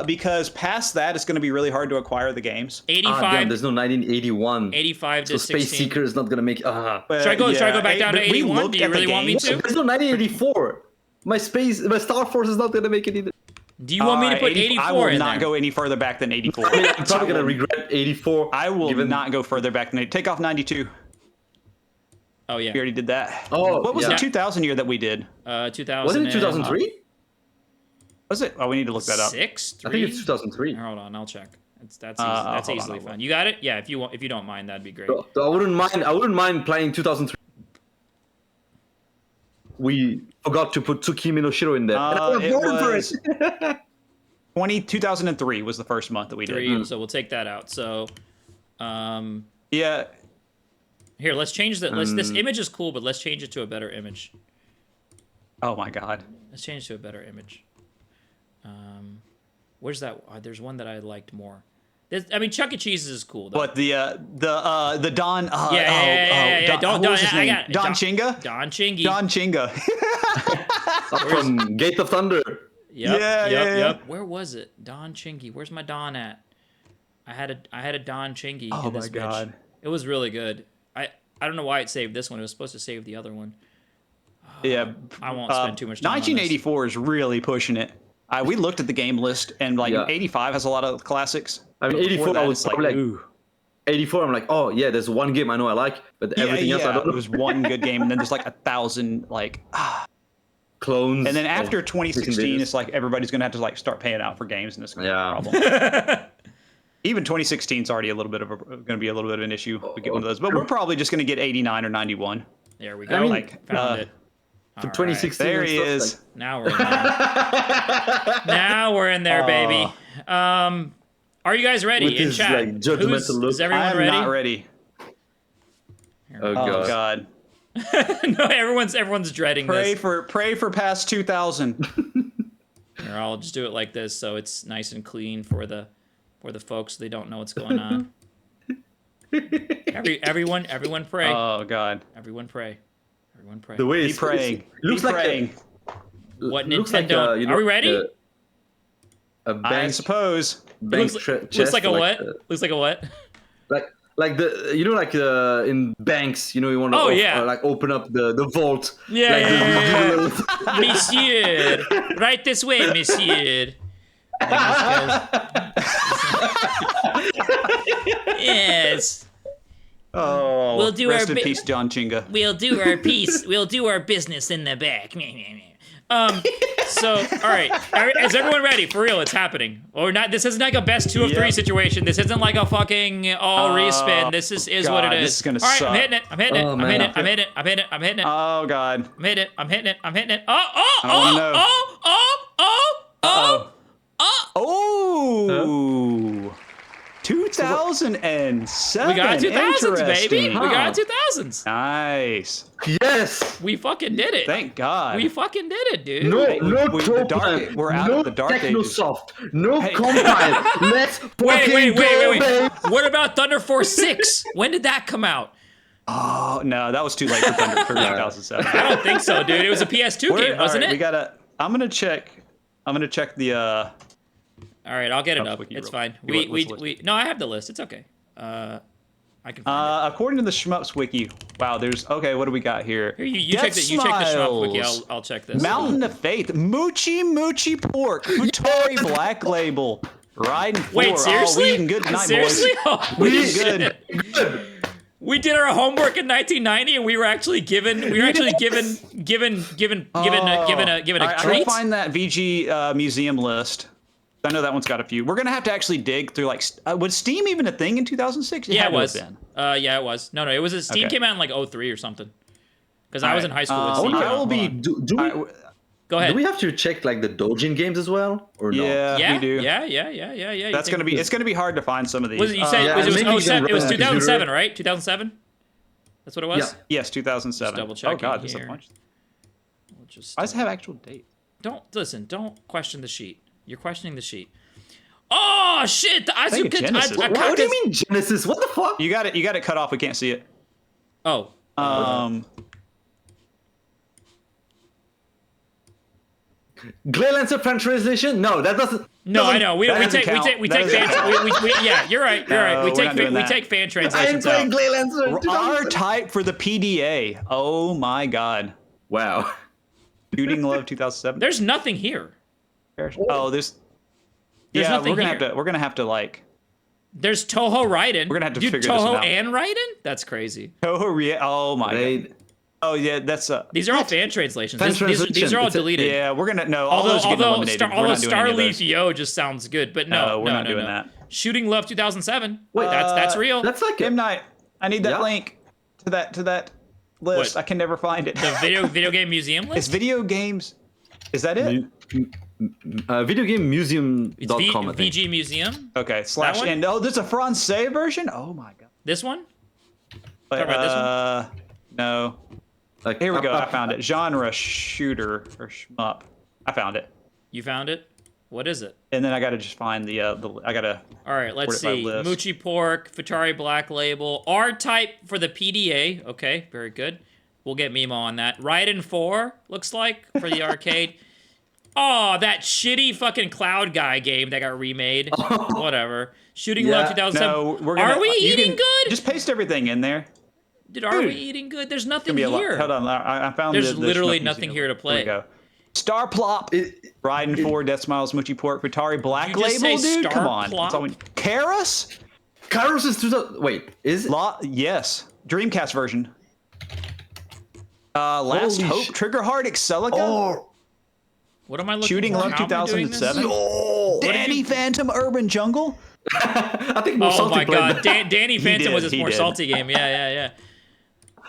Because past that, it's going to be really hard to acquire the games. 85. Damn, there's no 1981. 85 to So Space 16. Seeker is not gonna make. Should I go back down to 81? Do you really want me to? There's no 1984. My Star Force is not gonna make it either. Do you want me to put 84 I will in not there? go any further back than 84. I mean, I'm probably gonna regret 84. I will not go further back than 80. Take off 92. Oh, yeah. We already did that. Oh, What was yeah. the 2000 year that we did? 2000. Wasn't it 2003? Was it? Oh, we need to look that up. 6? 3? I think it's 2003. Hold on, I'll check. That's hold on, easily I'll fine. look. You got it? Yeah, if you don't mind, that'd be great. So I wouldn't mind. I wouldn't mind playing 2003. We forgot to put Tsukimi no Shiro in there. And I would have It voted for was it. 2003 was the first month that we did. 3, so we'll take that out. So, Yeah. here, let's change that. This image is cool, but let's change it to a better image. Oh my God. Let's change it to a better image. Where's that? There's one that I liked more. I mean, Chuck E. Cheese's is cool though. But the Don. Yeah. Don, what was his name? Don Chinga. Don Chingy. Don Chinga. From Gate of Thunder. Yep. Where was it? Don Chingy. Where's my Don at? I had a Don Chingy. Oh in this my God. bitch. It was really good. I don't know why it saved this one. It was supposed to save the other one. Yeah. I won't spend too much time on this. 1984 is really pushing it. We looked at the game list, and 85 has a lot of classics. I mean, But 84. before that, I was it's like, probably like ooh. 84. I'm like, oh yeah, there's one game I know I like, but everything else I don't know. It was one good game, and then there's like 1,000 Clones. And then after of 2016, it's like everybody's gonna have to start paying out for games, and it's gonna be a Yeah. problem. Even 2016 is already gonna be a little bit of an issue. We get one of those, but we're probably just gonna get 89 or 91. There we go. I mean, Found it. For All 2016. There and he stuff, is. like- Now we're in there. Now we're in there, baby. Are you guys ready With in his, chat? like, judgmental look. Is everyone I am ready? not ready. Oh Oh god. God. No, everyone's dreading Pray this. for past 2000. Here, I'll just do it like this, so it's nice and clean for the folks. They don't know what's going on. Everyone pray. Oh God. Everyone pray. Everyone pray. The way Be it's praying. looks Be like praying. What looks like Nintendo- Are we ready? A I bank, suppose. bank looks chest, like a what? Looks like a what? like the in banks, you want to open up the vault. Yeah, Like Monsieur, right this way, Monsieur. Yes. Oh, We'll do rest our in bi- peace, John Chinga. We'll do our piece. We'll do our business in the back. So, all right. Is everyone ready? For real, it's happening. Or not? This isn't like a best 2 of 3 situation. This isn't like a fucking respin. This is what it God, is. this is gonna all right, suck. I'm hitting it. I'm hitting it. Oh, I'm man. hitting it. I'm hitting it. I'm hitting it. I'm hitting it. Oh God. I'm hitting it. I'm hitting it. I'm hitting it. Oh. 2007. We got 2000s, baby. Interesting. We got 2000s. Nice. yes. We fucking did it. Thank God. We fucking did it, dude. No, no we- the Troll dark- Planet, we're out no of the dark ages. Technosoft, no Hey. Compile. Let's fucking go, babe. What about Thunder Force 6? When did that come out? Oh no, that was too late for Thunder for 2007. I don't think so, dude. It was a PS2 game, wasn't it? We gotta. I'm gonna check the. All right, I'll get it Oh, up. wiki It's real- fine. what's the list? We no, I have the list. It's okay. I can find it. According to the SHMUPS wiki, wow, there's okay. What do we got here? Here, you check the SHMUP wiki. I'll check this. Mountain of Faith, Moochie Pork, Futori Black Label, Riding Floor. Wait, seriously? Oh, we eating good tonight, Seriously? boys. Oh, We we eating good. We did our homework in 1990, and we were actually given a All right, I treat. gotta find that VG museum list. I know that one's got a few. We're gonna have to actually dig through was Steam even a thing in 2006? Yeah, had it to was. have been. Yeah, it was. No, it was. Steam Okay. came out in like 03 or something. because I was in high school with I Seeker. will be. Go ahead. Do we have to check like the Dojin games as well, or no? Yeah, we do. Yeah. That's gonna be. It's gonna be hard to find some of these. Was it, you said Yeah, it was maybe you can 07, it was run a 2007, computer. right? 2007. That's what it was. Yeah. Yes, 2007. Just double checking Oh god, there's a here. bunch. We'll just Why does it have actual date? don't listen. Don't question the sheet. You're questioning the sheet. Oh shit! The think it's Genesis. What do you mean Genesis? What the fuck? You got it. You got it cut off. We can't see it. Oh. Glaylancer French translation? No, that doesn't. No, I know. We doesn't take count. we That take doesn't fan. Yeah, you're right. You're right. We we're take not doing we that. take fan I am translations playing out. Glaylancer. R type for the PDA. Oh my god. Wow. Shooting Love 2007. There's nothing here. Oh, there's. There's Yeah, nothing we're gonna here. have to. We're gonna have to like. There's Toho Raiden. We're gonna have to Dude, figure this Toho one out. and Raiden? That's crazy. Oh my god. They, Oh yeah, that's These are all fan translations. Fan These translation. are all It's a- deleted. Yeah, we're gonna no. All those are getting eliminated. We're not doing any of those. Starleaf Yo just sounds good, but no, we're not no. doing that. Shooting Love 2007. Wait, that's real. that's like Game Night. I need that Yeah. link to that list. What? I can never find it. The video game museum It's list. video games. Is that it? videogamemuseum.com. It's I think. VG Museum. Okay. one? And oh, there's a Francais version. Oh my god. This one. Wait, Talk about No. Like, Here we go. I found it. Genre shooter or shmup. I found it. You found it. What is it? And then I gotta just find the I gotta. All right, let's Sort it see. by list. Moochie Pork, Futari Black Label, R-Type for the PDA. Okay, very good. We'll get Mimo on that. Raiden 4 looks like for the arcade. Oh, that shitty fucking Cloud Guy game that got remade. Whatever. Shooting Love Yeah, 2007. No, we're gonna. Are we you eating can good? Just paste everything in there. Dude, are we eating good? There's nothing Be a lot. here. Hold on, I found. There's the literally Shmup nothing Museum. here to play. Here we go. Star Plop, Raiden 4, Death Smiles, Moochie Pork, Futari Black Did you just Label, say dude. Star Come on. Plop? That's all we- Karas? Kairos is 2000. Wait, is it? Yes. Dreamcast version. Last Holy Hope, shit. Trigger Hard, Excelica, Oh, What am I looking Shooting for? Love How am I doing this? 2007, oh. Danny Phantom, Urban Jungle. I think more Oh salty my played god, that. Danny Phantom was his he more did. salty game. Yeah.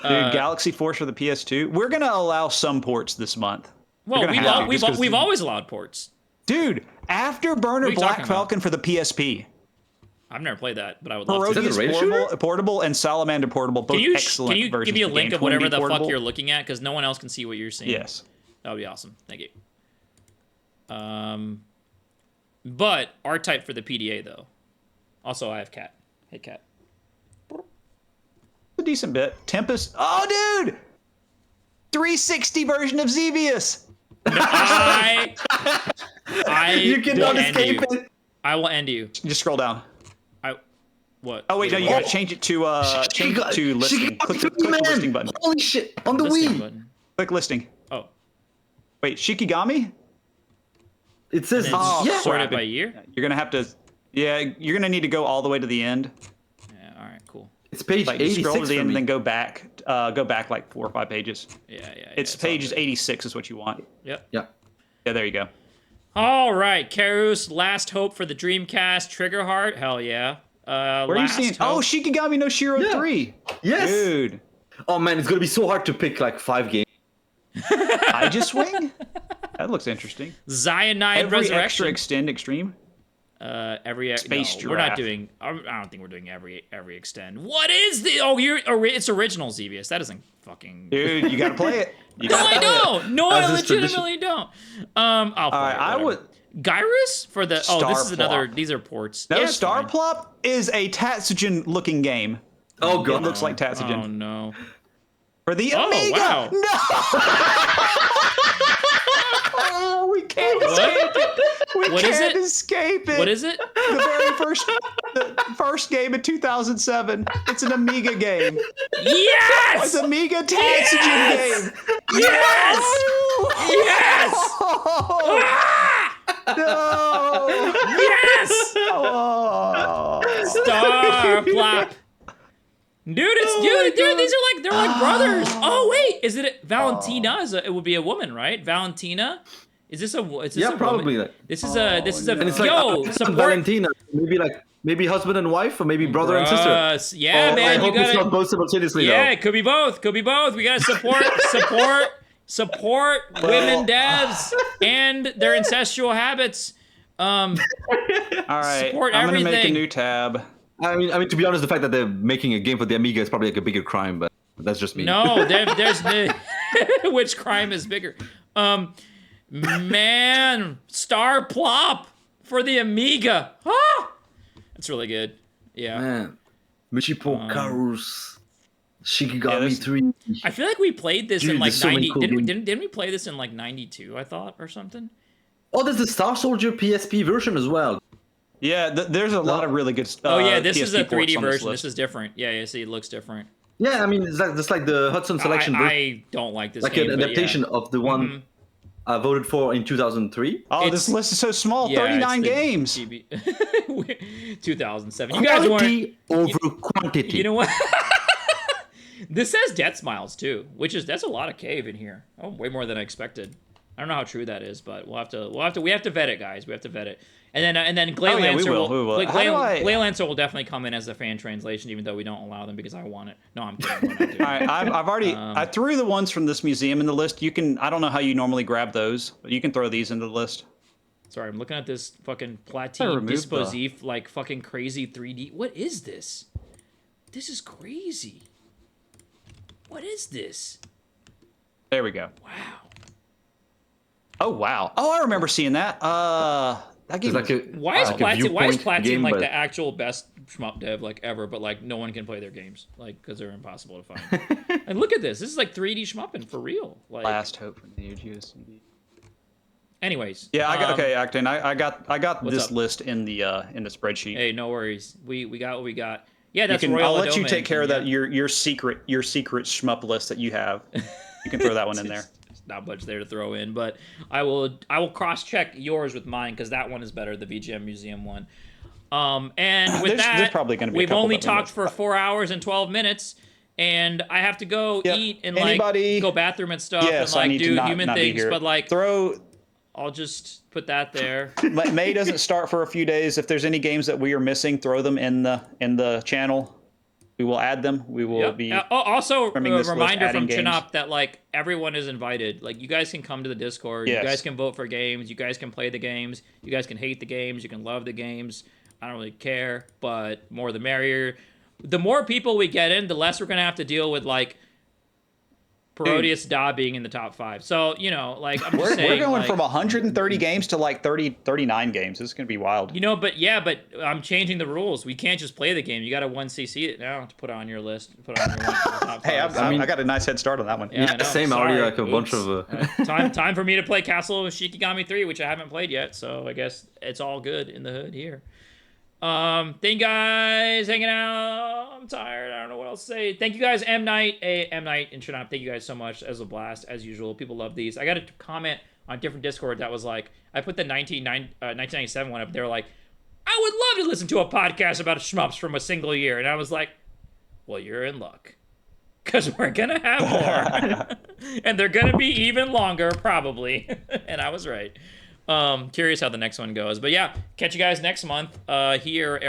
Dude, Galaxy Force for the PS2. We're gonna allow some ports this month. Well, gonna have to, we've just 'cause always allowed ports. Dude, Afterburner you Black talking about? Falcon for the PSP. I've never played that, but I would love to. Parodius a rail portable, and Salamander Portable, both excellent Can you versions give me a of the link game. of whatever TwinBee the portable. fuck you're looking at? Because no one else can see what you're seeing. Yes. That would be awesome. Thank you. But R-Type for the PDA, though. Also, I have Cat. Hey, Cat. A decent bit. Tempest. Oh, dude! 360 version of Xevious. I You will cannot end escape you. it. I will end you. Just scroll down. What? Oh wait, no, you gotta change it to listing. Click the listing button. Holy shit! On the Listing Wii, button. Click listing. Oh. Wait, Shikigami? it says And it's yeah. sorted by year? You're gonna have to. Yeah, you're gonna need to go all the way to the end. Yeah, all right, cool. It's page Like just 86 scroll to the for end me. and then go back. Go back like 4 or 5 pages. Yeah. It's all page good. 86 is what you want. Yep. Yeah. Yeah, there you go. All right, Karus, Last Hope for the Dreamcast, Trigger Heart, hell yeah. Where are you Last seeing? Hope. Oh, Shikigami no Shiro Yeah. 3. Yes. Dude. Oh man, it's gonna be so hard to pick like 5 games. I just swing? That looks interesting. Cyanide Every Resurrection. extra extend extreme. Every Space no, we're not Giraffe. doing. I don't think we're doing every extend. What is the? Oh, it's original Xevious. That isn't fucking. Dude, you gotta play it. You No, gotta I play it. don't. No, I As is legitimately don't. I'll play All right, it, I whatever. would. Gyrus for the. Oh, this is Starplop. another. These are ports. No, Yeah, it's Star fine. Plop is a Tatsujin looking game. Oh It god. looks like Tatsujin. Oh no. For the Oh, Amiga! wow. No! We can't What? escape it! We What is can't it? escape it! What is it? The very first game in 2007. It's an Amiga game. It's Yes! Amiga Tatsujin game. Yes! Yes! No! Yes! Oh. Star Plop. Dude, they're like brothers. Oh wait, is it Valentina? It would be a woman, right? Valentina Is this a? Is this Yeah, a probably. woman? This is a. This is a. And it's Yo, like support. Valentina, maybe husband and wife, or maybe brother and sister. Yeah, man, I you hope it's gotta. not both simultaneously. Yeah, though. it could be both. Could be both. We gotta support women devs and their incestual habits. All right, support I'm everything. gonna make a new tab. I mean, to be honest, the fact that they're making a game for the Amiga is probably like a bigger crime, but that's just me. No, there's which crime is bigger? Man, Star Plop for the Amiga. Ah! That's really good. Yeah. Man, Michipo Karus, Shikigami 3. I feel like we played this Dude, in like there's so many 90. cool Didn't we play this in like 92? I thought or something. Oh, there's the Star Soldier PSP version as well. Yeah, there's a lot of really good stuff. Oh yeah, this is a PSP ports 3D on this version. list. This is different. Yeah, see, it looks different. Yeah, I mean, it's like the Hudson Selection version. I don't like this Like game, an adaptation of the one I voted for in 2003. Oh, this list is so small. 39 games. 2007. You guys Quality over quantity. You know what? This says Death Smiles too, that's a lot of cave in here. Oh, way more than I expected. I don't know how true that is, but we have to vet it, guys. We have to vet it. And then Glay Lancer will Glay Lancer will definitely come in as a fan translation, even though we don't allow them because I want it. No, I'm kidding. All right, I've already I threw the ones from this museum in the list. You can I don't know how you normally grab those, but you can throw these into the list. Sorry, I'm looking at this fucking Platine Disposif like fucking crazy 3D. What is this? This is crazy. What is this? There we go. Wow. Oh wow. Oh, I remember seeing that. That game. Why is Platine like the actual best shmup dev like ever, but like no one can play their games like because they're impossible to find. And look at this. This is like 3D shmupping for real. Like last hope for the UGS. Anyways. Yeah, Acton. I got this up? list in the spreadsheet. Hey, no worries. We got what we got. Yeah, that's Royal I'll let you Adomin. take care of that. Your secret shmup list that you have. You can throw that one in there. Not much there to throw in, but I will cross-check yours with mine because that one is better, the VGM Museum one. And with there's probably gonna be we've only talked for 4 hours and 12 minutes, and I have to go eat and go bathroom and stuff and like do human things. But like, I'll just put that there. May doesn't start for a few days. If there's any games that we are missing, throw them in the channel. We will add them. We will be. Also, a reminder from SHMUP that like everyone is invited. Like you guys can come to the Discord. Yes. You guys can vote for games. You guys can play the games. You guys can hate the games. You can love the games. I don't really care, but more the merrier. The more people we get in, the less we're gonna have to deal with like Parodius Da being in the top 5. So, you know, like I'm just saying, we're going like, from 130 games to like 39 games. This is gonna be wild. You know, but I'm changing the rules. We can't just play the game. You got to 1cc it now to put on your list. Put on your top 5. Hey, I got a nice head start on that one. Yeah, same. Already like a bunch of. Time for me to play Castle of Shikigami 3, which I haven't played yet. So I guess it's all good in the hood here. Thank you guys hanging out. I'm tired. I don't know what else to say. Thank you guys, M Night and SHMUP. Thank you guys so much. As a blast as usual. People love these. I got a comment on a different Discord that was like, I put the 1997 one up. They were like, I would love to listen to a podcast about shmups from a single year, and I was like, well, you're in luck, because we're gonna have more, and they're gonna be even longer probably. And I was right. Curious how the next one goes, but yeah, catch you guys next month here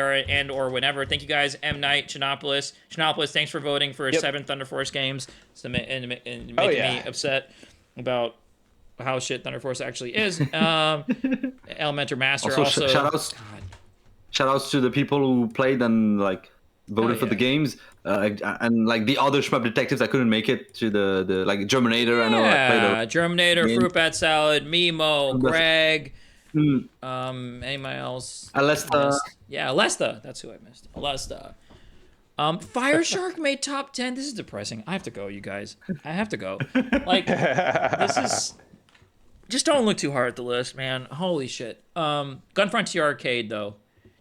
or whenever. Thank you guys, M Night, Chinopolis, thanks for voting for 7 Thunder Force games and making me upset about how shit Thunder Force actually is. Elementor Master also shoutouts to the people who played and like voted for the games, and like the other shmup detectives that couldn't make it to the like Germinator. I know I played Germinator, Fruit Bat Salad, Mimo, Greg, anybody else? Alesta. Yeah, Alesta. That's who I missed. Alesta. Fire Shark made top 10. This is depressing. I have to go, you guys. I have to go. Like, this is. Just don't look too hard at the list, man. Holy shit. Gun Frontier Arcade though.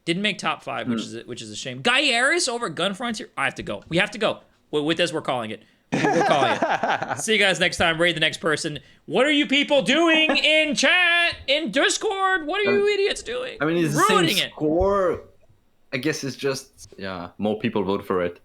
Didn't make top 5, which is a shame. Darius over Gun Frontier. I have to go. We have to go. With this, we're calling it. We're calling it. See you guys next time. Rate the next person. What are you people doing in chat, in Discord? What are you idiots doing? I mean, it's the same score. I guess it's just more people vote for it.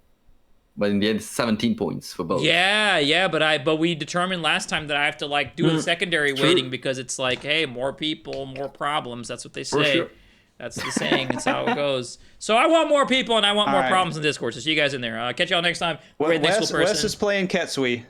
But in the end, 17 points for both. Yeah, but we determined last time that I have to like do a secondary weighting because it's like, hey, more people, more problems. That's what they say. Sure. That's the saying. That's how it goes. So I want more people and I want more problems in Discord. So see you guys in there. Catch y'all next time. Wes is playing Ketsui.